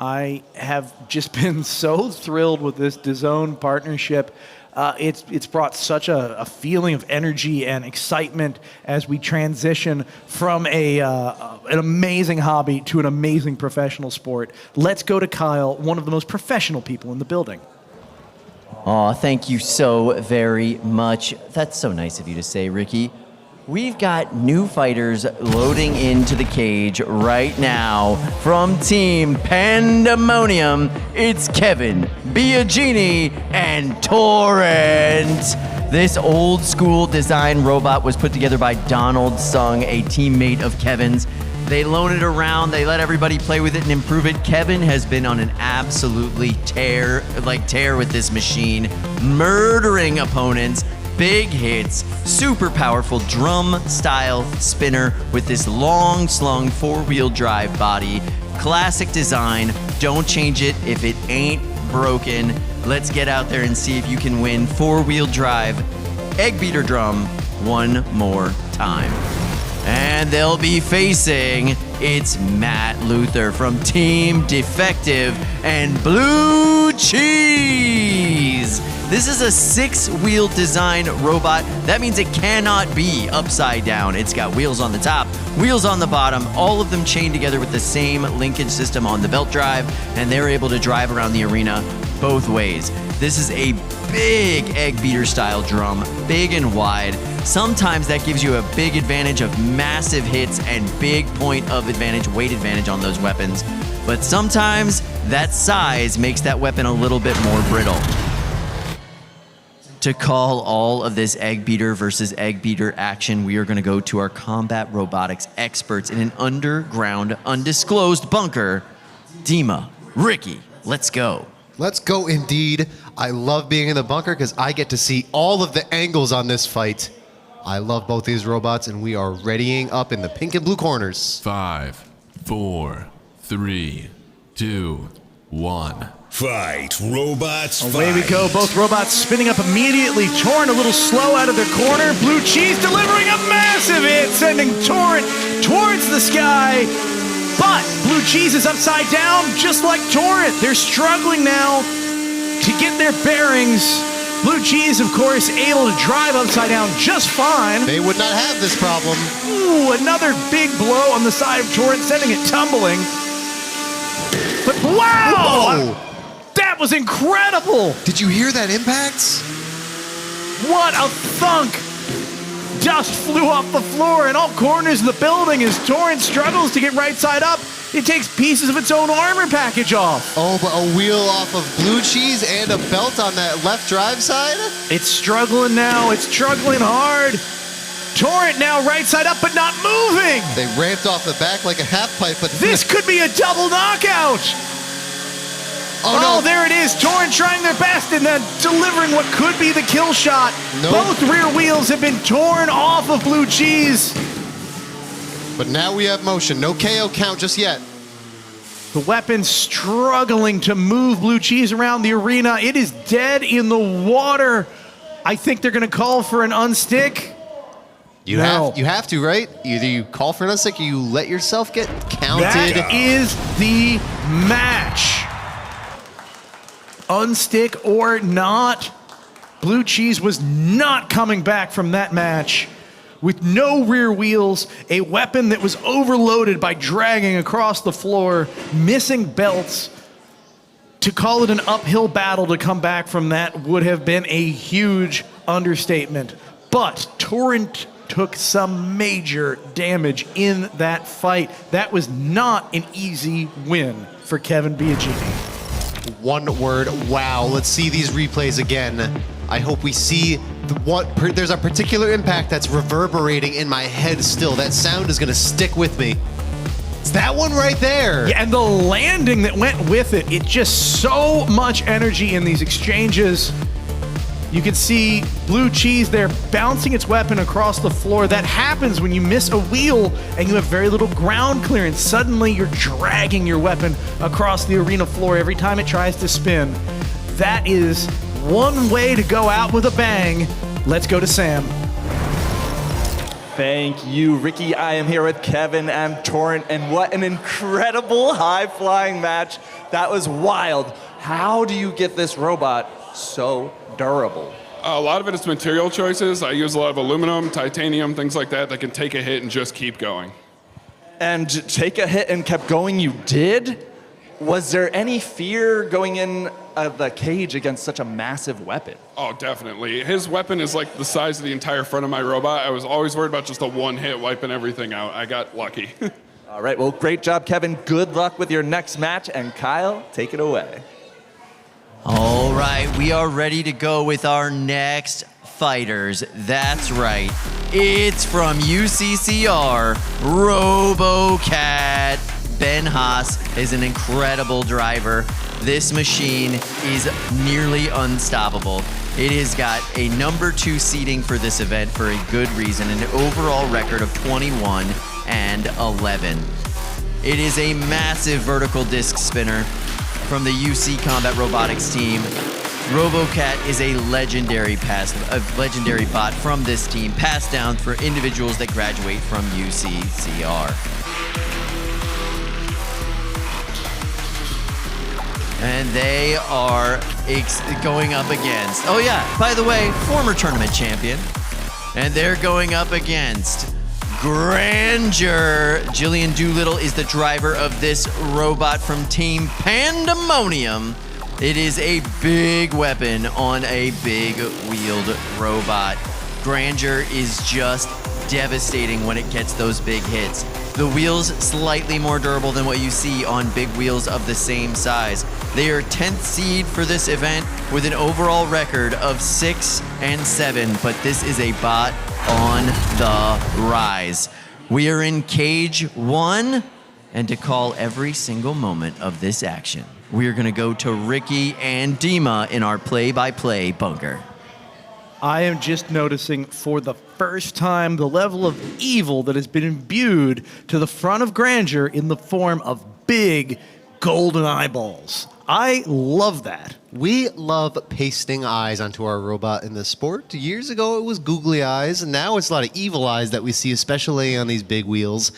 I have just been so thrilled with this DAZN partnership. It's brought such a feeling of energy and excitement as we transition from an amazing hobby to an amazing professional sport. Let's go to Kyle, one of the most professional people in the building. Aw, thank you so very much. That's so nice of you to say, Ricky. We've got new fighters loading into the cage right now from Team Pandemonium. It's Kevin, Biagini, and Torrent. This old school design robot was put together by Donald Sung, a teammate of Kevin's. They loan it around, they let everybody play with it and improve it. Kevin has been on an absolutely tear with this machine, murdering opponents. Big hits, super powerful drum-style spinner with this long-slung four-wheel drive body. Classic design. Don't change it if it ain't broken. Let's get out there and see if you can win four-wheel drive egg beater drum one more time. And they'll be facing, it's Matt Luther from Team Defective and Blue Cheese. This is a 6-wheel design robot. That means it cannot be upside down. It's got wheels on the top, wheels on the bottom, all of them chained together with the same linkage system on the belt drive, and they're able to drive around the arena both ways. This is a big egg beater style drum, big and wide. Sometimes that gives you a big advantage of massive hits and big point of advantage, weight advantage on those weapons. But sometimes that size makes that weapon a little bit more brittle. To call all of this egg beater versus egg beater action, we are going to go to our combat robotics experts in an underground, undisclosed bunker. Dima, Ricky, let's go. Let's go indeed. I love being in the bunker because I get to see all of the angles on this fight. I love both these robots, and we are readying up in the pink and blue corners. 5, 4, 3, 2, 1. Fight, robots, fight. Away we go, both robots spinning up immediately. Torrent a little slow out of their corner. Blue Cheese delivering a massive hit, sending Torrent towards the sky. But Blue Cheese is upside down, just like Torrent. They're struggling now to get their bearings. Blue Cheese, of course, able to drive upside down just fine. They would not have this problem. Ooh, another big blow on the side of Torrent, sending it tumbling. But wow! Whoa! That was incredible! Did you hear that impact? What a thunk! Dust flew off the floor in all corners of the building as Torrent struggles to get right side up. It takes pieces of its own armor package off. Oh, but a wheel off of Blue Cheese and a belt on that left drive side? It's struggling now. It's struggling hard. Torrent now right side up, but not moving. They ramped off the back like a half pipe, but This could be a double knockout. Oh, no. There it is. Torrent trying their best and then delivering what could be the kill shot. Nope. Both rear wheels have been torn off of Blue Cheese. But now we have motion. No KO count just yet. The weapon struggling to move Blue Cheese around the arena. It is dead in the water. I think they're going to call for an unstick. You have to, right? Either you call for an unstick or you let yourself get counted. That is the match. Unstick or not, Blue Cheese was not coming back from that match. With no rear wheels, a weapon that was overloaded by dragging across the floor, missing belts. To call it an uphill battle to come back from that would have been a huge understatement. But Torrent took some major damage in that fight. That was not an easy win for Kevin Biagini. One word, wow. Let's see these replays again. I hope we see there's a particular impact that's reverberating in my head still. That sound is gonna stick with me. It's that one right there. Yeah, and the landing that went with it. It just so much energy in these exchanges. You can see Blue Cheese there bouncing its weapon across the floor. That happens when you miss a wheel and you have very little ground clearance. Suddenly you're dragging your weapon across the arena floor every time it tries to spin. That is one way to go out with a bang. Let's go to Sam. Thank you, Ricky. I am here with Kevin and Torrent, and what an incredible high-flying match. That was wild. How do you get this robot so durable? A lot of it is material choices. I use a lot of aluminum, titanium, things like that can take a hit and just keep going. And take a hit and kept going, you did? Was there any fear going in the cage against such a massive weapon? Oh, definitely. His weapon is like the size of the entire front of my robot. I was always worried about just a one hit wiping everything out. I got lucky. All right, well, great job, Kevin. Good luck with your next match. And Kyle, take it away. All right, we are ready to go with our next fighters. That's right. It's from UCCR, RoboCat. Ben Haas is an incredible driver. This machine is nearly unstoppable. It has got a #2 seeding for this event for a good reason, an overall record of 21-11. It is a massive vertical disc spinner from the UC Combat Robotics team. RoboCat is a legendary bot from this team, passed down for individuals that graduate from UCCR. And they are going up against, oh yeah, by the way, former tournament champion. And they're going up against Grandeur. Jillian Doolittle is the driver of this robot from Team Pandemonium. It is a big weapon on a big wheeled robot. Grandeur is just devastating when it gets those big hits. The wheels slightly more durable than what you see on big wheels of the same size. They are 10th seed for this event with an overall record of 6-7, but this is a bot on the rise. We are in cage 1, and to call every single moment of this action, we are gonna go to Ricky and Dima in our play-by-play bunker. I am just noticing for the first time the level of evil that has been imbued to the front of Grandeur in the form of big golden eyeballs. I love that. We love pasting eyes onto our robot in this sport. Years ago it was googly eyes, and now it's a lot of evil eyes that we see, especially on these big wheels.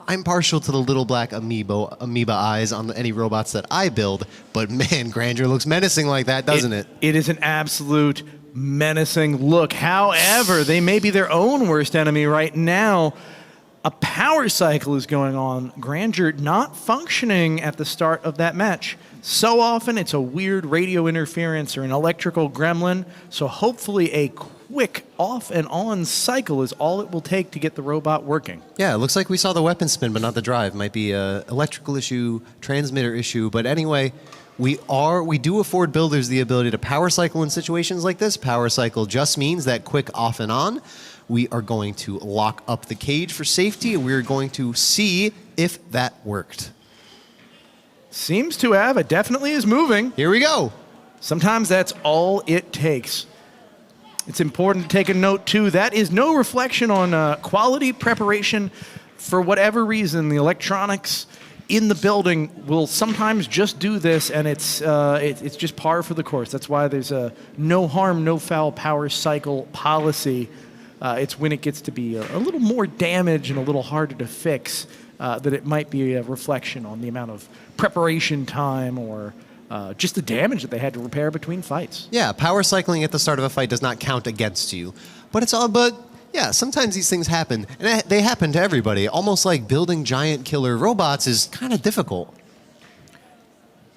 I'm partial to the little black amoeba eyes on any robots that I build, but man, Grandeur looks menacing like that, doesn't it? It is an absolute menacing look. However, they may be their own worst enemy right now. A power cycle is going on. Grandeur not functioning at the start of that match. So often it's a weird radio interference or an electrical gremlin. So hopefully a quick off and on cycle is all it will take to get the robot working. Yeah, it looks like we saw the weapon spin, but not the drive. Might be an electrical issue, transmitter issue. But anyway, we do afford builders the ability to power cycle in situations like this. Power cycle just means that quick off and on. We are going to lock up the cage for safety, and we're going to see if that worked. Seems to have. It definitely is moving. Here we go. Sometimes that's all it takes. It's important to take a note, too. That is no reflection on quality preparation. For whatever reason, the electronics in the building will sometimes just do this, and it's just par for the course. That's why there's a no harm, no foul power cycle policy. It's when it gets to be a little more damage and a little harder to fix that it might be a reflection on the amount of preparation time or just the damage that they had to repair between fights. Yeah, power cycling at the start of a fight does not count against you. But yeah, sometimes these things happen, and they happen to everybody. Almost like building giant killer robots is kind of difficult.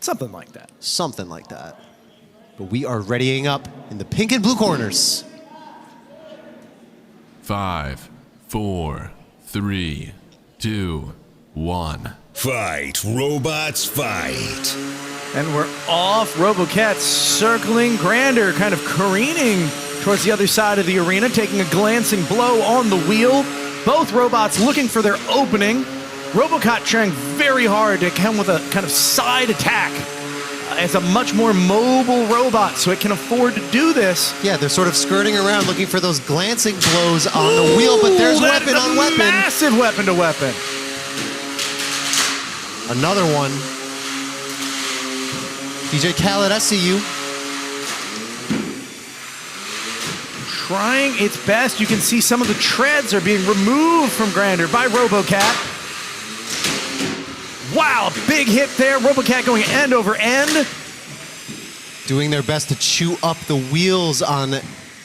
Something like that. Something like that. But we are readying up in the pink and blue corners. 5, 4, 3, 2, 1. Fight, robots, fight. And we're off. RoboCat's circling Grander, kind of careening towards the other side of the arena, taking a glancing blow on the wheel. Both robots looking for their opening. RoboCat trying very hard to come with a kind of side attack as a much more mobile robot, so it can afford to do this. Yeah, they're sort of skirting around looking for those glancing blows on the wheel, but there's weapon on weapon. Massive weapon to weapon. Another one. DJ Khaled, I see you. Trying its best. You can see some of the treads are being removed from Grander by RoboCat. Wow, big hit there. RoboCat going end over end. Doing their best to chew up the wheels on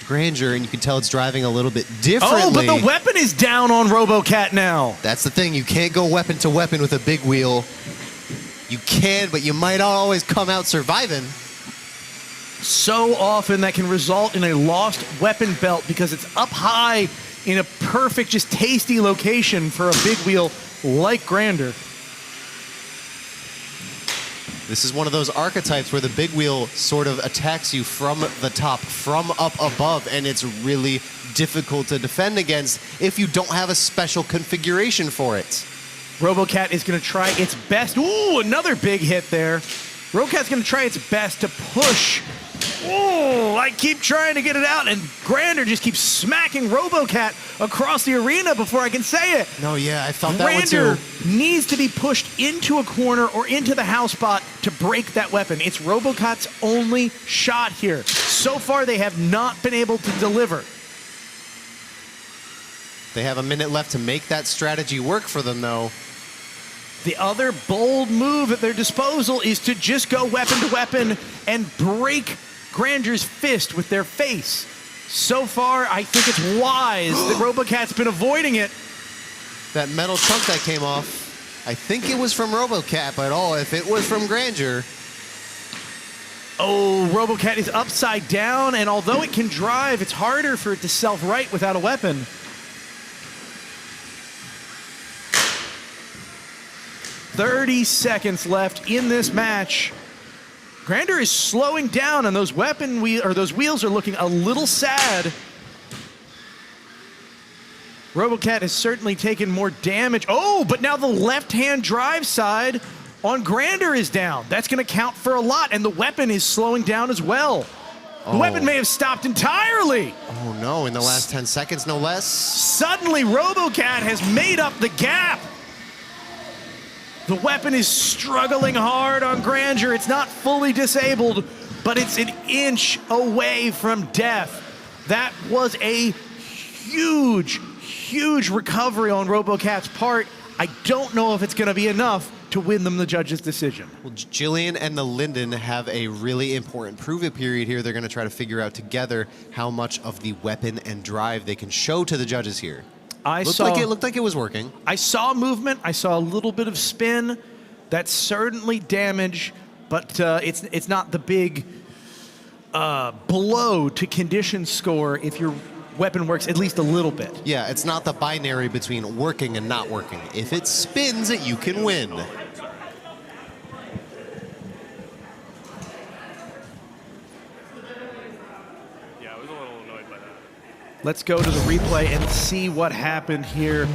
Granger, and you can tell it's driving a little bit differently. Oh, but the weapon is down on RoboCat now. That's the thing. You can't go weapon to weapon with a big wheel. You can, but you might not always come out surviving. So often that can result in a lost weapon belt because it's up high in a perfect, just tasty location for a big wheel like Grander. This is one of those archetypes where the big wheel sort of attacks you from the top, from up above, and it's really difficult to defend against if you don't have a special configuration for it. RoboCat is going to try its best. Ooh, another big hit there. RoboCat's going to try its best to push. Oh, I keep trying to get it out, and Grander just keeps smacking RoboCat across the arena before I can say it. No, yeah, I thought that one Grander too. needs to be pushed into a corner or into the house spot to break that weapon. It's RoboCat's only shot here. So far, they have not been able to deliver. They have a minute left to make that strategy work for them, though. The other bold move at their disposal is to just go weapon to weapon and break Grander's fist with their face. So far, I think it's wise that RoboCat's been avoiding it. That metal chunk that came off, I think it was from RoboCat, but if it was from Granger. Oh, RoboCat is upside down, and although it can drive, it's harder for it to self-right without a weapon. "30 seconds left in this match. Grander is slowing down, and those those wheels are looking a little sad. RoboCat has certainly taken more damage. Oh, but now the left-hand drive side on Grander is down. That's going to count for a lot, and the weapon is slowing down as well. The weapon may have stopped entirely. Oh no, in the last 10 seconds, no less. Suddenly, RoboCat has made up the gap. The weapon is struggling hard on Granger. It's not fully disabled, but it's an inch away from death. That was a huge, huge recovery on RoboCat's part. I don't know if it's going to be enough to win them the judge's decision. Well, Jillian and the Linden have a really important prove-it period here. They're going to try to figure out together how much of the weapon and drive they can show to the judges here. Looked like it was working. I saw movement. I saw a little bit of spin. That's certainly damage, but it's not the big blow to condition score if your weapon works at least a little bit. Yeah, it's not the binary between working and not working. If it spins, you can win. Yeah, I was a little annoyed by that. Let's go to the replay and see what happened here.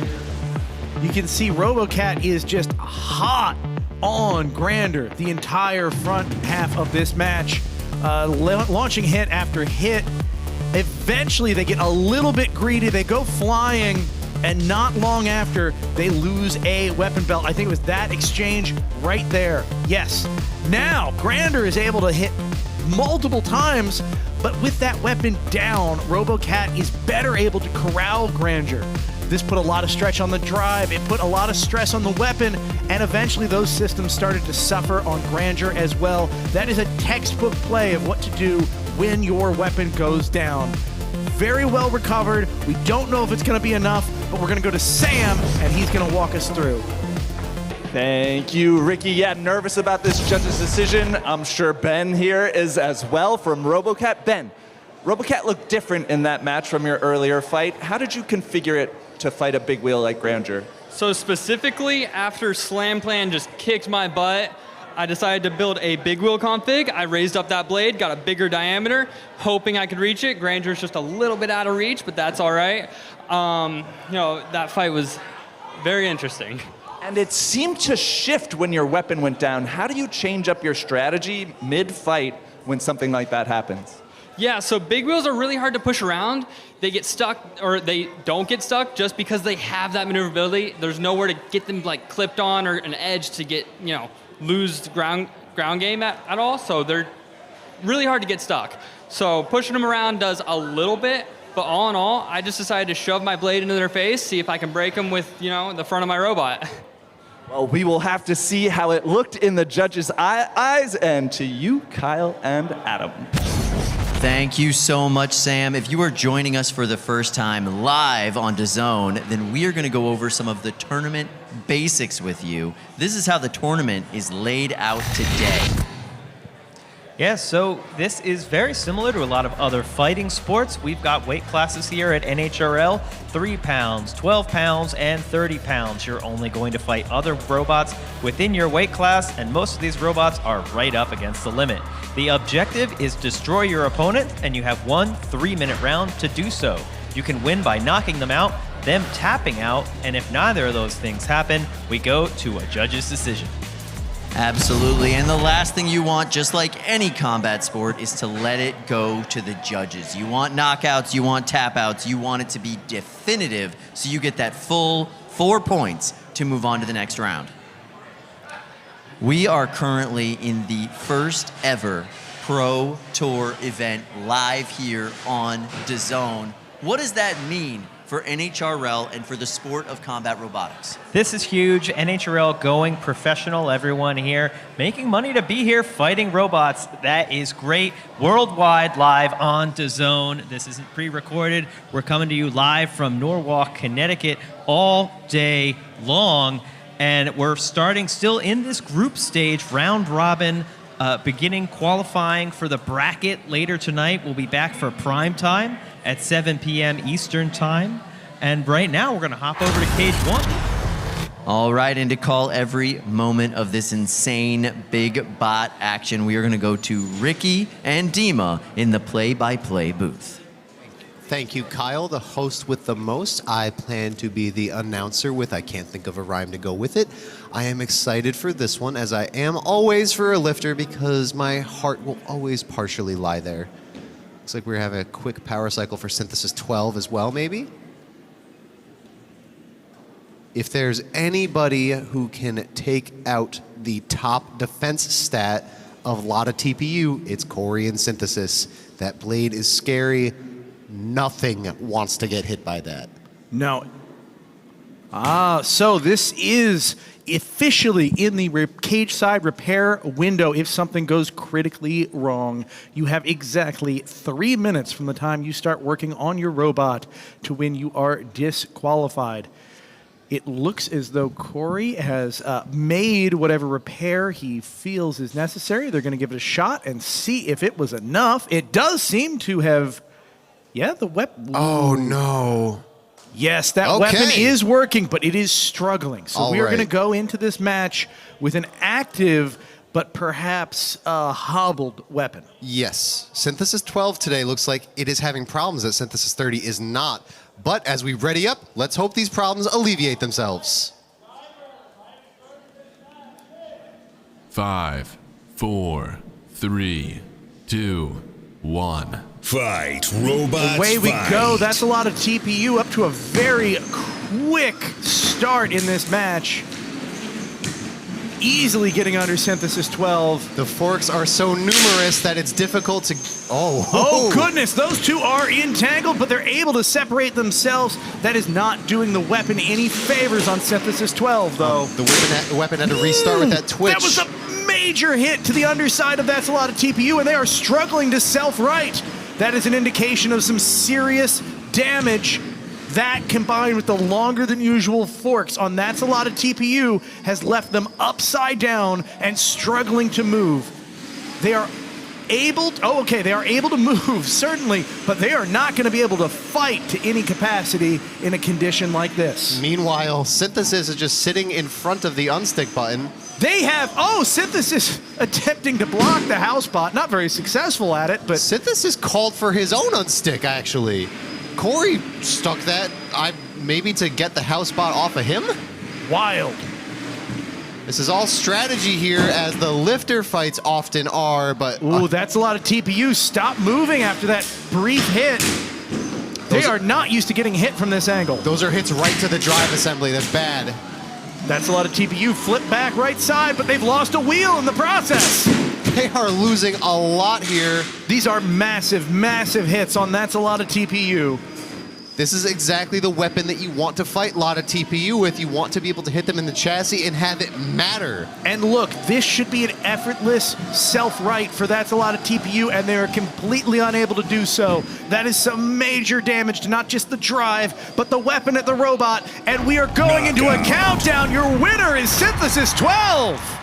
You can see RoboCat is just hot on Grander the entire front half of this match, launching hit after hit. Eventually, they get a little bit greedy. They go flying, and not long after, they lose a weapon belt. I think it was that exchange right there. Yes. Now, Grander is able to hit multiple times, but with that weapon down, RoboCat is better able to corral Grander. This put a lot of stretch on the drive, it put a lot of stress on the weapon, and eventually those systems started to suffer on Grander as well. That is a textbook play of what to do when your weapon goes down. Very well recovered. We don't know if it's going to be enough, but we're going to go to Sam, and he's going to walk us through. Thank you, Ricky. Yeah, nervous about this judge's decision. I'm sure Ben here is as well from RoboCat. Ben, RoboCat looked different in that match from your earlier fight. How did you configure it to fight a big wheel like Grander? So specifically, after Slam Plan just kicked my butt, I decided to build a big wheel config. I raised up that blade, got a bigger diameter, hoping I could reach it. Grander's just a little bit out of reach, but that's all right. That fight was very interesting. And it seemed to shift when your weapon went down. How do you change up your strategy mid-fight when something like that happens? Yeah, so big wheels are really hard to push around. They get stuck, or they don't get stuck just because they have that maneuverability. There's nowhere to get them like clipped on or an edge to get, lose ground game at all. So they're really hard to get stuck. So pushing them around does a little bit, but all in all, I just decided to shove my blade into their face, see if I can break them with, the front of my robot. Well, we will have to see how it looked in the judges' eyes, and to you, Kyle and Adam. Thank you so much, Sam. If you are joining us for the first time live on DAZN, then we are going to go over some of the tournament basics with you. This is how the tournament is laid out today. Yeah, so this is very similar to a lot of other fighting sports. We've got weight classes here at NHRL, 3 pounds, 12 pounds, and 30 pounds. You're only going to fight other robots within your weight class, and most of these robots are right up against the limit. The objective is destroy your opponent, and you have 1 3-minute round to do so. You can win by knocking them out, them tapping out, and if neither of those things happen, we go to a judge's decision. Absolutely, and the last thing you want, just like any combat sport, is to let it go to the judges. You want knockouts, you want tap-outs, you want it to be definitive, so you get that full 4 points to move on to the next round. We are currently in the first ever Pro Tour event live here on DAZN. What does that mean for NHRL and for the sport of combat robotics? This is huge. NHRL going professional, everyone here making money to be here fighting robots. That is great. Worldwide live on DAZN. This isn't pre-recorded. We're coming to you live from Norwalk, Connecticut all day long. And we're starting still in this group stage, round robin, beginning qualifying for the bracket later tonight. We'll be back for prime time at 7 p.m. Eastern time. And right now, we're going to hop over to Cage 1. All right, and to call every moment of this insane big bot action, we are going to go to Ricky and Dima in the play-by-play booth. Thank you, Kyle, the host with the most. I plan to be the announcer with I can't think of a rhyme to go with it. I am excited for this one, as I am always for a lifter, because my heart will always partially lie there. Looks like we're having a quick power cycle for Synthesis 12 as well, maybe? If there's anybody who can take out the top defense stat of Lotta TPU, it's Corey in Synthesis. That blade is scary. Nothing wants to get hit by that. No. So this is officially in the cage side repair window. If something goes critically wrong, you have exactly 3 minutes from the time you start working on your robot to when you are disqualified. It looks as though Corey has made whatever repair he feels is necessary. They're going to give it a shot and see if it was enough. It does seem to have... Yeah, the weapon... Oh, no. Yes, that weapon is working, but it is struggling. So All we are right. going to go into this match with an active but perhaps a hobbled weapon. Yes. Synthesis 12 today looks like it is having problems that Synthesis 30 is not. But as we ready up, let's hope these problems alleviate themselves. 5, 4, 3, 2, 1. Fight, robots, Away we fight. go. That's a lot of TPU, up to a very quick start in this match. Easily getting under Synthesis 12. The forks are so numerous that it's difficult to... Oh, goodness. Those two are entangled, but they're able to separate themselves. That is not doing the weapon any favors on Synthesis 12, though. The weapon had to restart with that twitch. That was a major hit to the underside of That's a Lot of TPU, and they are struggling to self-right. That is an indication of some serious damage. That, combined with the longer than usual forks on That's a Lot of TPU, has left them upside down and struggling to move. They are able to, they are able to move, certainly, but they are not going to be able to fight to any capacity in a condition like this. Meanwhile, Synthesis is just sitting in front of the unstick button. They have, Synthesis attempting to block the house bot, not very successful at it, but... Synthesis called for his own unstick, actually. Corey stuck that, maybe to get the house bot off of him? Wild. This is all strategy here, as the lifter fights often are, but... Ooh, That's a Lot of TPU. Stop moving after that brief hit. They are not used to getting hit from this angle. Those are hits right to the drive assembly. That's bad. That's a Lot of TPU. Flip back right side, but they've lost a wheel in the process. They are losing a lot here. These are massive, massive hits on That's a Lot of TPU. This is exactly the weapon that you want to fight a lot of TPU with. You want to be able to hit them in the chassis and have it matter. And look, this should be an effortless self-right for That's a Lot of TPU, and they are completely unable to do so. That is some major damage to not just the drive, but the weapon at the robot. And we are going into a countdown. Your winner is Synthesis 12.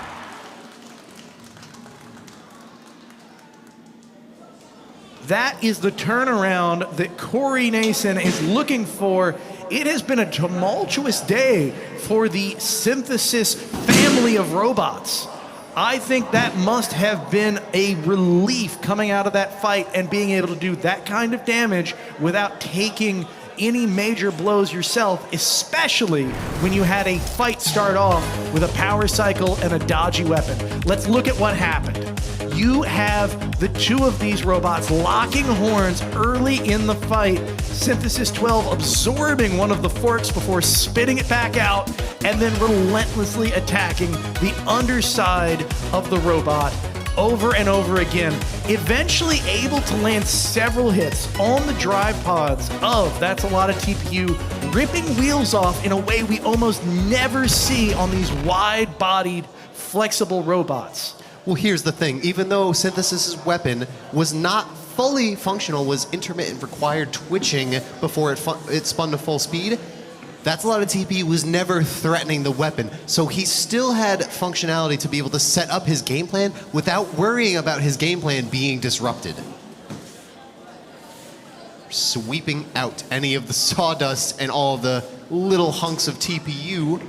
That is the turnaround that Corey Nason is looking for. It has been a tumultuous day for the Synthesis family of robots. I think that must have been a relief coming out of that fight and being able to do that kind of damage without taking any major blows yourself, especially when you had a fight start off with a power cycle and a dodgy weapon. Let's look at what happened. You have the two of these robots locking horns early in the fight. Synthesis 12 absorbing one of the forks before spitting it back out and then relentlessly attacking the underside of the robot over and over again, eventually able to land several hits on the drive pods of That's a Lot of TPU, ripping wheels off in a way we almost never see on these wide-bodied, flexible robots. Well, here's the thing. Even though Synthesis's weapon was not fully functional, was intermittent, required twitching before it spun to full speed, That's a Lot of TP was never threatening the weapon, so he still had functionality to be able to set up his game plan without worrying about his game plan being disrupted. Sweeping out any of the sawdust and all of the little hunks of TPU.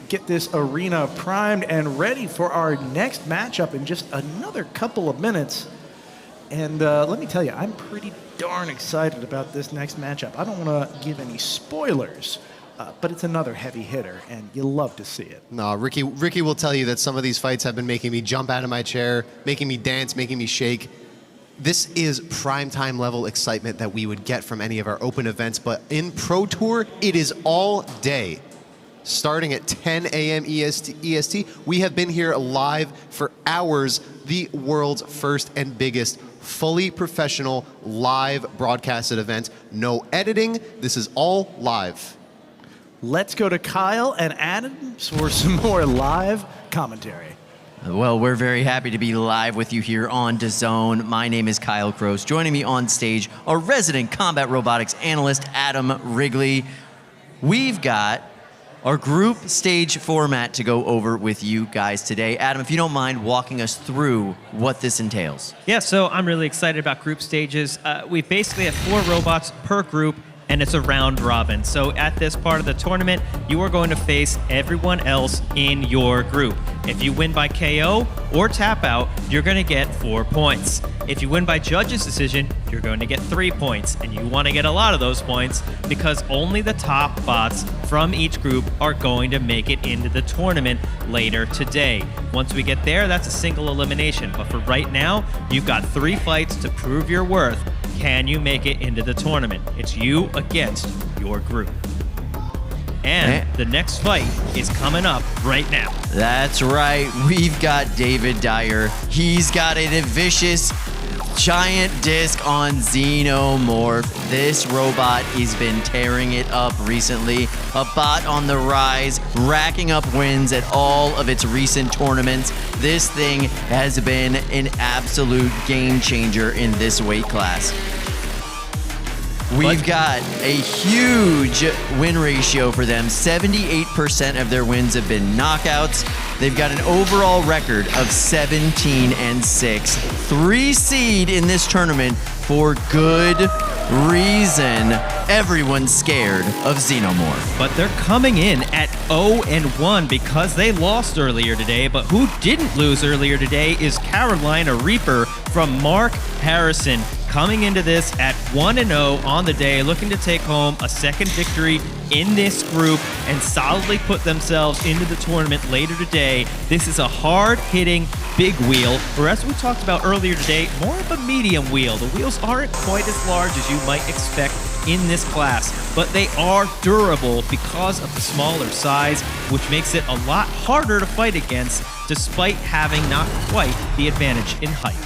Get this arena primed and ready for our next matchup in just another couple of minutes. And let me tell you, I'm pretty darn excited about this next matchup. I don't want to give any spoilers, but it's another heavy hitter, and you love to see it. No, Ricky will tell you that some of these fights have been making me jump out of my chair, making me dance, making me shake. This is primetime level excitement that we would get from any of our open events, but in Pro Tour, it is all day. Starting at 10 a.m. EST, we have been here live for hours, the world's first and biggest fully professional live broadcasted event. No editing, this is all live. Let's go to Kyle and Adam for some more live commentary. Well, we're very happy to be live with you here on DAZN. My name is Kyle Kroos. Joining me on stage, our resident combat robotics analyst, Adam Wrigley. We've got our group stage format to go over with you guys today. Adam, if you don't mind walking us through what this entails. Yeah, so I'm really excited about group stages. We basically have 4 robots per group, and it's a round robin. So at this part of the tournament, you are going to face everyone else in your group. If you win by KO or tap out, you're going to get 4 points. If you win by judge's decision, you're going to get 3 points, and you want to get a lot of those points because only the top bots from each group are going to make it into the tournament later today. Once we get there, that's a single elimination, but for right now, you've got 3 fights to prove your worth. Can you make it into the tournament? It's you against your group. And the next fight is coming up right now. That's right. We've got David Dyer. He's got a vicious giant disc on Xenomorph. This robot has been tearing it up recently. A bot on the rise, racking up wins at all of its recent tournaments. This thing has been an absolute game changer in this weight class. We've got a huge win ratio for them. 78% of their wins have been knockouts. They've got an overall record of 17-6. 3 seed in this tournament for good reason. Everyone's scared of Xenomorph. But they're coming in at 0-1 because they lost earlier today. But who didn't lose earlier today is Carolina Reaper from Mark Harrison, coming into this at 1-0 on the day, looking to take home a second victory in this group and solidly put themselves into the tournament later today. This is a hard-hitting big wheel, or as we talked about earlier today, more of a medium wheel. The wheels aren't quite as large as you might expect in this class, but they are durable because of the smaller size, which makes it a lot harder to fight against, despite having not quite the advantage in height.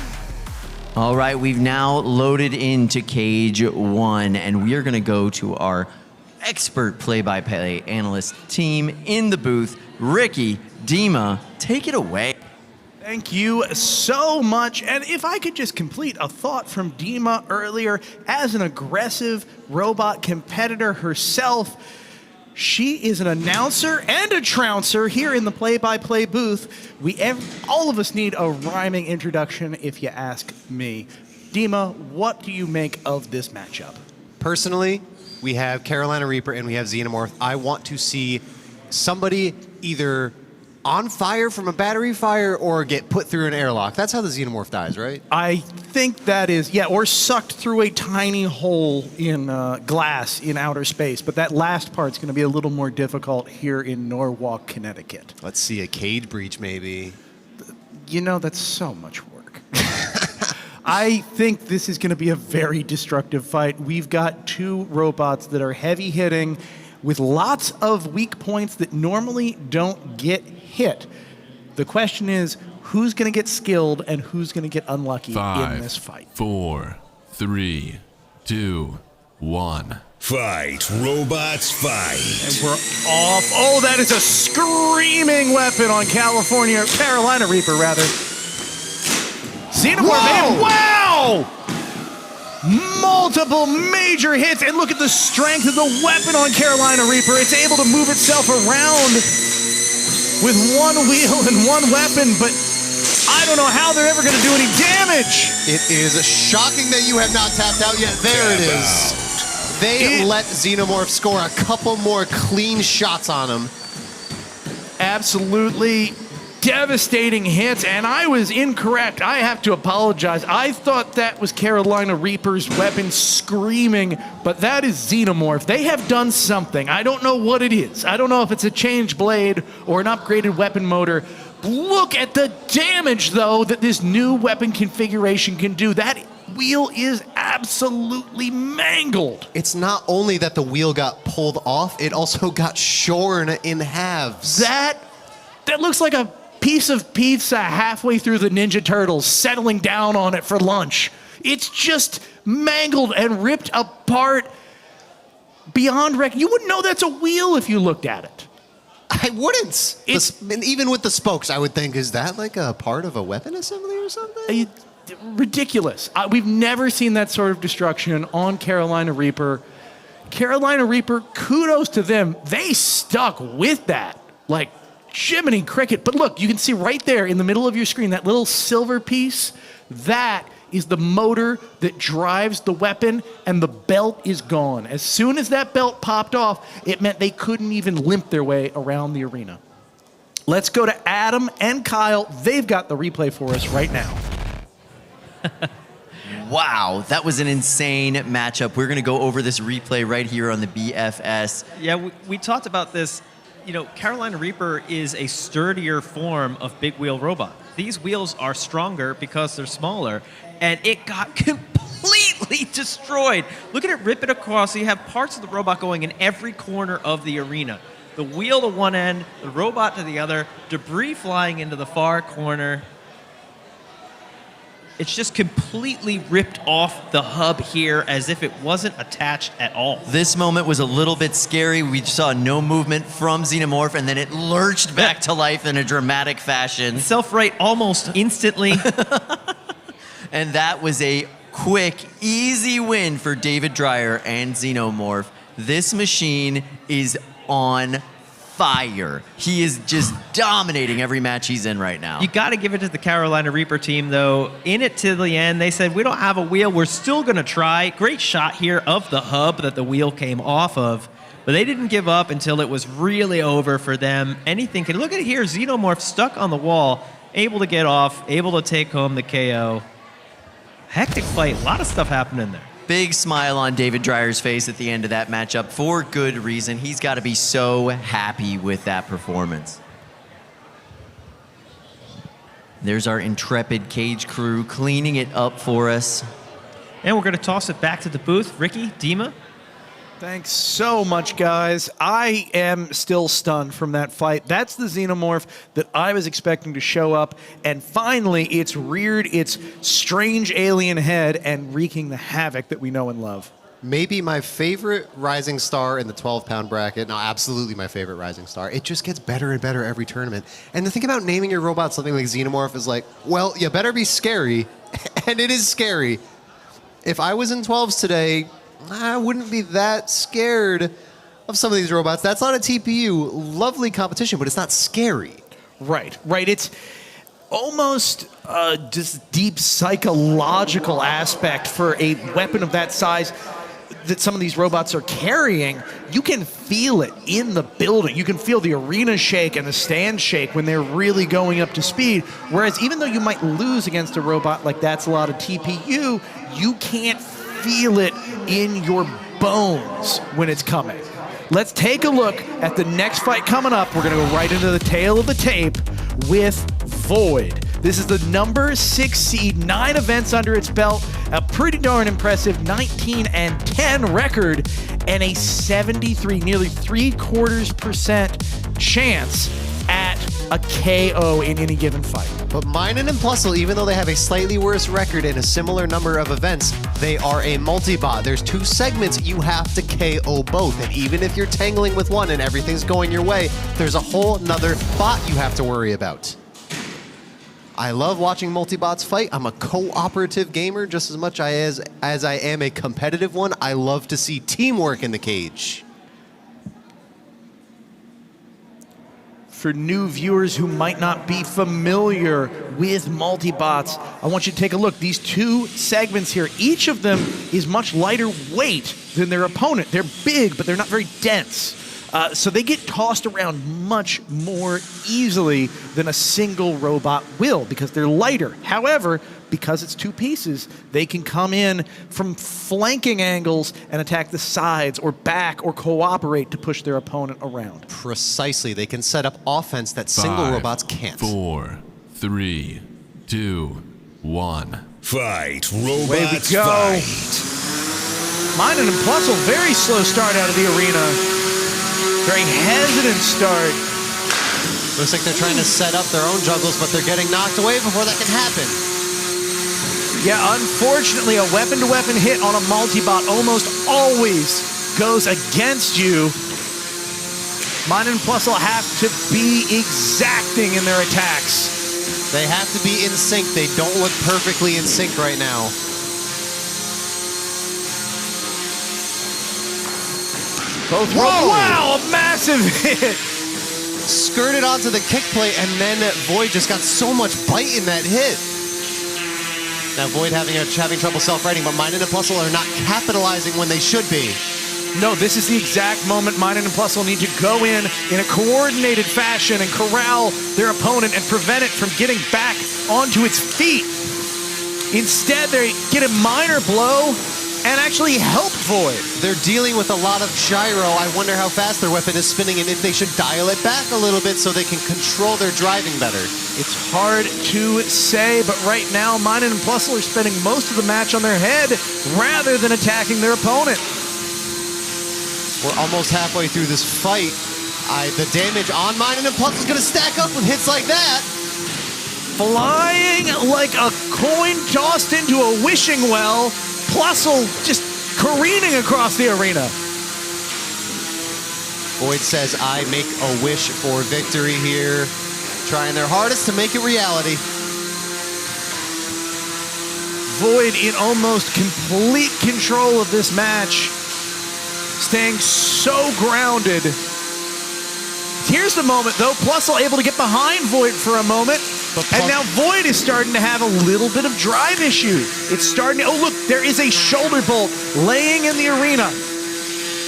All right, we've now loaded into Cage 1, and we are going to go to our expert play-by-play analyst team in the booth. Ricky, Dima, take it away. Thank you so much. And if I could just complete a thought from Dima earlier, as an aggressive robot competitor herself, she is an announcer and a trouncer here in the play-by-play booth. All of us need a rhyming introduction, if you ask me. Dima, what do you make of this matchup? Personally, we have Carolina Reaper and we have Xenomorph. I want to see somebody either on fire from a battery fire or get put through an airlock. That's how the Xenomorph dies, right? I think that is, yeah, or sucked through a tiny hole in glass in outer space. But that last part's going to be a little more difficult here in Norwalk, Connecticut. Let's see, a cage breach maybe. You know, that's so much work. I think this is going to be a very destructive fight. We've got 2 robots that are heavy hitting with lots of weak points that normally don't get hit. The question is, who's going to get skilled and who's going to get unlucky in this fight? 4, 3, 2, 1. Fight, robots, fight. And we're off. Oh, that is a screaming weapon on Carolina Reaper, rather. Xenomorph, wow! Multiple major hits, and look at the strength of the weapon on Carolina Reaper. It's able to move itself around with 1 wheel and 1 weapon, but I don't know how they're ever going to do any damage. It is shocking that you have not tapped out yet. There it is. They let Xenomorph score a couple more clean shots on him. Absolutely devastating hits, and I was incorrect. I have to apologize. I thought that was Carolina Reaper's weapon screaming, but that is Xenomorph. They have done something. I don't know what it is. I don't know if it's a changed blade or an upgraded weapon motor. Look at the damage, though, that this new weapon configuration can do. That wheel is absolutely mangled. It's not only that the wheel got pulled off, it also got shorn in halves. That looks like a piece of pizza halfway through the Ninja Turtles, settling down on it for lunch. It's just mangled and ripped apart beyond rec. You wouldn't know that's a wheel if you looked at it. I wouldn't. And even with the spokes, I would think, is that like a part of a weapon assembly or something? Ridiculous. We've never seen that sort of destruction on Carolina Reaper. Carolina Reaper, kudos to them. They stuck with that. Like, Jiminy Cricket. But look, you can see right there in the middle of your screen, that little silver piece, that is the motor that drives the weapon, and the belt is gone. As soon as that belt popped off, it meant they couldn't even limp their way around the arena. Let's go to Adam and Kyle. They've got the replay for us right now. Wow, that was an insane matchup. We're going to go over this replay right here on the BFS. Yeah, we talked about this. You know, Carolina Reaper is a sturdier form of big wheel robot. These wheels are stronger because they're smaller, and it got completely destroyed. Look at it rip it across. So you have parts of the robot going in every corner of the arena. The wheel to one end, the robot to the other, debris flying into the far corner. It's just completely ripped off the hub here as if it wasn't attached at all. This moment was a little bit scary. We saw no movement from Xenomorph, and then it lurched back to life in a dramatic fashion. Self-right almost instantly. And that was a quick, easy win for David Dreyer and Xenomorph. This machine is on fire. He is just dominating every match he's in right now. You got to give it to the Carolina Reaper team, though. In it to the end, they said, we don't have a wheel. We're still going to try. Great shot here of the hub that the wheel came off of. But they didn't give up until it was really over for them. Anything can... Look at it here. Xenomorph stuck on the wall, able to get off, able to take home the KO. Hectic fight. A lot of stuff happening there. Big smile on David Dreyer's face at the end of that matchup for good reason. He's got to be so happy with that performance. There's our intrepid cage crew cleaning it up for us. And we're going to toss it back to the booth. Ricky, Dima. Thanks so much, guys. I am still stunned from that fight. That's the Xenomorph that I was expecting to show up, and finally it's reared its strange alien head and wreaking the havoc that we know and love. Maybe my favorite rising star in the 12-pound bracket. No, absolutely my favorite rising star. It just gets better and better every tournament. And the thing about naming your robot something like Xenomorph is like, well, you better be scary, and it is scary. If I was in 12s today, I wouldn't be that scared of some of these robots. That's not a TPU. Lovely competition, but it's not scary. Right. It's almost just deep psychological aspect for a weapon of that size that some of these robots are carrying. You can feel it in the building. You can feel the arena shake and the stand shake when they're really going up to speed. Whereas even though you might lose against a robot like that's a lot of TPU, you can't feel it in your bones when it's coming. Let's take a look at the next fight coming up. We're going to go right into the tail of the tape with Void. This is the number 6 seed, 9 events under its belt, a pretty darn impressive 19-10 record, and a 73, nearly 3/4% chance at a KO in any given fight. But Minen and Plusle, even though they have a slightly worse record in a similar number of events, they are a multi-bot. There's 2 segments, you have to KO both. And even if you're tangling with one and everything's going your way, there's a whole nother bot you have to worry about. I love watching multi-bots fight. I'm a cooperative gamer just as much as I am a competitive one. I love to see teamwork in the cage. For new viewers who might not be familiar with multi-bots, I want you to take a look. These 2 segments here, each of them is much lighter weight than their opponent. They're big, but they're not very dense. So they get tossed around much more easily than a single robot will because they're lighter. However, because it's 2 pieces, they can come in from flanking angles and attack the sides or back or cooperate to push their opponent around. Precisely. They can set up offense that single robots can't. 4, 3, 2, 1. Fight. Away we Robots go. fight. Minen and Plusle, very slow start out of the arena. Very hesitant start. Looks like they're trying to set up their own juggles, but they're getting knocked away before that can happen. Yeah, unfortunately, a weapon-to-weapon hit on a multi-bot almost always goes against you. Minen and Plusle have to be exacting in their attacks. They have to be in sync. They don't look perfectly in sync right now. Both wow, a massive hit. Skirted onto the kick plate, and then Void just got so much bite in that hit. Now Void having trouble self-righting, but Minun and Plusle are not capitalizing when they should be. No, this is the exact moment Minun and Plusle need to go in a coordinated fashion and corral their opponent and prevent it from getting back onto its feet. Instead, they get a minor blow and actually help Void. They're dealing with a lot of gyro. I wonder how fast their weapon is spinning and if they should dial it back a little bit so they can control their driving better. It's hard to say, but right now, Minun and Plusle are spending most of the match on their head rather than attacking their opponent. We're almost halfway through this fight. The damage on Minun and Plusle is going to stack up with hits like that. Flying like a coin tossed into a wishing well, Plusle just careening across the arena. Void says, I make a wish for victory here. Trying their hardest to make it reality. Void in almost complete control of this match. Staying so grounded. Here's the moment, though. Plusle able to get behind Void for a moment. And now Void is starting to have a little bit of drive issue. It's starting to, oh look, there is a shoulder bolt laying in the arena.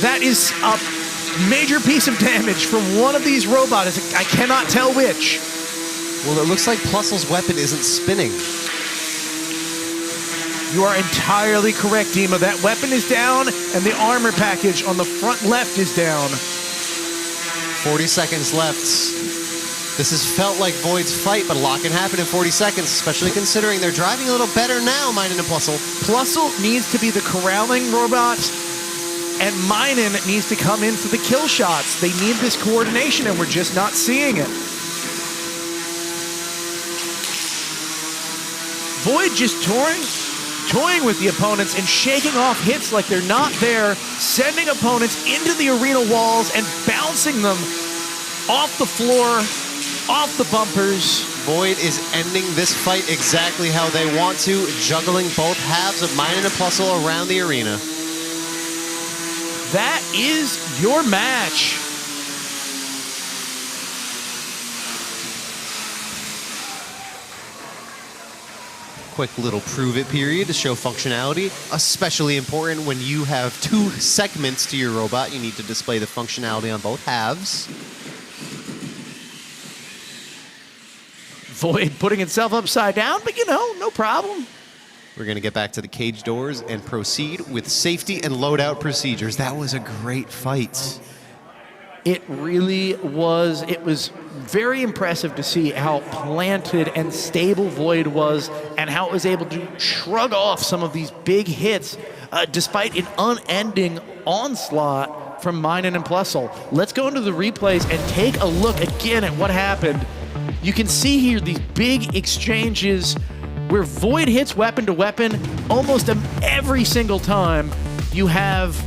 That is a major piece of damage from one of these robots. I cannot tell which. Well, it looks like Plusle's weapon isn't spinning. You are entirely correct, Dima. That weapon is down, and the armor package on the front left is down. 40 seconds left. This has felt like Void's fight, but a lot can happen in 40 seconds, especially considering they're driving a little better now, Minun and Plusle. Plusle needs to be the corralling robot, and Minun needs to come in for the kill shots. They need this coordination, and we're just not seeing it. Void just toying with the opponents and shaking off hits like they're not there, sending opponents into the arena walls and bouncing them off the floor, off the bumpers. Void is ending this fight exactly how they want to, juggling both halves of Minun and Plusle around the arena. That is your match. Quick little prove it period to show functionality, especially important when you have two segments to your robot. You need to display the functionality on both halves. Void putting itself upside down, but you know, no problem. We're going to get back to the cage doors and proceed with safety and loadout procedures. That was a great fight. It really was. It was very impressive to see how planted and stable Void was and how it was able to shrug off some of these big hits despite an unending onslaught from Minun and Plusle. Let's go into the replays and take a look again at what happened. You can see here these big exchanges where Void hits weapon to weapon almost every single time. You have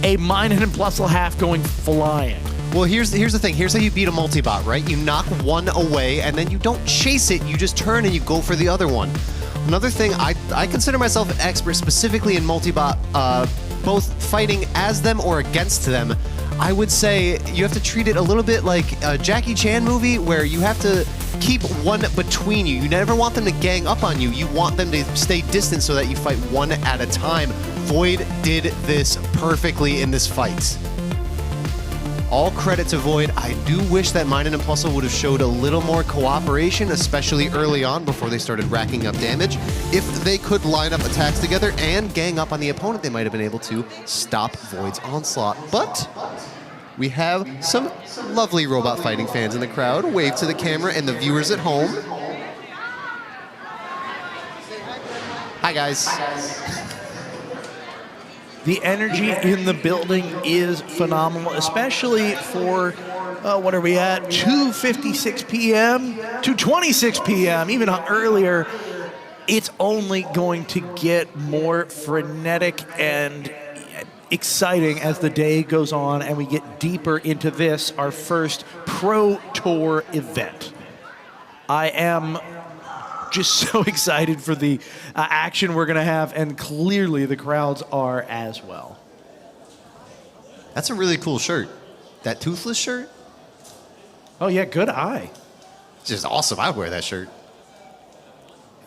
a Minun and Plusle half going flying. Well, here's the thing. Here's how you beat a multi-bot, right? You knock one away, and then you don't chase it. You just turn and you go for the other one. Another thing, I consider myself an expert specifically in multi-bot, both fighting as them or against them. I would say you have to treat it a little bit like a Jackie Chan movie where you have to keep one between you. You never want them to gang up on you. You want them to stay distant so that you fight one at a time. Void did this perfectly in this fight. All credit to Void. I do wish that Minun and Plusle would have showed a little more cooperation, especially early on before they started racking up damage. If they could line up attacks together and gang up on the opponent, they might have been able to stop Void's onslaught. But we have some lovely robot fighting fans in the crowd. Wave to the camera and the viewers at home. Hi, guys. The energy in the building is phenomenal, especially for, what are we at, 2:56 p.m., 2:26 p.m., even earlier. It's only going to get more frenetic and exciting as the day goes on and we get deeper into this, our first Pro Tour event. I am just so excited for the action we're going to have, and clearly the crowds are as well. That's a really cool shirt. That toothless shirt? Oh yeah, good eye. It's just awesome. I'd wear that shirt.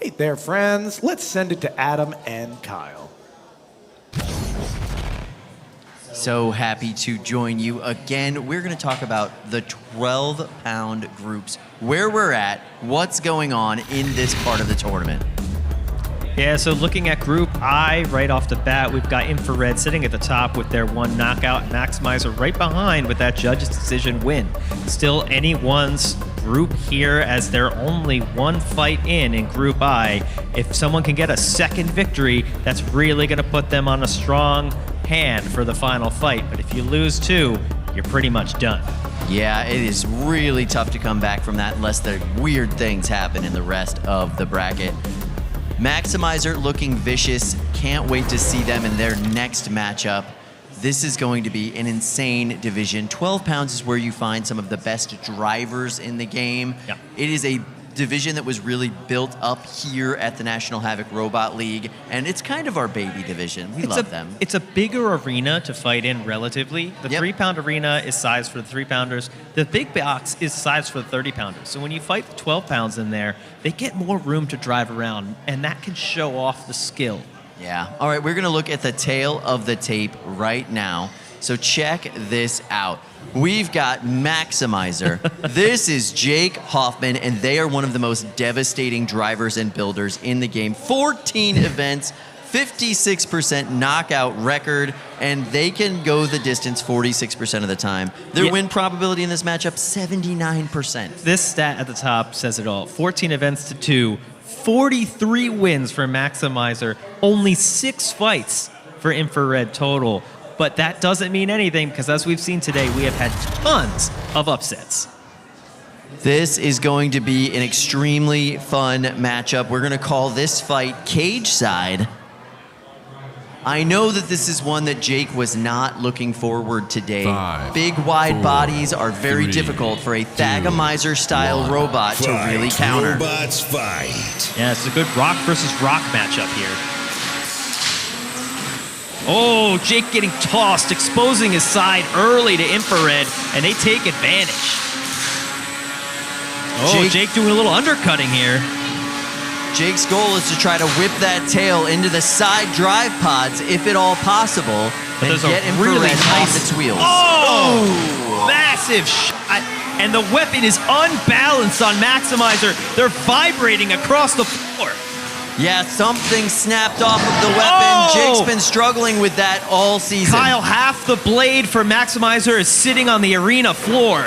Hey there, friends. Let's send it to Adam and Kyle. So happy to join you again. We're going to talk about the 12-pound groups, where we're at, what's going on in this part of the tournament. Yeah, so looking at Group I right off the bat, we've got Infrared sitting at the top with their one knockout, Maximizer right behind with that judge's decision win. Still anyone's group here as they're only one fight in Group I. If someone can get a second victory, that's really going to put them on a strong hand for the final fight. But if you lose two, you're pretty much done. Yeah, it is really tough to come back from that unless the weird things happen in the rest of the bracket. Maximizer looking vicious. Can't wait to see them in their next matchup. This is going to be an insane division. 12 pounds is where you find some of the best drivers in the game. Yeah. It is a division that was really built up here at the National Havoc Robot League, and it's kind of our baby division. We love them. It's a bigger arena to fight in relatively. The 3-pound arena is sized for the 3-pounders. The big box is sized for the 30-pounders. So when you fight the 12 pounds in there, they get more room to drive around, and that can show off the skill. Yeah. All right, we're going to look at the tail of the tape right now. So check this out. We've got Maximizer. This is Jake Hoffman, and they are one of the most devastating drivers and builders in the game. 14 events, 56% knockout record, and they can go the distance 46% of the time. Their win probability in this matchup, 79%. This stat at the top says it all. 14 events to 2, 43 wins for Maximizer, only 6 fights for Infrared total. But that doesn't mean anything because as we've seen today, we have had tons of upsets. This is going to be an extremely fun matchup. We're going to call this fight Cage Side. I know that this is one that Jake was not looking forward today. 5, Big, wide 4, bodies are very 3, difficult for a Thagamizer-style robot to really counter. Robots fight. Yeah, it's a good rock versus rock matchup here. Oh, Jake getting tossed, exposing his side early to Infrared, and they take advantage. Oh, Jake doing a little undercutting here. Jake's goal is to try to whip that tail into the side drive pods, if at all possible, and get Infrared off its wheels. Oh, massive shot. And the weapon is unbalanced on Maximizer. They're vibrating across the floor. Yeah, something snapped off of the weapon. Jake's been struggling with that all season. Kyle, half the blade for Maximizer is sitting on the arena floor.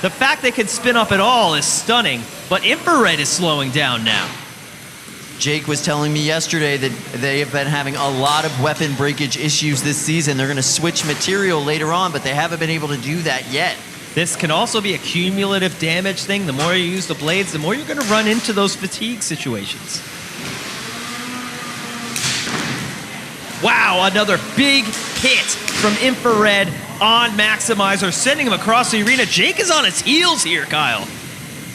The fact they can spin up at all is stunning, but Infrared is slowing down now. Jake was telling me yesterday that they have been having a lot of weapon breakage issues this season. They're going to switch material later on, but they haven't been able to do that yet. This can also be a cumulative damage thing. The more you use the blades, the more you're going to run into those fatigue situations. Wow, another big hit from Infrared on Maximizer, sending him across the arena. Jake is on his heels here, Kyle.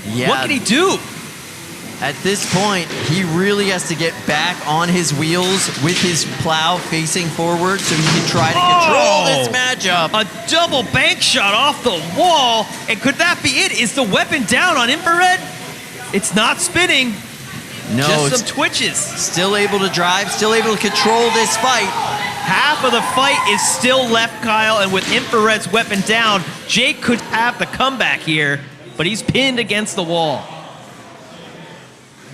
Yeah. What can he do? At this point, he really has to get back on his wheels with his plow facing forward so he can try to control this matchup. A double bank shot off the wall. And could that be it? Is the weapon down on Infrared? It's not spinning. No, just some twitches. Still able to drive, still able to control this fight. Half of the fight is still left, Kyle, and with Infrared's weapon down, Jake could have the comeback here, but he's pinned against the wall.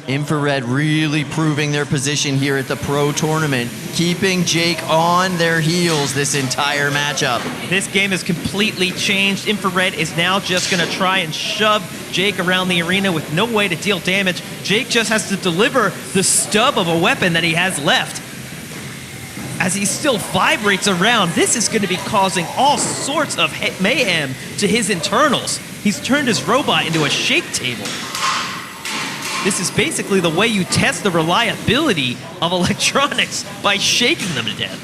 Infrared really proving their position here at the Pro Tournament, keeping Jake on their heels this entire matchup. This game has completely changed. Infrared is now just going to try and shove Jake around the arena with no way to deal damage. Jake just has to deliver the stub of a weapon that he has left. As he still vibrates around, this is going to be causing all sorts of mayhem to his internals. He's turned his robot into a shake table. This is basically the way you test the reliability of electronics, by shaking them to death.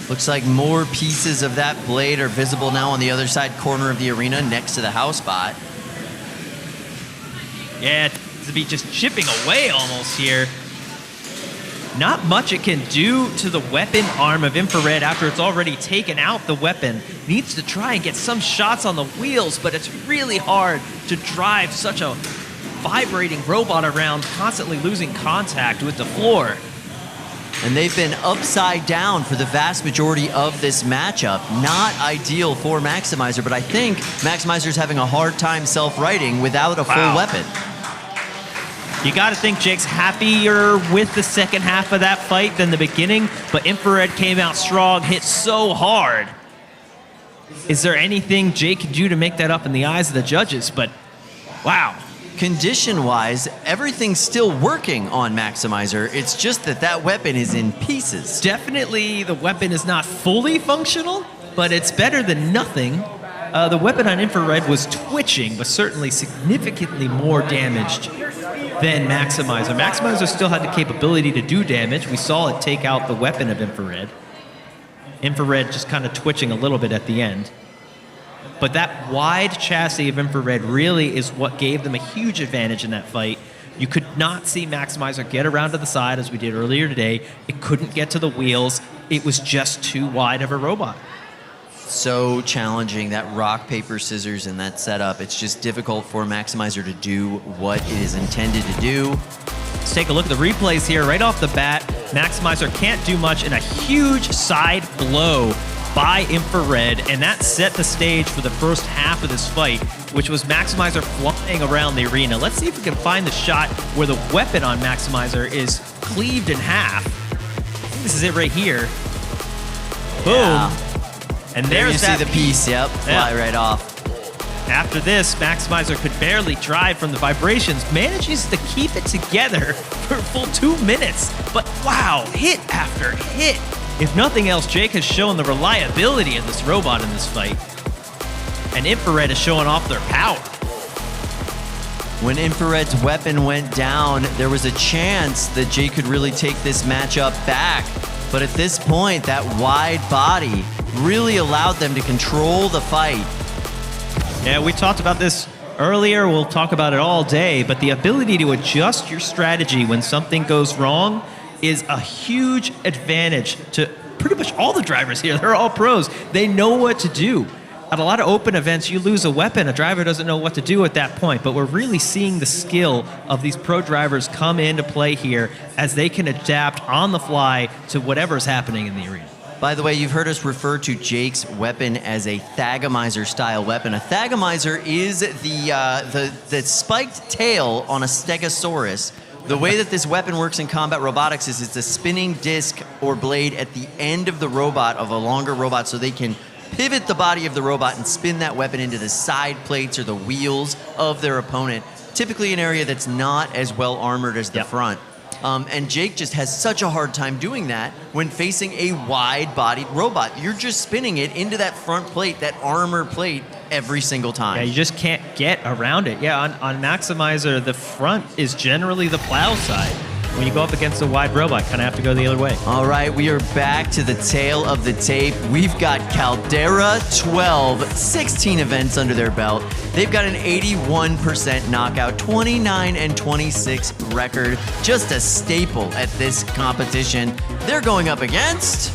Looks like more pieces of that blade are visible now on the other side corner of the arena next to the house bot. Yeah, to be just chipping away almost here. Not much it can do to the weapon arm of Infrared after it's already taken out the weapon. Needs to try and get some shots on the wheels, but it's really hard to drive such a vibrating robot around, constantly losing contact with the floor. And they've been upside down for the vast majority of this matchup. Not ideal for Maximizer, but I think Maximizer's having a hard time self-righting without a full weapon. You got to think Jake's happier with the second half of that fight than the beginning, but Infrared came out strong, hit so hard. Is there anything Jake can do to make that up in the eyes of the judges? But wow. Condition-wise, everything's still working on Maximizer. It's just that that weapon is in pieces. Definitely the weapon is not fully functional, but it's better than nothing. The weapon on Infrared was twitching, but certainly significantly more damaged than Maximizer. Maximizer still had the capability to do damage. We saw it take out the weapon of Infrared. Infrared just kind of twitching a little bit at the end. But that wide chassis of Infrared really is what gave them a huge advantage in that fight. You could not see Maximizer get around to the side as we did earlier today. It couldn't get to the wheels. It was just too wide of a robot. So challenging, that rock, paper, scissors in that setup. It's just difficult for Maximizer to do what it is intended to do. Let's take a look at the replays here. Right off the bat, Maximizer can't do much in a huge side blow by Infrared, and that set the stage for the first half of this fight, which was Maximizer flying around the arena. Let's see if we can find the shot where the weapon on Maximizer is cleaved in half. I think this is it right here. Boom. Yeah. And there you there's see that the piece, yep, fly right off. After this, Maximizer could barely drive from the vibrations, manages to keep it together for a full 2 minutes. But wow, hit after hit. If nothing else, Jake has shown the reliability of this robot in this fight. And Infrared is showing off their power. When Infrared's weapon went down, there was a chance that Jake could really take this matchup back. But at this point, that wide body really allowed them to control the fight. Yeah, we talked about this earlier. We'll talk about it all day. But the ability to adjust your strategy when something goes wrong is a huge advantage to pretty much all the drivers here. They're all pros. They know what to do. At a lot of open events, you lose a weapon, a driver doesn't know what to do at that point, but we're really seeing the skill of these pro drivers come into play here as they can adapt on the fly to whatever's happening in the arena. By the way, you've heard us refer to Jake's weapon as a Thagomizer-style weapon. A Thagomizer is the spiked tail on a Stegosaurus. The way that this weapon works in combat robotics is it's a spinning disc or blade at the end of the robot, of a longer robot, so they can pivot the body of the robot and spin that weapon into the side plates or the wheels of their opponent, typically an area that's not as well armored as the front. And Jake just has such a hard time doing that when facing a wide-bodied robot. You're just spinning it into that front plate, that armor plate, every single time. Yeah, you just can't get around it. Yeah, on Maximizer, the front is generally the plow side. When you go up against a wide robot, kind of have to go the other way. All right, we are back to the tail of the tape. We've got Caldera 12, 16 events under their belt. They've got an 81% knockout, 29-26 record. Just a staple at this competition. They're going up against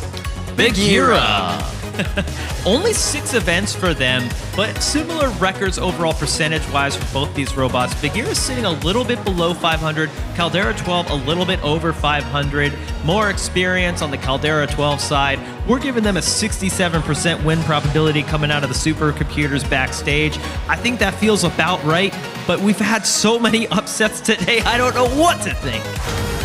Bagheera. Only 6 events for them, but similar records overall percentage-wise for both these robots. Bagheera is sitting a little bit below 500, Caldera 12 a little bit over 500. More experience on the Caldera 12 side. We're giving them a 67% win probability coming out of the supercomputers backstage. I think that feels about right, but we've had so many upsets today, I don't know what to think.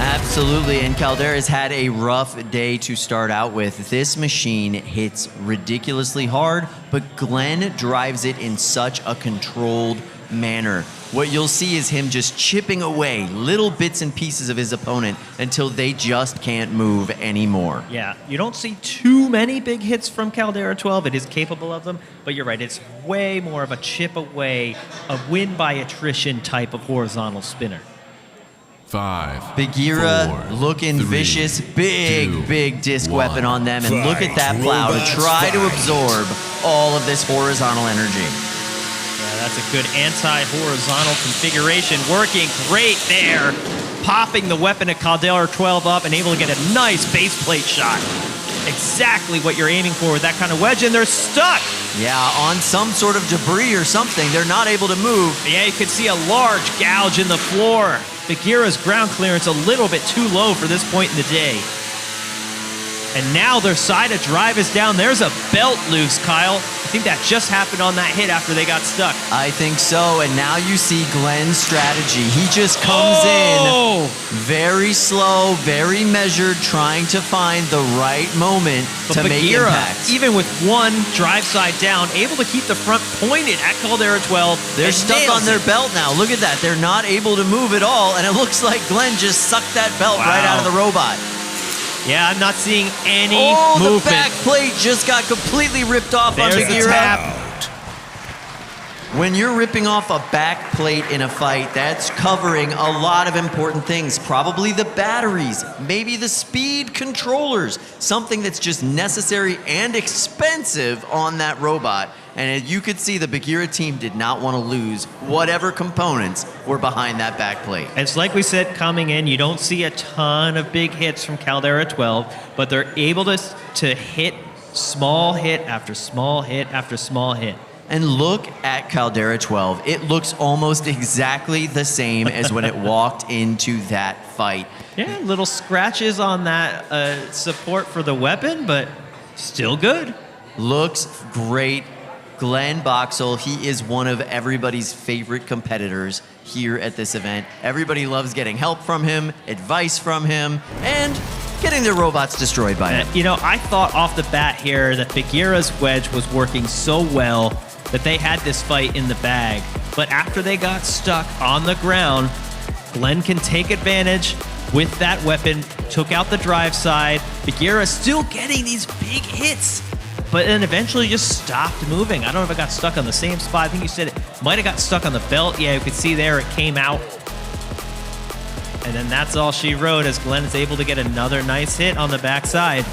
Absolutely, and Caldera's had a rough day to start out with. This machine hits ridiculously hard, but Glenn drives it in such a controlled manner. What you'll see is him just chipping away little bits and pieces of his opponent until they just can't move anymore. Yeah, you don't see too many big hits from Caldera 12. It is capable of them, but you're right. It's way more of a chip away, a win by attrition type of horizontal spinner. 5, Bagheera 4, looking 3, vicious, big disc weapon on them, and look at that plow to try to absorb all of this horizontal energy. Yeah, that's a good anti-horizontal configuration, working great there. Popping the weapon at Caldera 12 up and able to get a nice base plate shot. exactly what you're aiming for with that kind of wedge, and they're stuck. Yeah, on some sort of debris or something. They're not able to move. Yeah, you can see a large gouge in the floor. Bagheera's ground clearance a little bit too low for this point in the day. And now their side of drive is down. There's a belt loose, Kyle. I think that just happened on that hit after they got stuck. I think so, and now you see Glenn's strategy. He just comes in very slow, very measured, trying to find the right moment to make Bagheera, impact. even with one drive side down, able to keep the front pointed at Caldera 12. They're stuck on their belt now. Look at that. They're not able to move at all, and it looks like Glenn just sucked that belt right out of the robot. Yeah, I'm not seeing any The movement. back plate just got completely ripped off on Bagheera. When you're ripping off a back plate in a fight, that's covering a lot of important things. Probably the batteries, maybe the speed controllers, something that's just necessary and expensive on that robot. And you could see the Bagheera team did not want to lose whatever components were behind that back plate. It's like we said coming in, you don't see a ton of big hits from Caldera 12, but they're able to hit small hit after small hit after small hit. And look at Caldera 12. It looks almost exactly the same as when it walked into that fight. Yeah, little scratches on that support for the weapon, but still good. Looks great. Glenn Boxall, he is one of everybody's favorite competitors here at this event. Everybody loves getting help from him, advice from him, and getting their robots destroyed by him. You know, I thought off the bat here that Bagheera's wedge was working so well that they had this fight in the bag. But after they got stuck on the ground, Glenn can take advantage with that weapon, took out the drive side. Bagheera still getting these big hits, but then eventually just stopped moving. I don't know if it got stuck on the same spot. I think you said it might have got stuck on the belt. Yeah, you could see there it came out. And then that's all she wrote as Glenn is able to get another nice hit on the backside.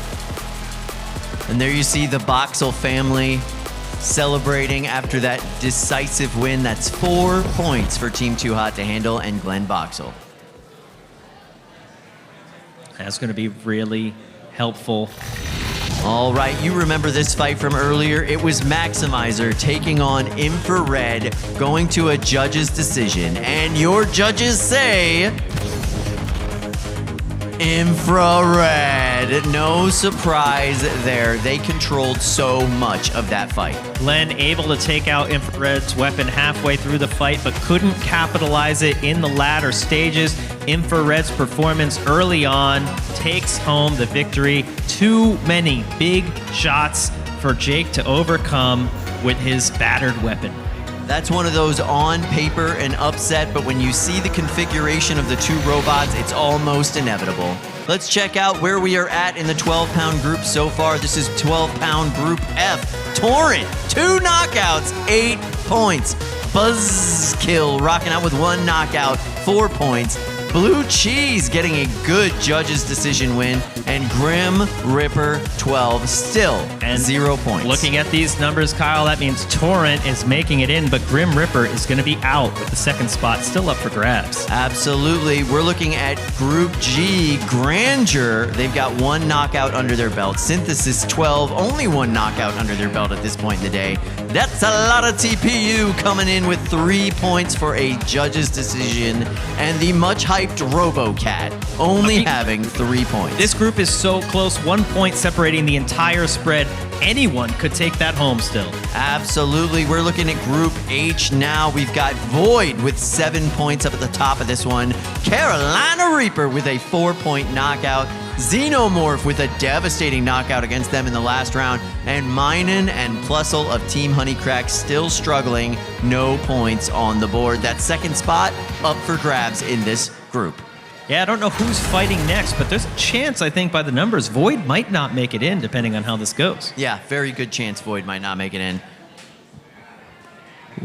And there you see the Boxall family celebrating after that decisive win. That's 4 points for Team Too Hot to Handle and Glenn Boxall. That's going to be really helpful. All right, you remember this fight from earlier. It was Maximizer taking on Infrared, going to a judge's decision. And your judges say Infrared. No surprise there. They controlled so much of that fight. Glenn able to take out Infrared's weapon halfway through the fight, but couldn't capitalize it in the latter stages. Infrared's performance early on takes home the victory. Too many big shots for Jake to overcome with his battered weapon. That's one of those on paper an upset, but when you see the configuration of the two robots, it's almost inevitable. Let's check out where we are at in the 12-pound group so far. This is 12-pound Group F. Torrent, 2 knockouts, 8 points. Buzzkill rocking out with 1 knockout, 4 points. Blue Cheese getting a good judge's decision win, and Grim Ripper 12 still and 0 points. Looking at these numbers, Kyle, that means Torrent is making it in, but Grim Ripper is going to be out with the second spot still up for grabs. Absolutely. We're looking at Group G. Grandeur, they've got 1 knockout under their belt. Synthesis 12, only 1 knockout under their belt at this point in the day. That's a lot of TPU coming in with 3 points for a judge's decision, and the much hyped RoboCat only having 3 points. This group is so close, 1 point separating the entire spread. Anyone could take that home still. Absolutely. We're looking at Group H now. We've got Void with 7 points up at the top of this one. Carolina Reaper with a 4-point knockout. Xenomorph with a devastating knockout against them in the last round. And Minen and Plusle of Team Honeycrack still struggling. No points on the board. That second spot up for grabs in this group. Yeah, I don't know who's fighting next, but there's a chance, I think, by the numbers, Void might not make it in, depending on how this goes. Yeah, very good chance Void might not make it in.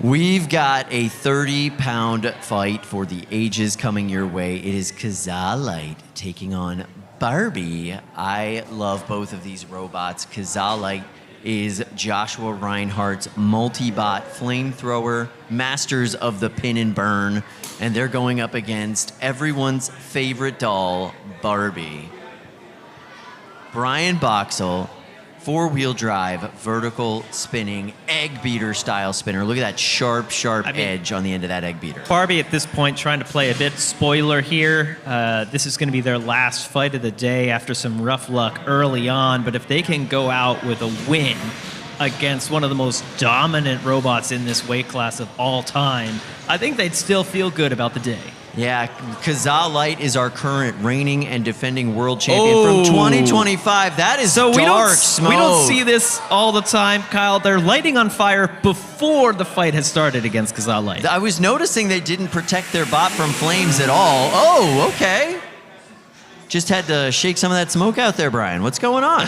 We've got a 30-pound fight for the ages coming your way. It is Kazalite taking on Barbie. I love both of these robots. Kazalite is Joshua Reinhardt's multi-bot flamethrower, masters of the pin and burn, and they're going up against everyone's favorite doll, Barbie. Brian Boxall, 4-wheel drive, vertical spinning, egg beater style spinner. Look at that sharp edge on the end of that egg beater. Barbie at this point trying to play a bit spoiler here. This is going to be their last fight of the day after some rough luck early on, but if they can go out with a win against one of the most dominant robots in this weight class of all time, I think they'd still feel good about the day. Yeah, Kazaa Light is our current reigning and defending world champion from 2025. That is so dark smoke. We don't see this all the time, Kyle. They're lighting on fire before the fight has started against Kazaa Light. I was noticing they didn't protect their bot from flames at all. Oh, okay. Just had to shake some of that smoke out there, Brian. What's going on?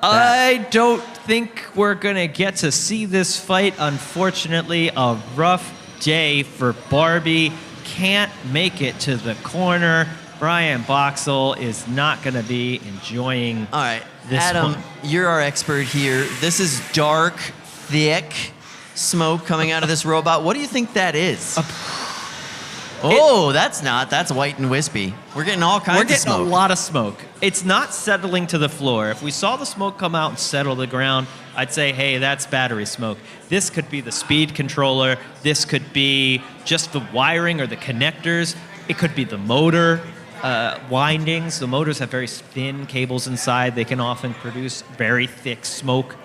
I don't think we're going to get to see this fight, unfortunately. A rough day for Barbie. Can't make it to the corner. Brian Boxall is not going to be enjoying All right, this Adam, one. you're our expert here. This is dark, thick smoke coming out of this robot. What do you think that is? That's white and wispy. We're getting all kinds of smoke. We're getting a lot of smoke. It's not settling to the floor. If we saw the smoke come out and settle to the ground, I'd say, hey, that's battery smoke. This could be the speed controller. This could be just the wiring or the connectors. It could be the motor windings. The motors have very thin cables inside. They can often produce very thick smoke.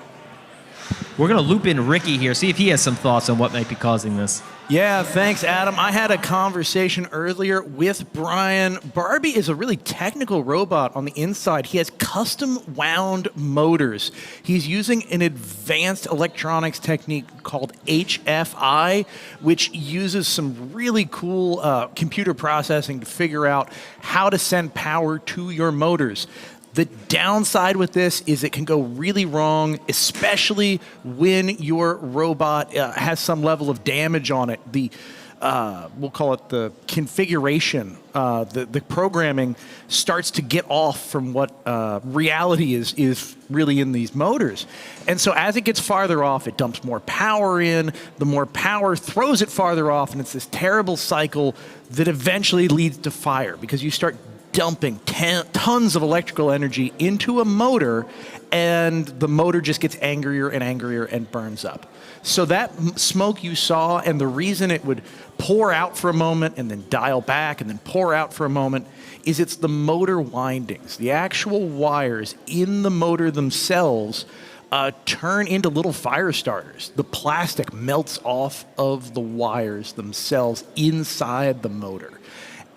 We're going to loop in Ricky here, see if he has some thoughts on what might be causing this. Yeah, thanks, Adam. I had a conversation earlier with Brian. Barbie is a really technical robot on the inside. He has custom wound motors. He's using an advanced electronics technique called HFI, which uses some really cool computer processing to figure out how to send power to your motors. The downside with this is it can go really wrong, especially when your robot has some level of damage on it. We'll call it the configuration, the programming starts to get off from what reality is really in these motors. And so as it gets farther off, it dumps more power in. The more power throws it farther off, and it's this terrible cycle that eventually leads to fire because you start dumping tons of electrical energy into a motor, and the motor just gets angrier and angrier and burns up. So that smoke you saw, and the reason it would pour out for a moment and then dial back and then pour out for a moment, is it's the motor windings. The actual wires in the motor themselves turn into little fire starters. The plastic melts off of the wires themselves inside the motor.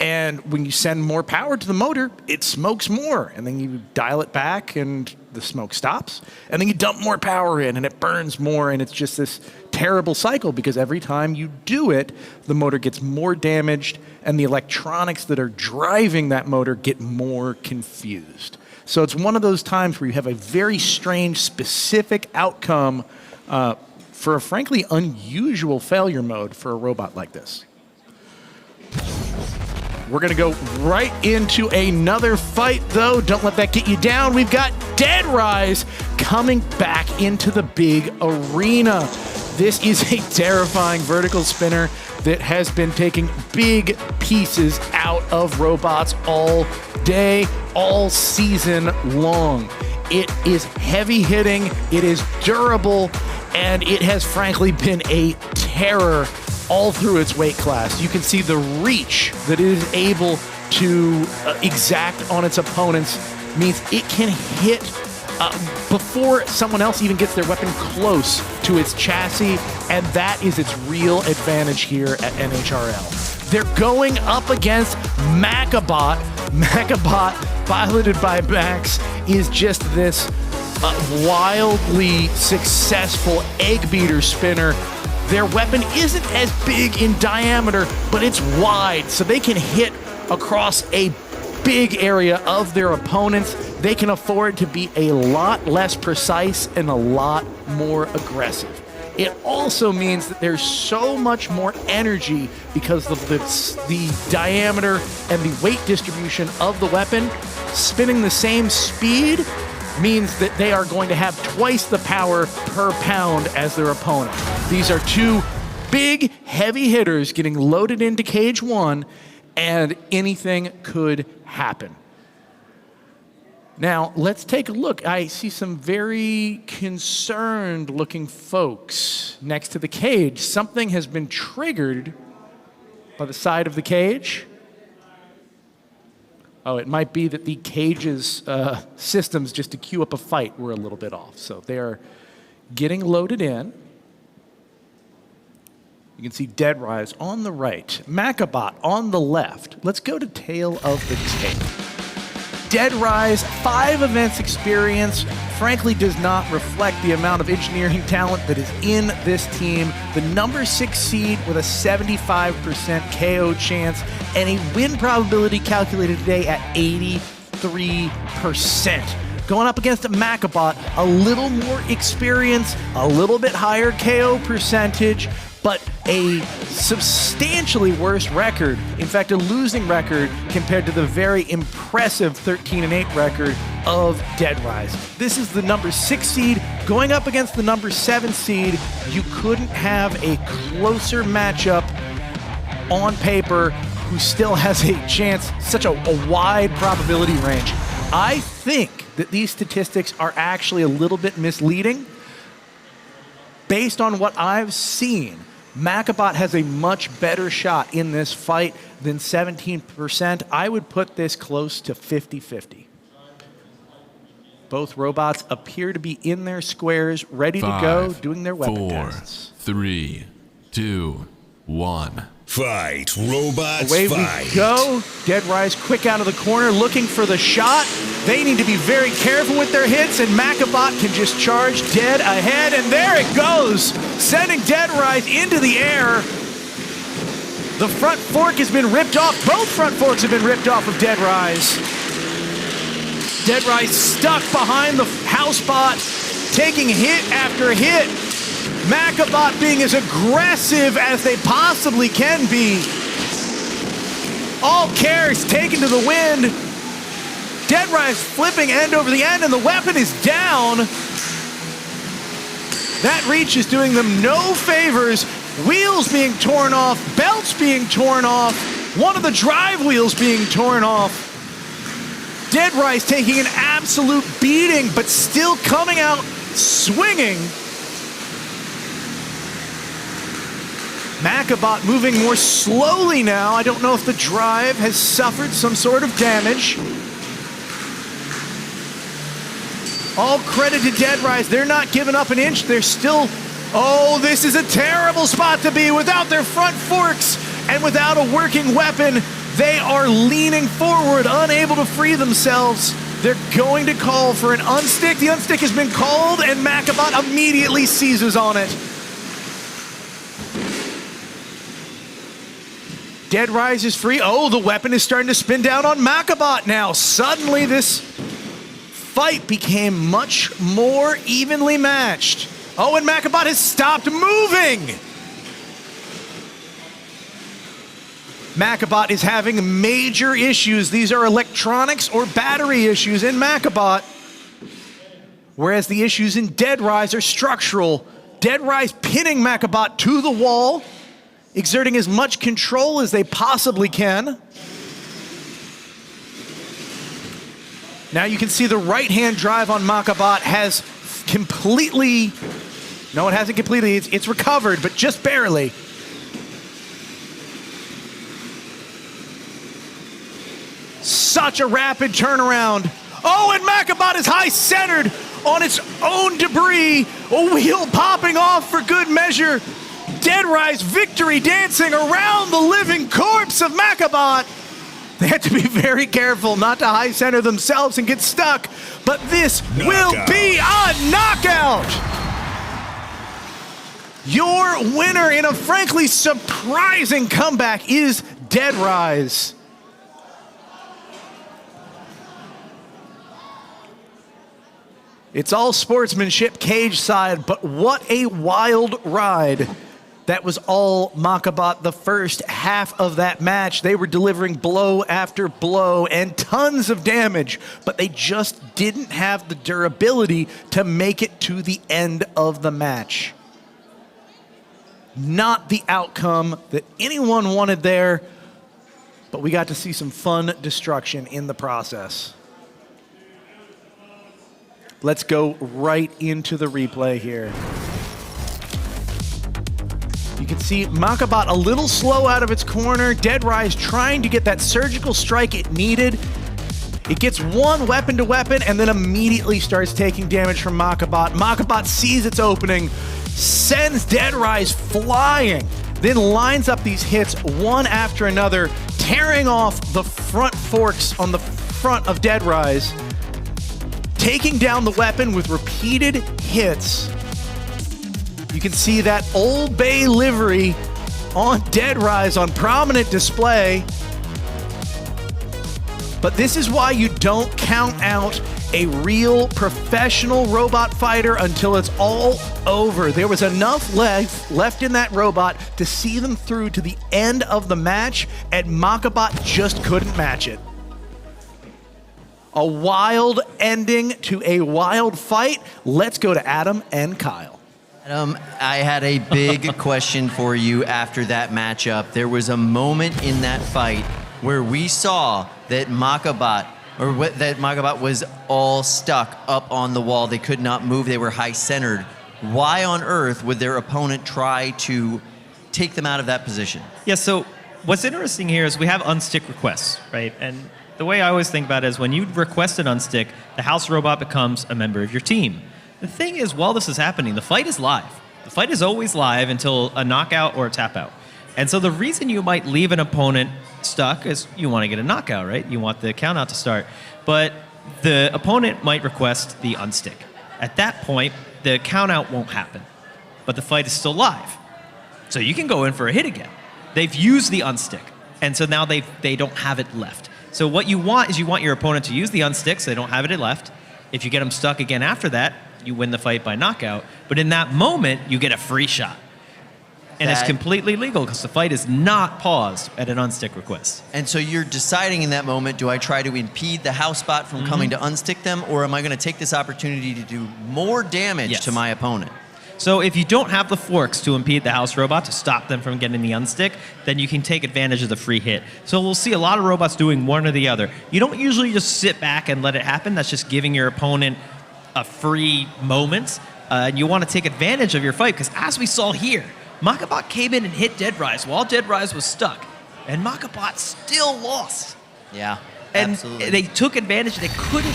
And when you send more power to the motor, it smokes more. And then you dial it back and the smoke stops. And then you dump more power in and it burns more. And it's just this terrible cycle because every time you do it, the motor gets more damaged and the electronics that are driving that motor get more confused. So it's one of those times where you have a very strange, specific outcome for a frankly unusual failure mode for a robot like this. We're going to go right into another fight, though. Don't let that get you down. We've got Dead Rise coming back into the big arena. This is a terrifying vertical spinner that has been taking big pieces out of robots all day, all season long. It is heavy hitting, it is durable, and it has frankly been a terror all through its weight class. You can see the reach that it is able to exact on its opponents means it can hit before someone else even gets their weapon close to its chassis, and that is its real advantage here at NHRL. They're going up against Macabot. Macabot, piloted by Max, is just this wildly successful egg beater spinner. Their weapon isn't as big in diameter, but it's wide, so they can hit across a big area of their opponents. They can afford to be a lot less precise and a lot more aggressive. It also means that there's so much more energy because of the diameter and the weight distribution of the weapon. Spinning the same speed means that they are going to have twice the power per pound as their opponent. These are two big, heavy hitters getting loaded into cage one, and anything could happen. Now, let's take a look. I see some very concerned looking folks next to the cage. Something has been triggered by the side of the cage. Oh, it might be that the cage's systems just to queue up a fight were a little bit off. So they're getting loaded in. You can see Dead Rise on the right, Macabot on the left. Let's go to tail of the tape. Dead Rise, 5 events experience, frankly does not reflect the amount of engineering talent that is in this team. The number 6 seed with a 75% KO chance and a win probability calculated today at 83%. Going up against a Macabot, a little more experience, a little bit higher KO percentage, but a substantially worse record, in fact a losing record compared to the very impressive 13-8 record of Dead Rise. This is the number 6 seed going up against the number 7 seed. You couldn't have a closer matchup on paper who still has a chance, such a wide probability range. I think that these statistics are actually a little bit misleading. Based on what I've seen, Macabot has a much better shot in this fight than 17%. I would put this close to 50-50. Both robots appear to be in their squares, ready to go, doing their weapon tests. 4, 3, 2, 1. Fight, robots, Away fight. we go. Dead Rise quick out of the corner, looking for the shot. They need to be very careful with their hits, and Macabot can just charge Dead ahead, and there it goes, sending Dead Rise into the air. The front fork has been ripped off. Both front forks have been ripped off of Dead Rise. Dead Rise stuck behind the housebot, taking hit after hit. Macabot being as aggressive as they possibly can be. All care is taken to the wind. Dead Rise flipping end over the end, and the weapon is down. That reach is doing them no favors. Wheels being torn off, belts being torn off, one of the drive wheels being torn off. Dead Rise taking an absolute beating, but still coming out swinging. Macabot moving more slowly now. I don't know if the drive has suffered some sort of damage. All credit to Dead Rise. They're not giving up an inch. They're still... Oh, this is a terrible spot to be without their front forks and without a working weapon. They are leaning forward, unable to free themselves. They're going to call for an unstick. The unstick has been called, and Macabot immediately seizes on it. Dead Rise is free. Oh, the weapon is starting to spin down on Macabot now. Suddenly this fight became much more evenly matched. Oh, and Macabot has stopped moving. Macabot is having major issues. These are electronics or battery issues in Macabot, whereas the issues in Dead Rise are structural. Dead Rise pinning Macabot to the wall, exerting as much control as they possibly can. Now you can see the right-hand drive on Macabot has completely, no, it hasn't completely, it's recovered, but just barely. Such a rapid turnaround. Oh, and Macabot is high-centered on its own debris, a wheel popping off for good measure. Dead Rise victory dancing around the living corpse of Macabot. They had to be very careful not to high center themselves and get stuck, but this will be a knockout. Your winner in a frankly surprising comeback is Dead Rise. It's all sportsmanship cage side, but what a wild ride. That was all Macabot the first half of that match. They were delivering blow after blow and tons of damage, but they just didn't have the durability to make it to the end of the match. Not the outcome that anyone wanted there, but we got to see some fun destruction in the process. Let's go right into the replay here. You can see Makabot a little slow out of its corner. Dead Rise trying to get that surgical strike it needed. It gets one weapon to weapon and then immediately starts taking damage from Makabot. Makabot sees its opening, sends Dead Rise flying, then lines up these hits one after another, tearing off the front forks on the front of Dead Rise, taking down the weapon with repeated hits. You can see that Old Bay livery on Dead Rise on prominent display. But this is why you don't count out a real professional robot fighter until it's all over. There was enough left in that robot to see them through to the end of the match, and Makabot just couldn't match it. A wild ending to a wild fight. Let's go to Adam and Kyle. Adam, I had a big question for you after that matchup. There was a moment in that fight where we saw that Makabot was all stuck up on the wall. They could not move. They were high-centered. Why on earth would their opponent try to take them out of that position? Yeah, so what's interesting here is we have unstick requests, right? And the way I always think about it is when you request an unstick, the house robot becomes a member of your team. The thing is, while this is happening, the fight is live. The fight is always live until a knockout or a tap out. And so the reason you might leave an opponent stuck is you want to get a knockout, right? You want the count out to start. But the opponent might request the unstick. At that point, the count out won't happen. But the fight is still live. So you can go in for a hit again. They've used the unstick. And so now they don't have it left. So what you want is you want your opponent to use the unstick so they don't have it left. If you get them stuck again after that, you win the fight by knockout. But in that moment, you get a free shot. And it's completely legal because the fight is not paused at an unstick request. And so you're deciding in that moment, do I try to impede the house bot from coming to unstick them, or am I going to take this opportunity to do more damage to my opponent? So if you don't have the forks to impede the house robot to stop them from getting the unstick, then you can take advantage of the free hit. So we'll see a lot of robots doing one or the other. You don't usually just sit back and let it happen. That's just giving your opponent a free moment. And you want to take advantage of your fight because as we saw here, Makabot came in and hit Dead Rise while Dead Rise was stuck. And Makabot still lost. Yeah, and absolutely. They took advantage. They couldn't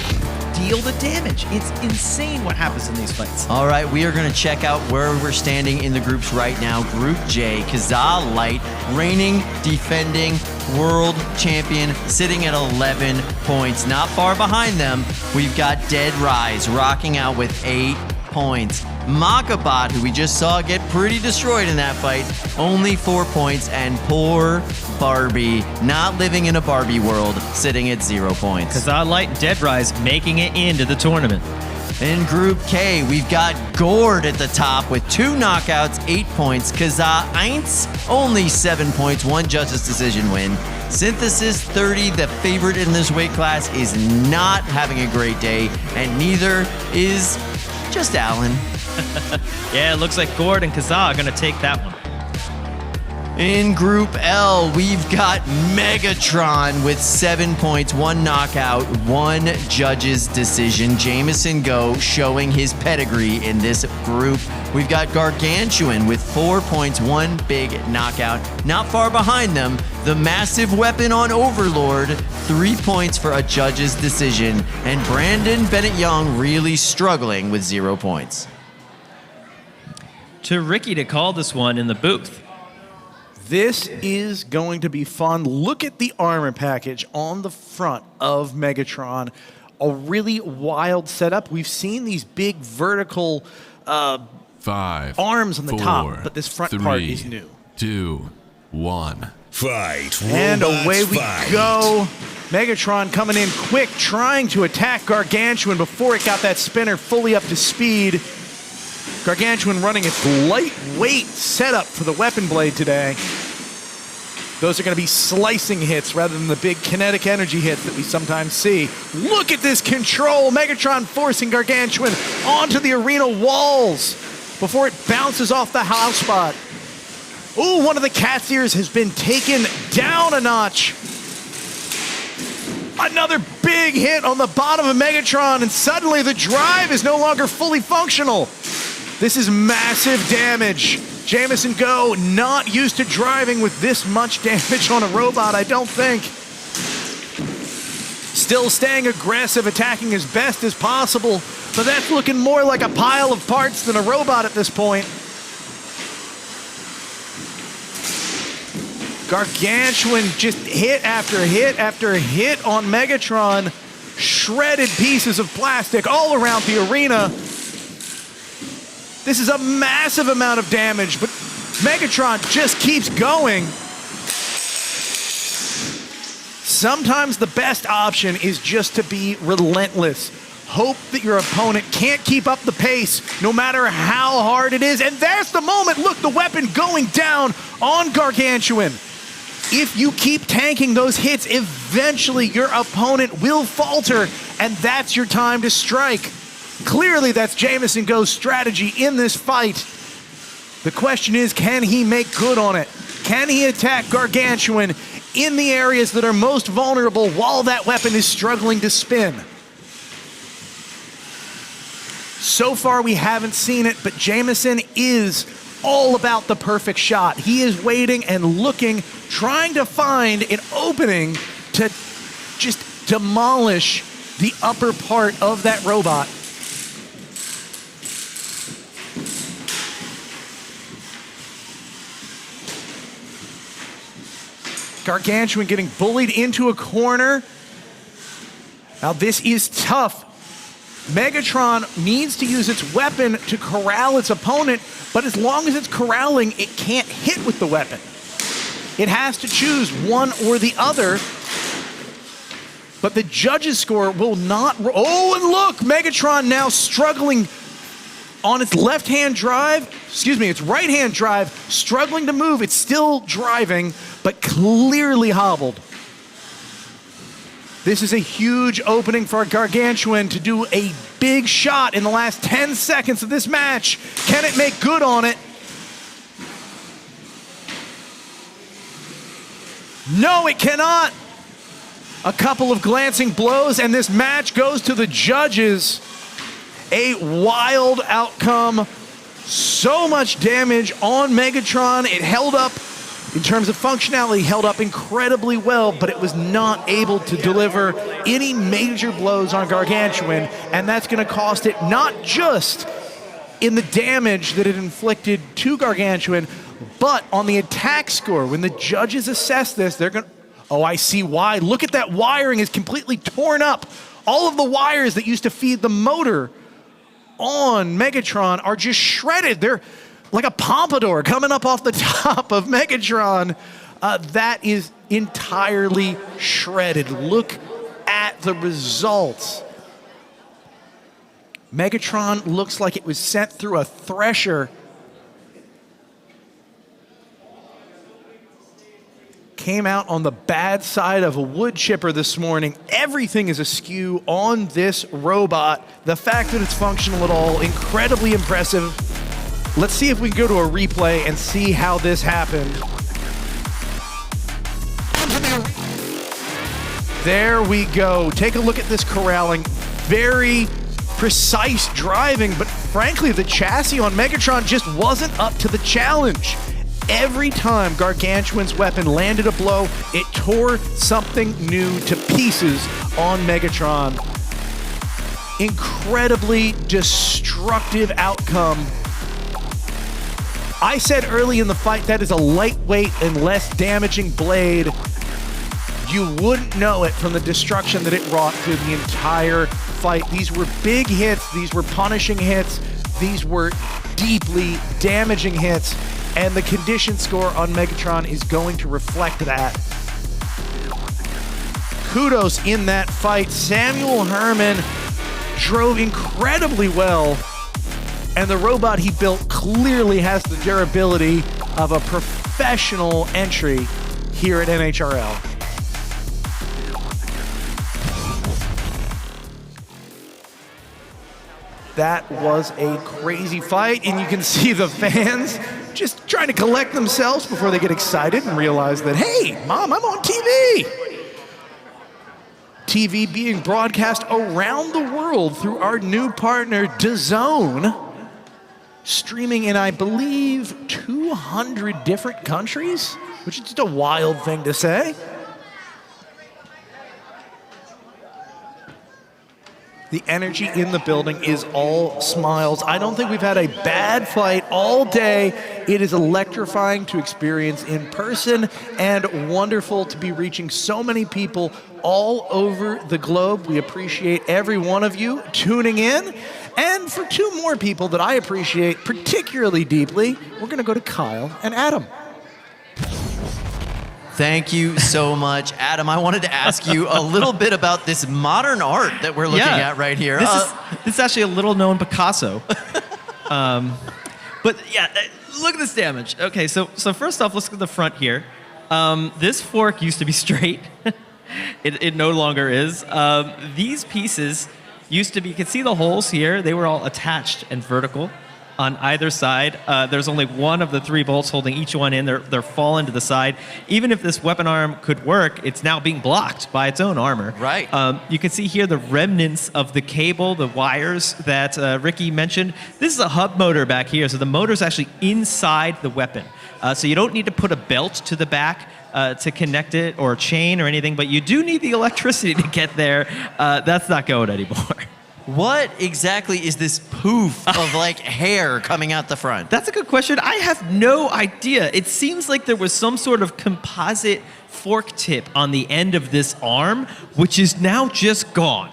deal the damage. It's insane what happens in these fights. All right, we are going to check out where we're standing in the groups right now. Group J, Kazaa Light, reigning, defending world champion, sitting at 11 points. Not far behind them, we've got Dead Rise rocking out with 8 points. Makabot, who we just saw get pretty destroyed in that fight, only 4 points, and poor Barbie, not living in a Barbie world, sitting at 0 points. Kazaa Light and Dead Rise making it into the tournament. In Group K, we've got Gord at the top with 2 knockouts, 8 points. Kazaa Eins, only 7 points, 1 judge's decision win. Synthesis 30, the favorite in this weight class, is not having a great day, and neither is just Alan. Yeah, it looks like Gord and Kazaa are going to take that one. In Group L, we've got Megatron with 7 points, 1 knockout, 1 judge's decision. Jameson Go showing his pedigree in this group. We've got Gargantuan with 4 points, 1 big knockout. Not far behind them, the massive weapon on Overlord, 3 points for a judge's decision. And Brandon Bennett Young really struggling with 0 points. To Ricky to call this one in the booth. This is going to be fun. Look at the armor package on the front of Megatron. A really wild setup. We've seen these big vertical 5 arms on the 4, top, but this front 3, part is new. 2, 1. Fight. And Robots away we fight. go. Megatron coming in quick, trying to attack Gargantuan before it got that spinner fully up to speed. Gargantuan running its lightweight setup for the weapon blade today. Those are going to be slicing hits rather than the big kinetic energy hits that we sometimes see. Look at this control. Megatron forcing Gargantuan onto the arena walls before it bounces off the house spot. Ooh, one of the cat's ears has been taken down a notch. Another big hit on the bottom of Megatron, and suddenly the drive is no longer fully functional. This is massive damage. Jamison Go not used to driving with this much damage on a robot, I don't think. Still staying aggressive, attacking as best as possible, but that's looking more like a pile of parts than a robot at this point. Gargantuan just hit after hit after hit on Megatron. Shredded pieces of plastic all around the arena. This is a massive amount of damage, but Megatron just keeps going. Sometimes the best option is just to be relentless. Hope that your opponent can't keep up the pace no matter how hard it is. And there's the moment. Look, the weapon going down on Gargantuan. If you keep tanking those hits, eventually your opponent will falter, and that's your time to strike. Clearly, that's Jamison Go's strategy in this fight. The question is, can he make good on it? Can he attack Gargantuan in the areas that are most vulnerable while that weapon is struggling to spin? So far, we haven't seen it, but Jamison is all about the perfect shot. He is waiting and looking, trying to find an opening to just demolish the upper part of that robot. Gargantuan getting bullied into a corner. Now this is tough. Megatron needs to use its weapon to corral its opponent, but as long as it's corralling, it can't hit with the weapon. It has to choose one or the other, but the judges' score will not... Oh, and look! Megatron now struggling on its left-hand drive, its right-hand drive, struggling to move. It's still driving, but clearly hobbled. This is a huge opening for Gargantuan to do a big shot in the last 10 seconds of this match. Can it make good on it? No, it cannot. A couple of glancing blows, and this match goes to the judges. A wild outcome. So much damage on Megatron. It held up. In terms of functionality, held up incredibly well, but it was not able to deliver any major blows on Gargantuan, and that's going to cost it not just in the damage that it inflicted to Gargantuan, but on the attack score. When the judges assess this, they're going to... Oh, I see why. Look at that wiring is completely torn up. All of the wires that used to feed the motor on Megatron are just shredded. They're like a pompadour coming up off the top of Megatron. That is entirely shredded. Look at the results. Megatron looks like it was sent through a thresher. Came out on the bad side of a wood chipper this morning. Everything is askew on this robot. The fact that it's functional at all, incredibly impressive. Let's see if we can go to a replay and see how this happened. There we go. Take a look at this corralling. Very precise driving, but frankly, the chassis on Megatron just wasn't up to the challenge. Every time Gargantuan's weapon landed a blow, it tore something new to pieces on Megatron. Incredibly destructive outcome. I said early in the fight that is a lightweight and less damaging blade. You wouldn't know it from the destruction that it wrought through the entire fight. These were big hits, these were punishing hits, these were deeply damaging hits, and the condition score on Megatron is going to reflect that. Kudos in that fight. Samuel Herman drove incredibly well, and the robot he built clearly has the durability of a professional entry here at NHRL. That was a crazy fight, and you can see the fans just trying to collect themselves before they get excited and realize that, hey, Mom, I'm on TV. TV being broadcast around the world through our new partner, DAZN, streaming in, I believe, 200 different countries, which is just a wild thing to say. The energy in the building is all smiles. I don't think we've had a bad fight all day. It is electrifying to experience in person and wonderful to be reaching so many people all over the globe. We appreciate every one of you tuning in. And for two more people that I appreciate particularly deeply, we're going to go to Kyle and Adam. Thank you so much, Adam. I wanted to ask you a little bit about this modern art that we're looking at right here. This is actually a little-known Picasso. But yeah, look at this damage. Okay, so first off, let's look at the front here. This fork used to be straight. It no longer is. These pieces used to be, you can see the holes here. They were all attached and vertical on either side. There's only one of the three bolts holding each one in. They're fallen to the side. Even if this weapon arm could work, it's now being blocked by its own armor. Right. You can see here the remnants of the cable, the wires that Ricky mentioned. This is a hub motor back here, so the motor's actually inside the weapon. So you don't need to put a belt to the back to connect it, or a chain or anything, but you do need the electricity to get there. That's not going anymore. What exactly is this poof of like hair coming out the front? That's a good question. I have no idea. It seems like there was some sort of composite fork tip on the end of this arm, which is now just gone.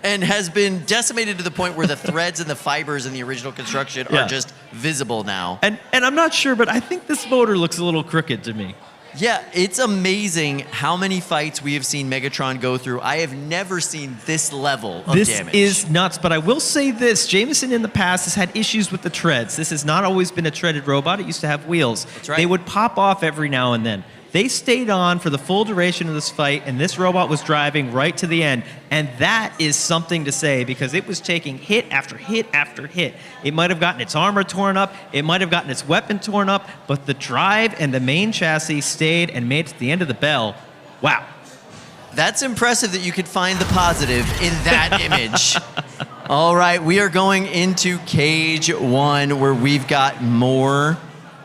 And has been decimated to the point where the threads and the fibers in the original construction are just visible now. And I'm not sure, but I think this motor looks a little crooked to me. Yeah, it's amazing how many fights we have seen Megatron go through. I have never seen this level of damage. This is nuts, but I will say this. Jameson in the past has had issues with the treads. This has not always been a treaded robot. It used to have wheels. That's right. They would pop off every now and then. They stayed on for the full duration of this fight, and this robot was driving right to the end. And that is something to say, because it was taking hit after hit after hit. It might have gotten its armor torn up, it might have gotten its weapon torn up, but the drive and the main chassis stayed and made it to the end of the bell. Wow. That's impressive that you could find the positive in that image. All right, we are going into Cage 1, where we've got more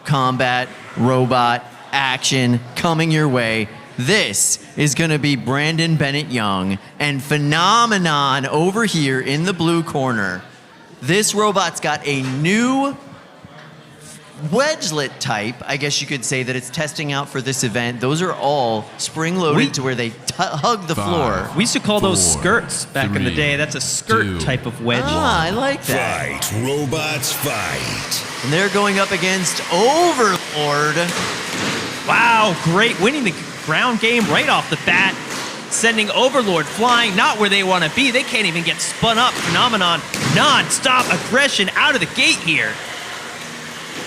combat robot action coming your way. This is going to be Brandon Bennett Young and Phenomenon over here in the blue corner. This robot's got a new wedgelet type, I guess you could say, that it's testing out for this event. Those are all spring-loaded to where they hug the floor. We used to call those skirts back in the day. That's a skirt type of wedge. Ah, I like that. Fight, robots, fight. And they're going up against Overlord. Wow, great. Winning the ground game right off the bat. Sending Overlord flying not where they want to be. They can't even get spun up. Phenomenon, non-stop aggression out of the gate here.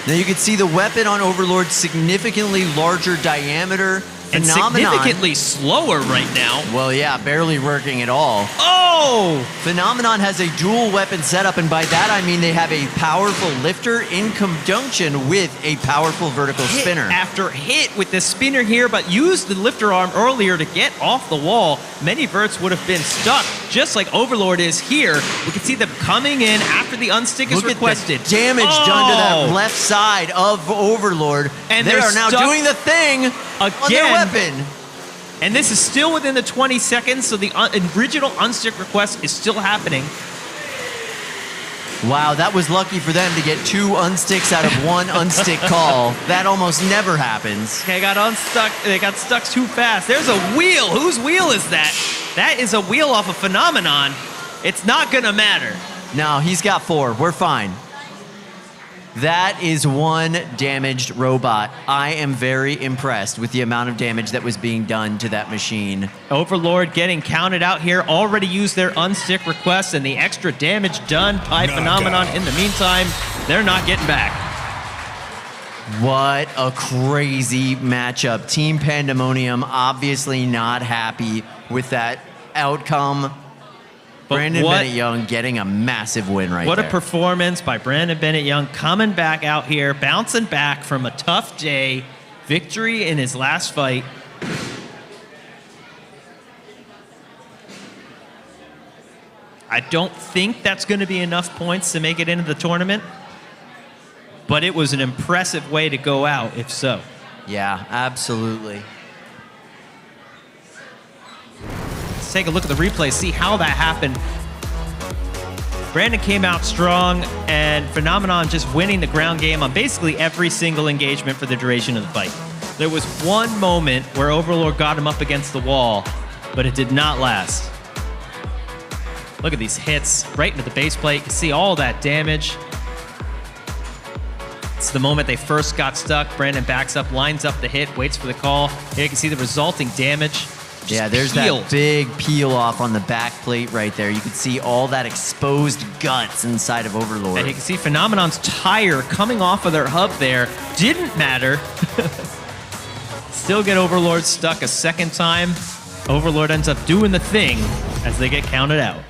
Now you can see the weapon on Overlord significantly larger diameter. And significantly slower right now. Well, yeah, barely working at all. Oh! Phenomenon has a dual weapon setup, and by that I mean they have a powerful lifter in conjunction with a powerful vertical spinner. After hit with the spinner here, but used the lifter arm earlier to get off the wall. Many verts would have been stuck, just like Overlord is here. We can see them coming in after the unstick is requested. Look at the damage done to that left side of Overlord. And they are now doing the thing again. On their weapon. And this is still within the 20 seconds, so the original unstick request is still happening. Wow, that was lucky for them to get 2 unsticks out of 1 unstick call. That almost never happens. They got unstuck. They got stuck too fast. There's a wheel. Whose wheel is that? That is a wheel off a Phenomenon. It's not gonna matter. No, he's got 4. We're fine. That is 1 damaged robot. I am very impressed with the amount of damage that was being done to that machine. Overlord getting counted out here. Already used their unstick request, and the extra damage done by Phenomenon. In the meantime, they're not getting back. What a crazy matchup. Team Pandemonium obviously not happy with that outcome. Brandon Bennett Young getting a massive win right there. What a performance by Brandon Bennett Young, coming back out here, bouncing back from a tough day. Victory in his last fight. I don't think that's going to be enough points to make it into the tournament, but it was an impressive way to go out, if so. Yeah, absolutely. Let's take a look at the replay, see how that happened. Brandon came out strong, and Phenomenon just winning the ground game on basically every single engagement for the duration of the fight. There was one moment where Overlord got him up against the wall, but it did not last. Look at these hits right into the base plate. You see all that damage. It's the moment they first got stuck. Brandon backs up, lines up the hit, waits for the call. Here you can see the resulting damage. Yeah, there's that big peel off on the back plate right there. You can see all that exposed guts inside of Overlord. And you can see Phenomenon's tire coming off of their hub there. Didn't matter. Still get Overlord stuck a second time. Overlord ends up doing the thing as they get counted out.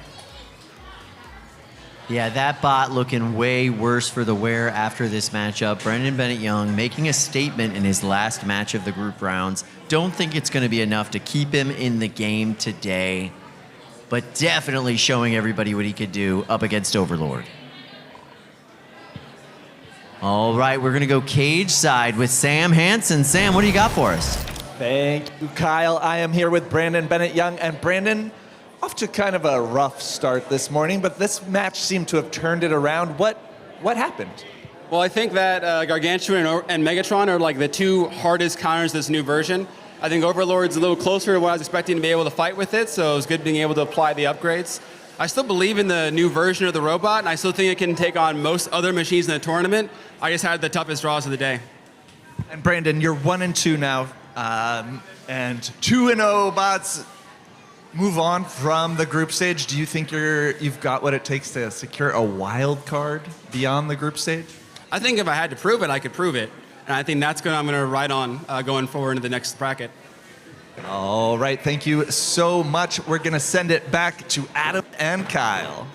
Yeah, that bot looking way worse for the wear after this matchup. Brendan Bennett Young making a statement in his last match of the group rounds. Don't think it's going to be enough to keep him in the game today, but definitely showing everybody what he could do up against Overlord. All right, we're going to go cage side with Sam Hansen. Sam, what do you got for us? Thank you, Kyle. I am here with Brandon Bennett Young, and Brandon, off to kind of a rough start this morning, but this match seemed to have turned it around. What happened? Well, I think that Gargantuan and Megatron are like the two hardest counters this new version. I think Overlord's a little closer to what I was expecting to be able to fight with it, so it was good being able to apply the upgrades. I still believe in the new version of the robot, and I still think it can take on most other machines in the tournament. I just had the toughest draws of the day. And Brandon, you're 1-2 now, and 2-0 bots move on from the group stage. Do you think you've got what it takes to secure a wild card beyond the group stage? I think if I had to prove it, I could prove it. And I think that's I'm going to ride on going forward into the next bracket. All right, thank you so much. We're going to send it back to Adam and Kyle.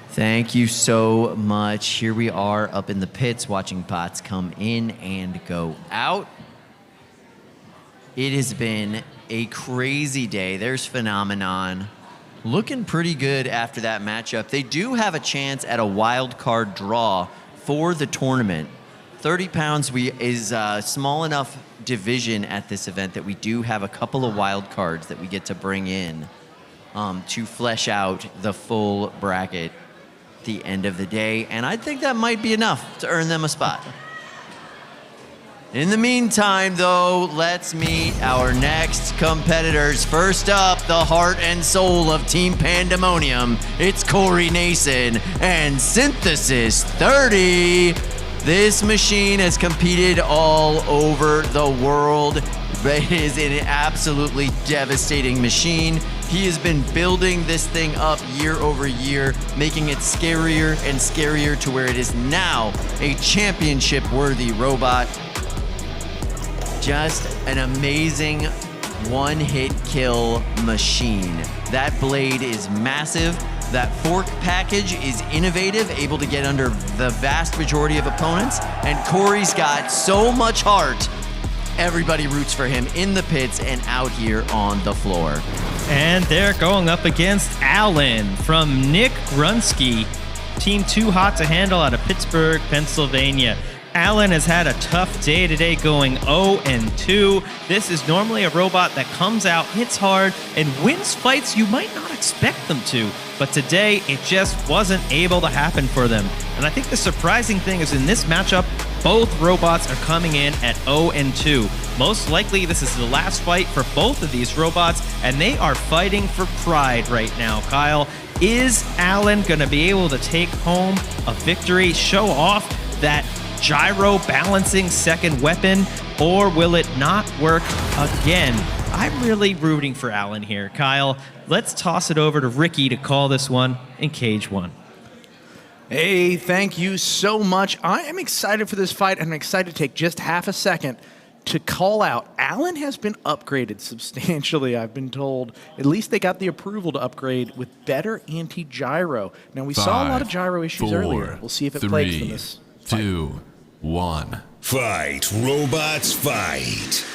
Thank you so much. Here we are up in the pits watching bots come in and go out. It has been a crazy day. There's Phenomenon looking pretty good after that matchup. They do have a chance at a wild card draw for the tournament. 30 pounds is a small enough division at this event that we do have a couple of wild cards that we get to bring in to flesh out the full bracket at the end of the day. And I think that might be enough to earn them a spot. In the meantime, though, let's meet our next competitors. First up, the heart and soul of Team Pandemonium. It's Corey Nason and Synthesis 30. This machine has competed all over the world. It is an absolutely devastating machine. He has been building this thing up year over year, making it scarier and scarier to where it is now a championship-worthy robot. Just an amazing one-hit kill machine. That blade is massive. That fork package is innovative, able to get under the vast majority of opponents. And Corey's got so much heart. Everybody roots for him in the pits and out here on the floor. And they're going up against Alan from Nick Grunsky. Team Too Hot to Handle out of Pittsburgh, Pennsylvania. Alan has had a tough day today, going 0-2. This is normally a robot that comes out, hits hard, and wins fights you might not expect them to. But today, it just wasn't able to happen for them. And I think the surprising thing is in this matchup, both robots are coming in at 0-2. Most likely, this is the last fight for both of these robots, and they are fighting for pride right now. Kyle, is Alan going to be able to take home a victory, show off that gyro balancing second weapon, or will it not work again? I'm really rooting for Alan here. Kyle, let's toss it over to Ricky to call this one in Cage 1. Hey, thank you so much. I am excited for this fight, and I'm excited to take just half a second to call out. Alan has been upgraded substantially, I've been told. At least they got the approval to upgrade with better anti-gyro. Now, we saw a lot of gyro issues earlier. We'll see if it plagues them this fight. 2, 1. Fight, robots, fight.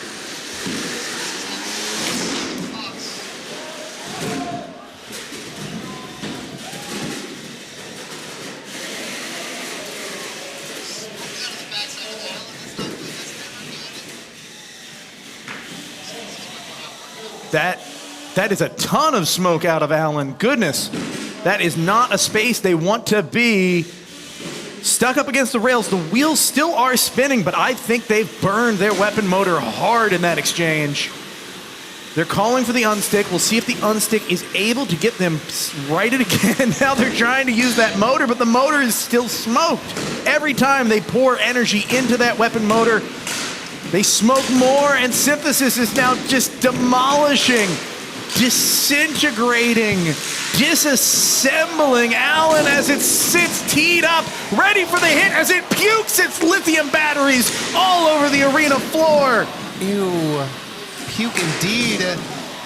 That is a ton of smoke out of Allen. Goodness, that is not a space they want to be. Stuck up against the rails. The wheels still are spinning, but I think they've burned their weapon motor hard in that exchange. They're calling for the unstick. We'll see if the unstick is able to get them righted again. Now they're trying to use that motor, but the motor is still smoked. Every time they pour energy into that weapon motor, they smoke more, and Synthesis is now just demolishing, disintegrating, disassembling Allen as it sits teed up, ready for the hit as it pukes its lithium batteries all over the arena floor. Ew. Puke indeed.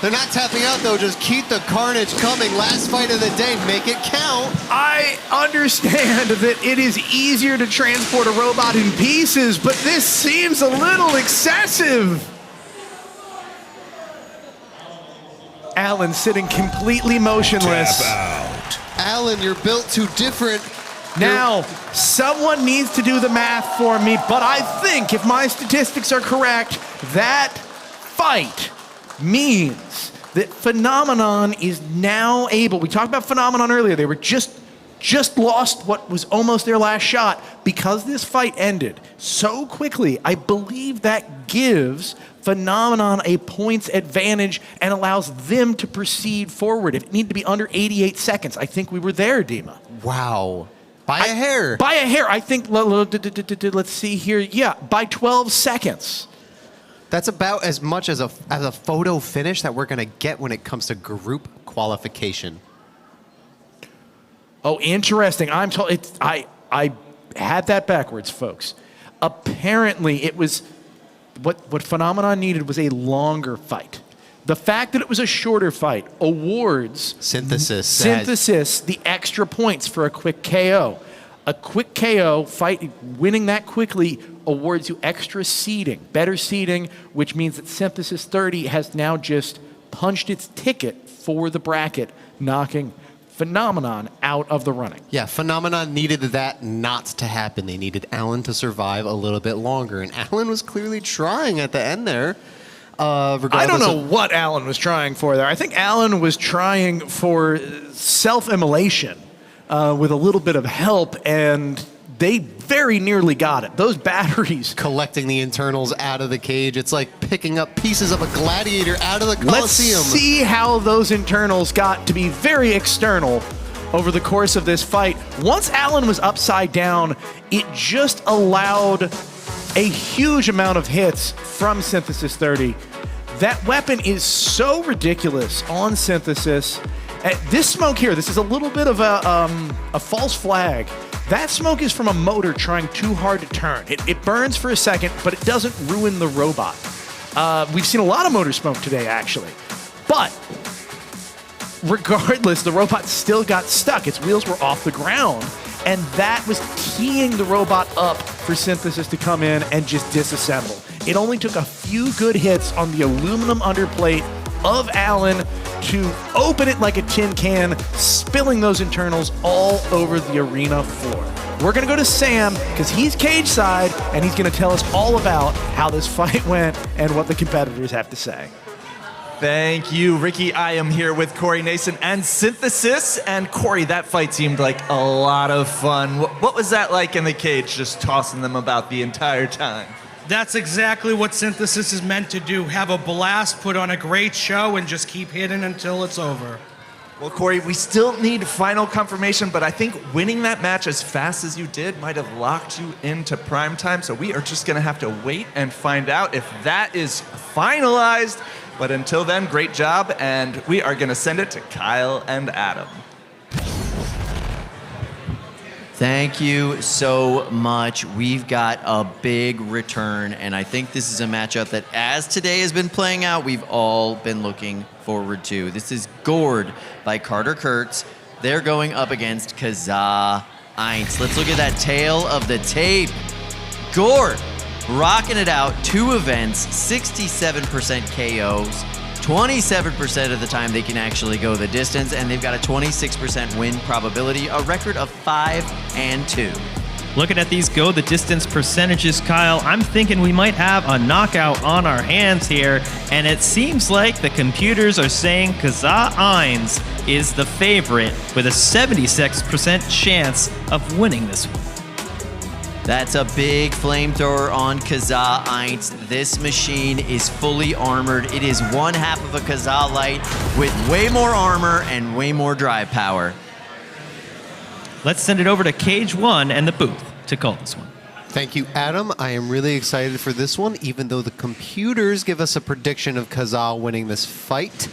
They're not tapping out though, just keep the carnage coming. Last fight of the day, make it count. I understand that it is easier to transport a robot in pieces, but this seems a little excessive. Allen sitting completely motionless. Tap out. Allen, you're built too different. Now, someone needs to do the math for me, but I think if my statistics are correct, that fight means that Phenomenon is now able, we talked about Phenomenon earlier, they were just lost what was almost their last shot. Because this fight ended so quickly, I believe that gives Phenomenon a points advantage and allows them to proceed forward. If it needed to be under 88 seconds, I think we were there, Dima. Wow. By a hair. By a hair. I think, let's see here. Yeah, by 12 seconds. That's about as much as a photo finish that we're going to get when it comes to group qualification. Oh, interesting. I'm told I had that backwards, folks. Apparently, it was what Phenomenon needed was a longer fight. The fact that it was a shorter fight awards Synthesis the extra points for a quick KO. A quick KO fight, winning that quickly awards you extra seeding, better seeding, which means that Synthesis 30 has now just punched its ticket for the bracket, knocking Phenomenon out of the running. Yeah, Phenomenon needed that not to happen. They needed Allen to survive a little bit longer, and Allen was clearly trying at the end there. I don't know what Allen was trying for there. I think Allen was trying for self-immolation with a little bit of help, and they very nearly got it. Those batteries. Collecting the internals out of the cage. It's like picking up pieces of a gladiator out of the Coliseum. Let's see how those internals got to be very external over the course of this fight. Once Allen was upside down, it just allowed a huge amount of hits from Synthesis 30. That weapon is so ridiculous on Synthesis. This smoke here, this is a little bit of a false flag. That smoke is from a motor trying too hard to turn. It burns for a second, but it doesn't ruin the robot. We've seen a lot of motor smoke today, actually. But regardless, the robot still got stuck. Its wheels were off the ground, and that was teeing the robot up for Synthesis to come in and just disassemble. It only took a few good hits on the aluminum underplate of Allen to open it like a tin can, spilling those internals all over the arena floor. We're going to go to Sam because he's cage side, and he's going to tell us all about how this fight went and what the competitors have to say. Thank you, Ricky. I am here with Corey Nason and Synthesis. And Corey, that fight seemed like a lot of fun. What was that like in the cage, just tossing them about the entire time? That's exactly what Synthesis is meant to do. Have a blast, put on a great show, and just keep hitting until it's over. Well, Corey, we still need final confirmation, but I think winning that match as fast as you did might have locked you into prime time. So we are just going to have to wait and find out if that is finalized. But until then, great job, and we are going to send it to Kyle and Adam. Thank you so much. We've got a big return, and I think this is a matchup that, as today has been playing out, we've all been looking forward to. This is Gourd by Carter Kurtz. They're going up against Kazaa Eintz. Let's look at that tail of the tape. Gourd rocking it out, 2 events, 67% KOs. 27% of the time they can actually go the distance, and they've got a 26% win probability, a record of 5-2. Looking at these go the distance percentages, Kyle, I'm thinking we might have a knockout on our hands here, and it seems like the computers are saying Kazaa Ainz is the favorite with a 76% chance of winning this one. That's a big flamethrower on Kazaa Ainz. This machine is fully armored. It is one half of a Kazaa Light with way more armor and way more drive power. Let's send it over to Cage 1 and the booth to call this one. Thank you, Adam. I am really excited for this one, even though the computers give us a prediction of Kazaa winning this fight.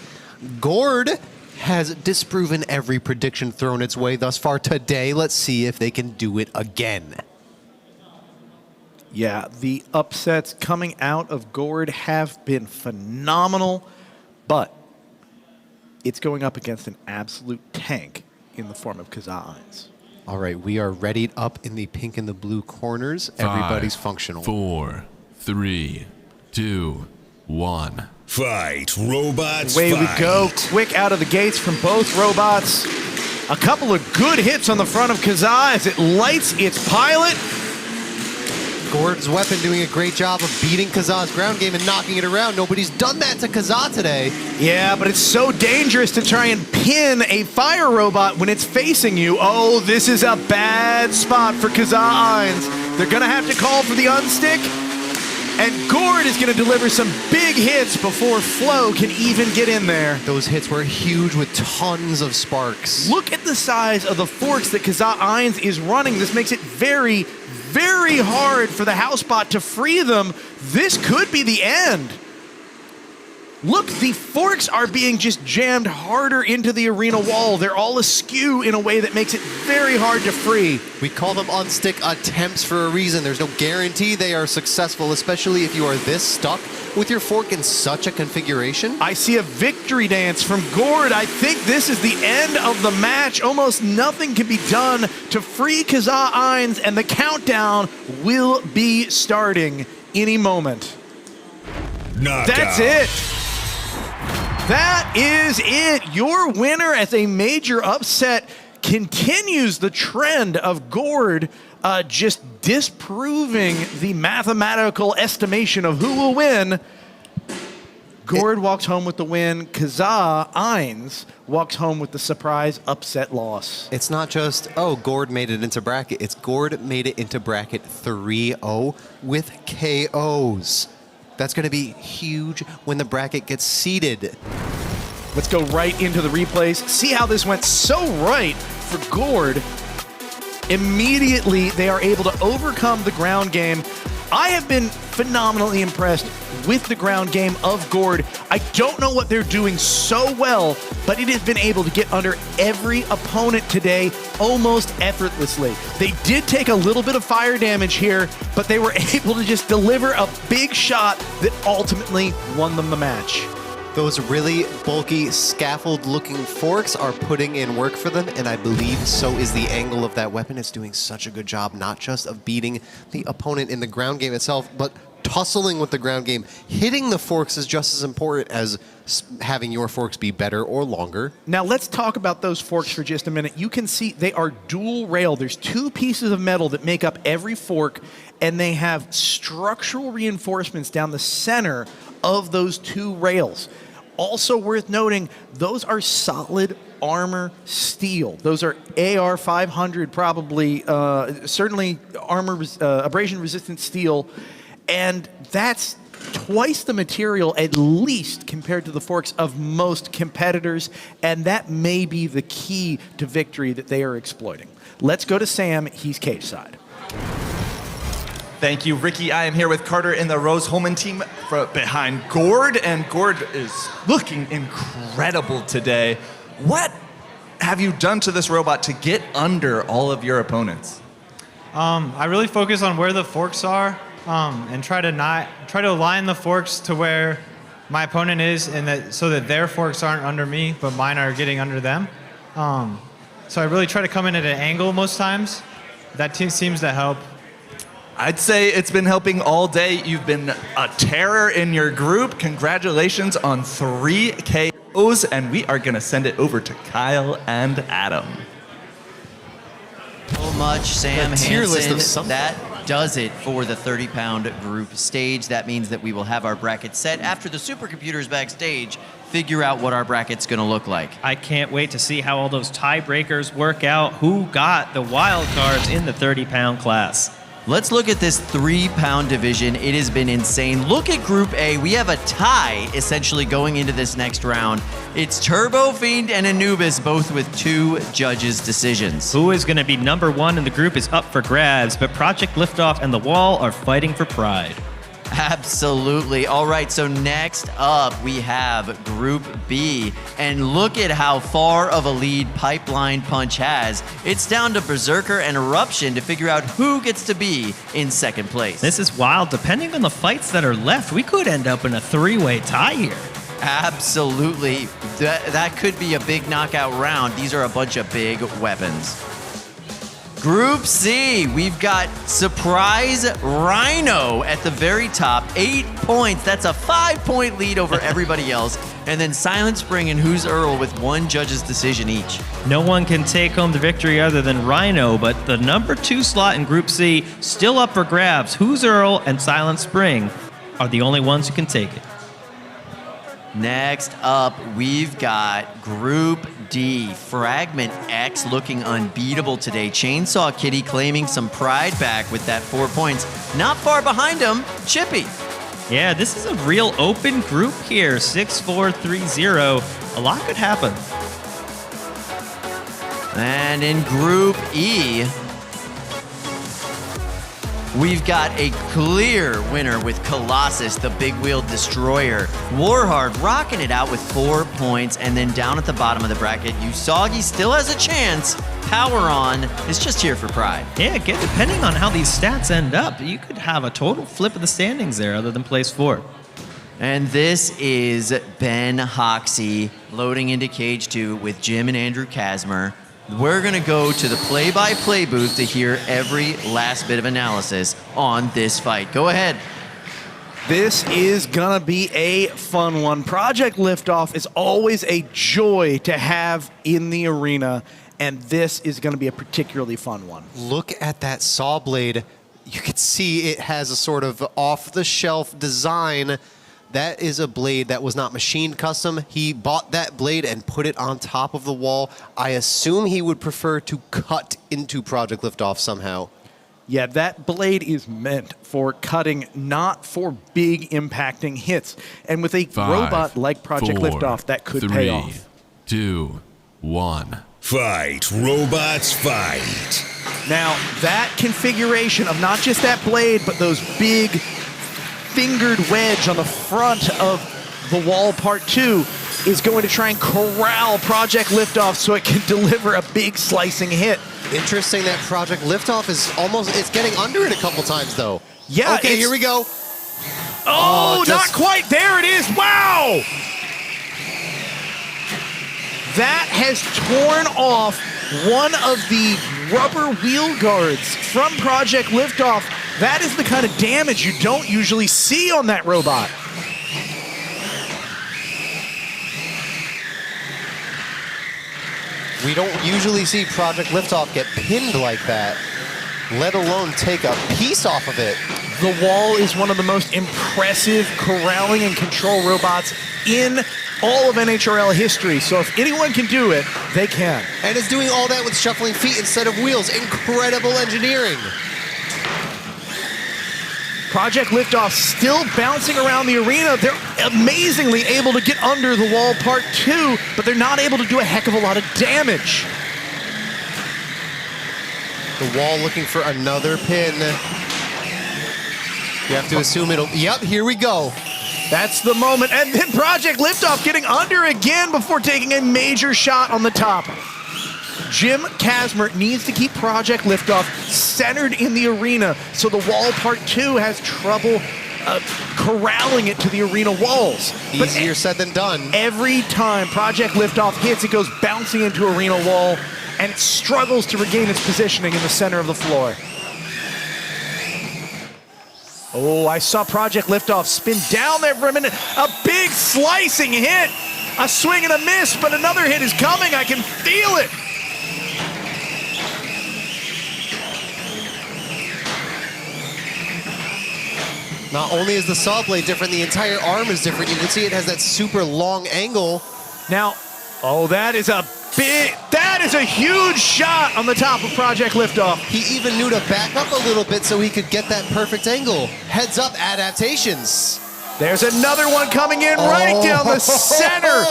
Gord has disproven every prediction thrown its way thus far today. Let's see if they can do it again. Yeah, the upsets coming out of Gord have been phenomenal, but it's going up against an absolute tank in the form of Kazaa Ainz. All right, we are readied up in the pink and the blue corners. 5, Everybody's functional. 4, 3, 2, 1. Fight, robots, Away fight. we go, quick out of the gates from both robots. A couple of good hits on the front of Kazaa as it lights its pilot. Gord's weapon doing a great job of beating Kazaa's ground game and knocking it around. Nobody's done that to Kazaa today. Yeah, but it's so dangerous to try and pin a fire robot when it's facing you. Oh, this is a bad spot for Kazaa Ainz. They're going to have to call for the unstick. And Gord is going to deliver some big hits before Flo can even get in there. Those hits were huge with tons of sparks. Look at the size of the forks that Kazaa Ainz is running. This makes it very, very hard for the housebot to free them. This could be the end. Look, the forks are being just jammed harder into the arena wall. They're all askew in a way that makes it very hard to free. We call them unstick attempts for a reason. There's no guarantee they are successful, especially if you are this stuck with your fork in such a configuration. I see a victory dance from Gord. I think this is the end of the match. Almost nothing can be done to free Kazaa Ainz, and the countdown will be starting any moment. Knockout. That's it. That is it. Your winner as a major upset continues the trend of Gord just disproving the mathematical estimation of who will win. Gord walks home with the win. Kazaa Ainz walks home with the surprise upset loss. It's not just, oh, Gord made it into bracket. It's Gord made it into bracket 3-0 with KOs. That's going to be huge when the bracket gets seeded. Let's go right into the replays. See how this went so right for Gord. Immediately, they are able to overcome the ground game. I have been phenomenally impressed with the ground game of Gord. I don't know what they're doing so well, but it has been able to get under every opponent today almost effortlessly. They did take a little bit of fire damage here, but they were able to just deliver a big shot that ultimately won them the match. Those really bulky scaffold-looking forks are putting in work for them, and I believe so is the angle of that weapon. It's doing such a good job, not just of beating the opponent in the ground game itself, but tussling with the ground game. Hitting the forks is just as important as having your forks be better or longer. Now let's talk about those forks for just a minute. You can see they are dual rail. There's two pieces of metal that make up every fork, and they have structural reinforcements down the center of those two rails. Also worth noting, those are solid armor steel. Those are AR 500, probably, certainly armor abrasion resistant steel. And that's twice the material, at least, compared to the forks of most competitors. And that may be the key to victory that they are exploiting. Let's go to Sam. He's cage side. Thank you, Ricky. I am here with Carter in the Rose Holman team behind Gord, and Gord is looking incredible today. What have you done to this robot to get under all of your opponents? I really focus on where the forks are and try to align the forks to where my opponent is, and so that their forks aren't under me, but mine are getting under them. So I really try to come in at an angle most times. That seems to help. I'd say it's been helping all day. You've been a terror in your group. Congratulations on 3 KOs, and we are going to send it over to Kyle and Adam. Oh much, Sam A tier list Hansen. of something. That does it for the 30-pound group stage. That means that we will have our bracket set after the supercomputers backstage figure out what our bracket's going to look like. I can't wait to see how all those tiebreakers work out. Who got the wild cards in the 30-pound class? Let's look at this 3-pound division. It has been insane. Look at Group A. We have a tie, essentially, going into this next round. It's Turbo Fiend and Anubis, both with 2 judges' decisions. Who is going to be number 1 in the group is up for grabs, but Project Liftoff and The Wall are fighting for pride. Absolutely. All right, so next up we have Group B, and look at how far of a lead Pipeline Punch has. It's down to Berserker and Eruption to figure out who gets to be in second place. This is wild. Depending on the fights that are left, we could end up in a 3-way tie here. Absolutely. That could be a big knockout round. These are a bunch of big weapons. Group C, we've got Surprise Rhino at the very top, 8 points. That's a 5-point lead over everybody else. And then Silent Spring and Who's Earl with 1 judge's decision each. No one can take home the victory other than Rhino, but the number 2 slot in Group C still up for grabs. Who's Earl and Silent Spring are the only ones who can take it. Next up, we've got Group D. Fragment X looking unbeatable today. Chainsaw Kitty claiming some pride back with that 4 points. Not far behind him, Chippy. Yeah, this is a real open group here. 6-4-3-0. A lot could happen. And in Group E, we've got a clear winner with Colossus, the big wheel destroyer. Warhard rocking it out with 4 points, and then down at the bottom of the bracket, Usagi still has a chance. Power On is just here for pride. Yeah, depending on how these stats end up, you could have a total flip of the standings there other than place 4. And this is Ben Hoxie loading into Cage 2 with Jim and Andrew Kasmer. We're going to go to the play-by-play booth to hear every last bit of analysis on this fight. Go ahead. This is going to be a fun one. Project Liftoff is always a joy to have in the arena, and this is going to be a particularly fun one. Look at that saw blade. You can see it has a sort of off-the-shelf design. That is a blade that was not machined custom. He bought that blade and put it on top of the wall. I assume he would prefer to cut into Project Liftoff somehow. Yeah, that blade is meant for cutting, not for big impacting hits. And with a 5, robot like Project 4, Liftoff, that could 3, pay off. 2, 1. Fight, robots, fight. Now, that configuration of not just that blade, but those big fingered wedge on the front of the wall part 2 is going to try and corral Project Liftoff so it can deliver a big slicing hit. Interesting that Project Liftoff is it's getting under it a couple times though. Yeah. Okay, here we go. Oh, not quite. There it is. Wow. That has torn off one of the rubber wheel guards from Project Liftoff. That is the kind of damage you don't usually see on that robot. We don't usually see Project Liftoff get pinned like that, let alone take a piece off of it. The Wall is one of the most impressive corralling and control robots in all of NHRL history. So if anyone can do it, they can. And it's doing all that with shuffling feet instead of wheels. Incredible engineering. Project Liftoff still bouncing around the arena. They're amazingly able to get under the wall part 2, but they're not able to do a heck of a lot of damage. The Wall looking for another pin. You have to assume it'll... Yep, here we go. That's the moment. And then Project Liftoff getting under again before taking a major shot on the top. Jim Kasmer needs to keep Project Liftoff centered in the arena so the wall part 2 has trouble corralling it to the arena walls. Easier said than done. Every time Project Liftoff hits, it goes bouncing into arena wall and it struggles to regain its positioning in the center of the floor. Oh, I saw Project Liftoff spin down there for a minute. A big slicing hit. A swing and a miss, but another hit is coming. I can feel it. Not only is the saw blade different, the entire arm is different. You can see it has that super long angle. Now, oh, that is a huge shot on the top of Project Liftoff. He even knew to back up a little bit so he could get that perfect angle. Heads up adaptations. There's another one coming in right down the center.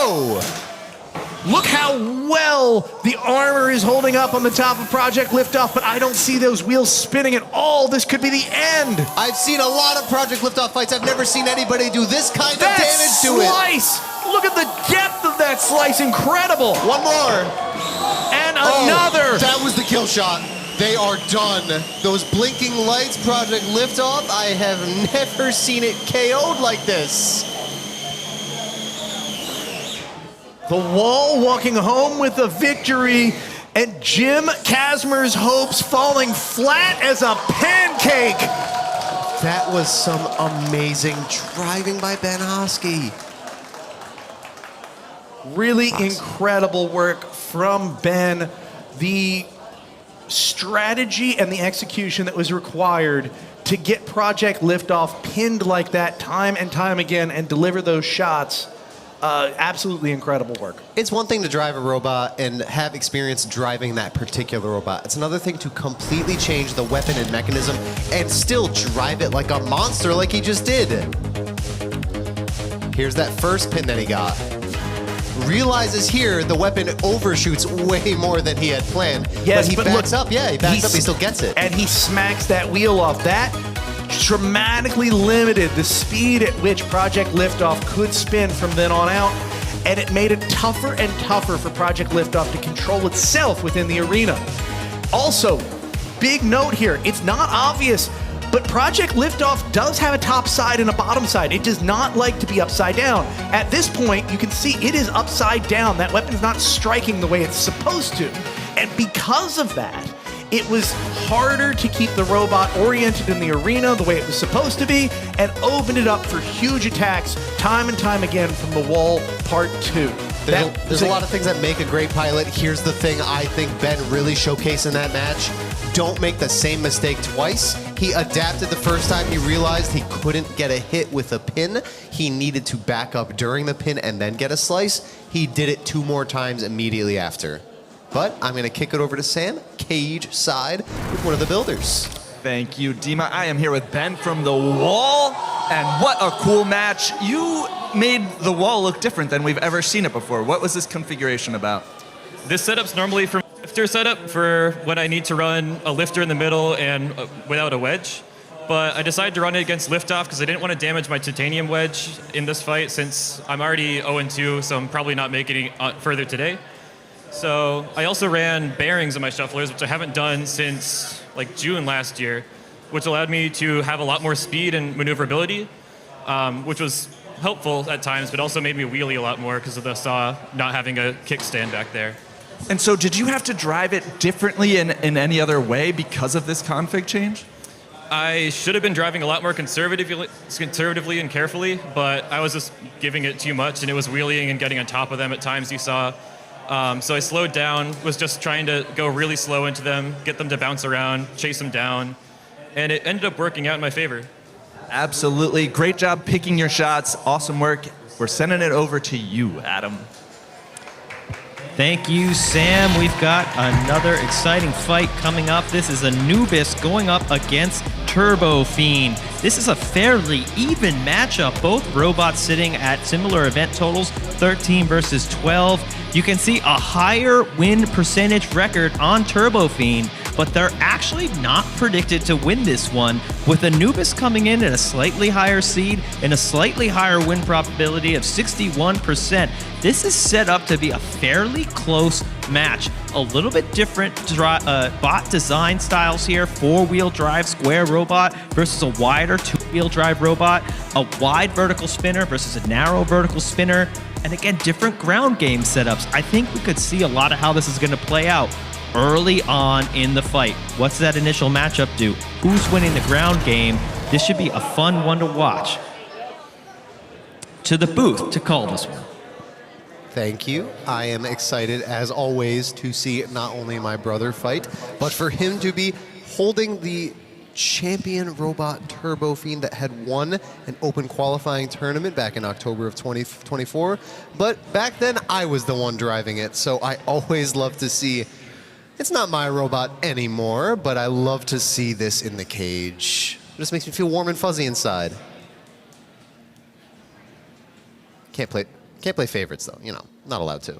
Look how well the armor is holding up on the top of Project Liftoff, but I don't see those wheels spinning at all. This could be the end. I've seen a lot of Project Liftoff fights. I've never seen anybody do this kind of damage to it. Slice! Look at the depth of that slice. Incredible. One more. And another. That was the kill shot. They are done. Those blinking lights, Project Liftoff, I have never seen it KO'd like this. The Wall walking home with a victory, and Jim Kazmer's hopes falling flat as a pancake. That was some amazing driving by Ben Hosky. Really incredible work from Ben. The strategy and the execution that was required to get Project Liftoff pinned like that time and time again and deliver those shots. Absolutely incredible work. It's one thing to drive a robot and have experience driving that particular robot. It's another thing to completely change the weapon and mechanism and still drive it like a monster like he just did. Here's that first pin that he got. Realizes here the weapon overshoots way more than he had planned. Yes, but he backs up. Yeah, he backs up. He still gets it. And he smacks that wheel off. That dramatically limited the speed at which Project Liftoff could spin from then on out, and it made it tougher and tougher for Project Liftoff to control itself within the arena. Also, big note here, it's not obvious, but Project Liftoff does have a top side and a bottom side. It does not like to be upside down. At this point, you can see it is upside down. That weapon's not striking the way it's supposed to. And because of that, it was harder to keep the robot oriented in the arena the way it was supposed to be, and opened it up for huge attacks time and time again from the Wall Part 2. There's a lot of things that make a great pilot. Here's the thing I think Ben really showcased in that match. Don't make the same mistake twice. He adapted the first time he realized he couldn't get a hit with a pin. He needed to back up during the pin and then get a slice. He did it 2 more times immediately after. But I'm going to kick it over to Sam, cage side, with one of the builders. Thank you, Dima. I am here with Ben from the Wall, and what a cool match. You made the Wall look different than we've ever seen it before. What was this configuration about? This setup's normally for lifter setup for when I need to run a lifter in the middle and without a wedge. But I decided to run it against liftoff because I didn't want to damage my titanium wedge in this fight since I'm already 0-2, so I'm probably not making it further today. So I also ran bearings on my shufflers, which I haven't done since like June last year, which allowed me to have a lot more speed and maneuverability, which was helpful at times, but also made me wheelie a lot more because of the saw not having a kickstand back there. And so did you have to drive it differently in any other way because of this config change? I should have been driving a lot more conservatively and carefully, but I was just giving it too much, and it was wheeling and getting on top of them at times, you saw. So I slowed down, was just trying to go really slow into them, get them to bounce around, chase them down, and it ended up working out in my favor. Absolutely. Great job picking your shots. Awesome work. We're sending it over to you, Adam. Thank you, Sam. We've got another exciting fight coming up. This is Anubis going up against Turbo Fiend. This is a fairly even matchup. Both robots sitting at similar event totals, 13 versus 12. You can see a higher win percentage record on Turbo Fiend, but they're actually not predicted to win this one, with Anubis coming in at a slightly higher seed and a slightly higher win probability of 61%. This is set up to be a fairly close match. A little bit different bot design styles here. 4-wheel drive square robot versus a wider 2-wheel drive robot. A wide vertical spinner versus a narrow vertical spinner. And again, different ground game setups. I think we could see a lot of how this is going to play out early on in the fight. What's that initial matchup do? Who's winning the ground game? This should be a fun one to watch. To the booth to call this one. Thank you. I am excited, as always, to see not only my brother fight, but for him to be holding the champion robot Turbo Fiend that had won an open qualifying tournament back in October of 2024. But back then, I was the one driving it, so I always love to see. It's not my robot anymore, but I love to see this in the cage. It just makes me feel warm and fuzzy inside. Can't play favorites though, you know, not allowed to.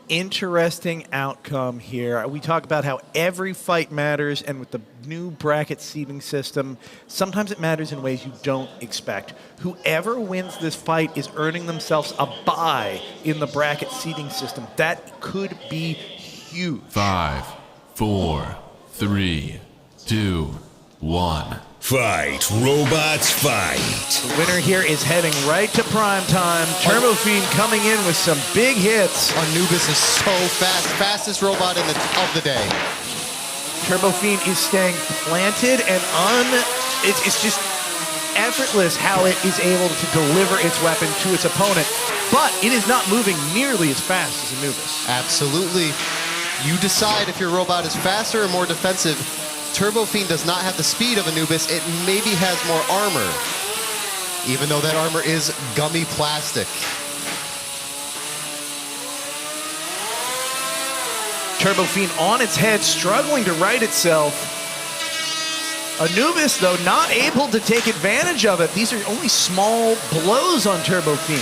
Interesting outcome here. We talk about how every fight matters, and with the new bracket seeding system, sometimes it matters in ways you don't expect. Whoever wins this fight is earning themselves a bye in the bracket seeding system. That could be huge. 5, 4, 3, 2, 1. Fight, robots, fight. The winner here is heading right to prime time. Turbo Fiend coming in with some big hits. Anubis is so fast. Fastest robot of the day. Turbo Fiend is staying planted and it's just effortless how it is able to deliver its weapon to its opponent, but it is not moving nearly as fast as Anubis. Absolutely. You decide if your robot is faster or more defensive. Turbo Fiend does not have the speed of Anubis. It maybe has more armor, even though that armor is gummy plastic. Turbo Fiend on its head, struggling to right itself. Anubis, though, not able to take advantage of it. These are only small blows on Turbo Fiend.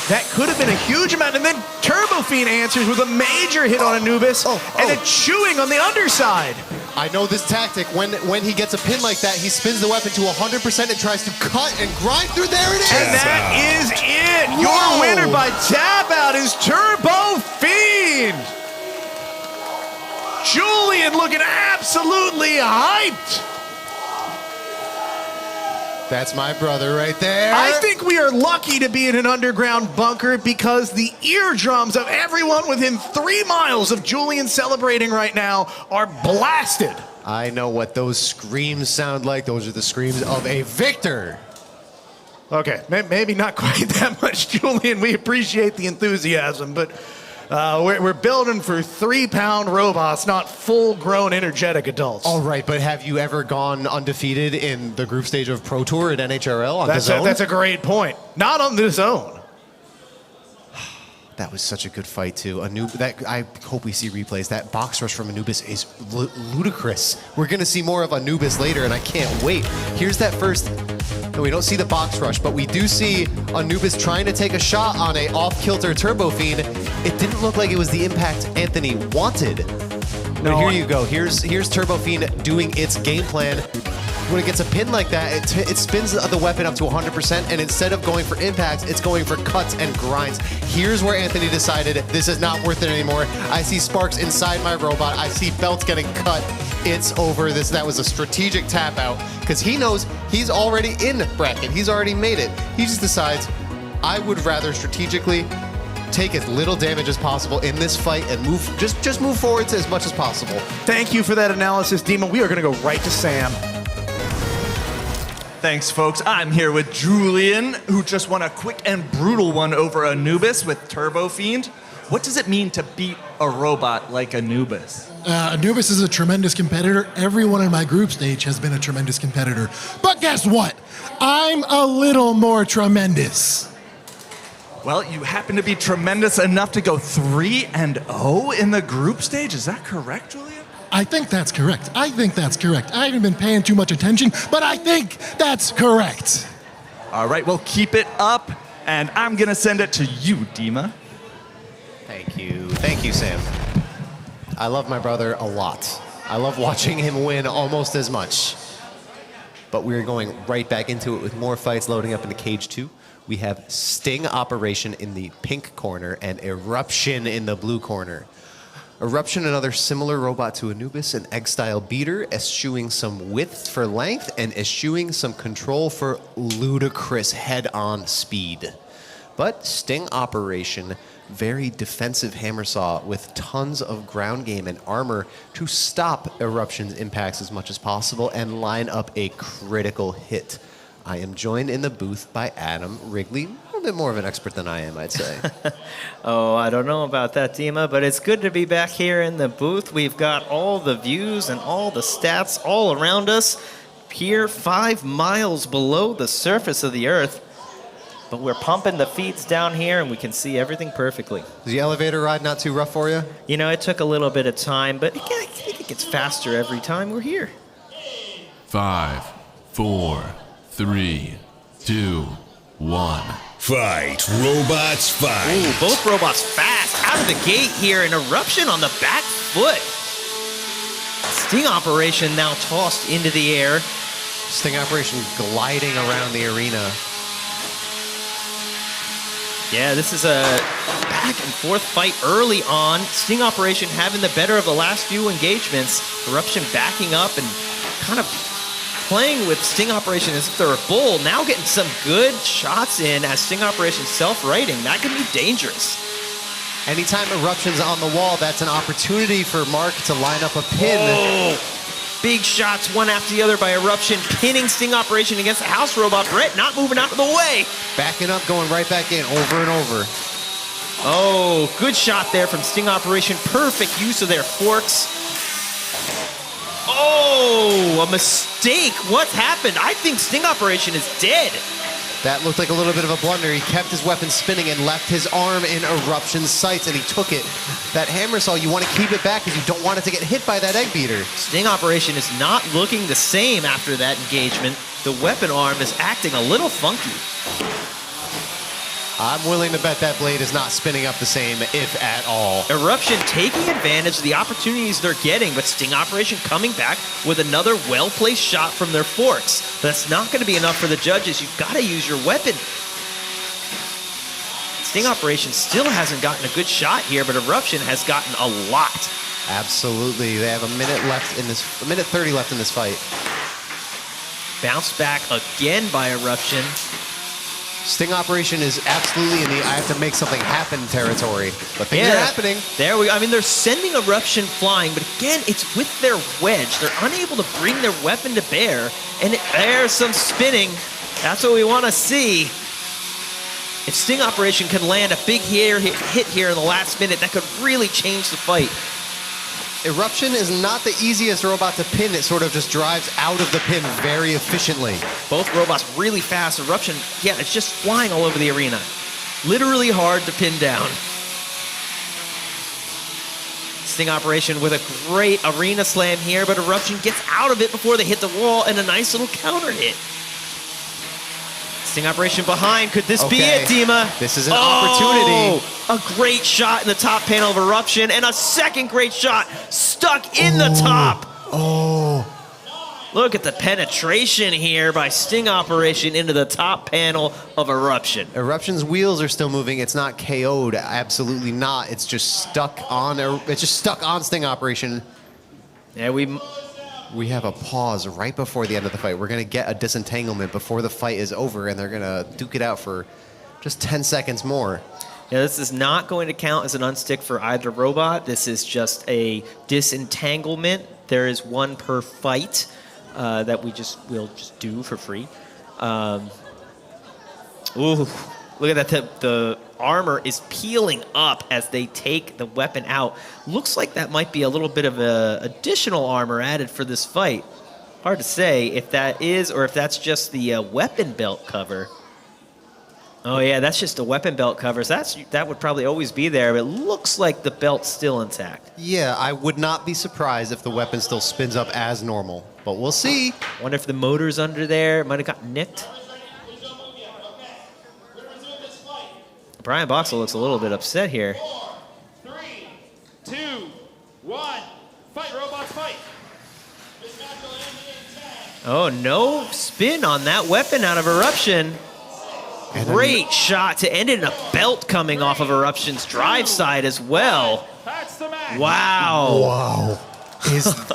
That could have been a huge amount, and then Turbo Fiend answers with a major hit on Anubis, and a chewing on the underside. I know this tactic. When he gets a pin like that, he spins the weapon to 100% and tries to cut and grind through. There it is! And that is it! Whoa. Your winner by tap out is Turbo Fiend! Julian looking absolutely hyped! That's my brother right there. I think we are lucky to be in an underground bunker because the eardrums of everyone within 3 miles of Julian celebrating right now are blasted. I know what those screams sound like. Those are the screams of a victor. Okay, maybe not quite that much, Julian. We appreciate the enthusiasm, but we're building for 3-pound robots, not full-grown energetic adults. All right, but have you ever gone undefeated in the group stage of Pro Tour at NHRL on the zone? That's a great point. Not on the zone. That was such a good fight, too. I hope we see replays. That box rush from Anubis is ludicrous. We're going to see more of Anubis later, and I can't wait. Here's that first... No, we don't see the box rush, but we do see Anubis trying to take a shot on a off-kilter Turbo Fiend. It didn't look like it was the impact Anthony wanted. But here you go. Here's Turbo Fiend doing its game plan. When it gets a pin like that, it spins the weapon up to 100%, and instead of going for impacts, it's going for cuts and grinds. Here's where Anthony decided this is not worth it anymore. I see sparks inside my robot. I see belts getting cut. It's over. That was a strategic tap out because he knows he's already in bracket. He's already made it. He just decides, I would rather strategically take as little damage as possible in this fight and just move forward as much as possible. Thank you for that analysis, Dima. We are going to go right to Sam. Thanks, folks. I'm here with Julian, who just won a quick and brutal one over Anubis with Turbo Fiend. What does it mean to beat a robot like Anubis? Anubis is a tremendous competitor. Everyone in my group stage has been a tremendous competitor. But guess what? I'm a little more tremendous. Well, you happen to be tremendous enough to go 3-0 in the group stage. Is that correct, Julian? I think that's correct. I haven't been paying too much attention, but I think that's correct. All right, well, keep it up, and I'm going to send it to you, Dima. Thank you. Thank you, Sam. I love my brother a lot. I love watching him win almost as much. But we're going right back into it with more fights loading up into Cage 2. We have Sting Operation in the pink corner and Eruption in the blue corner. Eruption, another similar robot to Anubis, an egg-style beater, eschewing some width for length and eschewing some control for ludicrous head-on speed. But Sting Operation, very defensive hammer saw with tons of ground game and armor to stop Eruption's impacts as much as possible and line up a critical hit. I am joined in the booth by Adam Wrigley, a little bit more of an expert than I am, I'd say. Oh, I don't know about that, Dima, but it's good to be back here in the booth. We've got all the views and all the stats all around us here 5 miles below the surface of the Earth. But we're pumping the feeds down here, and we can see everything perfectly. Is the elevator ride not too rough for you? You know, it took a little bit of time, but I think it gets faster every time we're here. 5, 4, 3, 2, 1. Fight, robots, fight. Ooh, both robots fast out of the gate here. An eruption on the back foot. Sting Operation now tossed into the air. Sting Operation gliding around the arena. Yeah, this is a back and forth fight early on. Sting Operation having the better of the last few engagements. Eruption backing up and kind of playing with Sting Operation as if they're a bull. Now getting some good shots in as Sting Operation self-righting. That could be dangerous. Anytime Eruption's on the wall, that's an opportunity for Mark to line up a pin. Oh, big shots one after the other by Eruption, pinning Sting Operation against the house robot. Brett not moving out of the way. Backing up, going right back in, over and over. Oh, good shot there from Sting Operation. Perfect use of their forks. Oh, a mistake. What happened? I think Sting Operation is dead. That looked like a little bit of a blunder. He kept his weapon spinning and left his arm in Eruption's sights, and he took it. That hammer saw, you want to keep it back because you don't want it to get hit by that egg beater. Sting Operation is not looking the same after that engagement. The weapon arm is acting a little funky. I'm willing to bet that blade is not spinning up the same, if at all. Eruption taking advantage of the opportunities they're getting, but Sting Operation coming back with another well-placed shot from their forks. That's not going to be enough for the judges. You've got to use your weapon. Sting Operation still hasn't gotten a good shot here, but Eruption has gotten a lot. Absolutely. They have a minute 30 left in this fight. Bounce back again by Eruption. Sting Operation is absolutely in the I have to make something happen territory, but things are happening. There we go. I mean, they're sending Eruption flying, but again, it's with their wedge. They're unable to bring their weapon to bear, and there's some spinning. That's what we want to see. If Sting Operation can land a big hit here in the last minute, that could really change the fight. Eruption is not the easiest robot to pin. It sort of just drives out of the pin very efficiently. Both robots really fast. Eruption, yeah, it's just flying all over the arena. Literally hard to pin down. Sting Operation with a great arena slam here, but Eruption gets out of it before they hit the wall, and a nice little counter hit. Sting Operation behind. Could this be it, Dima? This is an opportunity. A great shot in the top panel of Eruption, and a second great shot stuck in the top. Oh. Look at the penetration here by Sting Operation into the top panel of Eruption. Eruption's wheels are still moving. It's not KO'd. Absolutely not. It's just stuck on. It's just stuck on Sting Operation. Yeah, we have a pause right before the end of the fight. We're going to get a disentanglement before the fight is over, and they're going to duke it out for just 10 seconds more. Yeah, this is not going to count as an unstick for either robot. This is just a disentanglement. There is one per fight that we'll just do for free. Ooh, look at that. The armor is peeling up as they take the weapon out. Looks like that might be a little bit of additional armor added for this fight. Hard to say if that is or if that's just the weapon belt cover. Oh yeah, that's just a weapon belt cover. So that would probably always be there, but it looks like the belt's still intact. Yeah, I would not be surprised if the weapon still spins up as normal, but we'll see. Wonder if the motor's under there. Might have gotten nicked. Brian Boxall looks a little bit upset here. 3, 2, 1, fight, robots, fight. Oh, no spin on that weapon out of Eruption. Great shot to end it in a belt coming off of Eruption's drive side as well. Wow. Wow.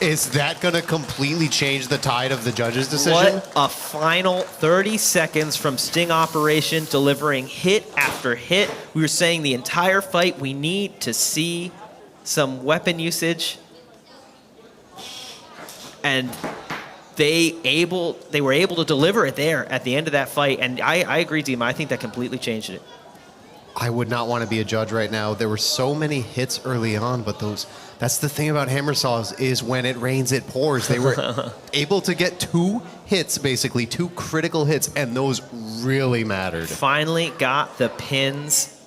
Is that going to completely change the tide of the judges' decision? What a final 30 seconds from Sting Operation, delivering hit after hit. We were saying the entire fight, we need to see some weapon usage. And they were able to deliver it there at the end of that fight. And I agree, Dima. I think that completely changed it. I would not want to be a judge right now. There were so many hits early on, but that's the thing about hammer saws is when it rains, it pours. They were able to get 2 hits, basically 2 critical hits, and those really mattered. Finally got the pins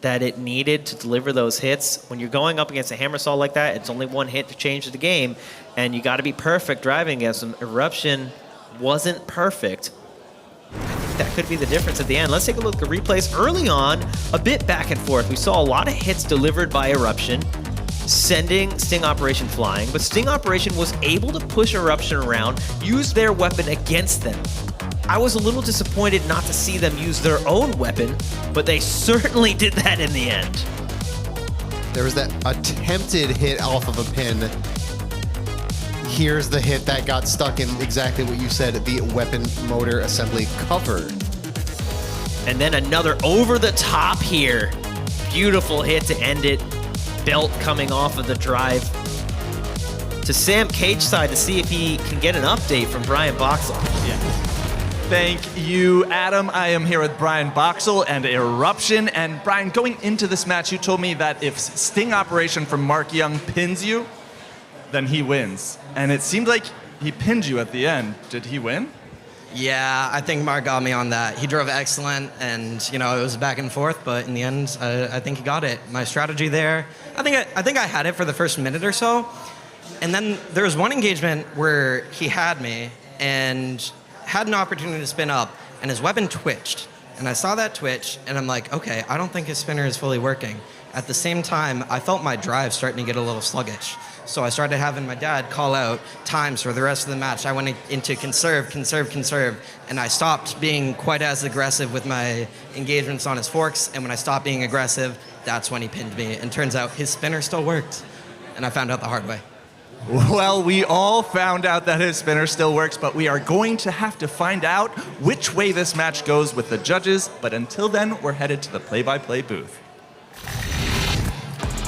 that it needed to deliver those hits. When you're going up against a hammer saw like that, it's only 1 hit to change the game, and you got to be perfect driving against them. Eruption wasn't perfect. I think that could be the difference at the end. Let's take a look at the replays. Early on, a bit back and forth. We saw a lot of hits delivered by Eruption, sending Sting Operation flying, but Sting Operation was able to push Eruption around, use their weapon against them. I was a little disappointed not to see them use their own weapon, but they certainly did that in the end. There was that attempted hit off of a pin. Here's the hit that got stuck in exactly what you said, the weapon motor assembly cover. And then another over the top here. Beautiful hit to end it. Belt coming off of the drive. To Sam Cage side to see if he can get an update from Brian Boxall. Yeah. Thank you, Adam. I am here with Brian Boxall and Eruption. And Brian, going into this match, you told me that if Sting Operation from Mark Young pins you, then he wins. And it seemed like he pinned you at the end. Did he win? Yeah, I think Mark got me on that. He drove excellent, and it was back and forth, but in the end, I think he got it. My strategy there, I think I had it for the first minute or so, and then there was one engagement where he had me and had an opportunity to spin up, and his weapon twitched, and I saw that twitch, and I'm like, okay, I don't think his spinner is fully working. At the same time, I felt my drive starting to get a little sluggish. So I started having my dad call out times for the rest of the match. I went into conserve, and I stopped being quite as aggressive with my engagements on his forks, and when I stopped being aggressive, that's when he pinned me. And turns out his spinner still worked, and I found out the hard way. Well, we all found out that his spinner still works, but we are going to have to find out which way this match goes with the judges. But until then, we're headed to the play-by-play booth.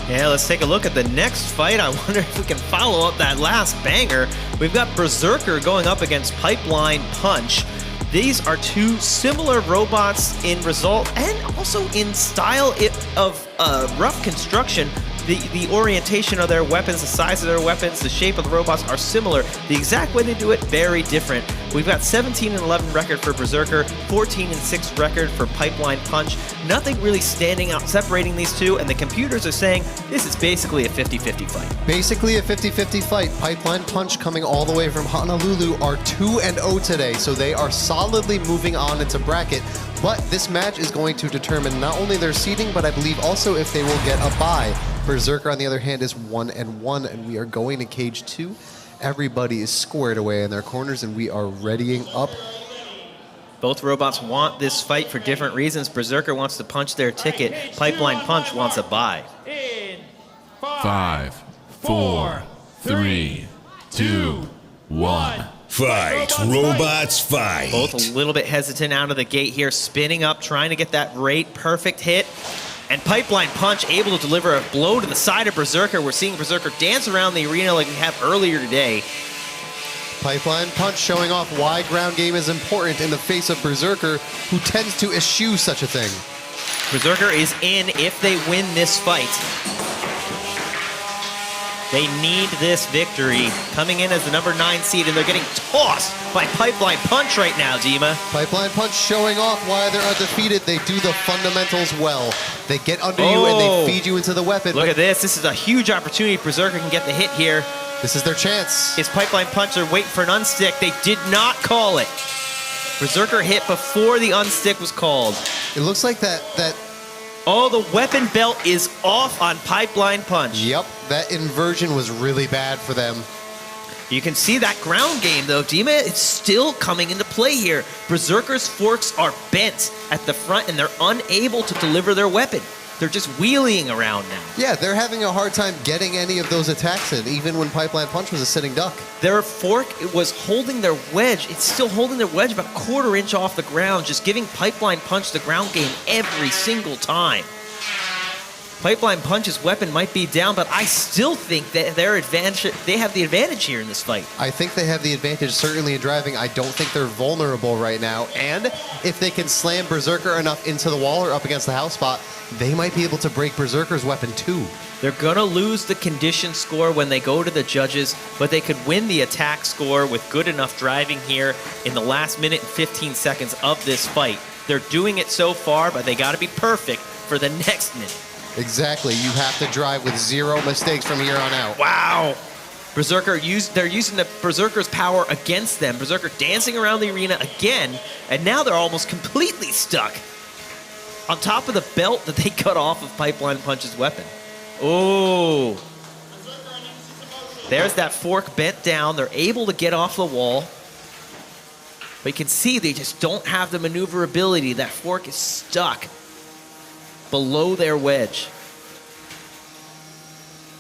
Yeah, let's take a look at the next fight. I wonder if we can follow up that last banger. We've got Berserker going up against Pipeline Punch. These are 2 similar robots in result and also in style of rough construction. The orientation of their weapons, the size of their weapons, the shape of the robots are similar. The exact way they do it, very different. We've got 17-11 record for Berserker, 14-6 record for Pipeline Punch. Nothing really standing out, separating these 2, and the computers are saying this is basically a 50-50 fight. Basically a 50-50 fight. Pipeline Punch coming all the way from Honolulu are 2-0 today, so they are solidly moving on into bracket. But this match is going to determine not only their seeding, but I believe also if they will get a bye. Berserker, on the other hand, is 1-1, and we are going to cage 2. Everybody is squared away in their corners, and we are readying up. Both robots want this fight for different reasons. Berserker wants to punch their ticket. Pipeline Punch wants a bye. 5, 4, 3, 2, 1. Fight, robots, fight. Both a little bit hesitant out of the gate here, spinning up, trying to get that rate perfect hit. And Pipeline Punch able to deliver a blow to the side of Berserker. We're seeing Berserker dance around the arena like we have earlier today. Pipeline Punch showing off why ground game is important in the face of Berserker, who tends to eschew such a thing. Berserker is in if they win this fight. They need this victory. Coming in as the number 9 seed, and they're getting tossed by Pipeline Punch right now, Dima. Pipeline Punch showing off why they're undefeated. They do the fundamentals well. They get under you and they feed you into the weapon. Look at this. This is a huge opportunity. Berserker can get the hit here. This is their chance. It's Pipeline Punch. They're waiting for an unstick. They did not call it. Berserker hit before the unstick was called. It looks like that... Oh, the weapon belt is off on Pipeline Punch. Yep, that inversion was really bad for them. You can see that ground game, though, Dima. It's still coming into play here. Berserker's forks are bent at the front, and they're unable to deliver their weapon. They're just wheeling around now. Yeah, they're having a hard time getting any of those attacks in, even when Pipeline Punch was a sitting duck. Their fork was holding their wedge. It's still holding their wedge about a quarter inch off the ground, just giving Pipeline Punch the ground game every single time. Pipeline Punch's weapon might be down, but I still think that they have the advantage here in this fight. I think they have the advantage, certainly in driving. I don't think they're vulnerable right now. And if they can slam Berserker enough into the wall or up against the house spot, they might be able to break Berserker's weapon too. They're gonna lose the condition score when they go to the judges, but they could win the attack score with good enough driving here in the last minute and 15 seconds of this fight. They're doing it so far, but they gotta be perfect for the next minute. Exactly. You have to drive with 0 mistakes from here on out. Wow. Berserker, they're using the Berserker's power against them. Berserker dancing around the arena again, and now they're almost completely stuck on top of the belt that they cut off of Pipeline Punch's weapon. Oh. There's that fork bent down. They're able to get off the wall. But you can see they just don't have the maneuverability. That fork is stuck below their wedge.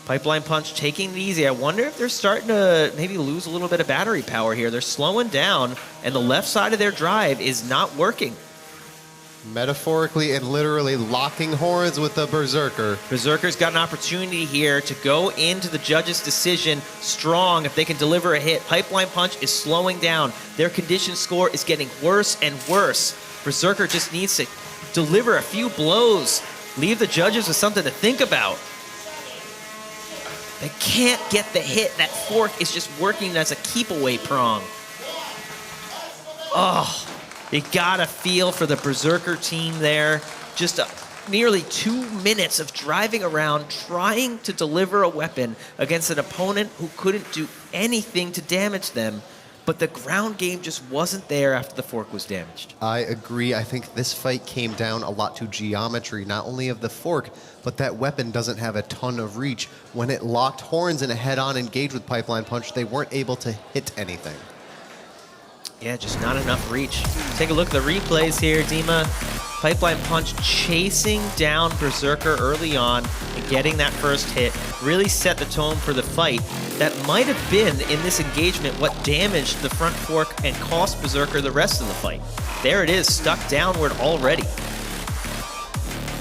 Pipeline Punch taking it easy. I wonder if they're starting to maybe lose a little bit of battery power here. They're slowing down, and the left side of their drive is not working. Metaphorically and literally locking horns with the Berserker. Berserker's got an opportunity here to go into the judge's decision strong if they can deliver a hit. Pipeline Punch is slowing down. Their condition score is getting worse and worse. Berserker just needs to deliver a few blows. Leave the judges with something to think about. They can't get the hit. That fork is just working as a keep-away prong. Oh, you gotta feel for the Berserker team there. Just nearly 2 minutes of driving around trying to deliver a weapon against an opponent who couldn't do anything to damage them. But the ground game just wasn't there after the fork was damaged. I agree. I think this fight came down a lot to geometry, not only of the fork, but that weapon doesn't have a ton of reach. When it locked horns in a head-on engage with Pipeline Punch, they weren't able to hit anything. Yeah, just not enough reach. Take a look at the replays here, Dima. Pipeline Punch chasing down Berserker early on and getting that first hit really set the tone for the fight. That might have been, in this engagement, what damaged the front fork and cost Berserker the rest of the fight. There it is, stuck downward already.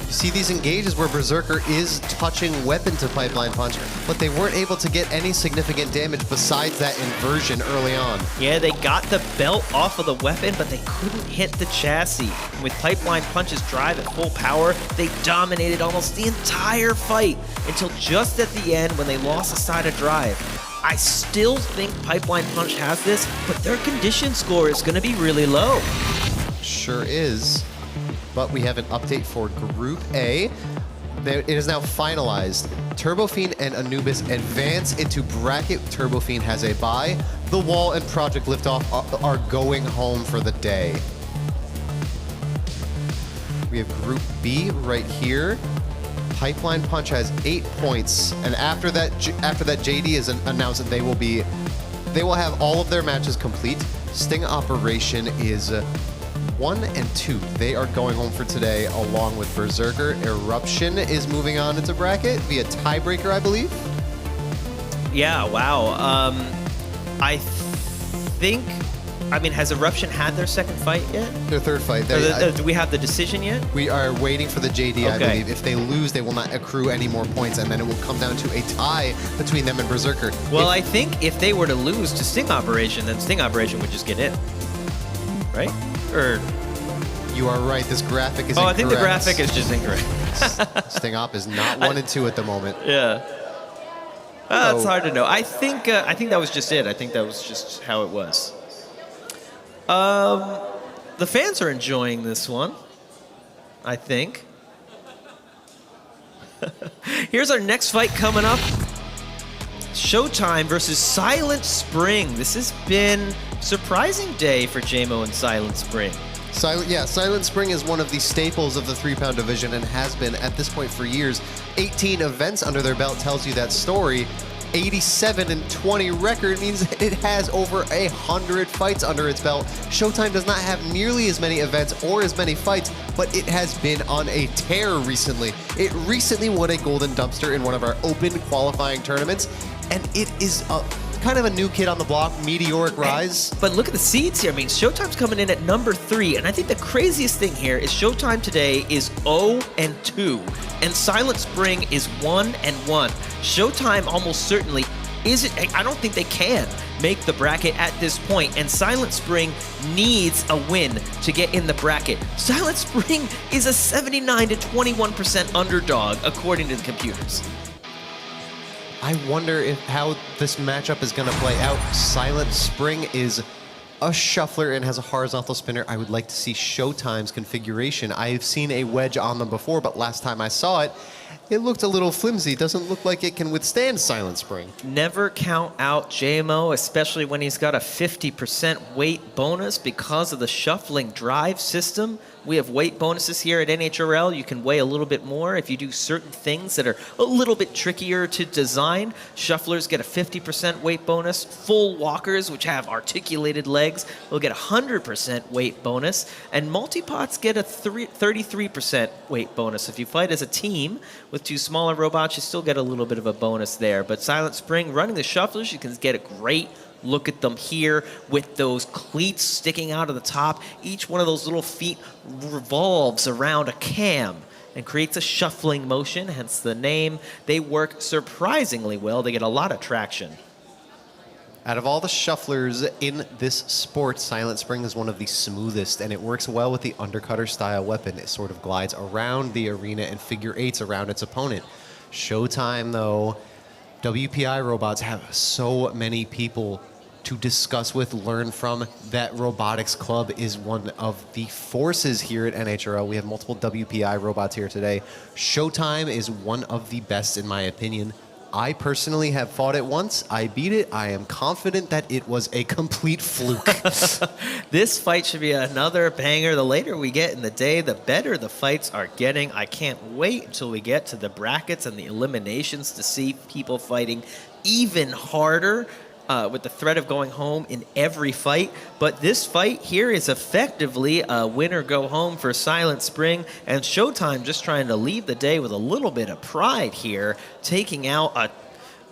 You see these engages where Berserker is touching weapon to Pipeline Punch, but they weren't able to get any significant damage besides that inversion early on. Yeah, they got the belt off of the weapon, but they couldn't hit the chassis. And with Pipeline Punch's drive at full power, they dominated almost the entire fight until just at the end when they lost the side of drive. I still think Pipeline Punch has this, but their condition score is going to be really low. Sure is. But we have an update for Group A. It is now finalized. Turbofiend and Anubis advance into bracket. Turbofiend has a bye. The Wall and Project Liftoff are going home for the day. We have Group B right here. Pipeline Punch has 8 points, and after that, JD is announced that they will have all of their matches complete. Sting Operation is 1 and 2. They are going home for today, along with Berserker. Eruption is moving on into bracket via tiebreaker, I believe. Yeah, wow. Has Eruption had their second fight yet? Their third fight. Do we have the decision yet? We are waiting for the JD, I believe. If they lose, they will not accrue any more points, and then it will come down to a tie between them and Berserker. Well, I think if they were to lose to Sting Operation, then Sting Operation would just get in. Right? Or you are right. This graphic is incorrect. I think the graphic is just incorrect. Sting Op is not 1 and 2 at the moment. Yeah. It's hard to know. I think that was just it. I think that was just how it was. The fans are enjoying this one, I think. Here's our next fight coming up. Showtime versus Silent Spring. This has been surprising day for JMO and Silent Spring. Silent Spring is one of the staples of the 3-pound division and has been at this point for years. 18 events under their belt tells you that story. 87-20 record means it has over 100 fights under its belt. Showtime does not have nearly as many events or as many fights, but it has been on a tear recently. It recently won a golden dumpster in one of our open qualifying tournaments, and it is kind of a new kid on the block, meteoric rise. But look at the seeds here. I mean, Showtime's coming in at number 3, and I think the craziest thing here is Showtime today is 0-2, and Silent Spring is 1-1. Showtime almost certainly isn't. I don't think they can make the bracket at this point, and Silent Spring needs a win to get in the bracket. Silent Spring is a 79 to 21% underdog according to the computers. I wonder how this matchup is going to play out. Silent Spring is a shuffler and has a horizontal spinner. I would like to see Showtime's configuration. I've seen a wedge on them before, but last time I saw it, it looked a little flimsy. Doesn't look like it can withstand Silent Spring. Never count out JMO, especially when he's got a 50% weight bonus because of the shuffling drive system. We have weight bonuses here at NHRL. You can weigh a little bit more if you do certain things that are a little bit trickier to design. Shufflers get a 50% weight bonus. Full walkers, which have articulated legs, will get a 100% weight bonus. And multipots get a 33% weight bonus. If you fight as a team with 2 smaller robots, you still get a little bit of a bonus there. But Silent Spring running the shufflers, you can get a great look at them here with those cleats sticking out of the top. Each one of those little feet revolves around a cam and creates a shuffling motion, hence the name. They work surprisingly well. They get a lot of traction. Out of all the shufflers in this sport, Silent Spring is one of the smoothest, and it works well with the undercutter style weapon. It sort of glides around the arena and figure eights around its opponent. Showtime, though, WPI robots have so many people to discuss with, learn from. That Robotics Club is one of the forces here at NHRL. We have multiple WPI robots here today. Showtime is one of the best, in my opinion. I personally have fought it once. I beat it. I am confident that it was a complete fluke. This fight should be another banger. The later we get in the day, the better the fights are getting. I can't wait until we get to the brackets and the eliminations to see people fighting even harder with the threat of going home in every fight. But this fight here is effectively a winner go home for Silent Spring, and Showtime just trying to leave the day with a little bit of pride here, taking out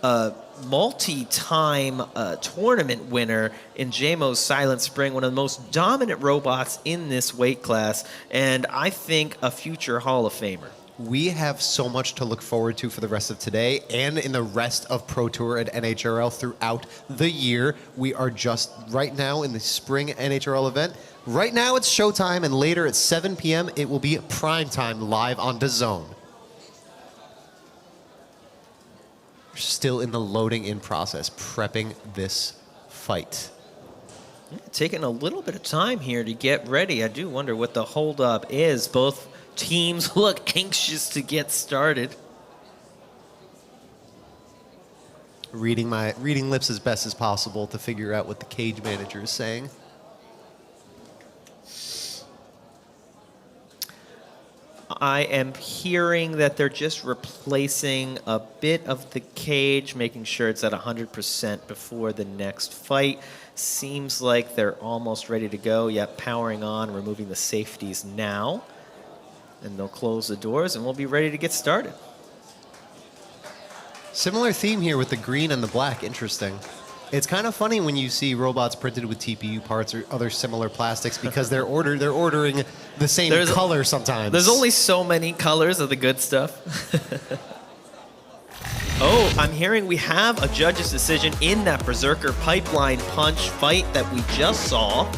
a multi-time tournament winner in JMO's Silent Spring, one of the most dominant robots in this weight class, and I think a future Hall of Famer. We have so much to look forward to for the rest of today and in the rest of Pro Tour at NHRL throughout the year. We are just right now in the spring NHRL event. Right now it's Showtime, and later at 7 p.m. it will be prime time live on DAZN. We're still in the loading in process, prepping this fight. Taking a little bit of time here to get ready. I do wonder what the holdup is. Both teams look anxious to get started. Reading lips as best as possible to figure out what the cage manager is saying. I am hearing that they're just replacing a bit of the cage, making sure it's at 100% before the next fight. Seems like they're almost ready to go. Yep, powering on, removing the safeties now. And they'll close the doors and we'll be ready to get started. Similar theme here with the green and the black. Interesting. It's kind of funny when you see robots printed with TPU parts or other similar plastics because they're ordering the same color sometimes. There's only so many colors of the good stuff. Oh, I'm hearing we have a judge's decision in that Berserker Pipeline Punch fight that we just saw.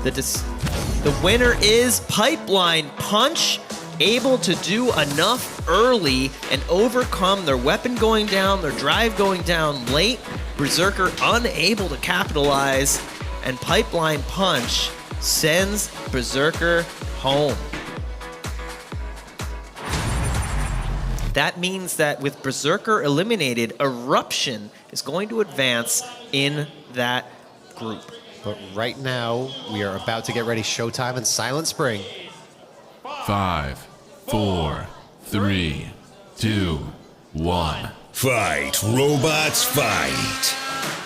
The winner is Pipeline Punch, able to do enough early and overcome their weapon going down, their drive going down late. Berserker unable to capitalize, and Pipeline Punch sends Berserker home. That means that with Berserker eliminated, Eruption is going to advance in that group. But right now, we are about to get ready. Showtime and Silent Spring. 5, 4, 3, 2, 1. Fight, robots, fight.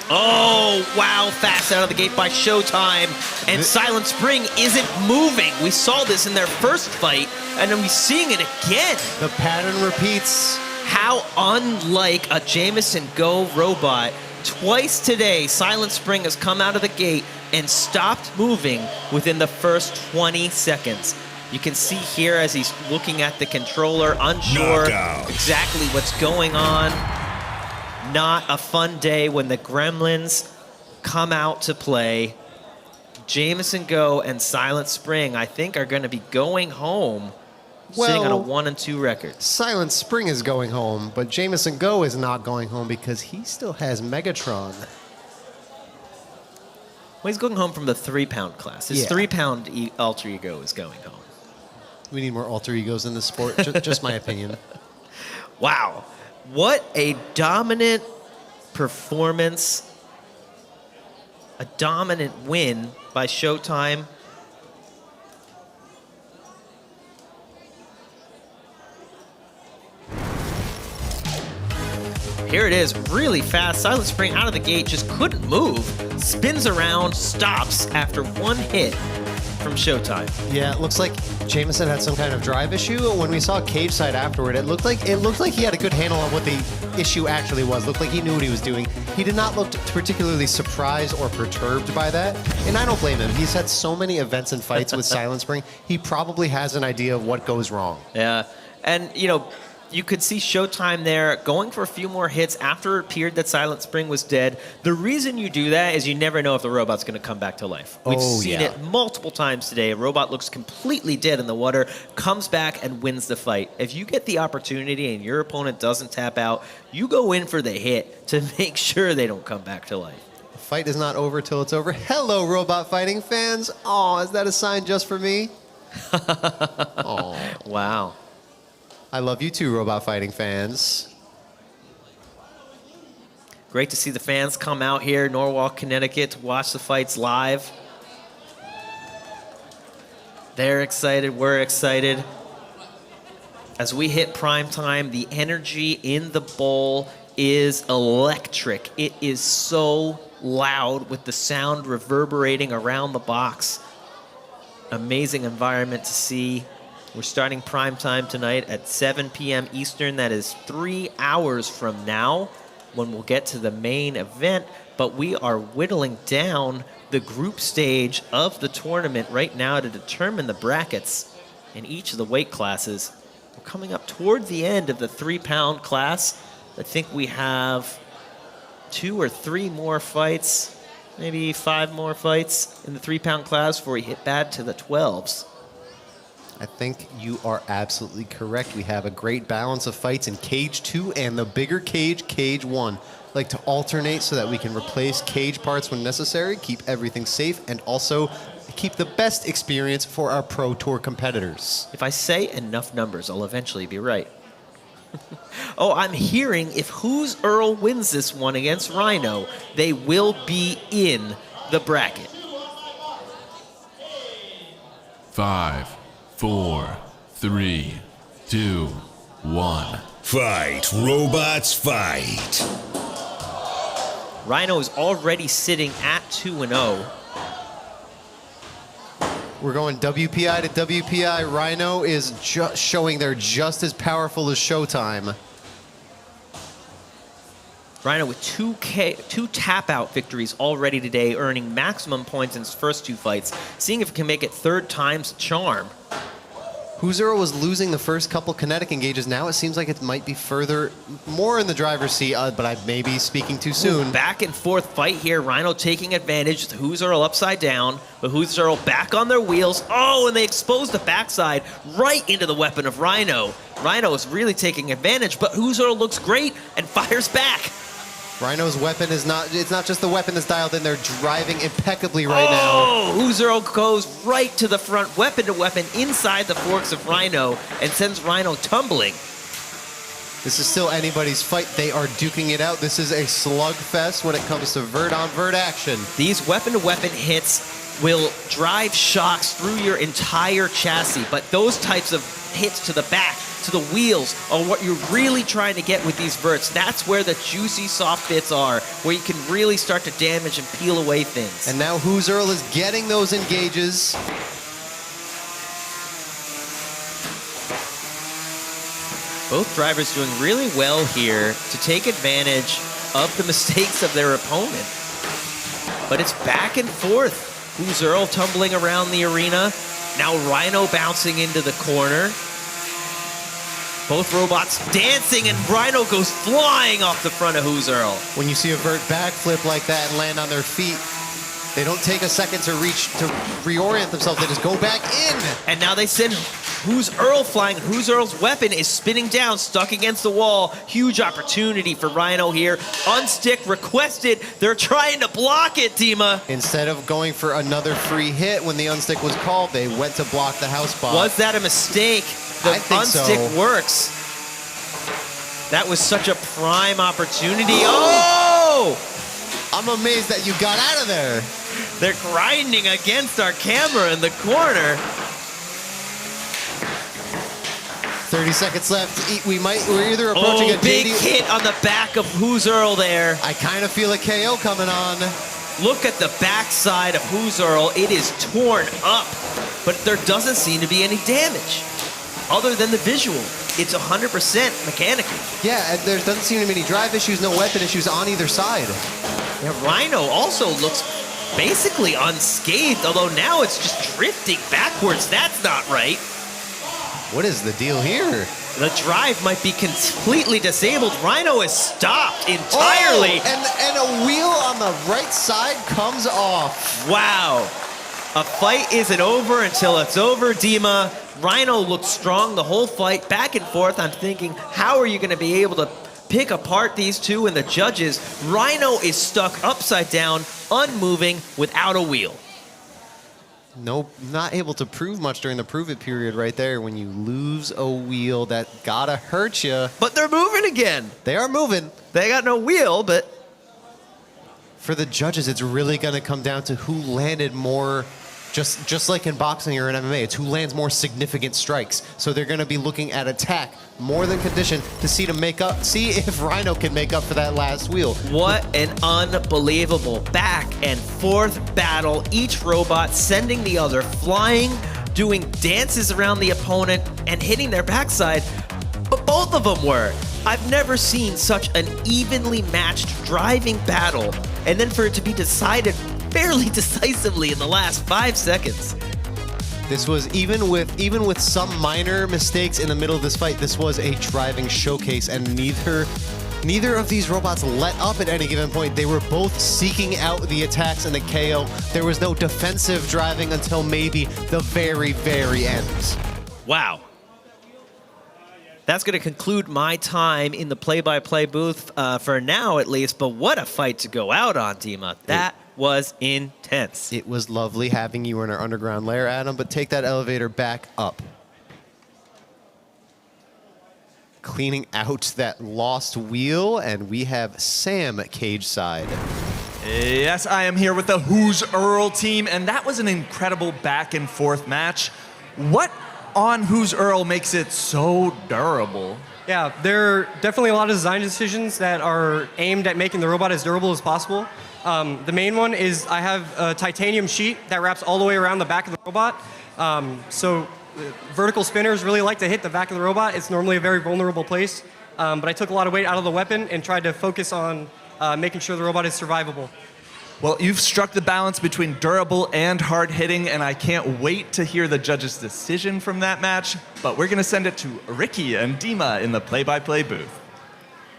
Oh, wow, fast out of the gate by Showtime. And Silent Spring isn't moving. We saw this in their first fight, and then we're seeing it again. The pattern repeats. How unlike a Jameson Go robot Twice today, Silent Spring has come out of the gate and stopped moving within the first 20 seconds. You can see here as he's looking at the controller, unsure exactly what's going on. Not a fun day when the Gremlins come out to play. Jameson Go and Silent Spring, I think, are going to be going home, sitting on a 1-2 record. Silent Spring is going home, but Jameson Go is not going home because he still has Megatron. Well, he's going home from the 3-pound class. His 3-pound alter ego is going home. We need more alter egos in this sport, just my opinion. Wow. What a dominant performance. A dominant win by Showtime. Here it is, really fast. Silent Spring out of the gate, just couldn't move. Spins around, stops after one hit from Showtime. Yeah, it looks like Jameson had some kind of drive issue. When we saw Cage Side afterward, it looked like he had a good handle on what the issue actually was. Looked like he knew what he was doing. He did not look particularly surprised or perturbed by that, and I don't blame him. He's had so many events and fights with Silent Spring. He probably has an idea of what goes wrong. Yeah, and you know, you could see Showtime there going for a few more hits after it appeared that Silent Spring was dead. The reason you do that is you never know if the robot's going to come back to life. We've seen it multiple times today. A robot looks completely dead in the water, comes back and wins the fight. If you get the opportunity and your opponent doesn't tap out, you go in for the hit to make sure they don't come back to life. The fight is not over till it's over. Hello, robot fighting fans. Oh, is that a sign just for me? Oh, wow. I love you too, robot fighting fans. Great to see the fans come out here, Norwalk, Connecticut, to watch the fights live. They're excited, we're excited. As we hit prime time, the energy in the bowl is electric. It is so loud with the sound reverberating around the box. Amazing environment to see. We're starting prime time tonight at 7 p.m. Eastern. That is 3 hours from now when we'll get to the main event. But we are whittling down the group stage of the tournament right now to determine the brackets in each of the weight classes. We're coming up toward the end of the 3-pound class. I think we have 2 or 3 more fights, maybe 5 more fights in the 3-pound class before we hit back to the 12s. I think you are absolutely correct. We have a great balance of fights in Cage 2 and the bigger cage, Cage 1. Like to alternate so that we can replace cage parts when necessary, keep everything safe, and also keep the best experience for our Pro Tour competitors. If I say enough numbers, I'll eventually be right. Oh, I'm hearing if Who's Earl wins this one against Rhino, they will be in the bracket. 5, 4, 3, 2, 1. Fight, robots, fight. Rhino is already sitting at 2-0. We're going WPI to WPI. Rhino is showing they're just as powerful as Showtime. Rhino with two tap-out victories already today, earning maximum points in his first 2 fights, seeing if he can make it 3rd time's charm. Huzero was losing the first couple kinetic engages. Now it seems like it might be further, more in the driver's seat, but I may be speaking too soon. Ooh, back and forth fight here. Rhino taking advantage. Huzero upside down, but Huzero back on their wheels. Oh, and they expose the backside right into the weapon of Rhino. Rhino is really taking advantage, but Huzero looks great and fires back. Rhino's weapon is it's not just the weapon that's dialed in, they're driving impeccably right now. Oh, Huzero goes right to the front, weapon to weapon, inside the forks of Rhino, and sends Rhino tumbling. This is still anybody's fight. They are duking it out. This is a slugfest when it comes to vert-on-vert action. These weapon-to-weapon hits will drive shocks through your entire chassis, but those types of hits to the back, to the wheels, are what you're really trying to get with these verts. That's where the juicy soft bits are, where you can really start to damage and peel away things. And now Huzerl is getting those engages. Both drivers doing really well here to take advantage of the mistakes of their opponent. But it's back and forth. Who's Earl tumbling around the arena? Now Rhino bouncing into the corner. Both robots dancing, and Rhino goes flying off the front of Who's Earl. When you see a vert backflip like that and land on their feet, they don't take a second to reorient themselves. They just go back in. And now they send Who's Earl flying. Who's Earl's weapon is spinning down, stuck against the wall. Huge opportunity for Rhino here. Unstick requested. They're trying to block it, Dima. Instead of going for another free hit when the unstick was called, they went to block the house bomb. Was that a mistake? The I think unstick so. works. That was such a prime opportunity. Oh! I'm amazed that you got out of there. They're grinding against our camera in the corner. 30 seconds left. We're either approaching a big JD hit on the back of Who's Earl there. I kind of feel a KO coming on. Look at the backside of Who's Earl. It is torn up, but there doesn't seem to be any damage other than the visual. It's 100% mechanical. Yeah, and there doesn't seem to be any drive issues, no weapon issues on either side. Yeah, Rhino also looks basically unscathed, although now it's just drifting backwards. That's not right. What is the deal here? The drive might be completely disabled. Rhino is stopped entirely. Oh, and a wheel on the right side comes off. Wow. A fight isn't over until it's over, Dima. Rhino looked strong the whole fight, back and forth. I'm thinking, how are you going to be able to pick apart these two and the judges? Rhino is stuck upside down, unmoving, without a wheel. Nope, not able to prove much during the prove it period right there. When you lose a wheel, that gotta hurt you. But they're moving again. They are moving. They got no wheel, but... For the judges, it's really gonna come down to who landed more, just like in boxing or in MMA, it's who lands more significant strikes. So they're gonna be looking at attack more than condition to see if Rhino can make up for that last wheel. What an unbelievable back and forth battle. Each robot sending the other flying, doing dances around the opponent and hitting their backside. But both of them were. I've never seen such an evenly matched driving battle, and then for it to be decided fairly decisively in the last 5 seconds. This was even with some minor mistakes in the middle of this fight, this was a driving showcase, and neither of these robots let up at any given point. They were both seeking out the attacks and the KO. There was no defensive driving until maybe the very, very end. Wow. That's going to conclude my time in the play-by-play booth for now, at least. But what a fight to go out on, Dima. That was intense. It was lovely having you in our underground lair, Adam, but take that elevator back up. Cleaning out that lost wheel, and we have Sam cage side. Yes, I am here with the Who's Earl team, and that was an incredible back and forth match. What on Who's Earl makes it so durable? Yeah, there are definitely a lot of design decisions that are aimed at making the robot as durable as possible. The main one is I have a titanium sheet that wraps all the way around the back of the robot. So vertical spinners really like to hit the back of the robot. It's normally a very vulnerable place. But I took a lot of weight out of the weapon and tried to focus on making sure the robot is survivable. Well, you've struck the balance between durable and hard hitting, and I can't wait to hear the judges' decision from that match. But we're going to send it to Ricky and Dima in the play-by-play booth.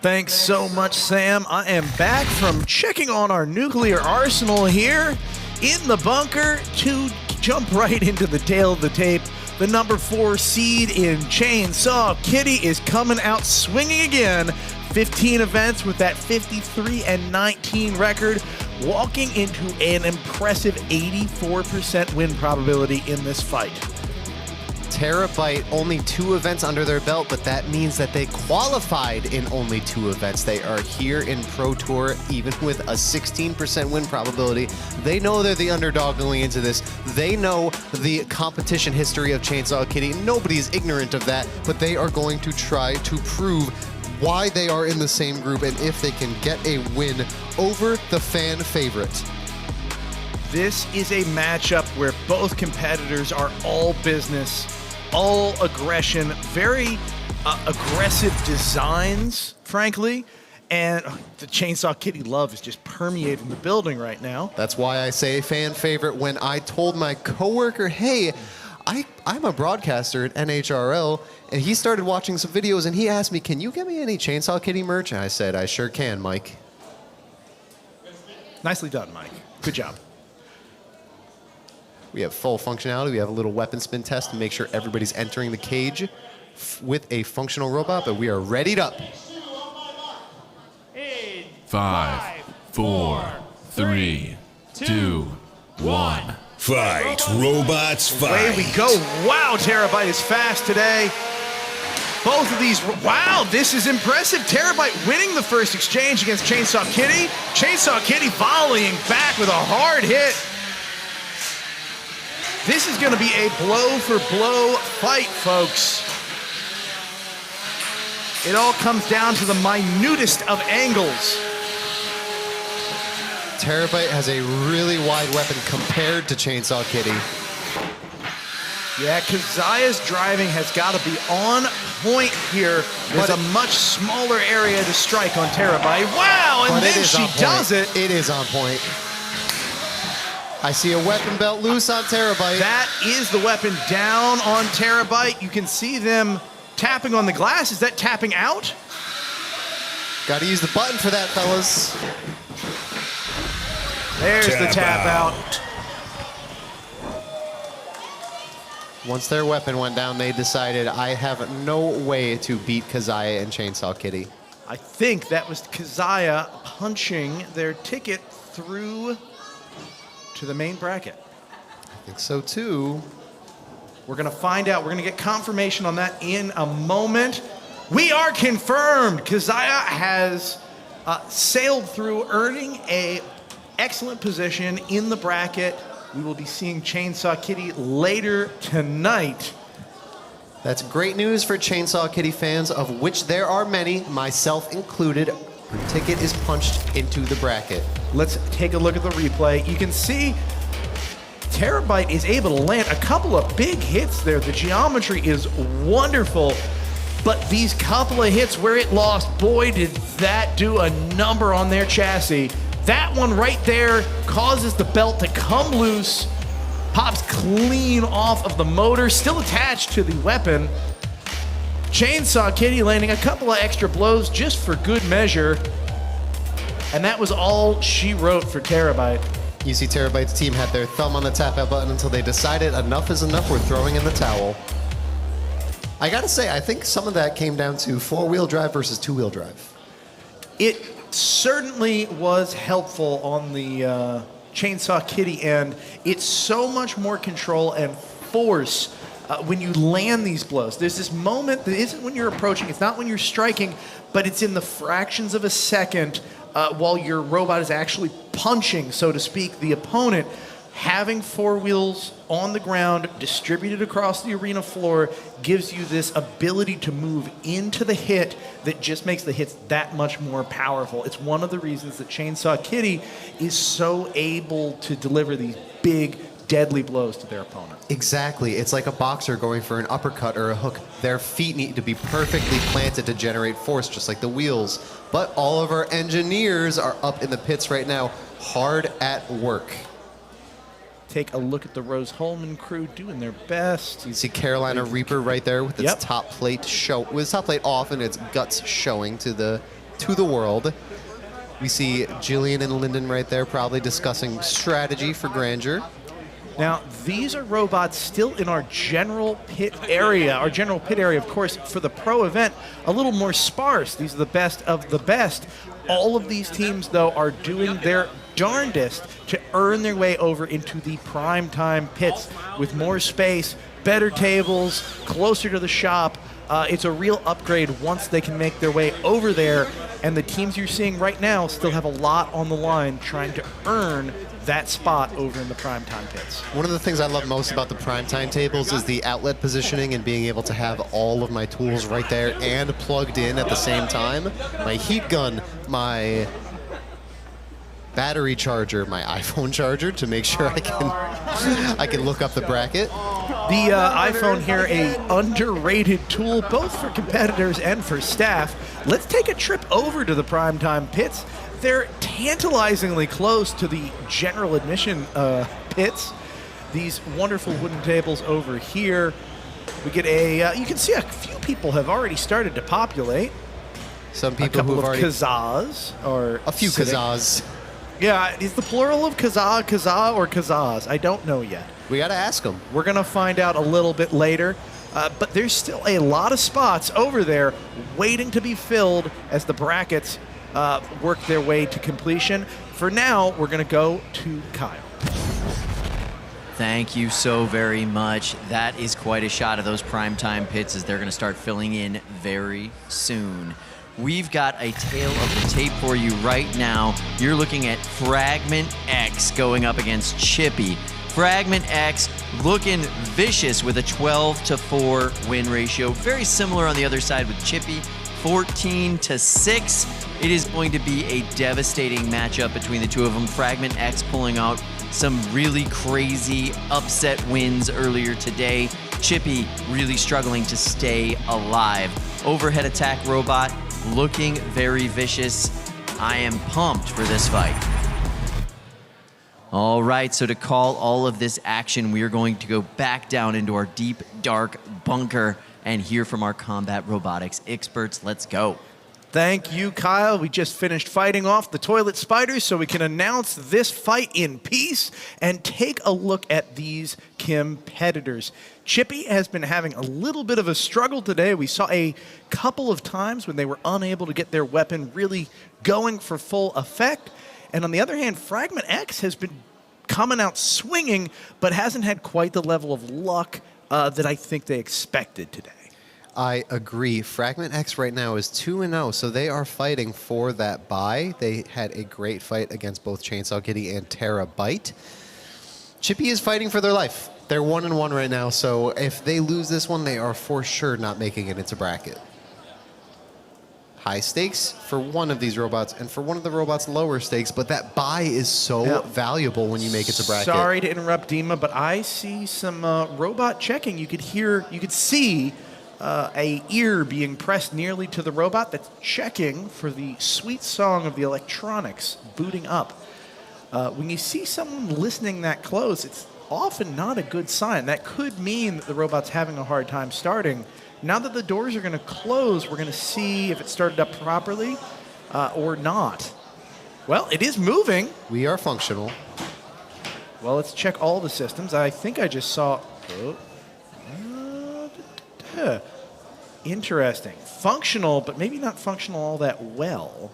Thanks so much, Sam. I am back from checking on our nuclear arsenal here in the bunker to jump right into the tail of the tape. The number 4 seed in Chainsaw Kitty is coming out swinging again. 15 events with that 53-19 record, walking into an impressive 84% win probability in this fight. Terabyte, only 2 events under their belt, but that means that they qualified in only 2 events. They are here in Pro Tour, even with a 16% win probability. They know they're the underdog going into this. They know the competition history of Chainsaw Kitty. Nobody's ignorant of that, but they are going to try to prove why they are in the same group and if they can get a win over the fan favorite. This is a matchup where both competitors are all business, all aggression, very aggressive designs, frankly. And the Chainsaw Kitty love is just permeating the building right now. That's why I say fan favorite when I told my coworker, hey, I'm a broadcaster at NHRL, and he started watching some videos, and he asked me, can you get me any Chainsaw Kitty merch? And I said, I sure can, Mike. Nicely done, Mike. Good job. We have full functionality. We have a little weapon spin test to make sure everybody's entering the cage with a functional robot, but we are readied up. 5, 4, 3, 2, 1. Fight, robots, fight. Away we go. Wow, Terabyte is fast today. Both of these, wow, this is impressive. Terabyte winning the first exchange against Chainsaw Kitty. Chainsaw Kitty volleying back with a hard hit. This is going to be a blow-for-blow fight, folks. It all comes down to the minutest of angles. Terabyte has a really wide weapon compared to Chainsaw Kitty. Yeah, Kazia's driving has got to be on point here. There's a much smaller area to strike on Terabyte. Wow, and then she does it. It is on point. I see a weapon belt loose on Terabyte. That is the weapon down on Terabyte. You can see them tapping on the glass. Is that tapping out? Got to use the button for that, fellas. There's the tap out. Once their weapon went down, they decided, I have no way to beat Kazaya and Chainsaw Kitty. I think that was Kazaya punching their ticket through to the main bracket. I think so too. We're gonna find out. We're gonna get confirmation on that in a moment. We are confirmed. Kazaya has sailed through, earning a excellent position in the bracket. We will be seeing Chainsaw Kitty later tonight. That's great news for Chainsaw Kitty fans, of which there are many, myself included. Her ticket is punched into the bracket. Let's take a look at the replay. You can see Terabyte is able to land a couple of big hits there. The geometry is wonderful, but these couple of hits where it lost, boy, did that do a number on their chassis. That one right there causes the belt to come loose, pops clean off of the motor, still attached to the weapon. Chainsaw Kitty landing a couple of extra blows just for good measure. And that was all she wrote for Terabyte. You see Terabyte's team had their thumb on the tap out button until they decided enough is enough, we're throwing in the towel. I gotta say, I think some of that came down to four-wheel drive versus two-wheel drive. It certainly was helpful on the Chainsaw Kitty end. It's so much more control and force when you land these blows. There's this moment that isn't when you're approaching, it's not when you're striking, but it's in the fractions of a second while your robot is actually punching, so to speak, the opponent. Having four wheels on the ground, distributed across the arena floor, gives you this ability to move into the hit that just makes the hits that much more powerful. It's one of the reasons that Chainsaw Kitty is so able to deliver these big, deadly blows to their opponent. Exactly. It's like a boxer going for an uppercut or a hook. Their feet need to be perfectly planted to generate force, just like the wheels. But all of our engineers are up in the pits right now, hard at work. Take a look at the Rose Holman crew doing their best. You see Carolina Reaper right there with its top plate with its top plate off and its guts showing to the world. We see Jillian and Lyndon right there probably discussing strategy for grandeur. Now, these are robots still in our general pit area. Our general pit area, of course, for the pro event, a little more sparse. These are the best of the best. All of these teams, though, are doing their darndest to earn their way over into the primetime pits with more space, better tables, closer to the shop. It's a real upgrade once they can make their way over there. And the teams you're seeing right now still have a lot on the line trying to earn that spot over in the primetime pits. One of the things I love most about the primetime tables is the outlet positioning and being able to have all of my tools right there and plugged in at the same time. My heat gun, my battery charger, my iPhone charger to make sure I can look up the bracket. The iPhone here, a underrated tool both for competitors and for staff. Let's take a trip over to the primetime pits. They're tantalizingly close to the general admission pits. These wonderful wooden tables over here. We get a, you can see a few people have already started to populate. Some people a couple who've of already... Kazaz are A few sitting. Kazaz. Yeah, is the plural of Kazaa or Kazaz? I don't know yet. We got to ask them. We're going to find out a little bit later. But there's still a lot of spots over there waiting to be filled as the brackets work their way to completion. For now, we're going to go to Kyle. Thank you so very much. That is quite a shot of those primetime pits as they're going to start filling in very soon. We've got a tale of the tape for you right now. You're looking at Fragment X going up against Chippy. Fragment X looking vicious with a 12-4 win ratio. Very similar on the other side with Chippy, 14-6. It is going to be a devastating matchup between the two of them. Fragment X pulling out some really crazy upset wins earlier today. Chippy really struggling to stay alive. Overhead attack robot looking very vicious. I am pumped for this fight. All right, so to call all of this action, we are going to go back down into our deep, dark bunker and hear from our combat robotics experts. Let's go. Thank you, Kyle. We just finished fighting off the toilet spiders so we can announce this fight in peace and take a look at these competitors. Chippy has been having a little bit of a struggle today. We saw a couple of times when they were unable to get their weapon really going for full effect. And on the other hand, Fragment X has been coming out swinging, but hasn't had quite the level of luck that I think they expected today. I agree. Fragment X right now is 2-0, so they are fighting for that bye. They had a great fight against both Chainsaw Kitty and Terabyte. Chippy is fighting for their life. They're 1-1 right now, so if they lose this one, they are for sure not making it into bracket. High stakes for one of these robots, and for one of the robots, lower stakes, but that bye is so valuable when you make it to bracket. Sorry to interrupt, Dima, but I see some robot checking. You could see a ear being pressed nearly to the robot that's checking for the sweet song of the electronics booting up. When you see someone listening that close, it's often not a good sign. That could mean that the robot's having a hard time starting. Now that the doors are going to close, we're going to see if it started up properly or not. Well, it is moving. We are functional. Well, let's check all the systems. I think I just saw... Interesting. Functional, but maybe not functional all that well.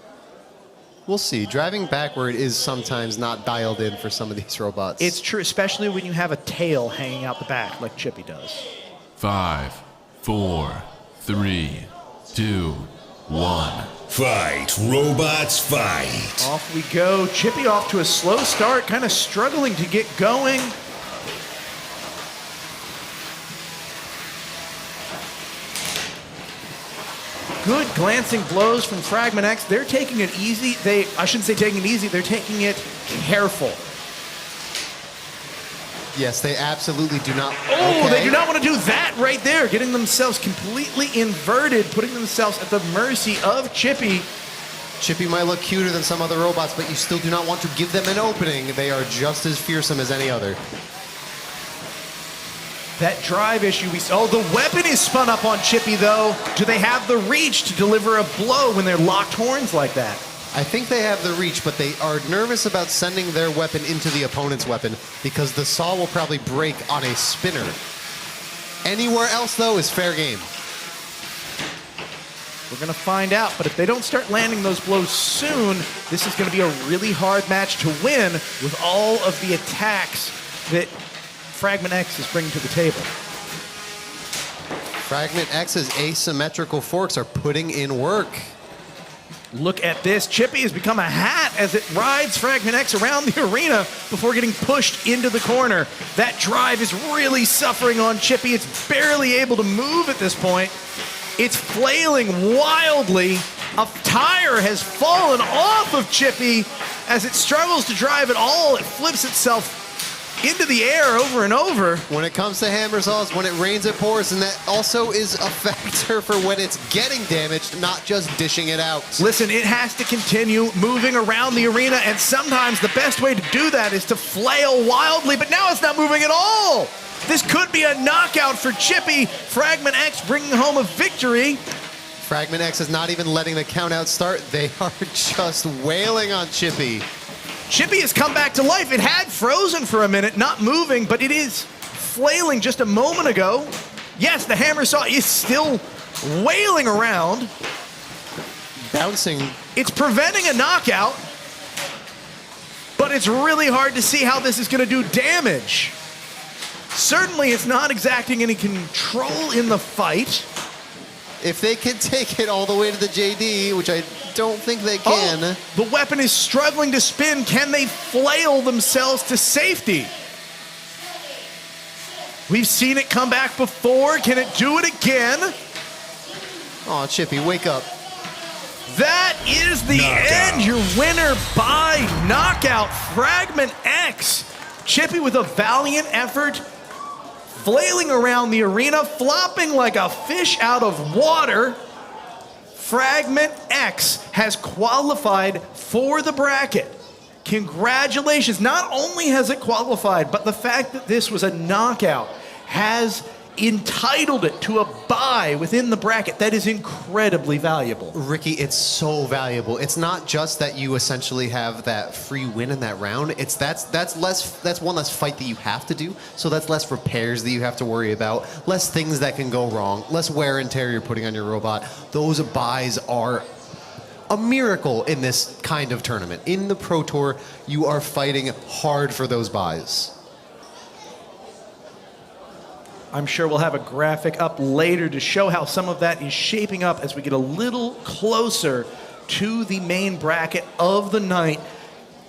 We'll see. Driving backward is sometimes not dialed in for some of these robots. It's true, especially when you have a tail hanging out the back like Chippy does. 5, 4, 3, 2, 1. Fight, robots, fight. Off we go. Chippy off to a slow start, kind of struggling to get going. Good glancing blows from Fragment X. They're taking it easy. I shouldn't say taking it easy, they're taking it careful. Yes, they absolutely do not. Oh, they do not want to do that right there. Getting themselves completely inverted, putting themselves at the mercy of Chippy. Chippy might look cuter than some other robots, but you still do not want to give them an opening. They are just as fearsome as any other. That drive issue we saw. Oh, the weapon is spun up on Chippy, though. Do they have the reach to deliver a blow when they're locked horns like that? I think they have the reach, but they are nervous about sending their weapon into the opponent's weapon because the saw will probably break on a spinner. Anywhere else, though, is fair game. We're going to find out, but if they don't start landing those blows soon, this is going to be a really hard match to win with all of the attacks that Fragment X is bringing to the table. Fragment X's asymmetrical forks are putting in work. Look at this. Chippy has become a hat as it rides Fragment X around the arena before getting pushed into the corner. That drive is really suffering on Chippy. It's barely able to move at this point. It's flailing wildly. A tire has fallen off of Chippy as it struggles to drive at all. It flips itself into the air over and over. When it comes to hammersaws, when it rains, it pours, and that also is a factor for when it's getting damaged, not just dishing it out. Listen, it has to continue moving around the arena, and sometimes the best way to do that is to flail wildly, but now it's not moving at all. This could be a knockout for Chippy. Fragment X bringing home a victory. Fragment X is not even letting the countout start. They are just wailing on Chippy. Chippy has come back to life. It had frozen for a minute, not moving, but it is flailing just a moment ago. Yes, the hammer saw is still wailing around. Bouncing. It's preventing a knockout, but it's really hard to see how this is going to do damage. Certainly, it's not exacting any control in the fight. If they can take it all the way to the JD, which I don't think they can. Oh, the weapon is struggling to spin. Can they flail themselves to safety? We've seen it come back before. Can it do it again? Oh, Chippy, wake up. That is the end. Your winner by knockout, Fragment X. Chippy with a valiant effort, flailing around the arena, flopping like a fish out of water. Fragment X has qualified for the bracket. Congratulations. Not only has it qualified, but the fact that this was a knockout has entitled it to a bye within the bracket. That is incredibly valuable. Ricky, it's so valuable. It's not just that you essentially have that free win in that round. It's that's one less fight that you have to do. So that's less repairs that you have to worry about, less things that can go wrong, less wear and tear you're putting on your robot. Those buys are a miracle in this kind of tournament. In the Pro Tour, you are fighting hard for those buys. I'm sure we'll have a graphic up later to show how some of that is shaping up as we get a little closer to the main bracket of the night.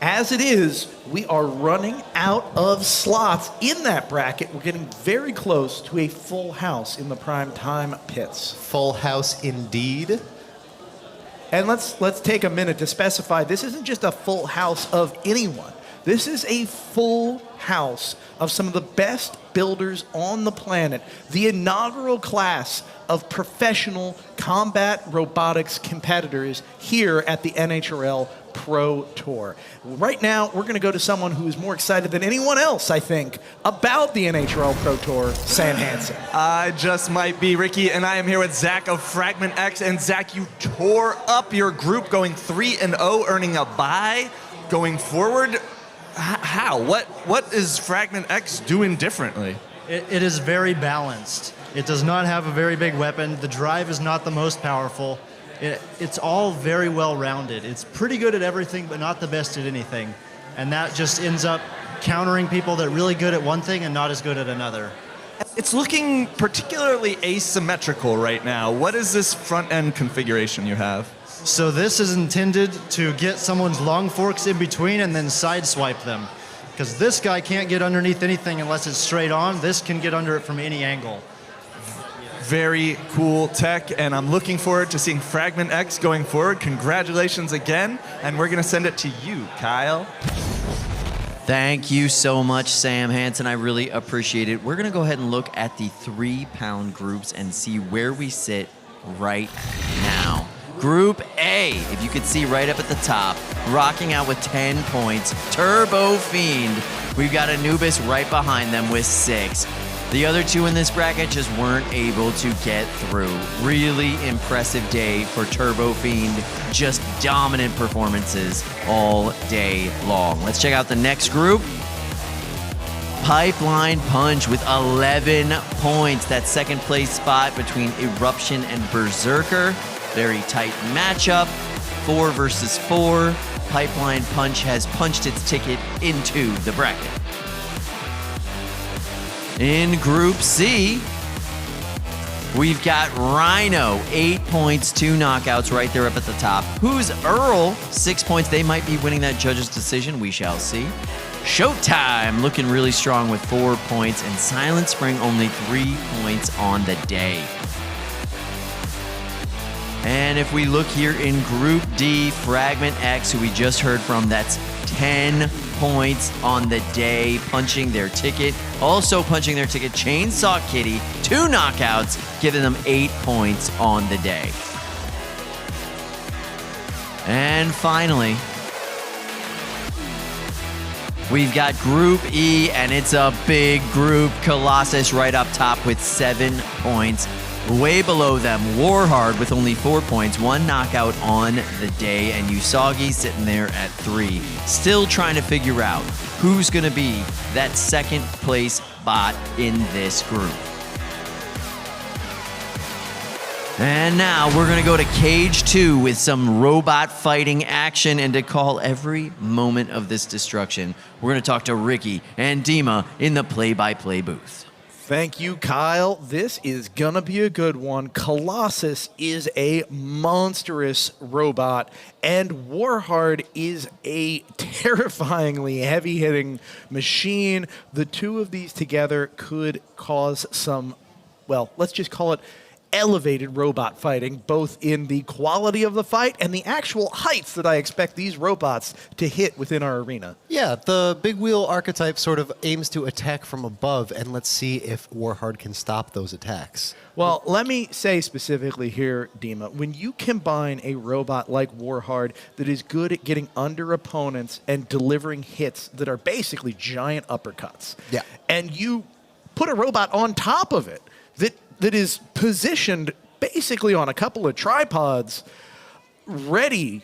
As it is, we are running out of slots in that bracket. We're getting very close to a full house in the prime time pits. Full house indeed. And let's take a minute to specify this isn't just a full house of anyone. This is a full house of some of the best builders on the planet. The inaugural class of professional combat robotics competitors here at the NHRL Pro Tour. Right now, we're going to go to someone who is more excited than anyone else, I think, about the NHRL Pro Tour, Sam Hansen. I just might be Ricky, and I am here with Zach of Fragment X. And Zach, you tore up your group going 3-0, earning a bye going forward. How? What is Fragment X doing differently? It is very balanced. It does not have a very big weapon. The drive is not the most powerful. It's all very well rounded. It's pretty good at everything, but not the best at anything. And that just ends up countering people that are really good at one thing and not as good at another. It's looking particularly asymmetrical right now. What is this front end configuration you have? So this is intended to get someone's long forks in between and then sideswipe them. Because this guy can't get underneath anything unless it's straight on. This can get under it from any angle. Very cool tech, and I'm looking forward to seeing Fragment X going forward. Congratulations again, and we're going to send it to you, Kyle. Thank you so much, Sam Hansen. I really appreciate it. We're going to go ahead and look at the 3-pound groups and see where we sit right now. Group A, if you could see right up at the top, rocking out with 10 points, Turbo Fiend. We've got Anubis right behind them with 6. The other two in this bracket just weren't able to get through. Really impressive day for Turbo Fiend. Just dominant performances all day long. Let's check out the next group. Pipeline Punch with 11 points. That second place spot between Eruption and Berserker. Very tight matchup, 4 versus 4. Pipeline Punch has punched its ticket into the bracket. In Group C, we've got Rhino, 8 points, 2 knockouts right there up at the top. Who's Earl? 6 points. They might be winning that judge's decision. We shall see. Showtime looking really strong with 4 points, and Silent Spring only 3 points on the day. And if we look here in Group D, Fragment X, who we just heard from, that's 10 points on the day, punching their ticket. Also punching their ticket, Chainsaw Kitty, 2 knockouts, giving them 8 points on the day. And finally, we've got Group E, and it's a big group. Colossus right up top with 7 points. Way below them, Warhard with only 4 points, 1 knockout on the day, and Usagi sitting there at 3. Still trying to figure out who's going to be that second place bot in this group. And now we're going to go to Cage 2 with some robot fighting action, and to call every moment of this destruction, we're going to talk to Ricky and Dima in the play-by-play booth. Thank you, Kyle. This is gonna be a good one. Colossus is a monstrous robot, and Warhard is a terrifyingly heavy-hitting machine. The two of these together could cause some, well, let's just call it elevated robot fighting, both in the quality of the fight and the actual heights that I expect these robots to hit within our arena. Yeah, the big wheel archetype sort of aims to attack from above, and let's see if Warhard can stop those attacks. Well, let me say specifically here, Dima, when you combine a robot like Warhard that is good at getting under opponents and delivering hits that are basically giant uppercuts, and you put a robot on top of it that is positioned basically on a couple of tripods, ready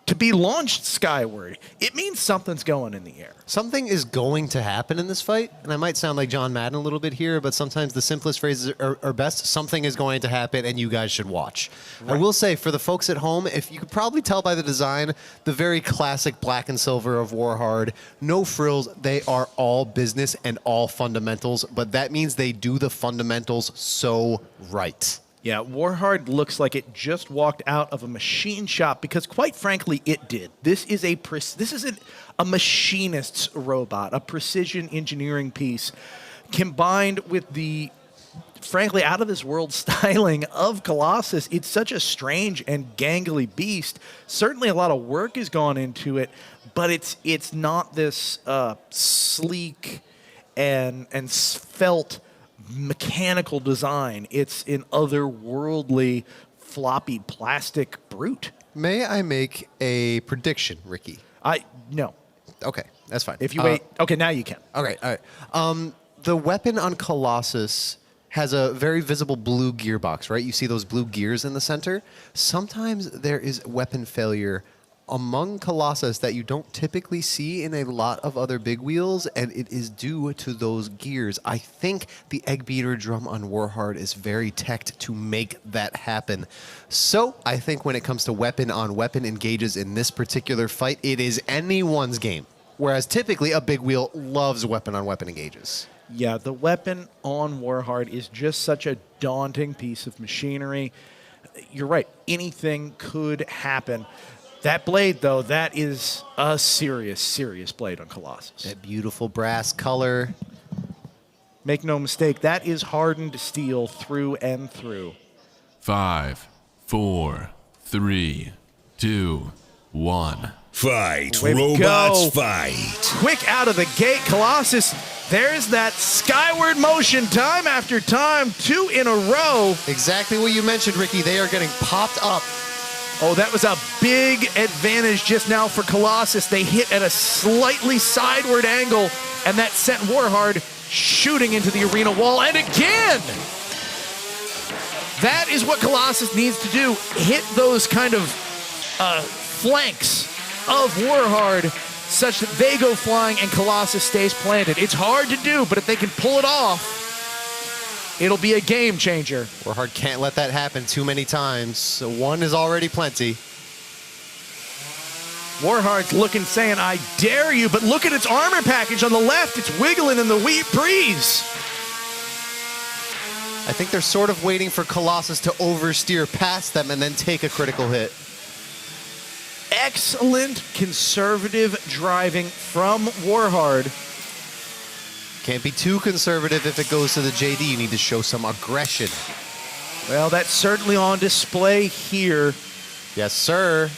to be launched skyward, it means something's going in the air. Something is going to happen in this fight, and I might sound like John Madden a little bit here, but sometimes the simplest phrases are best. Something is going to happen, and you guys should watch. Right. I will say, for the folks at home, if you could probably tell by the design, the very classic black and silver of Warhard, no frills, they are all business and all fundamentals, but that means they do the fundamentals so right. Yeah, Warhard looks like it just walked out of a machine shop because, quite frankly, it did. This isn't a machinist's robot, a precision engineering piece, combined with the, frankly, out of this world styling of Colossus. It's such a strange and gangly beast. Certainly, a lot of work has gone into it, but it's not this sleek and svelte mechanical design. It's an otherworldly, floppy plastic brute. May I make a prediction, Ricky? No. Okay, that's fine. If you wait, okay, now you can. Okay, all right. The weapon on Colossus has a very visible blue gearbox, right? You see those blue gears in the center? Sometimes there is weapon failure among Colossus that you don't typically see in a lot of other big wheels, and it is due to those gears. I think the egg beater drum on Warhard is very teched to make that happen. So I think when it comes to weapon-on-weapon engages in this particular fight, it is anyone's game. Whereas typically a big wheel loves weapon-on-weapon engages. Yeah, the weapon on Warhard is just such a daunting piece of machinery. You're right, anything could happen. That blade, though, that is a serious, serious blade on Colossus. That beautiful brass color. Make no mistake, that is hardened steel through and through. 5, 4, 3, 2, 1. Fight. Way to Robots go. fight. Quick out of the gate, Colossus. There's that skyward motion time after time, 2 in a row. Exactly what you mentioned, Ricky. They are getting popped up. Oh, that was a big advantage just now for Colossus. They hit at a slightly sideward angle, and that sent Warhard shooting into the arena wall. And again, that is what Colossus needs to do. Hit those kind of flanks of Warhard such that they go flying and Colossus stays planted. It's hard to do, but if they can pull it off, it'll be a game changer. Warhard can't let that happen too many times. So 1 is already plenty. Warhard's looking, saying, I dare you, but look at its armor package on the left. It's wiggling in the breeze. I think they're sort of waiting for Colossus to oversteer past them and then take a critical hit. Excellent conservative driving from Warhard. Can't be too conservative if it goes to the JD. You need to show some aggression. Well, that's certainly on display here. Yes, sir.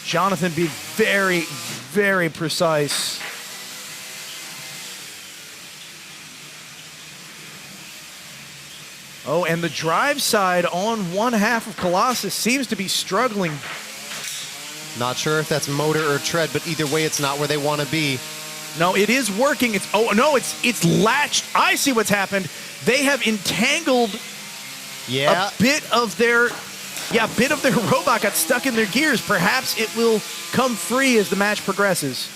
Jonathan being very, very precise. Oh, and the drive side on one half of Colossus seems to be struggling. Not sure if that's motor or tread, but either way, it's not where they want to be. No, it is working. It's latched. I see what's happened. They have entangled a bit of their robot got stuck in their gears. Perhaps it will come free as the match progresses.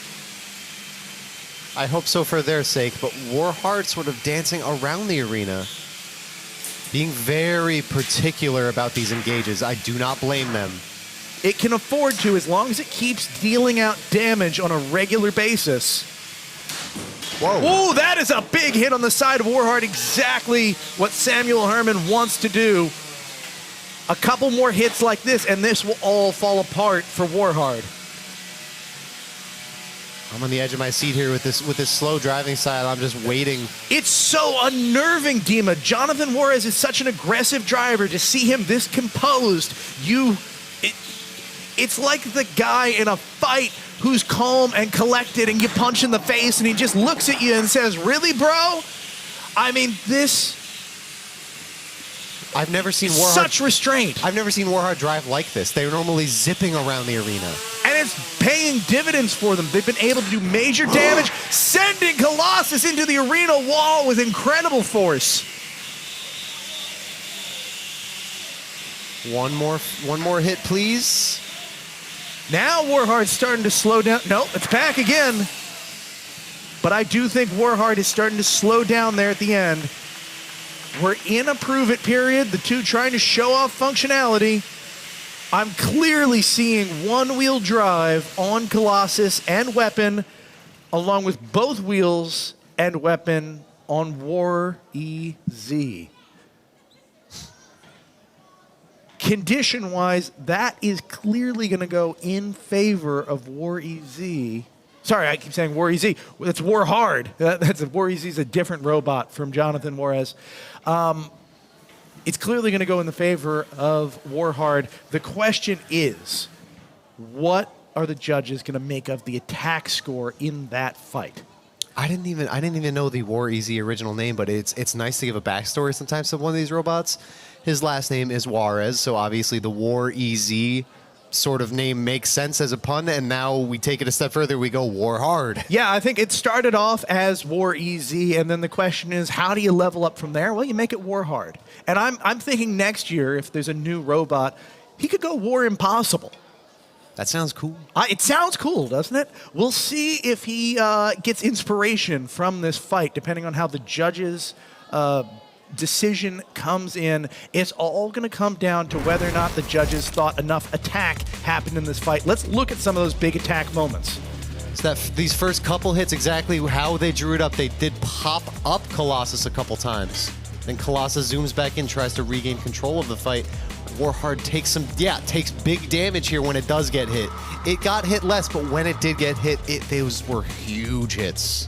I hope so for their sake, but Warhard sort of dancing around the arena, being very particular about these engages. I do not blame them. It can afford to, as long as it keeps dealing out damage on a regular basis. Whoa. Ooh, that is a big hit on the side of Warhard. Exactly what Samuel Herman wants to do. A couple more hits like this, and this will all fall apart for Warhard. I'm on the edge of my seat here with this slow driving style. I'm just waiting. It's so unnerving, Dima. Jonathan Juarez is such an aggressive driver. To see him this composed, it's like the guy in a fight who's calm and collected, and you punch in the face, and he just looks at you and says, "Really, bro?" I mean, I've never seen Warhard. Such restraint. I've never seen Warhard drive like this. They're normally zipping around the arena. And it's paying dividends for them. They've been able to do major damage, sending Colossus into the arena wall with incredible force. One more hit, please. Now Warhard's starting to slow down. No, it's back again. But I do think Warhard is starting to slow down there at the end. We're in a prove it period. The two trying to show off functionality. I'm clearly seeing one-wheel drive on Colossus and Weapon, along with both wheels and Weapon on War EZ. Condition-wise, that is clearly going to go in favor of War EZ. Sorry, I keep saying War EZ. It's Warhard. War EZ is a different robot from Jonathan Juarez. It's clearly going to go in the favor of Warhard. The question is, what are the judges going to make of the attack score in that fight? I didn't even know the War EZ original name, but it's nice to give a backstory sometimes to one of these robots. His last name is Juarez, so obviously the War EZ sort of name makes sense as a pun, and now we take it a step further, we go Warhard. Yeah, I think it started off as War EZ, and then the question is, how do you level up from there? Well, you make it Warhard. And I'm thinking next year, if there's a new robot, he could go War Impossible. That sounds cool. It sounds cool, doesn't it? We'll see if he gets inspiration from this fight, depending on how the judges' decision comes in. It's all going to come down to whether or not the judges thought enough attack happened in this fight. Let's look at some of those big attack moments. So these first couple hits, exactly how they drew it up, they did pop up Colossus a couple times. Then Colossus zooms back in, tries to regain control of the fight. Warhard takes big damage here when it does get hit. It got hit less, but when it did get hit, those were huge hits.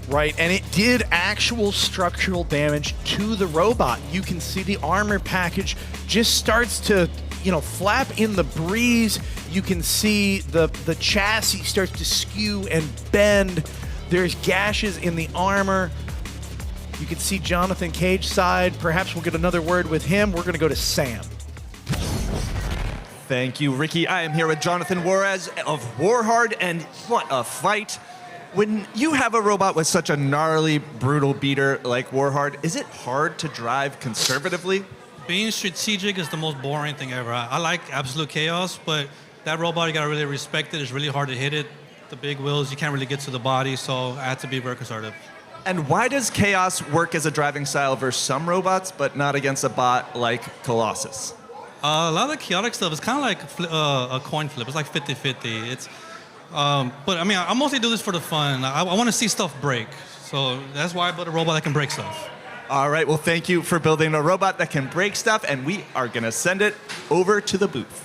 Right, and it did actual structural damage to the robot. You can see the armor package just starts to, flap in the breeze. You can see the chassis starts to skew and bend. There's gashes in the armor. You can see Jonathan Cage's side. Perhaps we'll get another word with him. We're going to go to Sam. Thank you, Ricky. I am here with Jonathan Juarez of Warhard, and what a fight. When you have a robot with such a gnarly, brutal beater like Warhard, is it hard to drive conservatively? Being strategic is the most boring thing ever. I like absolute chaos, but that robot, you gotta really respect it. It's really hard to hit it. The big wheels, you can't really get to the body, so I had to be very conservative. And why does chaos work as a driving style versus some robots, but not against a bot like Colossus? A lot of the chaotic stuff is kind of like a coin flip. It's like 50-50. It's, but I mean, I mostly do this for the fun. I want to see stuff break. So that's why I built a robot that can break stuff. All right, well, thank you for building a robot that can break stuff, and we are going to send it over to the booth.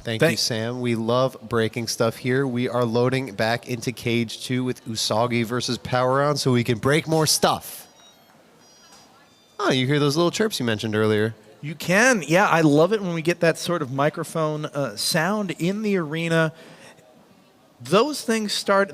Thank you, Sam. We love breaking stuff here. We are loading back into Cage 2 with Usagi versus Power On so we can break more stuff. Oh, you hear those little chirps you mentioned earlier. You can. Yeah, I love it when we get that sort of microphone sound in the arena. Those things start,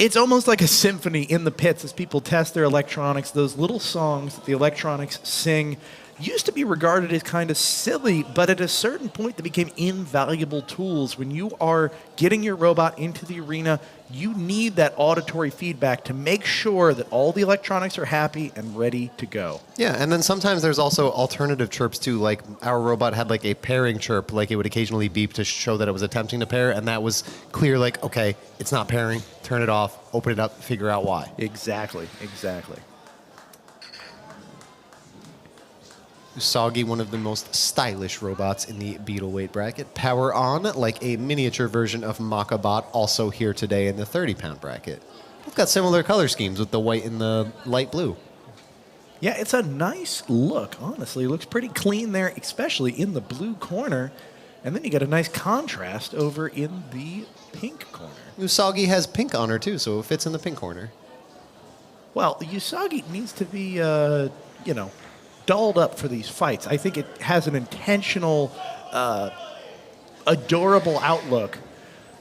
it's almost like a symphony in the pits as people test their electronics. Those little songs that the electronics sing used to be regarded as kind of silly, but at a certain point they became invaluable tools. When you are getting your robot into the arena, you need that auditory feedback to make sure that all the electronics are happy and ready to go. Yeah, and then sometimes there's also alternative chirps too, like our robot had like a pairing chirp, like it would occasionally beep to show that it was attempting to pair, and that was clear, like, okay, it's not pairing, turn it off, open it up, figure out why. Exactly, exactly. Usagi, one of the most stylish robots in the Beetle weight bracket. Power On, like a miniature version of Makabot, also here today in the 30-pound bracket. We've got similar color schemes with the white and the light blue. Yeah, it's a nice look, honestly. It looks pretty clean there, especially in the blue corner. And then you get a nice contrast over in the pink corner. Usagi has pink on her, too, so it fits in the pink corner. Well, Usagi needs to be, you know, dolled up for these fights. I think it has an intentional, adorable outlook.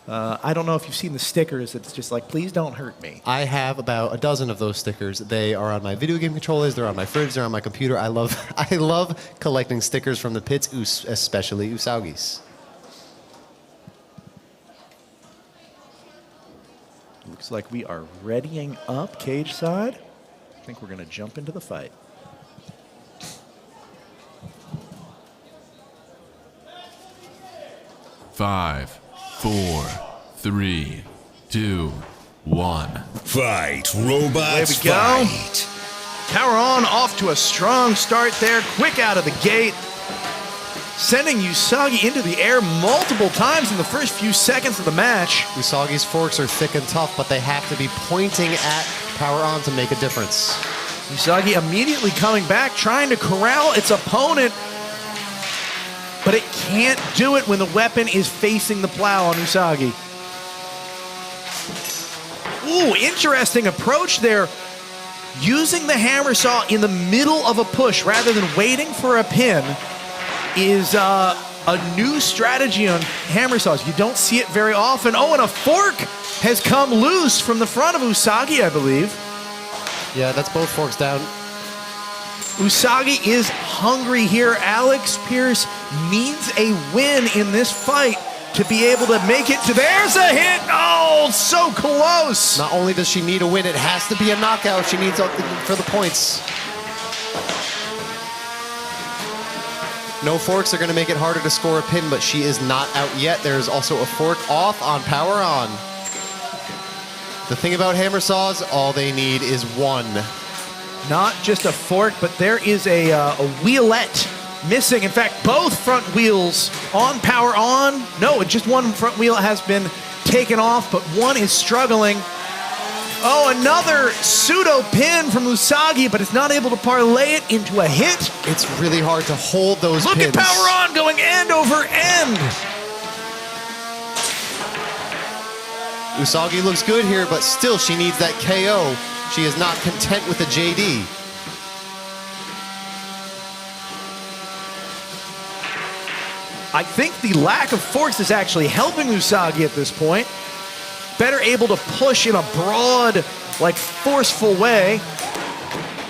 I don't know if you've seen the stickers. It's just like, please don't hurt me. I have about a dozen of those stickers. They are on my video game controllers. They're on my fridge. They're on my computer. I love collecting stickers from the pits, especially Usagi's. Looks like we are readying up cage side. I think we're going to jump into the fight. Five, 4, 3, 2, 1. Fight, robots, There we go. fight. Power On off to a strong start there, quick out of the gate. Sending Usagi into the air multiple times in the first few seconds of the match. Usagi's forks are thick and tough, but they have to be pointing at Power On to make a difference. Usagi immediately coming back, trying to corral its opponent. But it can't do it when the weapon is facing the plow on Usagi. Ooh, interesting approach there. Using the hammer saw in the middle of a push rather than waiting for a pin is a new strategy on hammer saws. You don't see it very often. Oh, and a fork has come loose from the front of Usagi, I believe. Yeah, that's both forks down. Usagi is hungry here. Alex Pierce needs a win in this fight to be able to make it to... There's a hit! Oh, so close! Not only does she need a win, it has to be a knockout. She needs for the points. No forks are going to make it harder to score a pin, but she is not out yet. There's also a fork off on Power On. The thing about hammer saws, all they need is one. Not just a fork, but there is a wheelette missing. In fact, both front wheels on Power On. No, just one front wheel has been taken off, but one is struggling. Oh, another pseudo pin from Usagi, but it's not able to parlay it into a hit. It's really hard to hold those pins. Look at Power On going end over end. Usagi looks good here, but still she needs that KO. She is not content with the JD. I think the lack of forks is actually helping Usagi at this point. Better able to push in a broad, like forceful way.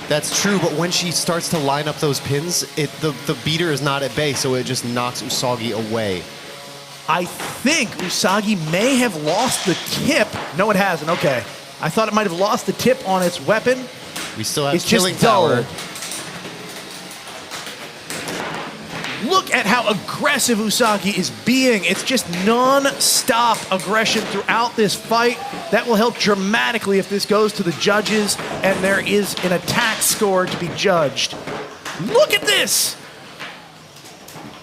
That's true, but when she starts to line up those pins, the beater is not at bay, so it just knocks Usagi away. I think Usagi may have lost the tip. No, it hasn't. Okay. I thought it might have lost the tip on its weapon. We still have it's killing just dull. power. Look at how aggressive Usagi is being. It's just non-stop aggression throughout this fight. That will help dramatically if this goes to the judges and there is an attack score to be judged. Look at this!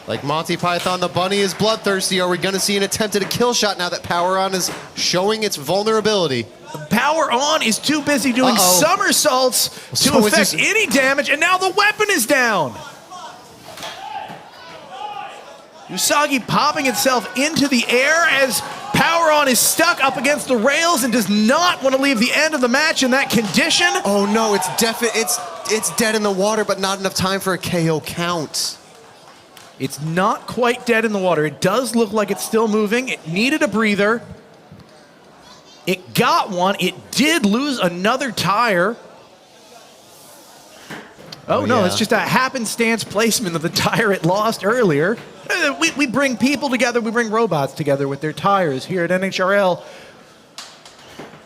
Like Monty Python, the bunny is bloodthirsty. Are we going to see an attempt at a kill shot now that Power On is showing its vulnerability? Power On is too busy doing somersaults to affect any damage, and now the weapon is down. Usagi popping itself into the air as Power On is stuck up against the rails and does not want to leave the end of the match in that condition. Oh no, it's dead in the water, but not enough time for a KO count. It's not quite dead in the water. It does look like it's still moving. It needed a breather. It got one. It did lose another tire. Oh no, yeah. it's just a happenstance placement of the tire it lost earlier. We bring people together, we bring robots together with their tires here at NHRL.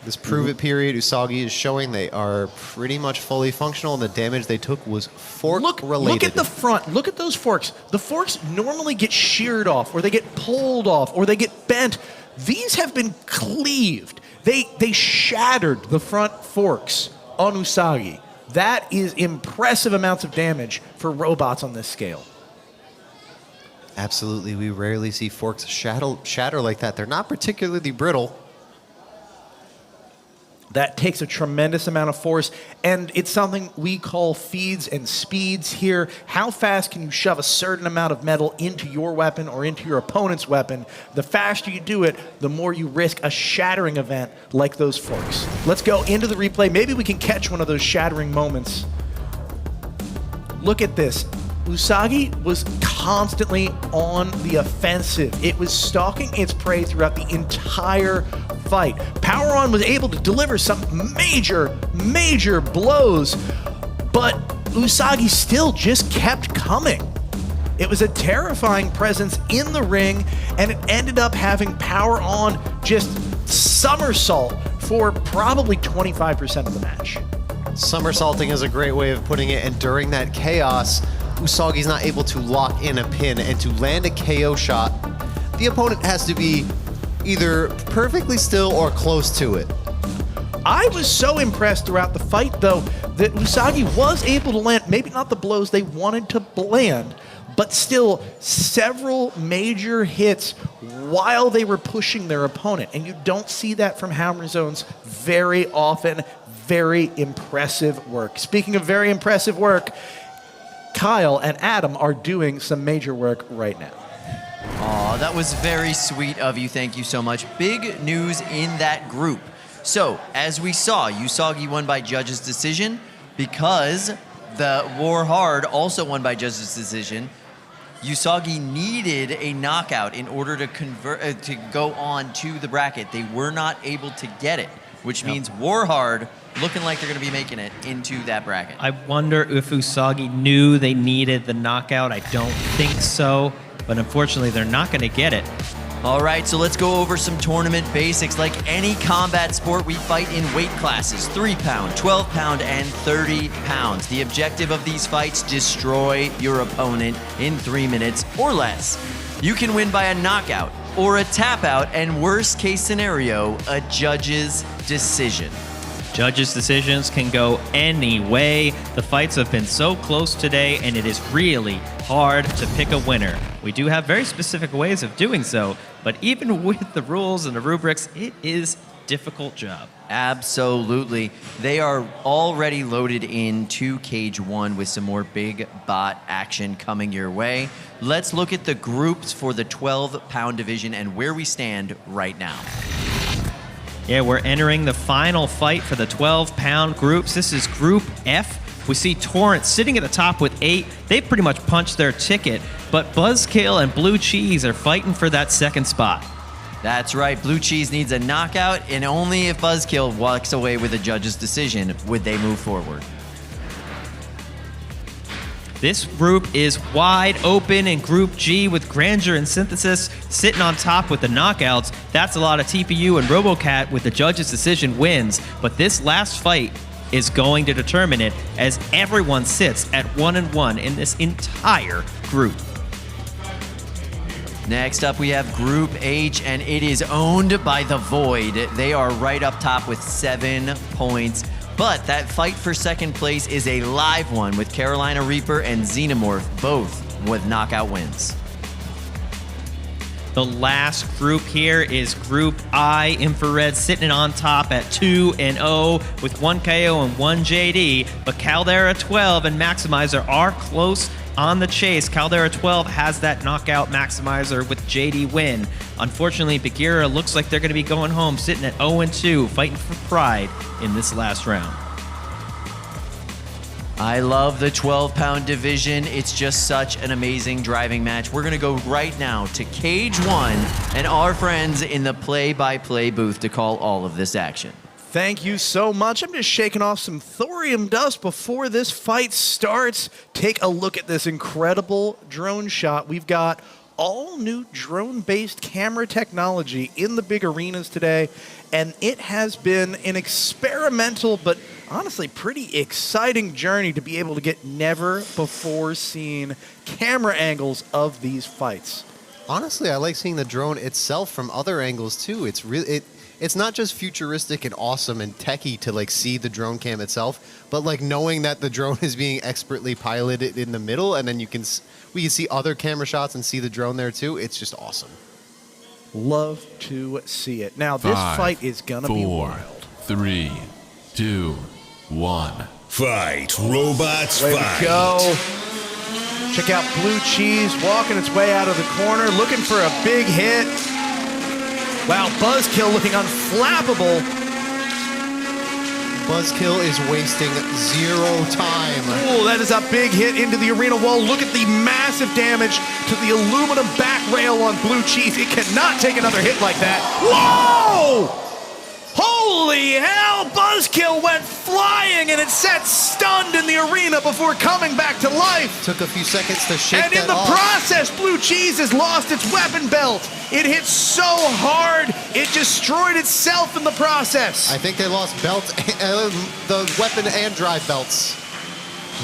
This prove it period, Usagi is showing they are pretty much fully functional, and the damage they took was fork related. Look at the front. Look at those forks. The forks normally get sheared off, or they get pulled off, or they get bent. These have been cleaved. They shattered the front forks on Usagi. That is impressive amounts of damage for robots on this scale. Absolutely, we rarely see forks shatter like that. They're not particularly brittle. That takes a tremendous amount of force, and it's something we call feeds and speeds here. How fast can you shove a certain amount of metal into your weapon or into your opponent's weapon? The faster you do it, the more you risk a shattering event like those forks. Let's go into the replay. Maybe we can catch one of those shattering moments. Look at this. Usagi was constantly on the offensive. It was stalking its prey throughout the entire fight. Power On was able to deliver some major blows, but Usagi still just kept coming. It was a terrifying presence in the ring, and it ended up having Power On just somersault for probably 25% of the match. Somersaulting is a great way of putting it, and during that chaos, Usagi's not able to lock in a pin, and to land a KO shot, the opponent has to be either perfectly still or close to it. I was so impressed throughout the fight, though, that Usagi was able to land, maybe not the blows they wanted to land, but still several major hits while they were pushing their opponent. And you don't see that from Hammer Zones very often. Very impressive work. Speaking of very impressive work, Kyle and Adam are doing some major work right now. Aw, that was very sweet of you. Thank you so much. Big news in that group. So, as we saw, Usagi won by judge's decision because the War Hard also won by judge's decision. Usagi needed a knockout in order to convert to go on to the bracket. They were not able to get it, which means War Hard looking like they're going to be making it into that bracket. I wonder if Usagi knew they needed the knockout. I don't think so, but unfortunately they're not going to get it. All right, so let's go over some tournament basics. Like any combat sport, we fight in weight classes, 3 pound, 12 pound, and 30 pounds. The objective of these fights, destroy your opponent in 3 minutes or less. You can win by a knockout or a tap out, and worst case scenario, a judge's decision. Judges' decisions can go any way. The fights have been so close today, and it is really hard to pick a winner. We do have very specific ways of doing so, but even with the rules and the rubrics, it is a difficult job. Absolutely. They are already loaded into Cage 1 with some more big bot action coming your way. Let's look at the groups for the 12-pound division and where we stand right now. Yeah, we're entering the final fight for the 12-pound groups. This is Group F. We see Torrent sitting at the top with 8. They've pretty much punched their ticket, but Buzzkill and Blue Cheese are fighting for that second spot. That's right. Blue Cheese needs a knockout, and only if Buzzkill walks away with a judge's decision would they move forward. This group is wide open in Group G with Grandeur and Synthesis sitting on top with the knockouts. That's a lot of TPU, and RoboCat with the judge's decision wins. But this last fight is going to determine it, as everyone sits at 1-1 in this entire group. Next up, we have Group H, and it is owned by the Void. They are right up top with 7 points. But that fight for second place is a live one with Carolina Reaper and Xenomorph, both with knockout wins. The last group here is Group I. Infrared sitting on top at 2-0 with 1 KO and 1 JD. But Caldera 12 and Maximizer are close on the chase. Caldera 12 has that knockout maximizer with JD win. Unfortunately, Bagheera looks like they're going to be going home, sitting at 0-2, fighting for pride in this last round. I love the 12-pound division. It's just such an amazing driving match. We're going to go right now to Cage 1 and our friends in the play-by-play booth to call all of this action. Thank you so much. I'm just shaking off some thorium dust before this fight starts. Take a look at this incredible drone shot. We've got all new drone-based camera technology in the big arenas today, and it has been an experimental but honestly pretty exciting journey to be able to get never-before-seen camera angles of these fights. Honestly, I like seeing the drone itself from other angles too. It's really it's not just futuristic and awesome and techie to like see the drone cam itself, but like knowing that the drone is being expertly piloted in the middle, and then we can see other camera shots and see the drone there too. It's just awesome. Love to see it. Now this fight is gonna be wild. 3, 2, 1. Fight, robots, Way fight. to go. Check out Blue Cheese walking its way out of the corner, looking for a big hit. Wow, Buzzkill looking unflappable. Buzzkill is wasting 0 time. Oh, that is a big hit into the arena wall. Look at the massive damage to the aluminum back rail on Blue Cheese. It cannot take another hit like that. Whoa! Holy hell! Buzzkill went flying and it sat stunned in the arena before coming back to life. Took a few seconds to shake And in the process, Blue Cheese has lost its weapon belt. It hit so hard, it destroyed itself in the process. I think they lost belt, the weapon and drive belts.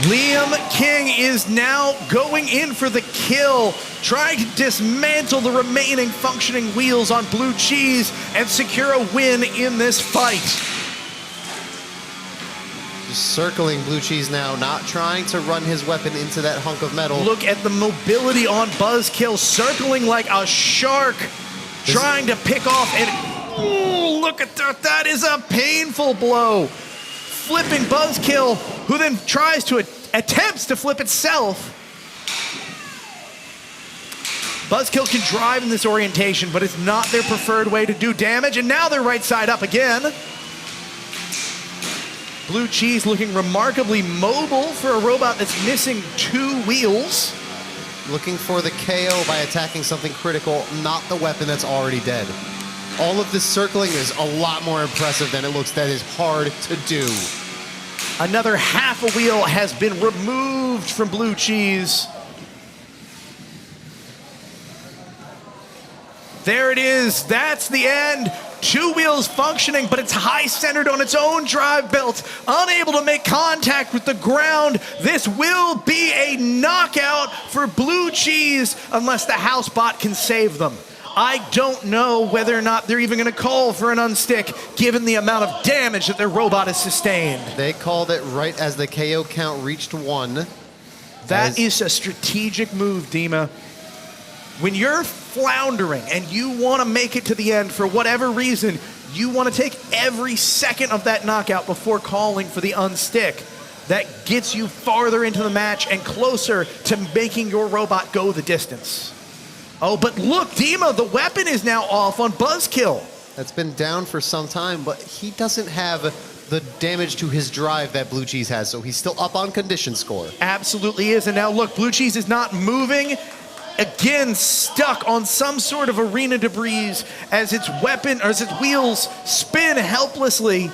Liam King is now going in for the kill, trying to dismantle the remaining functioning wheels on Blue Cheese and secure a win in this fight. Just circling Blue Cheese now, not trying to run his weapon into that hunk of metal. Look at the mobility on Buzzkill, circling like a shark, trying to pick off and... Ooh, look at that, that is a painful blow. Flipping Buzzkill, who then tries to attempts to flip itself. Buzzkill can drive in this orientation, but it's not their preferred way to do damage, and now they're right side up again. Blue Cheese looking remarkably mobile for a robot that's missing 2 wheels. Looking for the KO by attacking something critical, not the weapon that's already dead. All of this circling is a lot more impressive than it looks. That is hard to do. Another half a wheel has been removed from Blue Cheese. There it is. That's the end. 2 wheels functioning, but it's high-centered on its own drive belt, unable to make contact with the ground. This will be a knockout for Blue Cheese unless the house bot can save them. I don't know whether or not they're even going to call for an unstick, given the amount of damage that their robot has sustained. They called it right as the KO count reached 1. That is a strategic move, Dima. When you're floundering and you want to make it to the end for whatever reason, you want to take every second of that knockout before calling for the unstick. That gets you farther into the match and closer to making your robot go the distance. Oh, but look, Dima, the weapon is now off on Buzzkill. That's been down for some time, but he doesn't have the damage to his drive that Blue Cheese has, so he's still up on condition score. Absolutely is, and now look, Blue Cheese is not moving. Again, stuck on some sort of arena debris as its weapon, or as its wheels spin helplessly.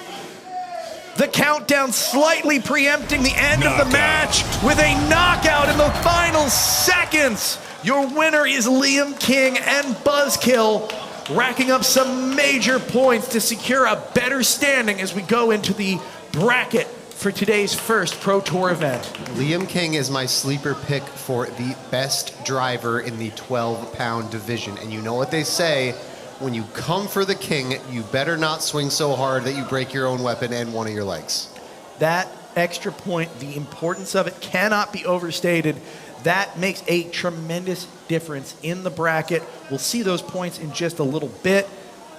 The countdown slightly preempting the end of the match with a knockout in the final seconds. Your winner is Liam King and Buzzkill, racking up some major points to secure a better standing as we go into the bracket for today's first Pro Tour event. Liam King is my sleeper pick for the best driver in the 12-pound division. And you know what they say, when you come for the king, you better not swing so hard that you break your own weapon and one of your legs. That extra point, the importance of it cannot be overstated. That makes a tremendous difference in the bracket. We'll see those points in just a little bit,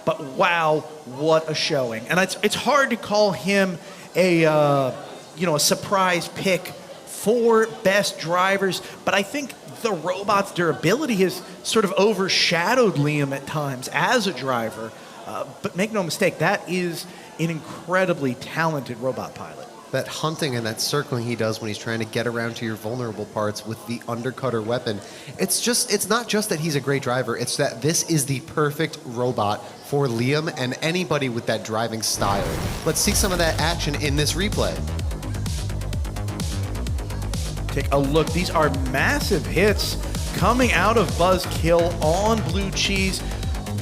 but wow, what a showing. And it's hard to call him a surprise pick 4 best drivers, but I think the robot's durability has sort of overshadowed Liam at times as a driver. But make no mistake, that is an incredibly talented robot pilot. That hunting and that circling he does when he's trying to get around to your vulnerable parts with the undercutter weapon, it's not just that he's a great driver, it's that this is the perfect robot for Liam and anybody with that driving style. Let's see some of that action in this replay. Take a look. These are massive hits coming out of Buzzkill on Blue Cheese.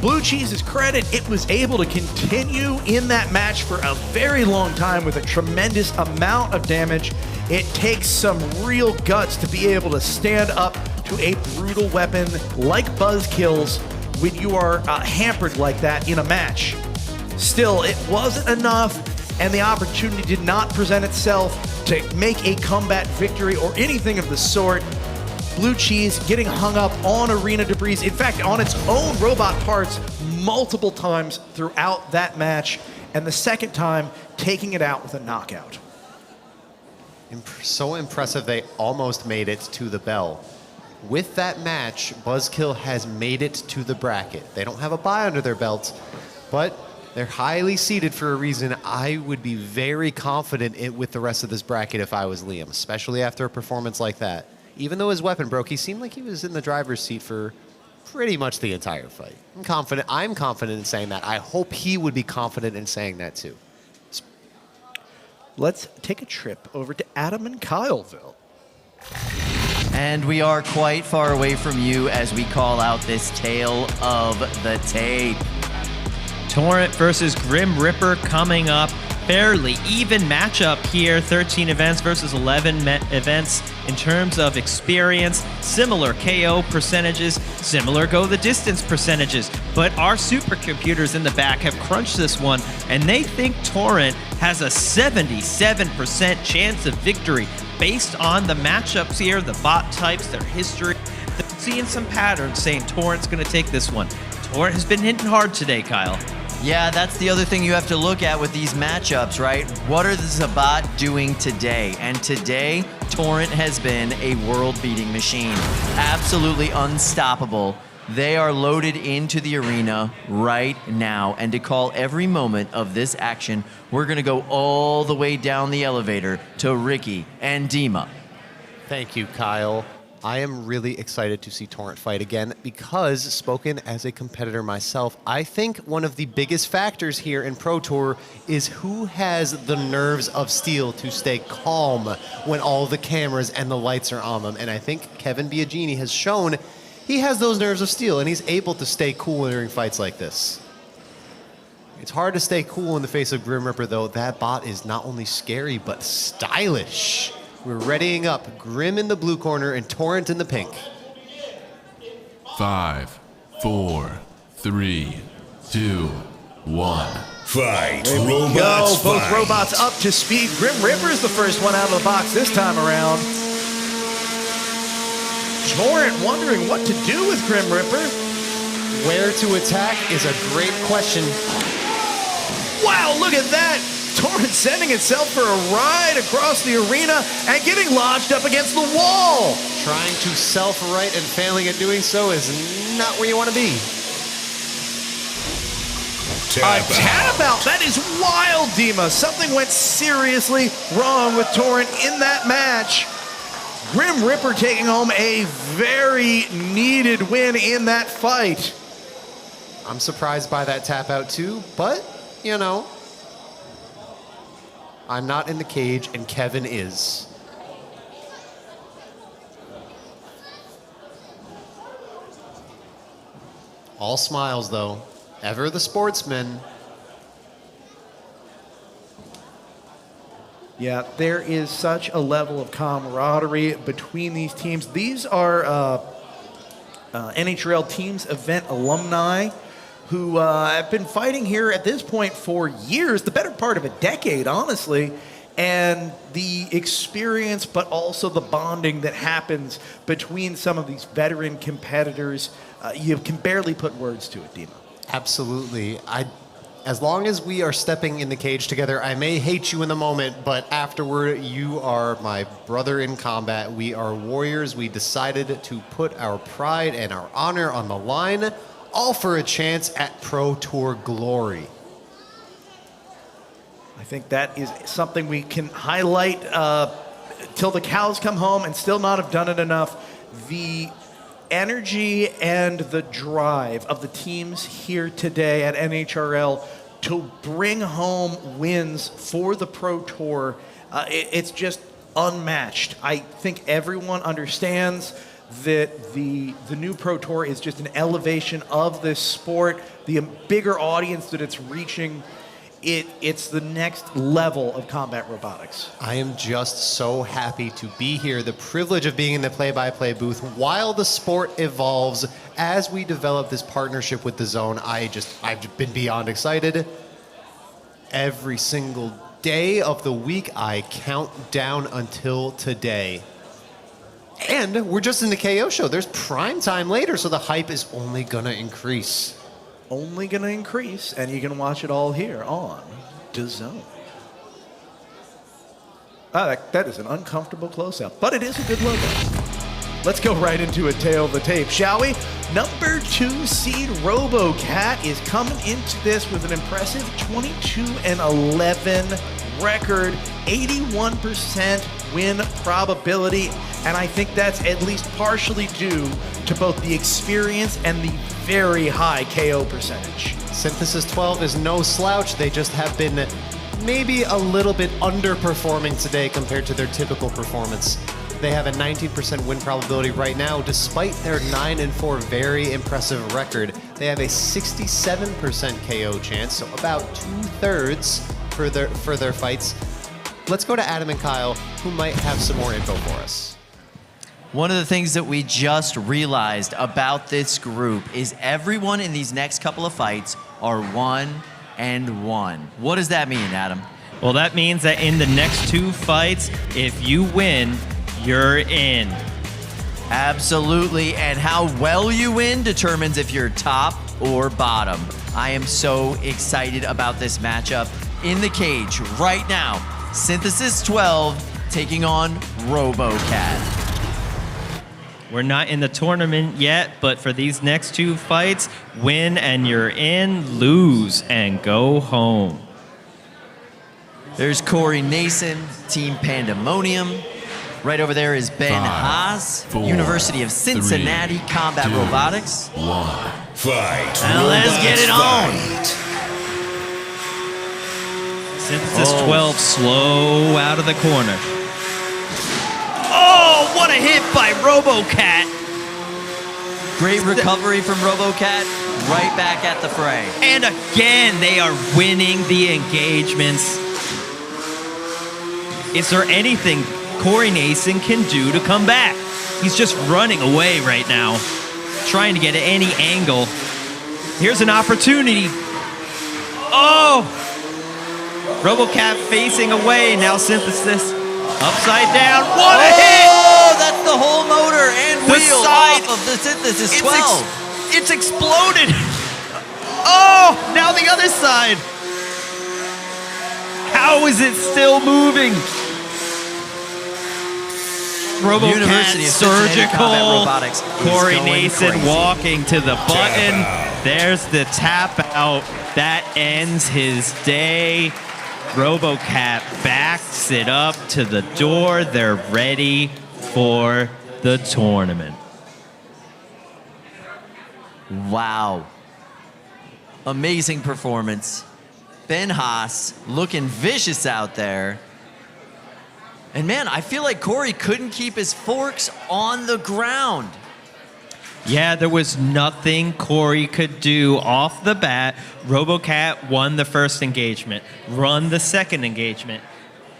Blue Cheese's credit, it was able to continue in that match for a very long time with a tremendous amount of damage. It takes some real guts to be able to stand up to a brutal weapon like Buzzkill's when you are hampered like that in a match. Still, it wasn't enough, and the opportunity did not present itself to make a combat victory or anything of the sort. Blue Cheese getting hung up on arena debris, in fact, on its own robot parts multiple times throughout that match, and the second time taking it out with a knockout. So impressive they almost made it to the bell. With that match, Buzzkill has made it to the bracket. They don't have a bye under their belts, but they're highly seeded for a reason. I would be very confident with the rest of this bracket if I was Liam, especially after a performance like that. Even though his weapon broke, he seemed like he was in the driver's seat for pretty much the entire fight. I'm confident in saying that. I hope he would be confident in saying that too. Let's take a trip over to Adam and Kyleville. And we are quite far away from you as we call out this tale of the tape. Torrent versus Grim Ripper coming up. Fairly even matchup here. 13 events versus 11 events in terms of experience. Similar KO percentages, similar go the distance percentages. But our supercomputers in the back have crunched this one, and they think Torrent has a 77% chance of victory based on the matchups here, the bot types, their history. They're seeing some patterns saying Torrent's going to take this one. Torrent has been hitting hard today, Kyle. Yeah, that's the other thing you have to look at with these matchups, right? What are the Zabat doing today? And today, Torrent has been a world-beating machine. Absolutely unstoppable. They are loaded into the arena right now. And to call every moment of this action, we're going to go all the way down the elevator to Ricky and Dima. Thank you, Kyle. I am really excited to see Torrent fight again because, spoken as a competitor myself, I think one of the biggest factors here in Pro Tour is who has the nerves of steel to stay calm when all the cameras and the lights are on them. And I think Kevin Biagini has shown he has those nerves of steel and he's able to stay cool during fights like this. It's hard to stay cool in the face of Grim Reaper, though. That bot is not only scary, but stylish. We're readying up. Grim in the blue corner and Torrent in the pink. 5, 4, 3, 2, 1. Fight. There we Robots go. Both fight. robots up to speed. Grim Reaper is the first one out of the box this time around. Torrent wondering what to do with Grim Reaper. Where to attack is a great question. Wow, look at that. Torrent sending itself for a ride across the arena and getting lodged up against the wall. Trying to self-right and failing at doing so is not where you want to be. Tap out. That is wild, Dima. Something went seriously wrong with Torrent in that match. Grim Reaper taking home a very needed win in that fight. I'm surprised by that tap out too, but, you know, I'm not in the cage and Kevin is. All smiles though. Ever the sportsman. Yeah, there is such a level of camaraderie between these teams. These are NHRL Teams event alumni who have been fighting here at this point for years, the better part of a decade, honestly. And the experience, but also the bonding that happens between some of these veteran competitors, you can barely put words to it, Dima. Absolutely. as long as we are stepping in the cage together, I may hate you in the moment, but afterward, you are my brother in combat. We are warriors. We decided to put our pride and our honor on the line, all for a chance at Pro Tour glory. I think that is something we can highlight till the cows come home and still not have done it enough. The energy and the drive of the teams here today at NHRL to bring home wins for the Pro Tour, it's just unmatched. I think everyone understands that the new Pro Tour is just an elevation of this sport, the bigger audience that it's reaching. It's the next level of combat robotics. I am just so happy to be here. The privilege of being in the play-by-play booth while the sport evolves. As we develop this partnership with the Zone, I've been beyond excited. Every single day of the week, I count down until today. And we're just in the KO show. There's prime time later, so the hype is only gonna increase. Only going to increase, and you can watch it all here on DAZN. That is an uncomfortable close-up, but it is a good logo. Let's go right into a tail of the tape, shall we? Number 2 seed RoboCat is coming into this with an impressive 22-11 record, 81% win probability, and I think that's at least partially due to both the experience and the very high KO percentage. Synthesis 12 is no slouch. They just have been maybe a little bit underperforming today compared to their typical performance. They have a 19% win probability right now, despite their 9-4 very impressive record. They have a 67% KO chance, so about 2/3 for their fights. Let's go to Adam and Kyle, who might have some more info for us. One of the things that we just realized about this group is everyone in these next couple of fights are 1-1. What does that mean, Adam? Well, that means that in the next 2 fights, if you win, you're in. Absolutely, and how well you win determines if you're top or bottom. I am so excited about this matchup. In the cage right now, Synthesis 12 taking on RoboCat. We're not in the tournament yet, but for these next 2 fights, win and you're in, lose and go home. There's Corey Nason, Team Pandemonium. Right over there is Ben Haas, 4, University of Cincinnati 3, Combat 2, Robotics. 1. Fight. Now let's get it on. Synthesis 12 slow out of the corner. Oh, what a hit by RoboCat. Great recovery from RoboCat, right back at the fray. And again, they are winning the engagements. Is there anything Corey Nason can do to come back? He's just running away right now, trying to get at any angle. Here's an opportunity. Oh! RoboCat facing away, now Synthesis upside down. What a hit! Oh, that's the whole motor and The wheel side- off of the Synthesis 12. It's exploded. Oh, now the other side. How is it still moving? RoboCat University of Cincinnati Combat surgical. Robotics is Corey going Nason crazy. walking to the button. There's the tap out. That ends his day. RoboCat backs it up to the door. They're ready for the tournament. Wow. Amazing performance. Ben Haas looking vicious out there. And man, I feel like Corey couldn't keep his forks on the ground. Yeah, there was nothing Corey could do off the bat. RoboCat won the first engagement, run the second engagement,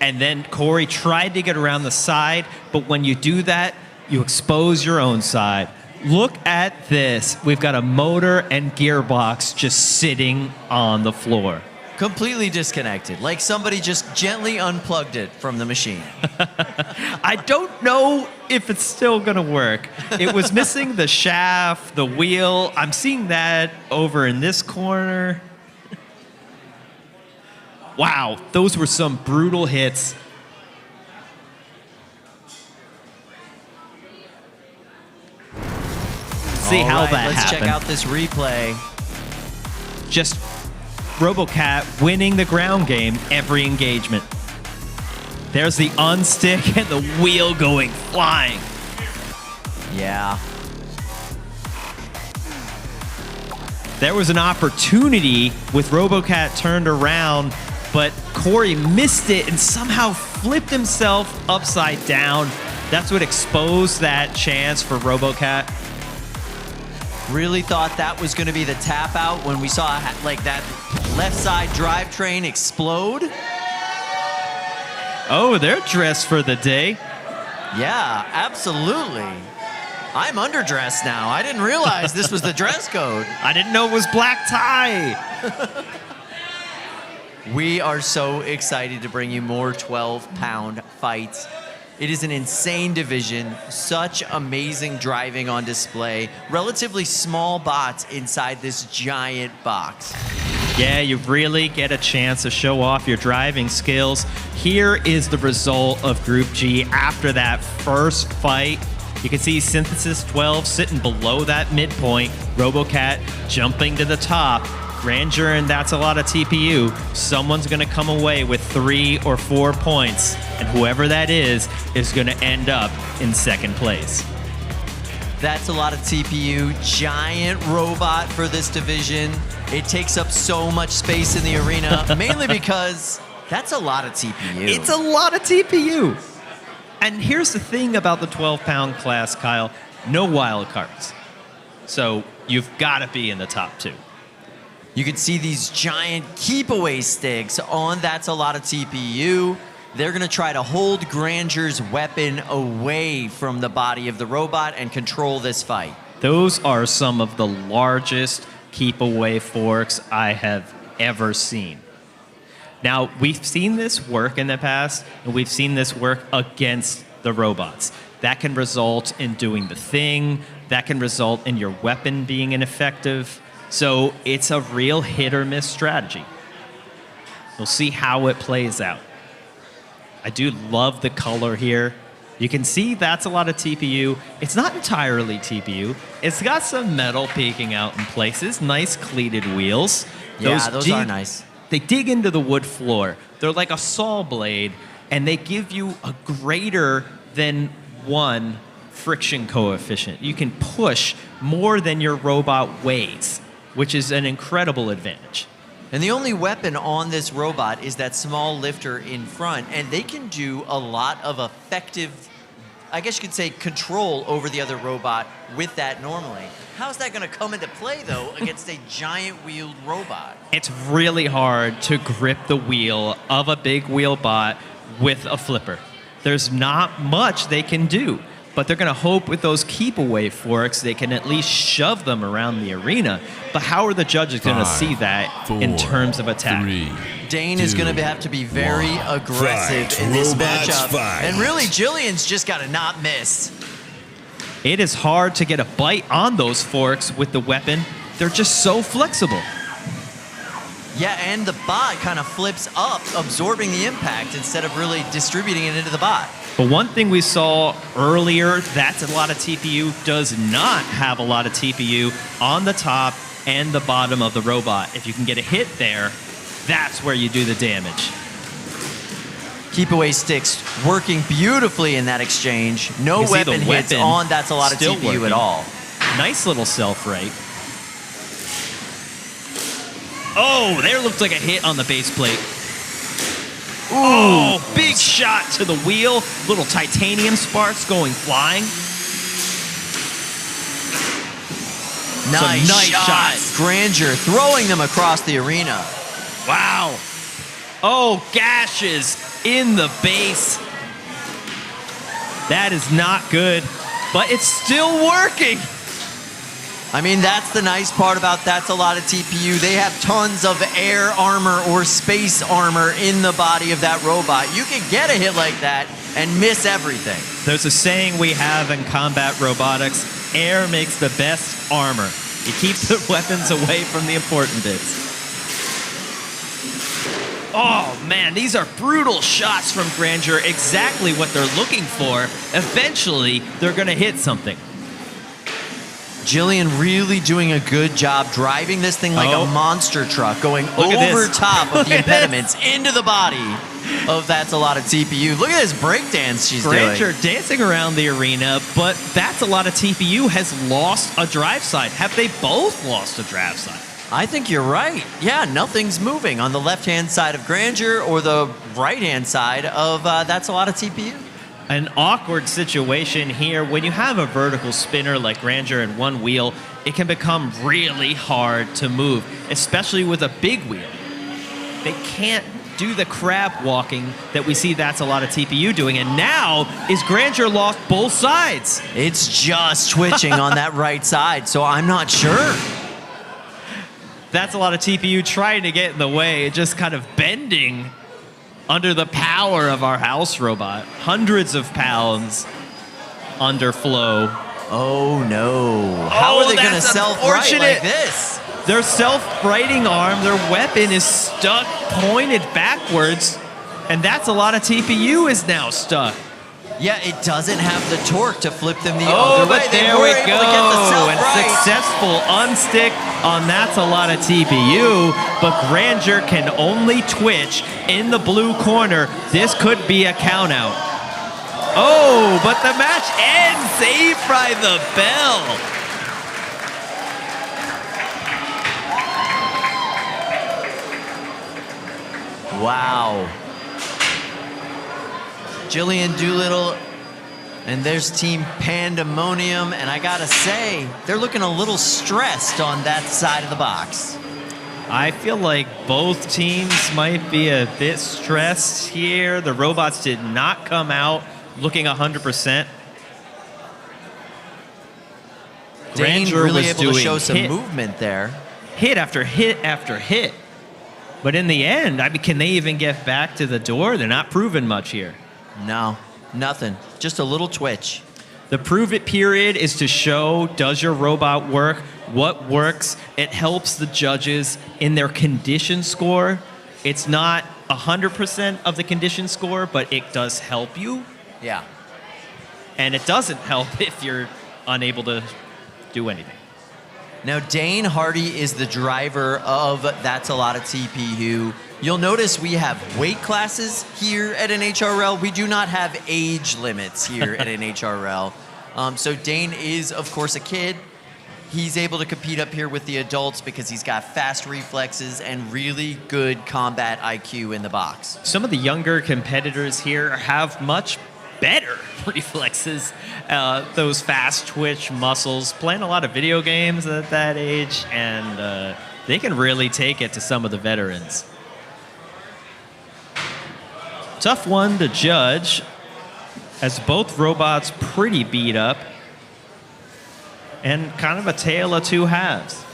and then Corey tried to get around the side, but when you do that, you expose your own side. Look at this. We've got a motor and gearbox just sitting on the floor. Completely disconnected, like somebody just gently unplugged it from the machine. I don't know if it's still gonna work. It was missing the shaft, the wheel. I'm seeing that over in this corner. Wow, those were some brutal hits. See All how right, that let's happened. check out this replay. Just RoboCat winning the ground game every engagement. There's the unstick and the wheel going flying. Yeah. There was an opportunity with RoboCat turned around, but Corey missed it and somehow flipped himself upside down. That's what exposed that chance for RoboCat. Really thought that was going to be the tap out when we saw like that left side drivetrain explode. Oh, they're dressed for the day. Yeah, absolutely. I'm underdressed now. I didn't realize this was the dress code. I didn't know it was black tie. We are so excited to bring you more 12-pound fights. It is an insane division, such amazing driving on display, relatively small bots inside this giant box. Yeah, you really get a chance to show off your driving skills. Here is the result of Group G after that first fight. You can see Synthesis 12 sitting below that midpoint, RoboCat jumping to the top. Grandeur, and that's a lot of TPU. Someone's gonna come away with 3 or 4 points, and whoever that is gonna end up in second place. That's a lot of TPU. Giant robot for this division. It takes up so much space in the arena, mainly because that's a lot of TPU. It's a lot of TPU. And here's the thing about the 12-pound class, Kyle. No wild cards. So you've gotta be in the top 2. You can see these giant keep away sticks on That's a Lot of TPU. They're gonna try to hold Grandure's weapon away from the body of the robot and control this fight. Those are some of the largest keep away forks I have ever seen. Now, we've seen this work in the past, and we've seen this work against the robots. That can result in doing the thing, that can result in your weapon being ineffective. So it's a real hit or miss strategy. We'll see how it plays out. I do love the color here. You can see that's a lot of TPU. It's not entirely TPU. It's got some metal peeking out in places. Nice cleated wheels. Yeah, those are nice. They dig into the wood floor. They're like a saw blade, and they give you a greater than 1 friction coefficient. You can push more than your robot weighs, which is an incredible advantage. And the only weapon on this robot is that small lifter in front, and they can do a lot of effective, I guess you could say, control over the other robot with that normally. How's that gonna come into play, though, against a giant wheeled robot? It's really hard to grip the wheel of a big wheel bot with a flipper. There's not much they can do, but they're gonna hope with those keep away forks they can at least shove them around the arena. But how are the judges gonna see that in terms of attack? Dane is going to have to be very aggressive in this matchup. And really, Jillian's just got to not miss. It is hard to get a bite on those forks with the weapon. They're just so flexible. Yeah, and the bot kind of flips up, absorbing the impact instead of really distributing it into the bot. But one thing we saw earlier, that's a lot of TPU, does not have a lot of TPU on the top and the bottom of the robot. If you can get a hit there, that's where you do the damage. Keep away sticks working beautifully in that exchange. No weapon hits on That's a Lot of TPU working at all. Nice little self-right. Oh, there looked like a hit on the base plate. Ooh, oh, big shot to the wheel. Little titanium sparks going flying. Nice shot. Grandeur throwing them across the arena. Wow. Oh, gashes in the base. That is not good, but it's still working. I mean, that's the nice part about That's a Lot of TPU. They have tons of air armor or space armor in the body of that robot. You can get a hit like that and miss everything. There's a saying we have in combat robotics, air makes the best armor. You keep the weapons away from the important bits. Oh man, these are brutal shots from Grandeur, exactly what they're looking for. Eventually, they're gonna hit something. Jillian really doing a good job driving this thing like a monster truck, going over top of the impediments into the body of That's a Lot of TPU. Look at this breakdance she's Grandeur doing. dancing around the arena, but That's a Lot of TPU has lost a drive side. Have they both lost a drive side? I think you're right. Yeah, nothing's moving on the left-hand side of Grandeur or the right-hand side of That's a Lot of TPU. An awkward situation here. When you have a vertical spinner like Grandeur in one wheel, it can become really hard to move, especially with a big wheel. They can't do the crab walking that we see That's a Lot of TPU doing, and now is Grandeur lost both sides? It's just twitching on that right side, so I'm not sure. That's a Lot of TPU trying to get in the way, just kind of bending under the power of our house robot. Hundreds of pounds under flow. Oh no. How are they going to self-right like this? Their self-righting arm, their weapon is stuck, pointed backwards, and That's a Lot of TPU is now stuck. Yeah, it doesn't have the torque to flip them the Oh, other way. but They there were we able go. to get the And self-right. successful unstick on That's a Lot of TPU, but Grandeur can only twitch in the blue corner. This could be a count out. Oh, but the match ends, saved by the bell. Wow. Jillian Doolittle, and there's Team Pandemonium, and I gotta say, they're looking a little stressed on that side of the box. I feel like both teams might be a bit stressed here. The robots did not come out looking 100%. Dane Grandeur really was able to doing show some hit- movement there. Hit after hit after hit. But in the end, I mean, can they even get back to the door? They're not proving much here. No, nothing. Just a little twitch. The prove it period is to show, does your robot work? What works? It helps the judges in their condition score. It's not 100% of the condition score, but it does help you. Yeah. And it doesn't help if you're unable to do anything. Now, Dane Hardy is the driver of That's a Lot of TPU. You'll notice we have weight classes here at NHRL. We do not have age limits here at NHRL. So Dane is, of course, a kid. He's able to compete up here with the adults because he's got fast reflexes and really good combat IQ in the box. Some of the younger competitors here have much better reflexes, those fast twitch muscles, playing a lot of video games at that age, and they can really take it to some of the veterans. Tough one to judge, as both robots pretty beat up, and kind of a tale of two halves.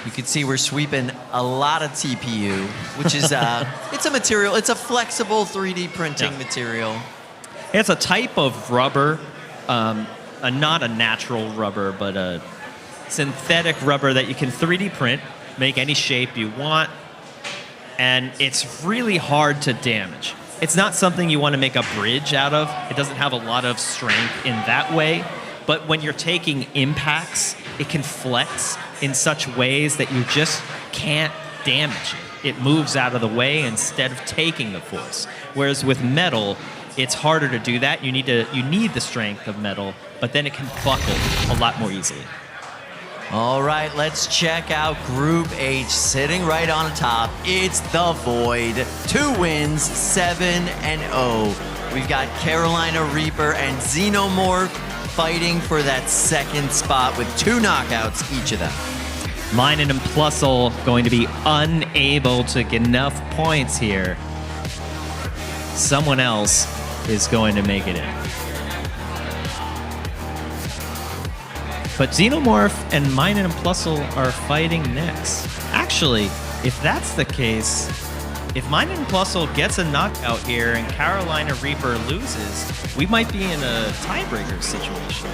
You can see we're sweeping a lot of TPU, which is, it's a material, it's a flexible 3D printing material. It's a type of rubber, not a natural rubber, but a synthetic rubber that you can 3D print, make any shape you want, and it's really hard to damage. It's not something you want to make a bridge out of. It doesn't have a lot of strength in that way, but when you're taking impacts, it can flex in such ways that you just can't damage it. It moves out of the way instead of taking the force. Whereas with metal, it's harder to do that. You need the strength of metal, but then it can buckle a lot more easily. All right, let's check out Group H, sitting right on top. It's the Void. 2 wins, 7-0. We've got Carolina Reaper and Xenomorph fighting for that second spot with 2 knockouts each of them. Minen and Plusle going to be unable to get enough points here. Someone else is going to make it in. But Xenomorph and Minen and Plusle are fighting next. Actually, if that's the case, if Minen and Plusle gets a knockout here and Carolina Reaper loses, we might be in a tiebreaker situation.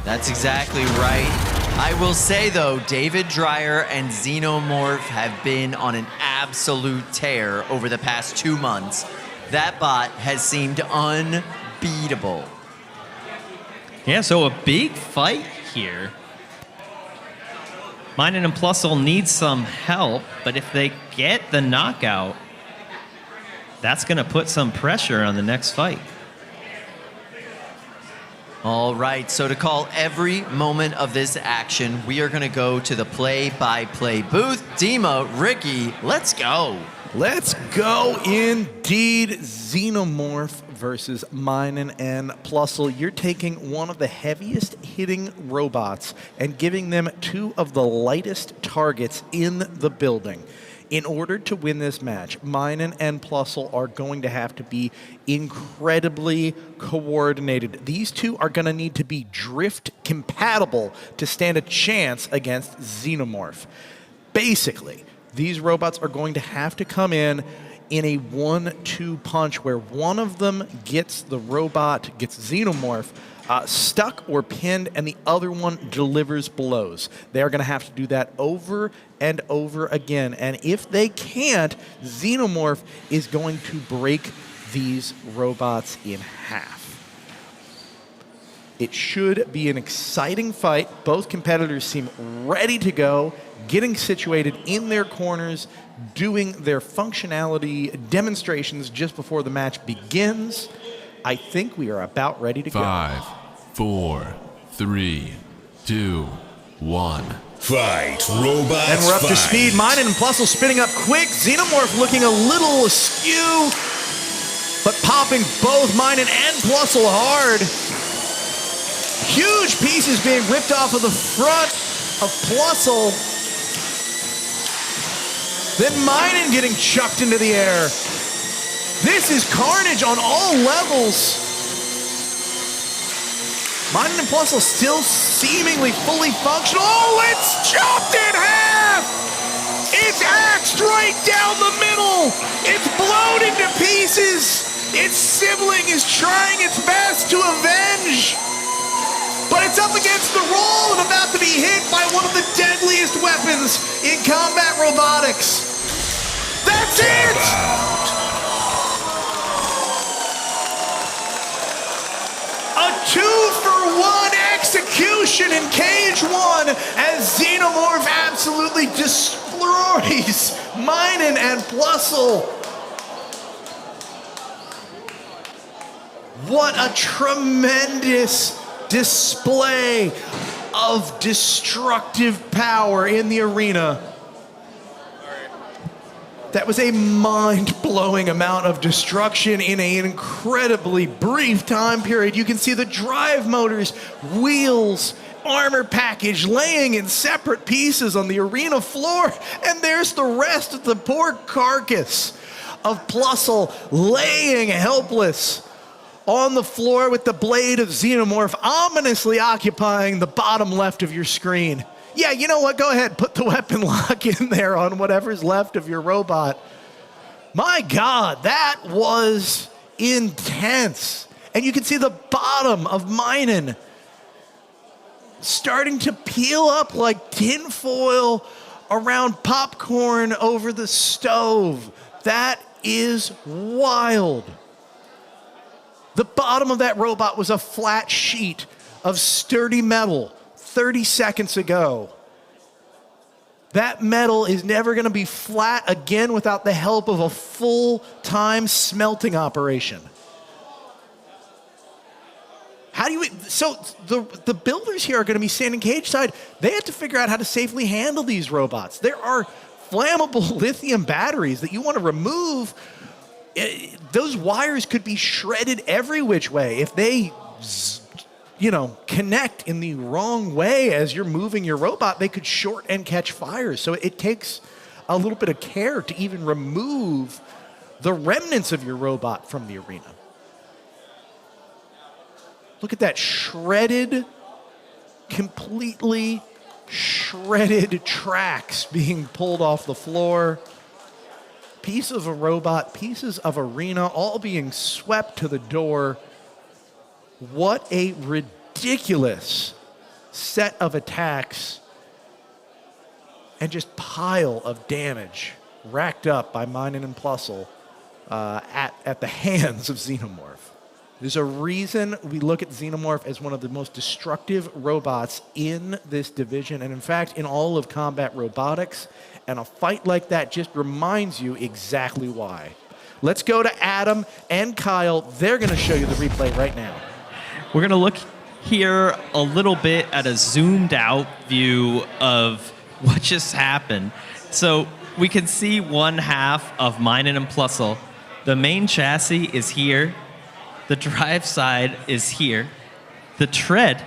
That's exactly right. I will say, though, David Dreyer and Xenomorph have been on an absolute tear over the past 2 months. That bot has seemed unbeatable. Yeah, so a big fight here. Minen and Plusle need some help, but if they get the knockout, that's going to put some pressure on the next fight. All right, so to call every moment of this action, we are going to go to the play-by-play booth. Dima, Ricky, let's go. Let's go indeed. Xenomorph versus Minen and Plusle. You're taking one of the heaviest hitting robots and giving them two of the lightest targets in the building. In order to win this match, Minen and Plusle are going to have to be incredibly coordinated. These two are going to need to be drift compatible to stand a chance against Xenomorph. Basically, these robots are going to have to come in a 1-2 punch where one of them gets Xenomorph stuck or pinned, and the other one delivers blows. They are going to have to do that over and over again. And if they can't, Xenomorph is going to break these robots in half. It should be an exciting fight. Both competitors seem ready to go, getting situated in their corners, doing their functionality demonstrations just before the match begins. I think we are about ready to go. 5, 4, 3, 2, 1. Fight, robots. And we're up to fight. speed. Minen and Plusle spinning up quick. Xenomorph looking a little askew, but popping both Minen and Plusle hard. Huge pieces being ripped off of the front of Plusle. Then Minen getting chucked into the air. This is carnage on all levels. Minen and Plusle still seemingly fully functional. Oh, it's chopped in half! It's axed right down the middle! It's blown into pieces! Its sibling is trying its best to avenge! But it's up against the roll and about to be hit by one of the deadliest weapons in combat robotics. That's it! A 2-for-1 execution in Cage 1 as Xenomorph absolutely destroys Minen and Plusle. What a tremendous display of destructive power in the arena. That was a mind-blowing amount of destruction in an incredibly brief time period. You can see the drive motors, wheels, armor package laying in separate pieces on the arena floor. And there's the rest of the poor carcass of Plusle laying helpless on the floor with the blade of Xenomorph ominously occupying the bottom left of your screen. Yeah, you know what? Go ahead, put the weapon lock in there on whatever's left of your robot. My God, that was intense. And you can see the bottom of Minen starting to peel up like tinfoil around popcorn over the stove. That is wild. The bottom of that robot was a flat sheet of sturdy metal 30 seconds ago. That metal is never going to be flat again without the help of a full-time smelting operation. How do you... So the builders here are going to be standing cage side. They have to figure out how to safely handle these robots. There are flammable lithium batteries that you want to remove. Those wires could be shredded every which way if they, connect in the wrong way as you're moving your robot. They could short and catch fires. So it takes a little bit of care to even remove the remnants of your robot from the arena. Look at that shredded, completely shredded tracks being pulled off the floor. Pieces of robot, pieces of arena, all being swept to the door. What a ridiculous set of attacks and just pile of damage racked up by Minen and Plusle at the hands of Xenomorph. There's a reason we look at Xenomorph as one of the most destructive robots in this division, and in fact, in all of combat robotics. And a fight like that just reminds you exactly why. Let's go to Adam and Kyle. They're going to show you the replay right now. We're going to look here a little bit at a zoomed out view of what just happened. So we can see one half of Minen and Plusle. The main chassis is here. The drive side is here. The tread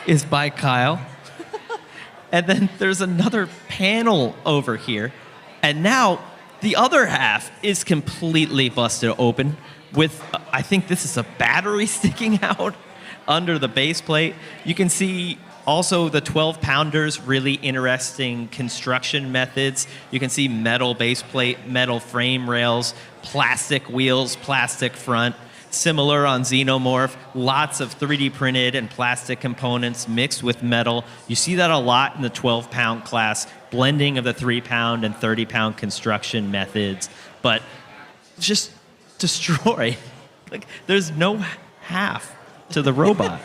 is by Kyle. And then there's another panel over here. And now the other half is completely busted open with, I think this is a battery sticking out under the base plate. You can see also the 12-pounders, really interesting construction methods. You can see metal base plate, metal frame rails, plastic wheels, plastic front. Similar on Xenomorph, lots of 3D printed and plastic components mixed with metal. You see that a lot in the 12-pound class, blending of the 3-pound and 30-pound construction methods, but just destroy. Like, there's no half to the robot.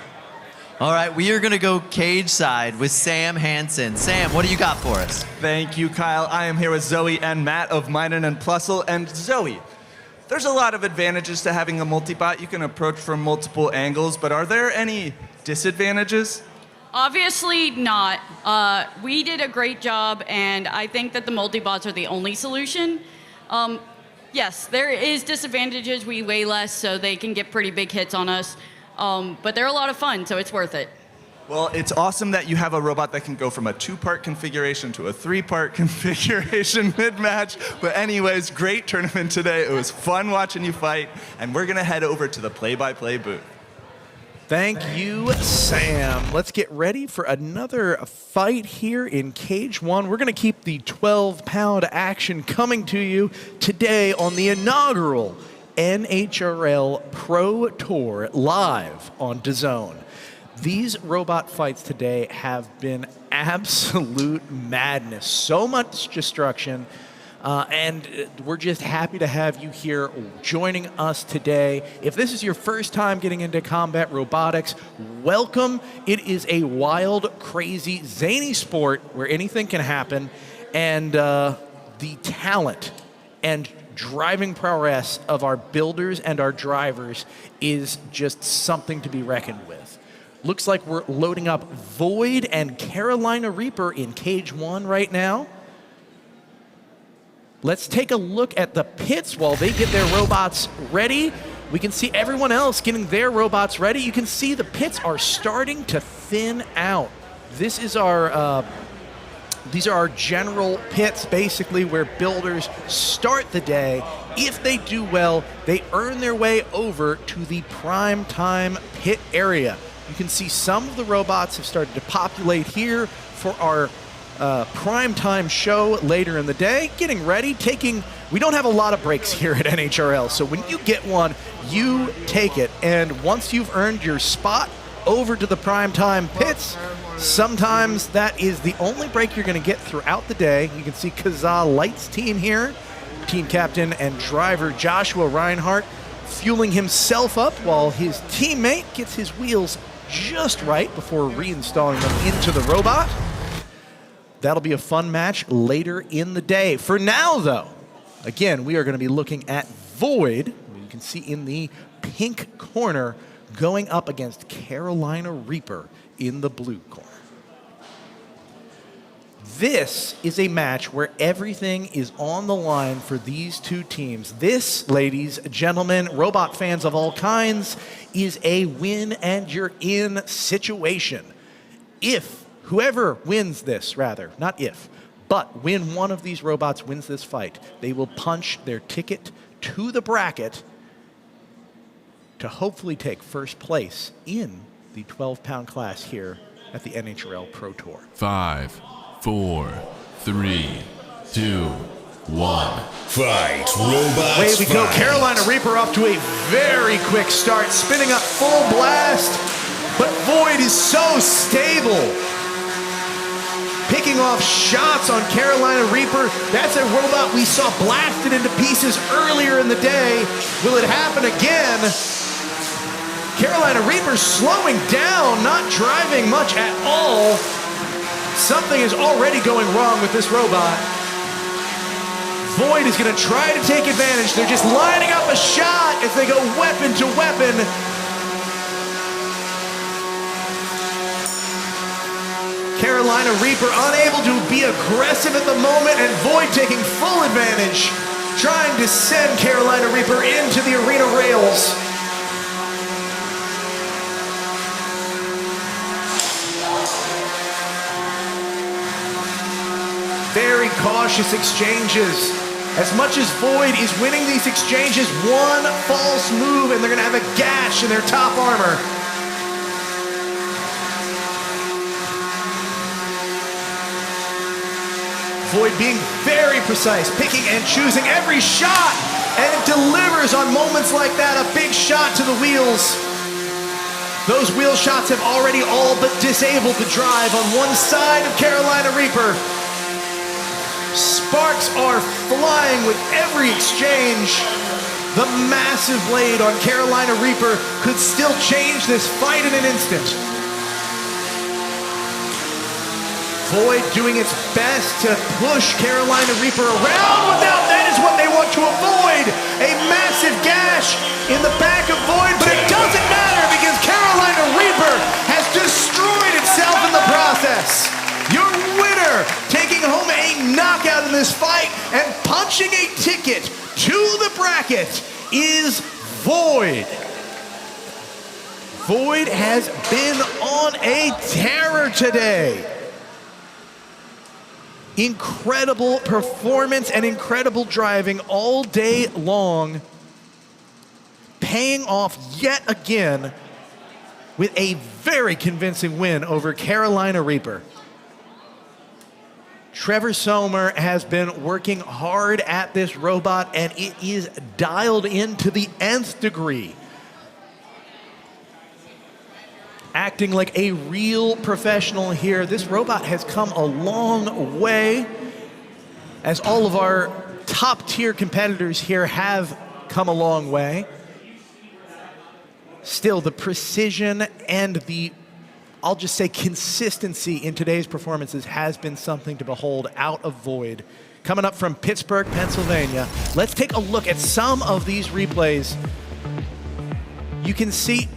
All right, we are going to go cage side with Sam Hansen. Sam, what do you got for us? Thank you, Kyle. I am here with Zoe and Matt of Minen and Plusle. And Zoe, there's a lot of advantages to having a multi-bot. You can approach from multiple angles, but are there any disadvantages? Obviously not. We did a great job, and I think that the multi-bots are the only solution. Yes, there is disadvantages. We weigh less, so they can get pretty big hits on us. But they're a lot of fun, so it's worth it. Well, it's awesome that you have a robot that can go from a 2-part configuration to a 3-part configuration mid-match. But anyways, great tournament today. It was fun watching you fight, and we're going to head over to the play-by-play booth. Thank you, Sam. Let's get ready for another fight here in Cage 1. We're going to keep the 12-pound action coming to you today on the inaugural NHRL Pro Tour live on DAZN. These robot fights today have been absolute madness. So much destruction. And we're just happy to have you here joining us today. If this is your first time getting into combat robotics, welcome. It is a wild, crazy, zany sport where anything can happen. And the talent and driving prowess of our builders and our drivers is just something to be reckoned with. Looks like we're loading up Void and Carolina Reaper in Cage 1 right now. Let's take a look at the pits while they get their robots ready. We can see everyone else getting their robots ready. You can see the pits are starting to thin out. This is our these are our general pits, basically, where builders start the day. If they do well, they earn their way over to the prime time pit area. You can see some of the robots have started to populate here for our prime time show later in the day. Getting ready, we don't have a lot of breaks here at NHRL, so when you get one, you take it. And once you've earned your spot over to the prime time pits, sometimes that is the only break you're going to get throughout the day. You can see Kazaa Light's team here, team captain and driver Joshua Reinhardt fueling himself up while his teammate gets his wheels just right before reinstalling them into the robot. That'll be a fun match later in the day. For now, though, again, we are going to be looking at Void, you can see in the pink corner, going up against Carolina Reaper in the blue corner. This is a match where everything is on the line for these two teams. This, ladies, gentlemen, robot fans of all kinds, is a win and you're in situation. Whoever wins this, not if, but when one of these robots wins this fight, they will punch their ticket to the bracket to hopefully take first place in the 12-pound class here at the NHRL Pro Tour. 5, 4, 3, 2, 1. Fight, robots. Away we go. Carolina Reaper off to a very quick start, spinning up full blast, but Void is so stable. picking off shots on Carolina Reaper. That's a robot we saw blasted into pieces earlier in the day. Will it happen again? Carolina Reaper slowing down, not driving much at all. Something is already going wrong with this robot. Void is going to try to take advantage. They're just lining up a shot as they go weapon to weapon. Carolina Reaper unable to be aggressive at the moment, and Void taking full advantage, trying to send Carolina Reaper into the arena rails. Very cautious exchanges. As much as Void is winning these exchanges, one false move and they're going to have a gash in their top armor. Void being very precise, picking and choosing every shot, and it delivers on moments like that, a big shot to the wheels. Those wheel shots have already all but disabled the drive on one side of Carolina Reaper. Sparks are flying with every exchange. The massive blade on Carolina Reaper could still change this fight in an instant. Void doing its best to push Carolina Reaper around. Without that is what they want to avoid. A massive gash in the back of Void, but it doesn't matter because Carolina Reaper has destroyed itself in the process. Your winner, taking home a knockout in this fight and punching a ticket to the bracket, is Void. Void has been on a terror today. Incredible performance and incredible driving all day long, paying off yet again with a very convincing win over Carolina Reaper. Trevor Sommer has been working hard at this robot, and it is dialed in to the nth degree. Acting like a real professional here. This robot has come a long way, as all of our top tier competitors here have come a long way. Still, the precision and the, I'll just say, consistency in today's performances has been something to behold out of Void. Coming up from Pittsburgh, Pennsylvania, let's take a look at some of these replays. You can see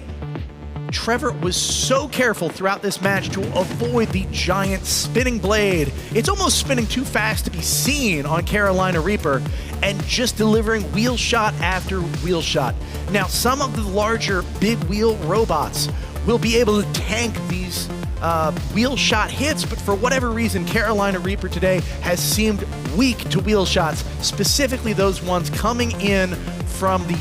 Trevor was so careful throughout this match to avoid the giant spinning blade. It's almost spinning too fast to be seen on Carolina Reaper, and just delivering wheel shot after wheel shot. Now, some of the larger big wheel robots will be able to tank these wheel shot hits, but for whatever reason, Carolina Reaper today has seemed weak to wheel shots, specifically those ones coming in from the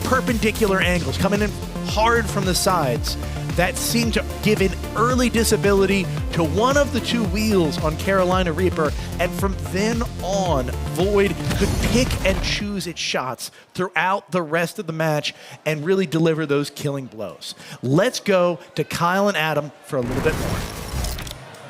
perpendicular angles, coming in hard from the sides. That seemed to give an early disability to one of the two wheels on Carolina Reaper, and from then on, Void could pick and choose its shots throughout the rest of the match and really deliver those killing blows. Let's go to Kyle and Adam for a little bit more.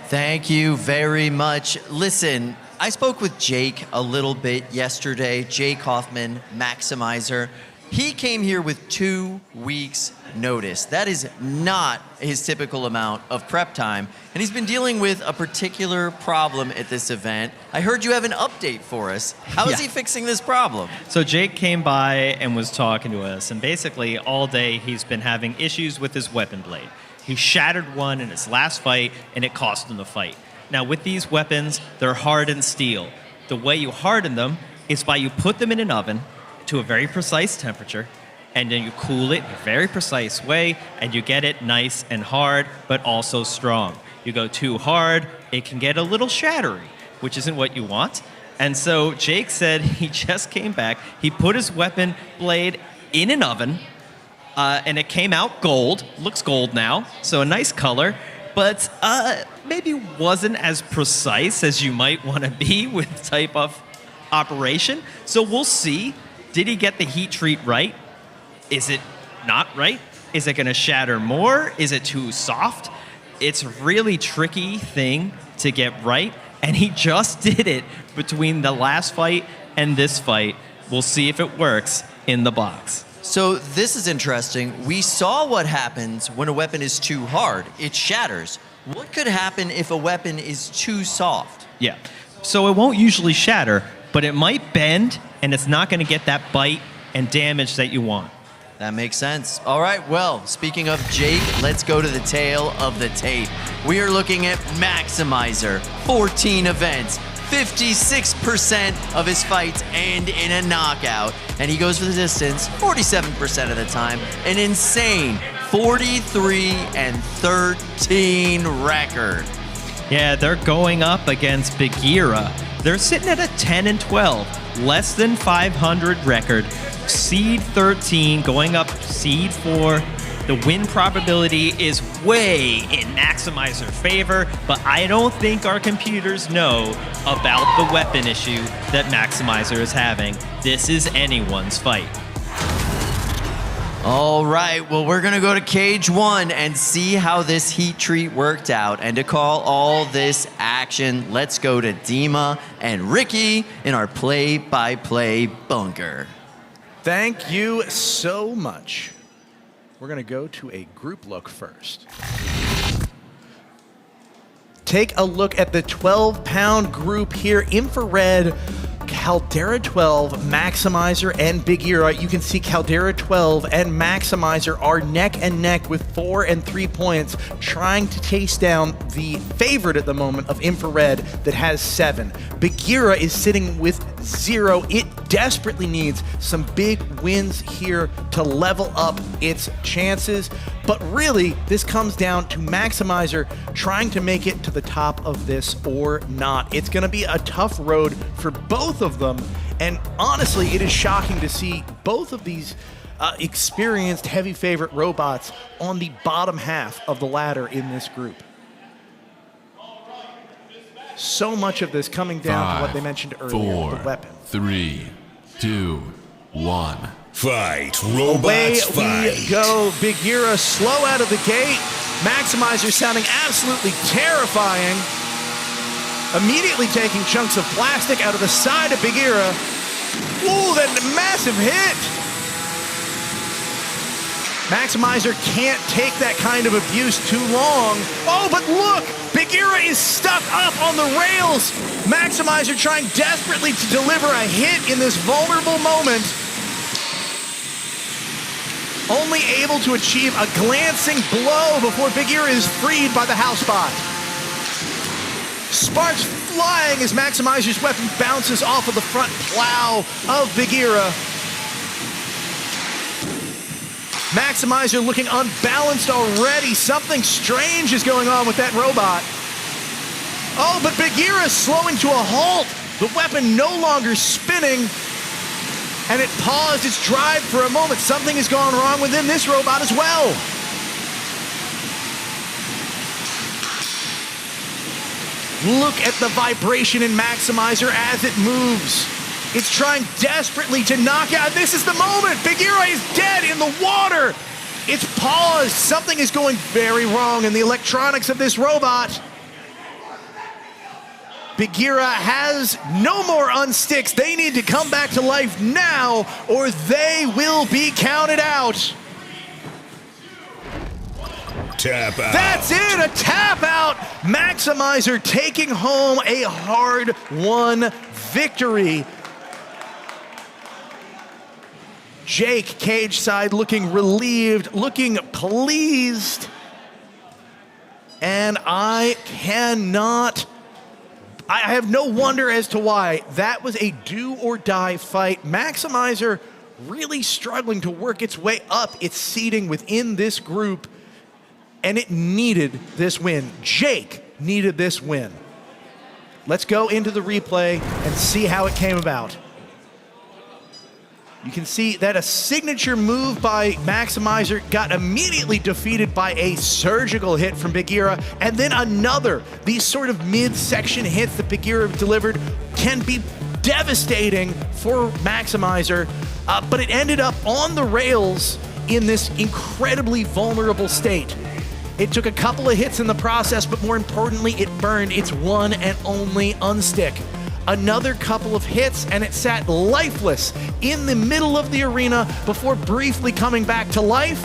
Thank you very much. Listen, I spoke with Jake a little bit yesterday, Jake Hoffman, Maximizer. He came here with 2 weeks notice. That is not his typical amount of prep time, and he's been dealing with a particular problem at this event. I heard you have an update for us. How is he fixing this problem? So Jake came by and was talking to us, and basically all day he's been having issues with his weapon blade. He shattered one in his last fight, and it cost him the fight. Now with these weapons, they're hardened steel. The way you harden them is by you put them in an oven to a very precise temperature, and then you cool it in a very precise way, and you get it nice and hard, but also strong. You go too hard, it can get a little shattery, which isn't what you want. And so Jake said he just came back, he put his weapon blade in an oven, and it came out gold, looks gold now, so a nice color, but maybe wasn't as precise as you might want to be with the type of operation. So we'll see. Did he get the heat treat right? Is it not right? Is it going to shatter more? Is it too soft? It's a really tricky thing to get right, and he just did it between the last fight and this fight. We'll see if it works in the box. So this is interesting. We saw what happens when a weapon is too hard. It shatters. What could happen if a weapon is too soft? Yeah. So it won't usually shatter, but it might bend, and it's not going to get that bite and damage that you want. That makes sense. All right, well, speaking of Jake, let's go to the tail of the tape. We are looking at Maximizer, 14 events, 56% of his fights end in a knockout, and he goes for the distance 47% of the time. An insane 43-13 record. Yeah, they're going up against Bagheera. They're sitting at a 10-12, less than 500 record. Seed 13 going up seed 4. The win probability is way in Maximizer's favor, but I don't think our computers know about the weapon issue that Maximizer is having. This is anyone's fight. All right, well, we're going to go to Cage 1 and see how this heat treat worked out. And to call all this action, let's go to Dima and Ricky in our play-by-play bunker. Thank you so much. We're going to go to a group look first. Take a look at the 12-pound group here. Infrared, Caldera 12, Maximizer, and Bagheera. You can see Caldera 12 and Maximizer are neck and neck with 4 and 3 points, trying to chase down the favorite at the moment of Infrared that has 7. Bagheera is sitting with 0. It desperately needs some big wins here to level up its chances. But really, this comes down to Maximizer trying to make it to the top of this or not. It's going to be a tough road for both of them. And honestly, it is shocking to see both of these experienced heavy favorite robots on the bottom half of the ladder in this group. So much of this coming down to what they mentioned earlier, 4, the weapon. 3, 2, 1. Fight, robots, Away we go. Bagheera slow out of the gate. Maximizer sounding absolutely terrifying. Immediately taking chunks of plastic out of the side of Bagheera. Ooh, that massive hit. Maximizer can't take that kind of abuse too long. Oh, but look, Bagheera is stuck up on the rails. Maximizer trying desperately to deliver a hit in this vulnerable moment. Only able to achieve a glancing blow before Bagheera is freed by the house spot. Sparks flying as Maximizer's weapon bounces off of the front plow of Bagheera. Maximizer looking unbalanced already. Something strange is going on with that robot. Oh, but Bagheera is slowing to a halt. The weapon no longer spinning. And it paused its drive for a moment. Something has gone wrong within this robot as well. Look at the vibration in Maximizer as it moves. It's trying desperately to knock out. This is the moment. Bagheera is dead in the water. It's paused. Something is going very wrong in the electronics of this robot. Bagheera has no more unsticks. They need to come back to life now, or they will be counted out. Tap out. That's it, a tap out. Maximizer taking home a hard-won victory. Jake, cage side, looking relieved, looking pleased. And I have no wonder as to why. That was a do-or-die fight. Maximizer really struggling to work its way up its seeding within this group, and it needed this win. Jake needed this win. Let's go into the replay and see how it came about. You can see that a signature move by Maximizer got immediately defeated by a surgical hit from Bagheera, and then another. These sort of mid-section hits that Bagheera delivered can be devastating for Maximizer, but it ended up on the rails in this incredibly vulnerable state. It took a couple of hits in the process, but more importantly, it burned its one and only unstick. Another couple of hits, and it sat lifeless in the middle of the arena before briefly coming back to life.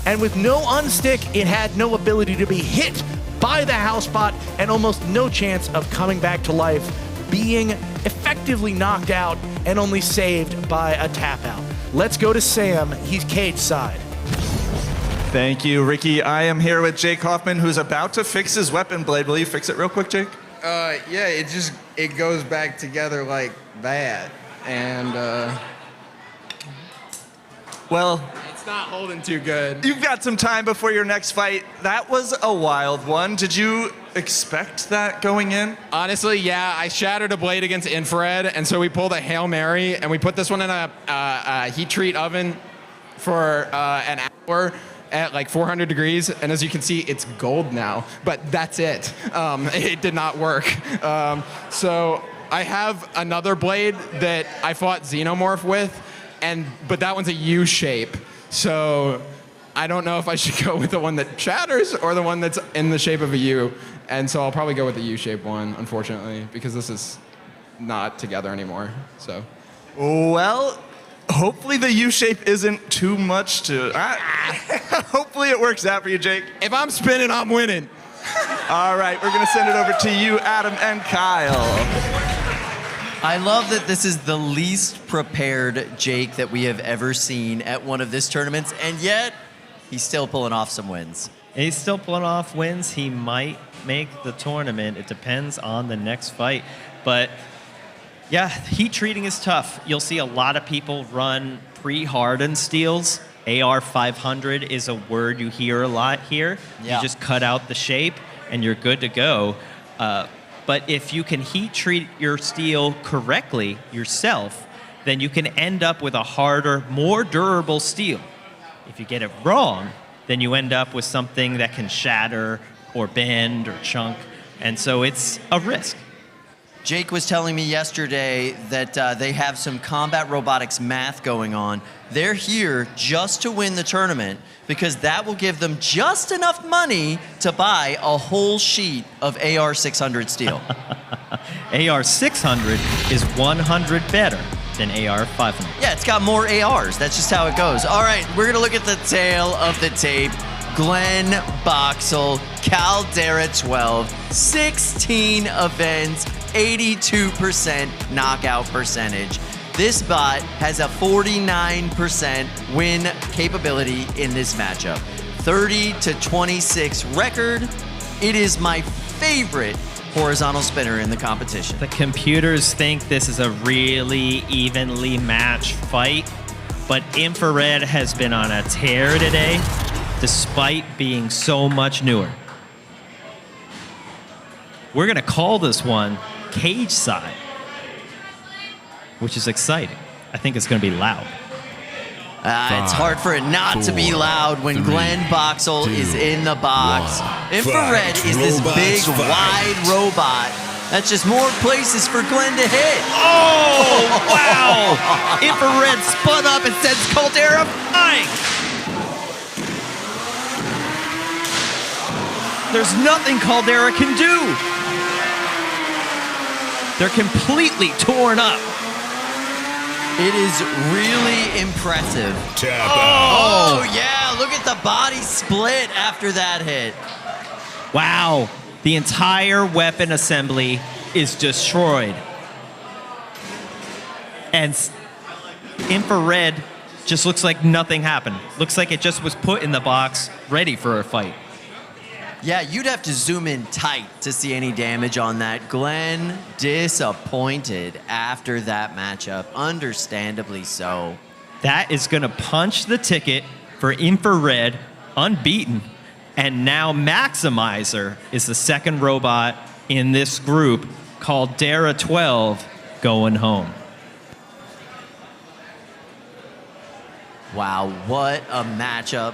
And with no unstick, it had no ability to be hit by the house bot and almost no chance of coming back to life, being effectively knocked out and only saved by a tap out. Let's go to Sam. He's cage side. Thank you, Ricky. I am here with Jake Hoffman, who's about to fix his weapon blade. Will you fix it real quick, Jake? Yeah, it goes back together like that, and well, it's not holding too good. You've got some time before your next fight. That was a wild one. Did you expect that going in? Honestly, yeah, I shattered a blade against infrared, and so we pulled a Hail Mary, and we put this one in a heat treat oven for an hour at like 400 degrees, and as you can see, it's gold now, but that's it. It did not work. So I have another blade that I fought Xenomorph with, but that one's a U shape. So I don't know if I should go with the one that shatters or the one that's in the shape of a U. And so I'll probably go with the U-shaped one, unfortunately, because this is not together anymore. So, well, hopefully the U-shape isn't too much to... hopefully it works out for you, Jake. If I'm spinning, I'm winning. All right, we're going to send it over to you, Adam and Kyle. I love that this is the least prepared Jake that we have ever seen at one of this tournaments, and yet he's still pulling off some wins. He's still pulling off wins. He might make the tournament. It depends on the next fight. But yeah, heat treating is tough. You'll see a lot of people run pre-hardened steels. AR 500 is a word you hear a lot here. Yeah. You just cut out the shape and you're good to go. But if you can heat treat your steel correctly yourself, then you can end up with a harder, more durable steel. If you get it wrong, then you end up with something that can shatter or bend or chunk. And so it's a risk. Jake was telling me yesterday that they have some combat robotics math going on. They're here just to win the tournament because that will give them just enough money to buy a whole sheet of AR 600 steel. AR 600 is 100 better than AR 500. Yeah, it's got more ARs. That's just how it goes. All right, we're going to look at the tail of the tape. Glenn Boxall, Caldera 12, 16 events, 82% knockout percentage. This bot has a 49% win capability in this matchup. 30-26 record. It is my favorite horizontal spinner in the competition. The computers think this is a really evenly matched fight, but Infrared has been on a tear today, despite being so much newer. We're gonna call this one cage side, which is exciting. I think it's gonna be loud. It's hard for it not to be loud when Glenn Boxall is in the box. Infrared is this big, wide robot. That's just more places for Glenn to hit. Oh, wow! Infrared spun up and sends Caldera flying. There's nothing Caldera can do. They're completely torn up. It is really impressive. Oh, yeah, look at the body split after that hit. Wow, the entire weapon assembly is destroyed. And Infrared just looks like nothing happened. Looks like it just was put in the box, ready for a fight. Yeah, you'd have to zoom in tight to see any damage on that. Glenn disappointed after that matchup, understandably so. That is gonna punch the ticket for Infrared, unbeaten. And now Maximizer is the second robot in this group, Caldera 12, going home. Wow, what a matchup.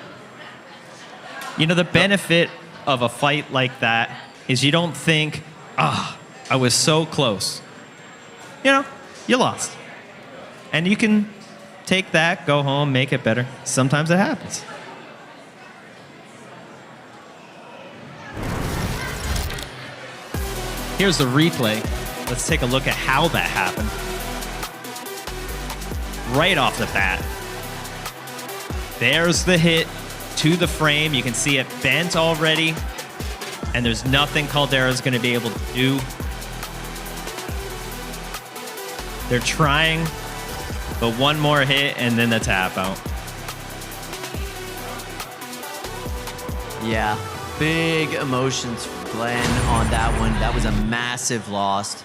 You know, the benefit of a fight like that is you don't think, I was so close. You know, you lost. And you can take that, go home, make it better. Sometimes it happens. Here's the replay. Let's take a look at how that happened. Right off the bat. There's the hit to the frame. You can see it bent already. And there's nothing Caldera's going to be able to do. They're trying, but one more hit and then the tap out. Yeah, big emotions for Glenn on that one. That was a massive loss.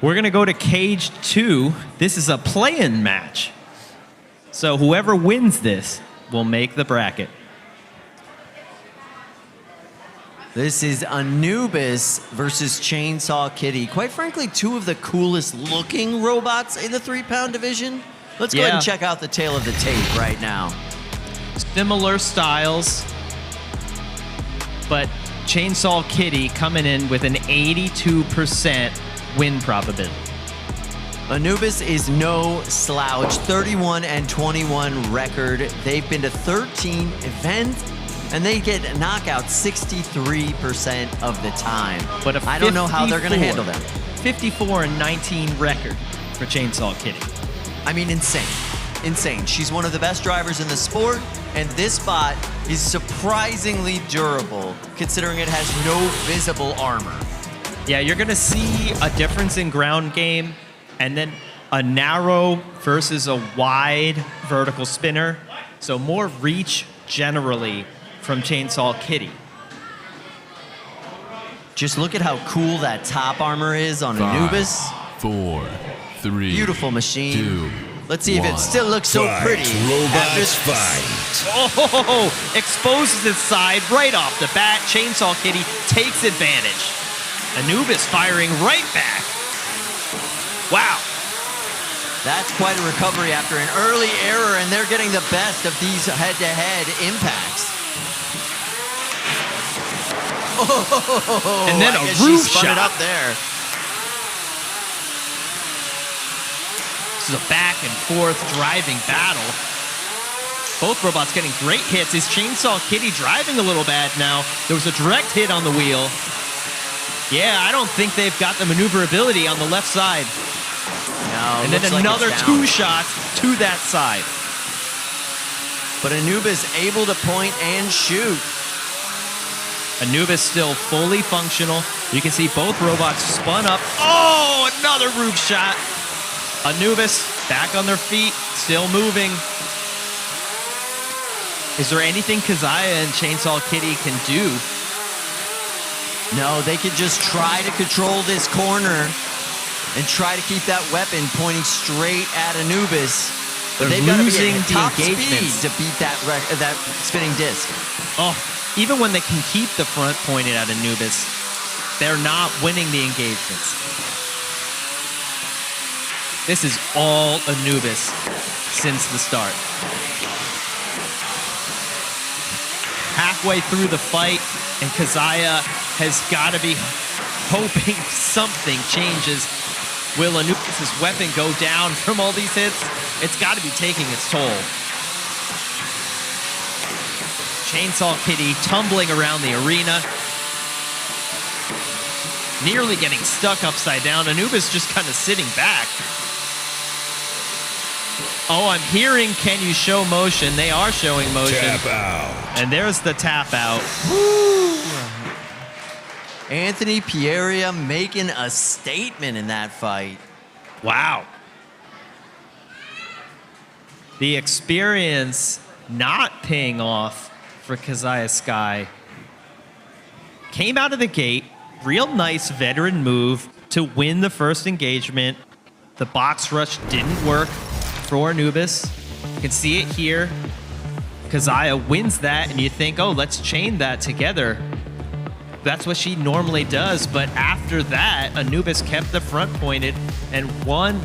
We're going to go to Cage 2. This is a play-in match. So whoever wins this will make the bracket. This is Anubis versus Chainsaw Kitty. Quite frankly, two of the coolest looking robots in the 3-pound division. Let's go ahead and check out the tail of the tape right now. Similar styles, but Chainsaw Kitty coming in with an 82% win probability. Anubis is no slouch, 31-21 record. They've been to 13 events, and they get knocked out 63% of the time. But I don't know how they're going to handle them. 54-19 record for Chainsaw Kitty. I mean, insane. Insane. She's one of the best drivers in the sport, and this bot is surprisingly durable, considering it has no visible armor. Yeah, you're going to see a difference in ground game, and then a narrow versus a wide vertical spinner. So more reach generally from Chainsaw Kitty. Just look at how cool that top armor is on 5, Anubis. 4, 3, Beautiful machine. 2, Let's see if it 1. still looks so pretty. Robots fight. Oh, exposes its side right off the bat. Chainsaw Kitty takes advantage. Anubis firing right back. Wow. That's quite a recovery after an early error, and they're getting the best of these head-to-head impacts. Oh, and then I a guess roof she spun shot it up there. This is a back and forth driving battle. Both robots getting great hits. Is Chainsaw Kitty driving a little bad now? There was a direct hit on the wheel. Yeah, I don't think they've got the maneuverability on the left side. No, and then another like 2 shots to that side. But Anubis able to point and shoot. Anubis still fully functional. You can see both robots spun up. Oh, another roof shot. Anubis back on their feet, still moving. Is there anything Kazaya and Chainsaw Kitty can do? No, they could just try to control this corner and try to keep that weapon pointing straight at Anubis. But they've got to be at top speed to beat that spinning disc. Oh, even when they can keep the front pointed at Anubis, they're not winning the engagements. This is all Anubis since the start. Halfway through the fight, and Kazaya has got to be hoping something changes. Will Anubis' weapon go down from all these hits? It's got to be taking its toll. Chainsaw Kitty tumbling around the arena. Nearly getting stuck upside down. Anubis just kind of sitting back. Oh, I'm hearing Can You Show Motion. They are showing motion. Tap out. And there's the tap out. Woo! Anthony Pieria making a statement in that fight. Wow. The experience not paying off for Kazaya Sky. Came out of the gate, real nice veteran move to win the first engagement. The box rush didn't work for Anubis. You can see it here. Kazaya wins that, and you think, oh, let's chain that together. That's what she normally does, but after that, Anubis kept the front pointed and won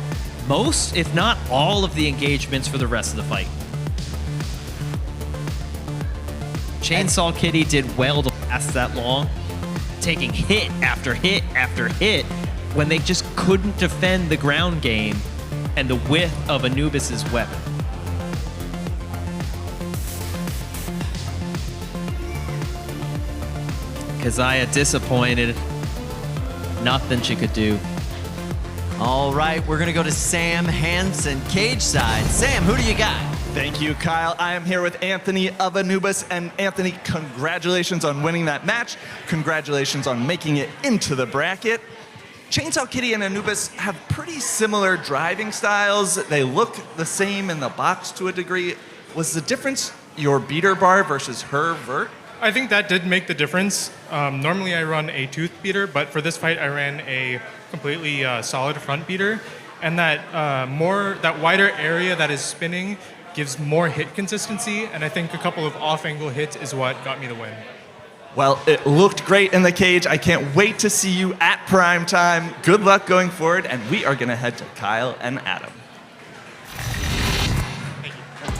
most, if not all, of the engagements for the rest of the fight. Chainsaw Kitty did well to last that long, taking hit after hit after hit when they just couldn't defend the ground game and the width of Anubis' weapon. Keziah disappointed. Nothing she could do. All right, we're going to go to Sam Hansen, cage side. Sam, who do you got? Thank you, Kyle. I am here with Anthony of Anubis. And Anthony, congratulations on winning that match. Congratulations on making it into the bracket. Chainsaw Kitty and Anubis have pretty similar driving styles. They look the same in the box to a degree. Was the difference your beater bar versus her vert? I think that did make the difference. Normally I run a tooth beater, but for this fight I ran a completely solid front beater. And that wider area that is spinning gives more hit consistency, and I think a couple of off-angle hits is what got me the win. Well, it looked great in the cage. I can't wait to see you at prime time. Good luck going forward, and we are going to head to Kyle and Adam.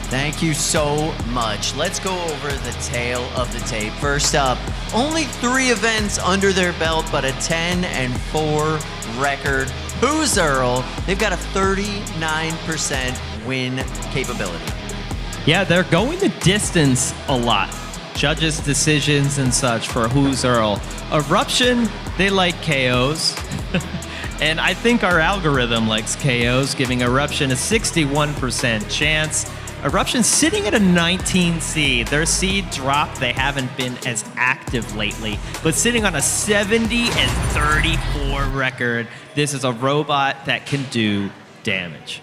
Thank you so much. Let's go over the tail of the tape. First up, only 3 events under their belt, but a 10-4 record. Who's Earl? They've got a 39% win capability. Yeah, they're going the distance a lot. Judges' decisions and such for Who's Earl. Eruption, they like KOs. And I think our algorithm likes KOs, giving Eruption a 61% chance. Eruption sitting at a 19 seed. Their seed dropped. They haven't been as active lately, but sitting on a 70-34 record. This is a robot that can do damage.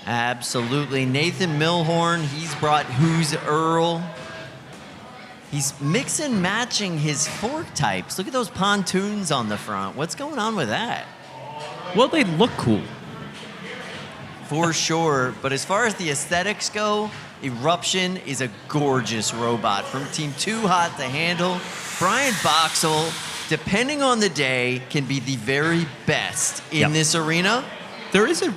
Absolutely. Nathan Milhorn, he's brought Who's Earl. He's mix and matching his fork types. Look at those pontoons on the front. What's going on with that? Well, they look cool. For sure. But as far as the aesthetics go, Eruption is a gorgeous robot. From Team Too Hot to Handle, Brian Boxall, depending on the day, can be the very best in this arena. There is a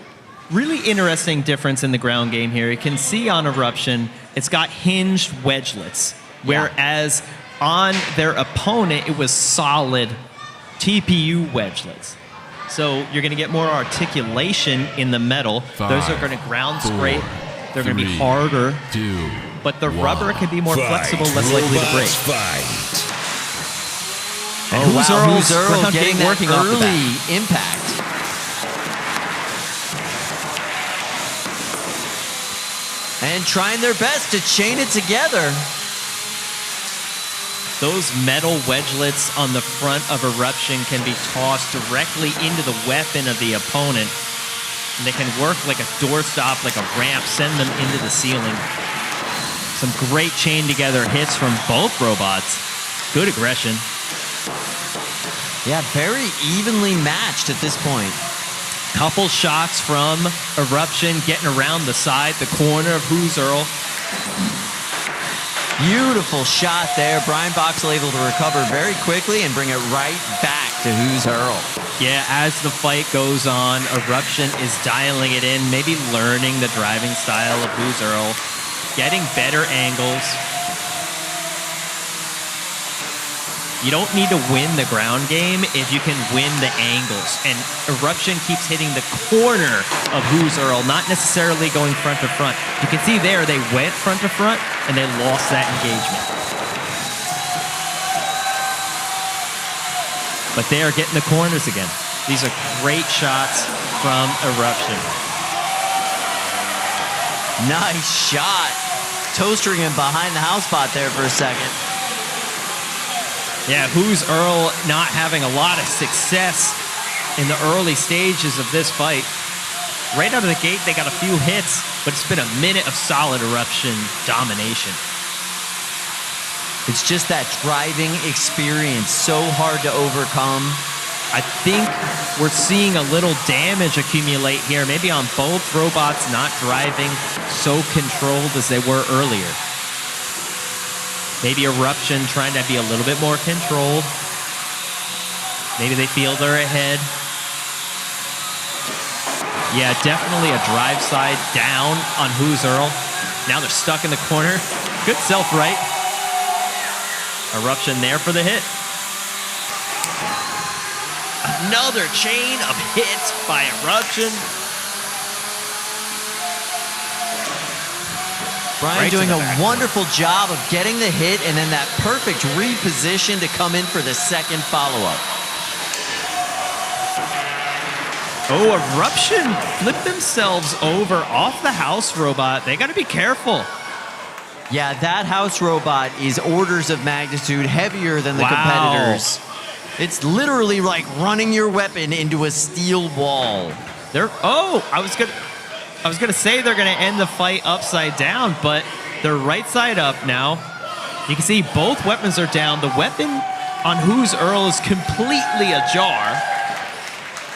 really interesting difference in the ground game here. You can see on Eruption, it's got hinged wedgelets, whereas on their opponent, it was solid TPU wedgelets. So you're going to get more articulation in the metal. 5, Those are going to ground 4, scrape. They're going to be 3, harder. 2, but the 1. rubber can be more flexible, less likely to break. And Who's Earl getting that working off the bat. early impact. And trying their best to chain it together. Those metal wedgelets on the front of Eruption can be tossed directly into the weapon of the opponent. And they can work like a doorstop, like a ramp, send them into the ceiling. Some great chain together hits from both robots. Good aggression. Yeah, very evenly matched at this point. Couple shots from Eruption getting around the side, the corner of Who's Earl. Beautiful shot there. Brian Boxall able to recover very quickly and bring it right back to Who's Earl. Yeah, as the fight goes on, Eruption is dialing it in, maybe learning the driving style of Who's Earl, getting better angles. You don't need to win the ground game if you can win the angles. And Eruption keeps hitting the corner of Who's Earl, not necessarily going front to front. You can see there they went front to front and they lost that engagement. But they are getting the corners again. These are great shots from Eruption. Nice shot. Toastering him behind the house spot there for a second. Yeah, Who's Earl not having a lot of success in the early stages of this fight. Right out of the gate, they got a few hits, but it's been a minute of solid Eruption domination. It's just that driving experience, so hard to overcome. I think we're seeing a little damage accumulate here, maybe on both robots not driving so controlled as they were earlier. Maybe Eruption trying to be a little bit more controlled. Maybe they feel they're ahead. Yeah, definitely a drive side down on Who's Earl. Now they're stuck in the corner. Good self-right. Eruption there for the hit. Another chain of hits by Eruption. Brian Right to doing the a back. wonderful job of getting the hit and then that perfect reposition to come in for the second follow-up. Oh, Eruption flipped themselves over off the house robot. They got to be careful. Yeah, that house robot is orders of magnitude heavier than the Wow. competitors. It's literally like running your weapon into a steel wall. I was gonna say they're gonna end the fight upside down, but they're right side up now. You can see both weapons are down. The weapon on Who's Earl is completely ajar.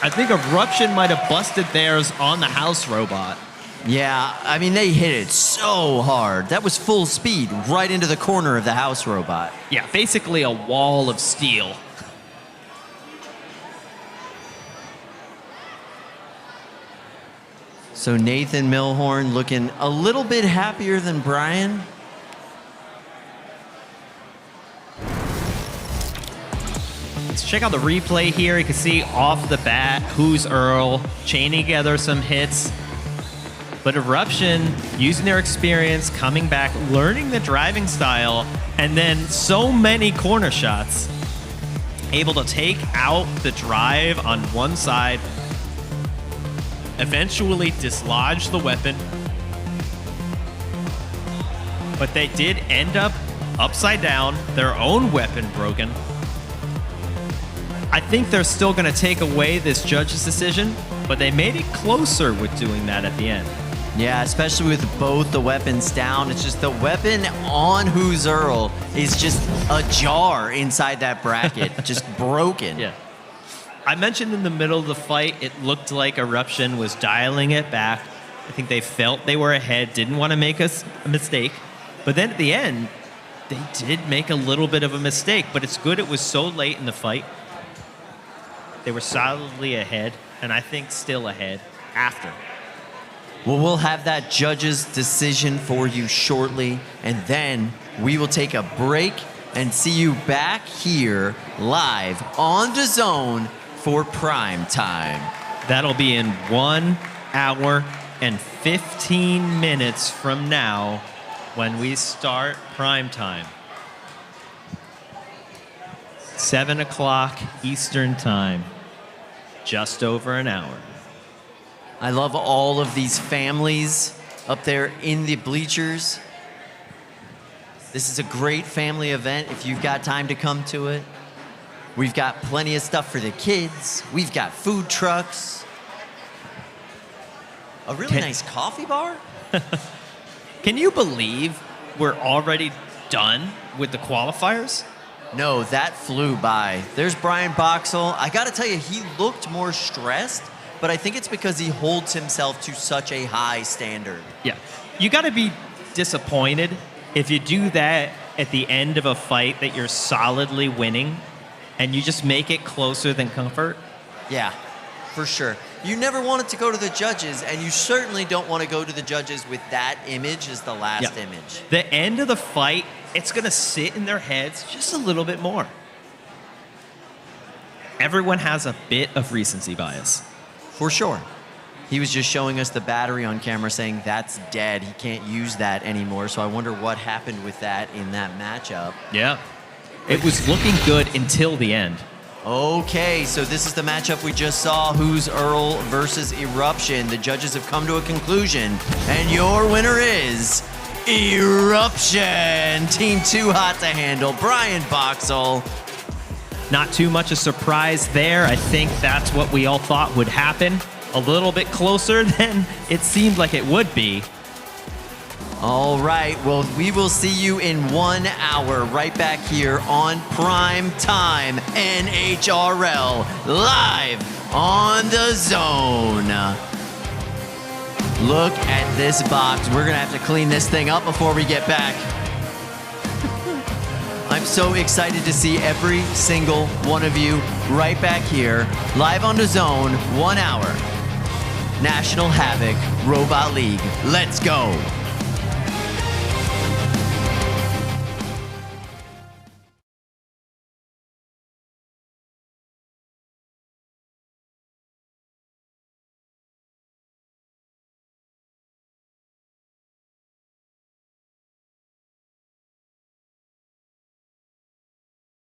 I think Eruption might have busted theirs on the house robot. Yeah, I mean, they hit it so hard. That was full speed right into the corner of the house robot. Yeah, basically a wall of steel. So Nathan Milhorn looking a little bit happier than Brian. Let's check out the replay here. You can see off the bat Who's Earl chaining together some hits. But Eruption, using their experience, coming back, learning the driving style, and then so many corner shots. Able to take out the drive on one side, eventually dislodge the weapon. But they did end up upside down, their own weapon broken. I think they're still going to take away this judge's decision, but they made it closer with doing that at the end. Yeah, especially with both the weapons down. It's just the weapon on Who's Earl is just ajar inside that bracket, just broken. Yeah. I mentioned in the middle of the fight, it looked like Eruption was dialing it back. I think they felt they were ahead, didn't want to make a mistake. But then at the end, they did make a little bit of a mistake, but it's good it was so late in the fight. They were solidly ahead, and I think still ahead after. Well, we'll have that judge's decision for you shortly, and then we will take a break and see you back here live on DAZN for prime time. That'll be in 1 hour and 15 minutes from now when we start prime time. 7 o'clock Eastern time. Just over an hour. I love all of these families up there in the bleachers. This is a great family event if you've got time to come to it. We've got plenty of stuff for the kids. We've got food trucks. A really nice coffee bar. Can you believe we're already done with the qualifiers? No, that flew by. There's Brian Boxall. I got to tell you, he looked more stressed, but I think it's because he holds himself to such a high standard. Yeah. You got to be disappointed if you do that at the end of a fight that you're solidly winning and you just make it closer than comfort. Yeah, for sure. You never wanted to go to the judges, and you certainly don't want to go to the judges with that image as the last image. The end of the fight, it's going to sit in their heads just a little bit more. Everyone has a bit of recency bias. For sure. He was just showing us the battery on camera saying that's dead. He can't use that anymore. So I wonder what happened with that in that matchup. Yeah. It was looking good until the end. Okay, so this is the matchup we just saw. Who's Earl versus Eruption. The judges have come to a conclusion, and your winner is Eruption. Team too hot to handle. Brian Boxall. Not too much a surprise there. I think that's what we all thought would happen. A little bit closer than it seemed like it would be. All right, well, we will see you in 1 hour right back here on Prime Time NHRL live on DAZN. Look at this box. We're gonna have to clean this thing up before we get back. I'm so excited to see every single one of you right back here live on DAZN, 1 hour. National Havoc Robot League. Let's go.